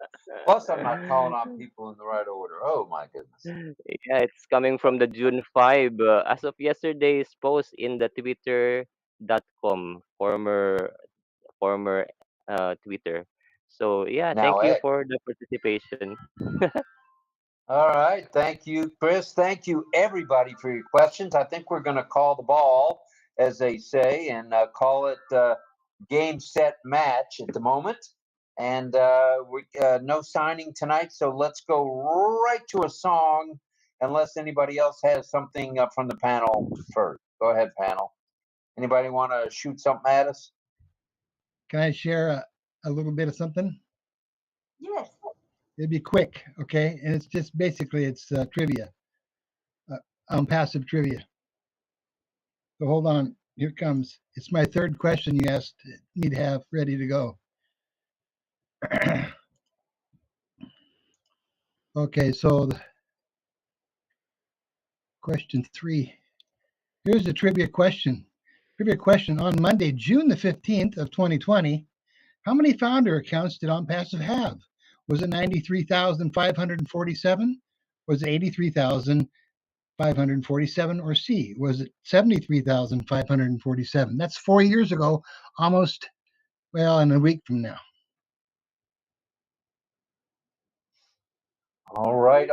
[SPEAKER 2] Plus, I'm not calling on people in the right order. Oh my goodness.
[SPEAKER 4] Yeah, it's coming from the June 5. As of yesterday's post in the twitter.com, former Twitter. So yeah,
[SPEAKER 2] Now,
[SPEAKER 4] thank you
[SPEAKER 2] Ed.
[SPEAKER 4] for the participation.
[SPEAKER 2] All right. Thank you, Chris. Thank you, everybody, for your questions. I think we're going to call the ball, as they say, and call it game, set, match at the moment. And we no signing tonight, so let's go right to a song, unless anybody else has something from the panel first. Go ahead, panel. Anybody want to shoot something at us?
[SPEAKER 15] Can I share a little bit of something?
[SPEAKER 21] Yes.
[SPEAKER 15] It'd be quick, okay? And it's just basically it's trivia, passive trivia. So hold on, here it comes. It's my third question you asked me to have ready to go. Okay, so question 3. Here's a trivia question. Trivia question: on Monday, June the 15th of 2020, how many founder accounts did OnPassive have? Was it 93,547? Was it 83,547? Or C, was it 73,547? That's 4 years ago, almost, well, in a week from now.
[SPEAKER 2] All right.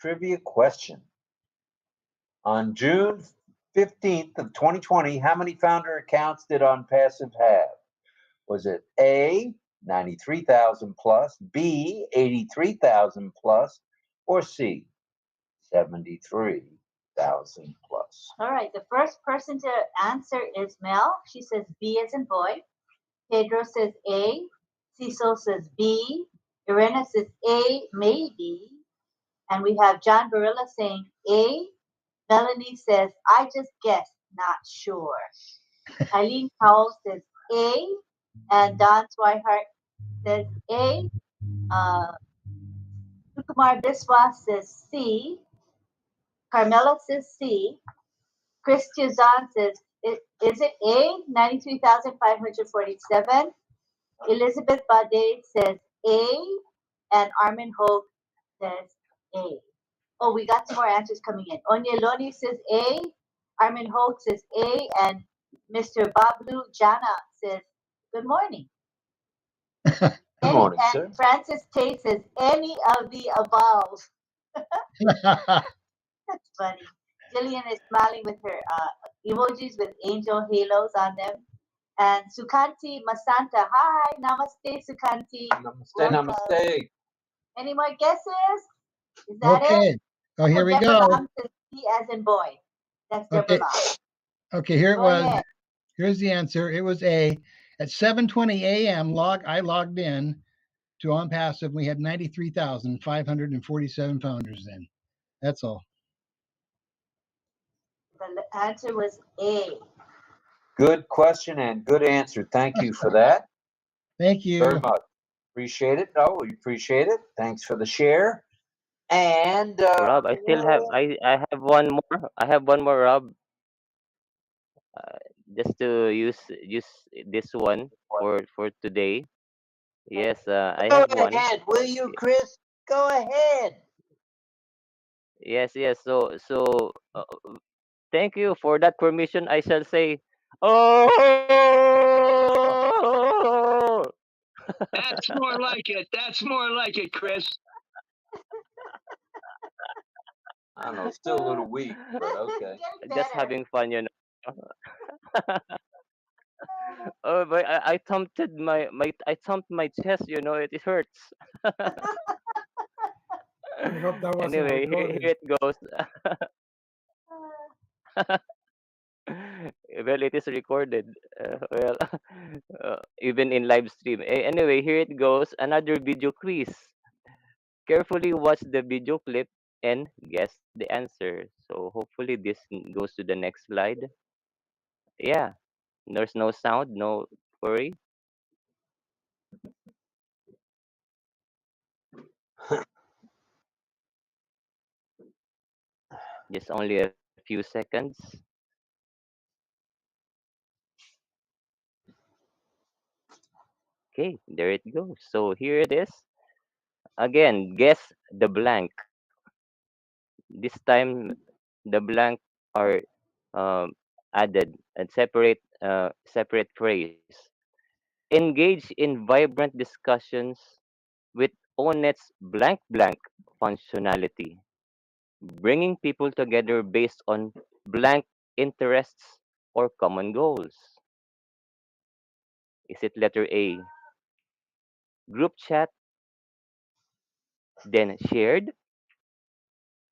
[SPEAKER 2] Trivia question. On June 15th of 2020, how many founder accounts did OnPassive have? Was it A, 93,000 plus, B, 83,000 plus, or C, 73,000 plus?
[SPEAKER 21] All right, the first person to answer is Mel. She says B as in boy. Pedro says A. Cecil says B. Irena says A, maybe. And we have John Barilla saying A. Melanie says, I just guessed, not sure. Eileen Powell says A. And Don Swihart says A. Sukumar Biswas says C. Carmela says C. Chris Tuzan says, is it A, 93,547? Elizabeth Bade says A, and Armin Hope says A. Oh, we got some more answers coming in. Onyeloni says A, Armin Hope says A, and Mr. Bablu Jana says good morning.
[SPEAKER 2] Good morning, sir.
[SPEAKER 21] And Francis Tate says any of the above. That's funny. Jillian is smiling with her emojis with angel halos on them. And Sukanti Masanta, hi, namaste, Sukanti.
[SPEAKER 2] Namaste, namaste.
[SPEAKER 21] Any more guesses? Is that
[SPEAKER 15] Okay.
[SPEAKER 21] it?
[SPEAKER 15] Oh, here we go.
[SPEAKER 21] Deborah says B as in boy. That's Deborah
[SPEAKER 15] Okay.
[SPEAKER 21] Long.
[SPEAKER 15] Okay, here it
[SPEAKER 21] Go
[SPEAKER 15] was.
[SPEAKER 21] ahead.
[SPEAKER 15] Here's the answer. It was A. At 7:20 a.m., I logged in to OnPassive. We had 93,547 founders then. That's all.
[SPEAKER 21] The answer was A.
[SPEAKER 2] Good question and good answer. Thank you for that.
[SPEAKER 15] Thank you.
[SPEAKER 2] Very much. Appreciate it. No, we appreciate it. Thanks for the share. And
[SPEAKER 4] Rob, I still have I have one more. I have one more, Rob. Just to use this one for today. Yes, I
[SPEAKER 2] go
[SPEAKER 4] have one.
[SPEAKER 2] ahead, will you, Chris? Go ahead.
[SPEAKER 4] Yes, yes. So thank you for that permission. I shall say, oh.
[SPEAKER 18] That's more like it. That's more like it, Chris.
[SPEAKER 2] I don't know, still a little weak, but okay.
[SPEAKER 4] Just having fun, you know. Oh, but I thumped my chest. You know, it hurts.
[SPEAKER 19] I hope that wasn't
[SPEAKER 4] Anyway,
[SPEAKER 19] recorded.
[SPEAKER 4] here it goes. Well, it is recorded. Even in live stream. Anyway, here it goes. Another video quiz. Carefully watch the video clip and guess the answer. So hopefully this goes to the next slide. Yeah, there's no sound, no worry. Just only a few seconds. Okay, there it goes. So here it is. Again, guess the blank. This time, the blank are added and separate phrase. Engage in vibrant discussions with ONET's blank blank functionality, bringing people together based on blank interests or common goals. Is it letter A, group chat, then shared?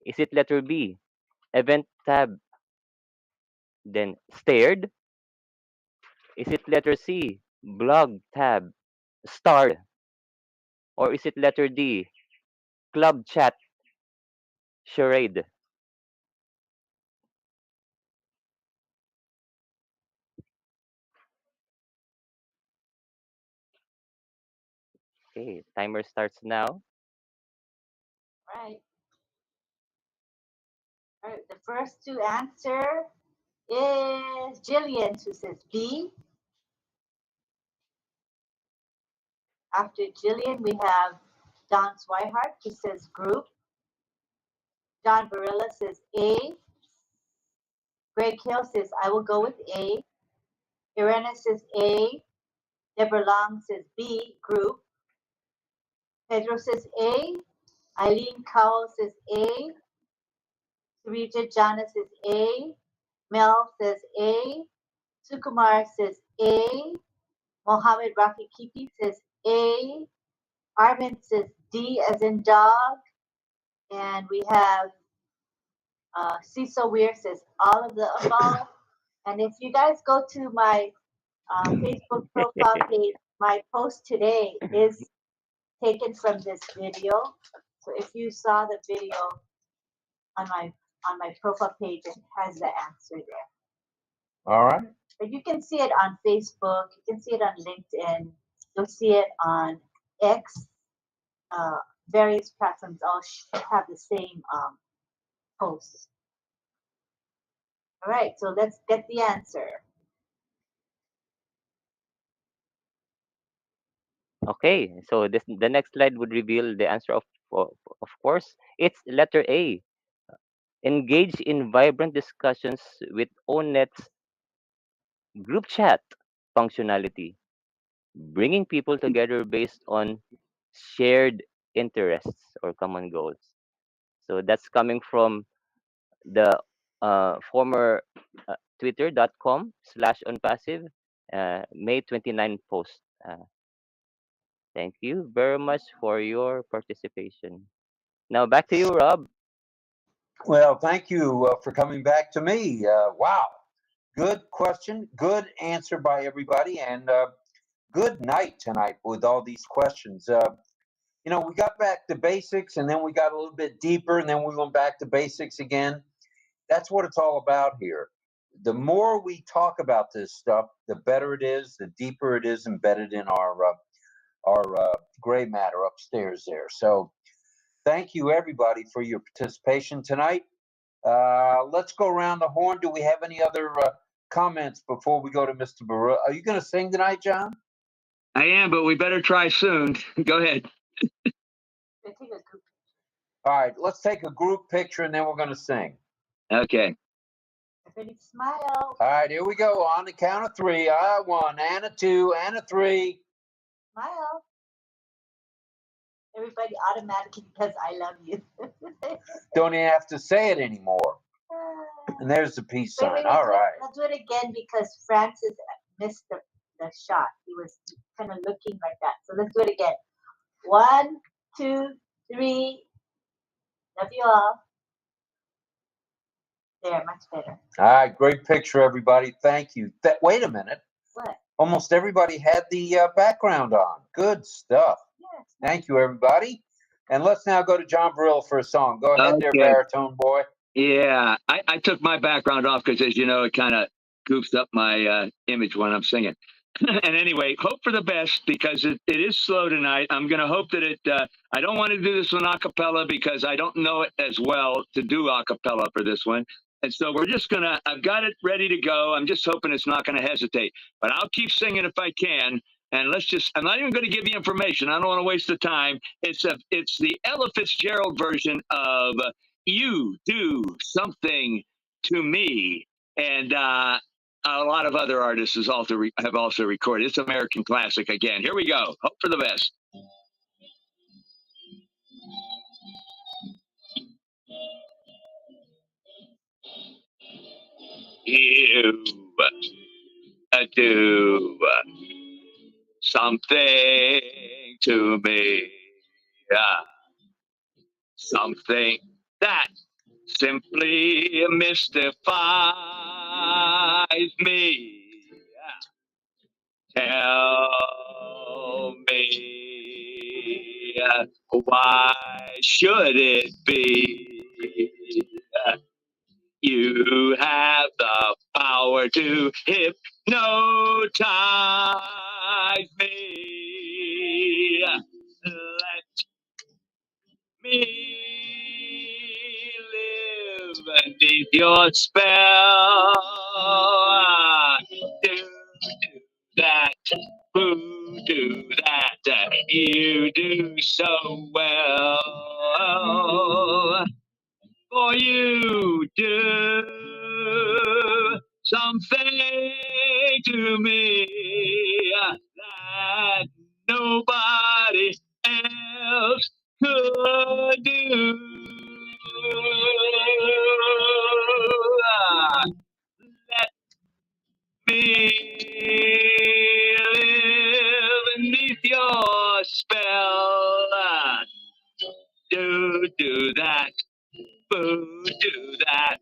[SPEAKER 4] Is it letter B, event tab, then stared? Is it letter C, blog tab, starred? Or is it letter D, club chat, charade? Okay, timer starts now.
[SPEAKER 21] Right. All right. The first to answer is Jillian, who says B. After Jillian, we have Don Swihart, who says group. John Barilla says A. Greg Hill says, I will go with A. Irena says A. Deborah Long says B, group. Pedro says A. Eileen Cowell says A. Sarita Jana says A. Mel says A. Sukumar says A. Mohammed Rafi Kipi says A. Armin says D as in dog. And we have Cecil Weir says all of the above. And if you guys go to my Facebook profile page, my post today is taken from this video. So if you saw the video on my profile page, it has the answer there.
[SPEAKER 2] All right.
[SPEAKER 21] But you can see it on Facebook, you can see it on LinkedIn, you'll see it on X. Various platforms all have the same post. All right, so let's get the answer.
[SPEAKER 4] Okay, so the next slide would reveal the answer of course. It's letter A. Engage in vibrant discussions with ONNET's group chat functionality, bringing people together based on shared interests or common goals. So that's coming from the former twitter.com/onpassive May 29 post. Thank you very much for your participation. Now back to you, Rob.
[SPEAKER 2] Well, thank you for coming back to me. Wow. Good question. Good answer by everybody. And good night tonight with all these questions. You know, we got back to basics and then we got a little bit deeper and then we went back to basics again. That's what it's all about here. The more we talk about this stuff, the better it is, the deeper it is embedded in our gray matter upstairs there. So thank you, everybody, for your participation tonight. Let's go around the horn. Do we have any other comments before we go to Mr. Baruch? Are you going to sing tonight, John?
[SPEAKER 18] I am, but we better try soon. Go ahead.
[SPEAKER 2] All right, let's take a group picture and then we're going to sing.
[SPEAKER 18] Okay.
[SPEAKER 21] Everybody smile.
[SPEAKER 2] All right, here we go. On the count of three. One, and a two, and a three.
[SPEAKER 21] Smile. Everybody automatically because I love you.
[SPEAKER 2] Don't even have to say it anymore. And there's the peace sign. All right.
[SPEAKER 21] Let's do it again because Francis missed the shot. He was kind of looking like that. So let's do it again. 1, 2, 3. Love you all. There, much better.
[SPEAKER 2] All right, great picture, everybody. Thank you. Wait a minute.
[SPEAKER 21] What?
[SPEAKER 2] Almost everybody had the background on. Good stuff.
[SPEAKER 21] Yes.
[SPEAKER 2] Thank you, everybody. And let's now go to John 𝗿𝗏 for a song. Go ahead there, baritone boy.
[SPEAKER 18] Yeah, I took my background off because, as you know, it kind of goofs up my image when I'm singing. And anyway, hope for the best because it is slow tonight. I'm going to hope that I don't want to do this one a cappella because I don't know it as well to do a cappella for this one. And so we're just going to, I've got it ready to go. I'm just hoping it's not going to hesitate, but I'll keep singing if I can. And I'm not even going to give you information. I don't want to waste the time. It's the Ella Fitzgerald version of You Do Something to Me. And a lot of other artists have also recorded. It's American classic again. Here we go. Hope for the best. You do something to me. Something that simply mystifies me. Tell me, why should it be? You have the power to hypnotize me. Let me live beneath your spell. Do that, do that, you do so well. For you do something to me that nobody else could do. Let me live beneath your spell. Do that. Do that.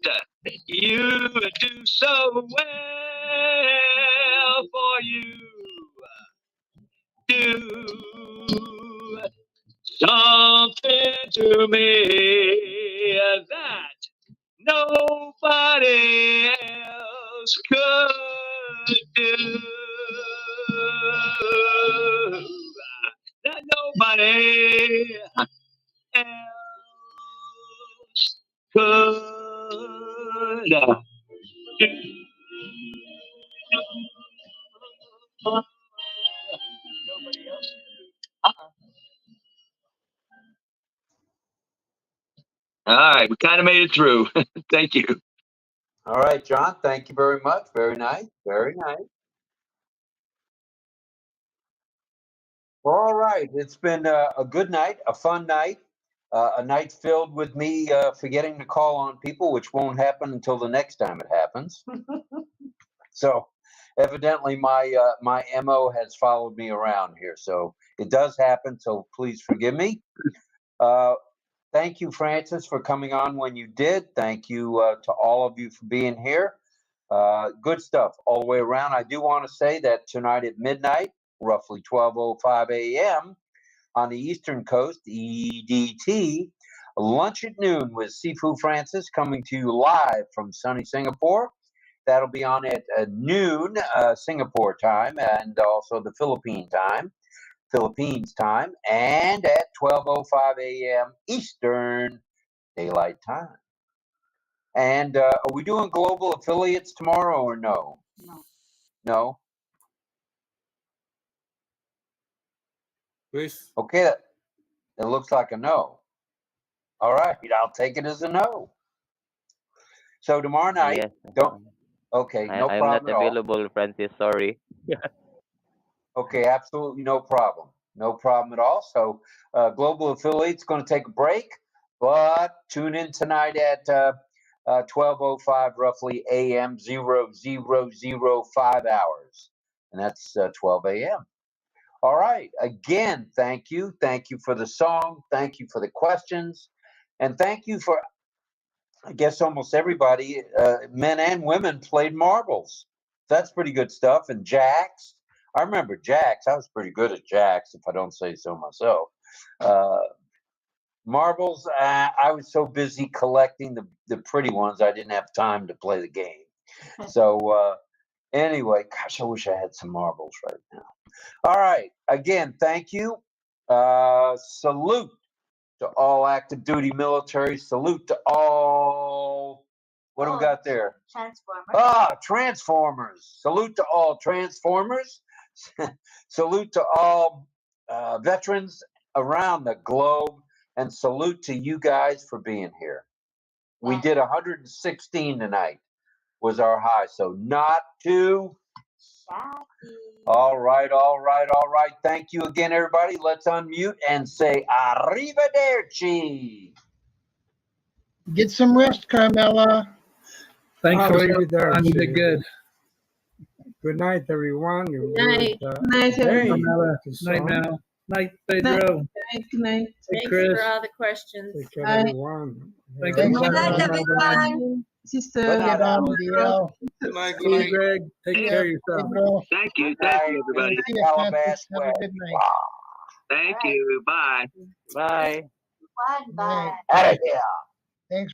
[SPEAKER 18] You do so well. For you do something to me that nobody else could do. That nobody else could do. Nobody else. All right, we kind of made it through. Thank you.
[SPEAKER 2] All right, John, thank you very much. Very nice. Very nice. All right, it's been a good night, a fun night, a night filled with me forgetting to call on people, which won't happen until the next time it happens. So evidently my my MO has followed me around here. So it does happen, so please forgive me. Thank you, Francis, for coming on when you did. Thank you to all of you for being here. Good stuff all the way around. I do want to say that tonight at midnight, roughly 12:05 a.m. on the Eastern Coast, EDT, lunch at noon with Sifu Francis coming to you live from sunny Singapore. That'll be on at noon Singapore time and also the Philippines time, and at 12:05 a.m. Eastern Daylight Time. And are we doing global affiliates tomorrow or no? No.
[SPEAKER 1] Please.
[SPEAKER 2] Okay, it looks like a no. All right, I'll take it as a no. So tomorrow night,
[SPEAKER 4] Yes.
[SPEAKER 2] don't. Okay, no
[SPEAKER 4] I'm not
[SPEAKER 2] problem at all.
[SPEAKER 4] available, Francis. Sorry.
[SPEAKER 2] Okay, absolutely no problem. No problem at all. So Global Affiliates going to take a break, but tune in tonight at 12:05 roughly a.m. 0005 hours. And that's 12 a.m. All right. Again, thank you. Thank you for the song. Thank you for the questions. And thank you for, I guess, almost everybody, men and women, played marbles. That's pretty good stuff. And jacks. I remember jacks. I was pretty good at jacks, if I don't say so myself. Marbles, I was so busy collecting the pretty ones, I didn't have time to play the game. So anyway, gosh, I wish I had some marbles right now. All right. Again, thank you. Salute to all active duty military. Salute to all, what do we got there?
[SPEAKER 21] Transformers.
[SPEAKER 2] Transformers. Salute to all Transformers. Salute to all veterans around the globe. And salute to you guys for being here. We did 116 tonight was our high. So not too shabby. All right. Thank you again, everybody. Let's unmute and say arrivederci.
[SPEAKER 15] Get some rest, Carmela.
[SPEAKER 8] Thanks for
[SPEAKER 19] Arrivederci.
[SPEAKER 8] time. You did good.
[SPEAKER 19] Good night, everyone.
[SPEAKER 11] Good night.
[SPEAKER 5] Good night,
[SPEAKER 19] Hey,
[SPEAKER 5] everyone.
[SPEAKER 8] Carmela.
[SPEAKER 19] this
[SPEAKER 8] Night
[SPEAKER 19] song.
[SPEAKER 8] now. Night,
[SPEAKER 5] Good
[SPEAKER 8] Pedro.
[SPEAKER 5] night. Good night.
[SPEAKER 8] Hey,
[SPEAKER 11] Thanks
[SPEAKER 8] Chris.
[SPEAKER 11] for all the questions.
[SPEAKER 19] Take care,
[SPEAKER 5] Bye.
[SPEAKER 19] everyone.
[SPEAKER 8] Thanks,
[SPEAKER 15] Thanks,
[SPEAKER 6] Good night,
[SPEAKER 15] everyone.
[SPEAKER 6] everyone.
[SPEAKER 5] Sister.
[SPEAKER 2] Good night, Alice.
[SPEAKER 15] DL.
[SPEAKER 1] Good night.
[SPEAKER 8] See you, Greg. Take
[SPEAKER 15] Yeah,
[SPEAKER 8] care of yourself.
[SPEAKER 15] Pedro.
[SPEAKER 18] Thank you.
[SPEAKER 2] Good
[SPEAKER 18] Thank
[SPEAKER 2] night.
[SPEAKER 18] you, everybody.
[SPEAKER 15] See you,
[SPEAKER 2] Calabash
[SPEAKER 15] Francis. Have a
[SPEAKER 2] West.
[SPEAKER 15] good night.
[SPEAKER 18] Thank you. Bye.
[SPEAKER 4] Bye.
[SPEAKER 21] Bye.
[SPEAKER 2] Out of here.
[SPEAKER 15] Thanks.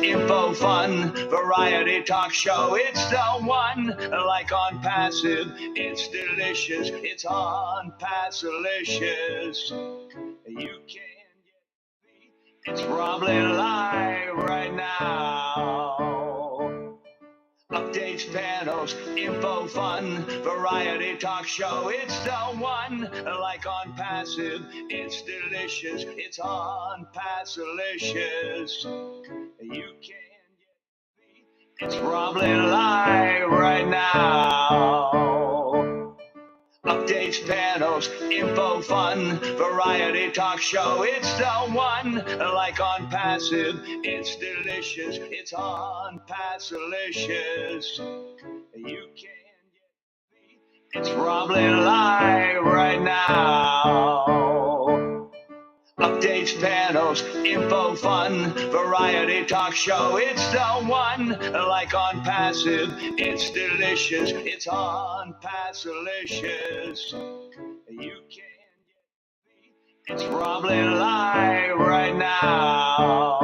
[SPEAKER 18] Info, fun, variety talk show. It's the one. Like on Passive, it's delicious. It's on Passilicious. You can get me. It's RobLynn live right now. Updates, panels, info, fun, variety talk show. It's the one. Like on Passive, it's delicious. It's on Passilicious. You can get me. It's RobLynn live right now. Updates, panels, info, fun, variety talk show. It's the one. Like on Passive, it's delicious. It's on Passilicious. You can get me. It's RobLynn live right now. Updates, panels, info, fun, variety talk show. It's the one. Like on Passive, it's delicious. It's on Passilicious. You can get me. It's RobLynn live right now.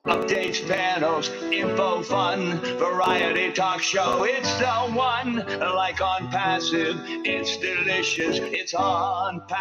[SPEAKER 18] Updates, panels, info, fun, variety talk show. It's the one. Like on Passive, it's delicious. It's on Passive.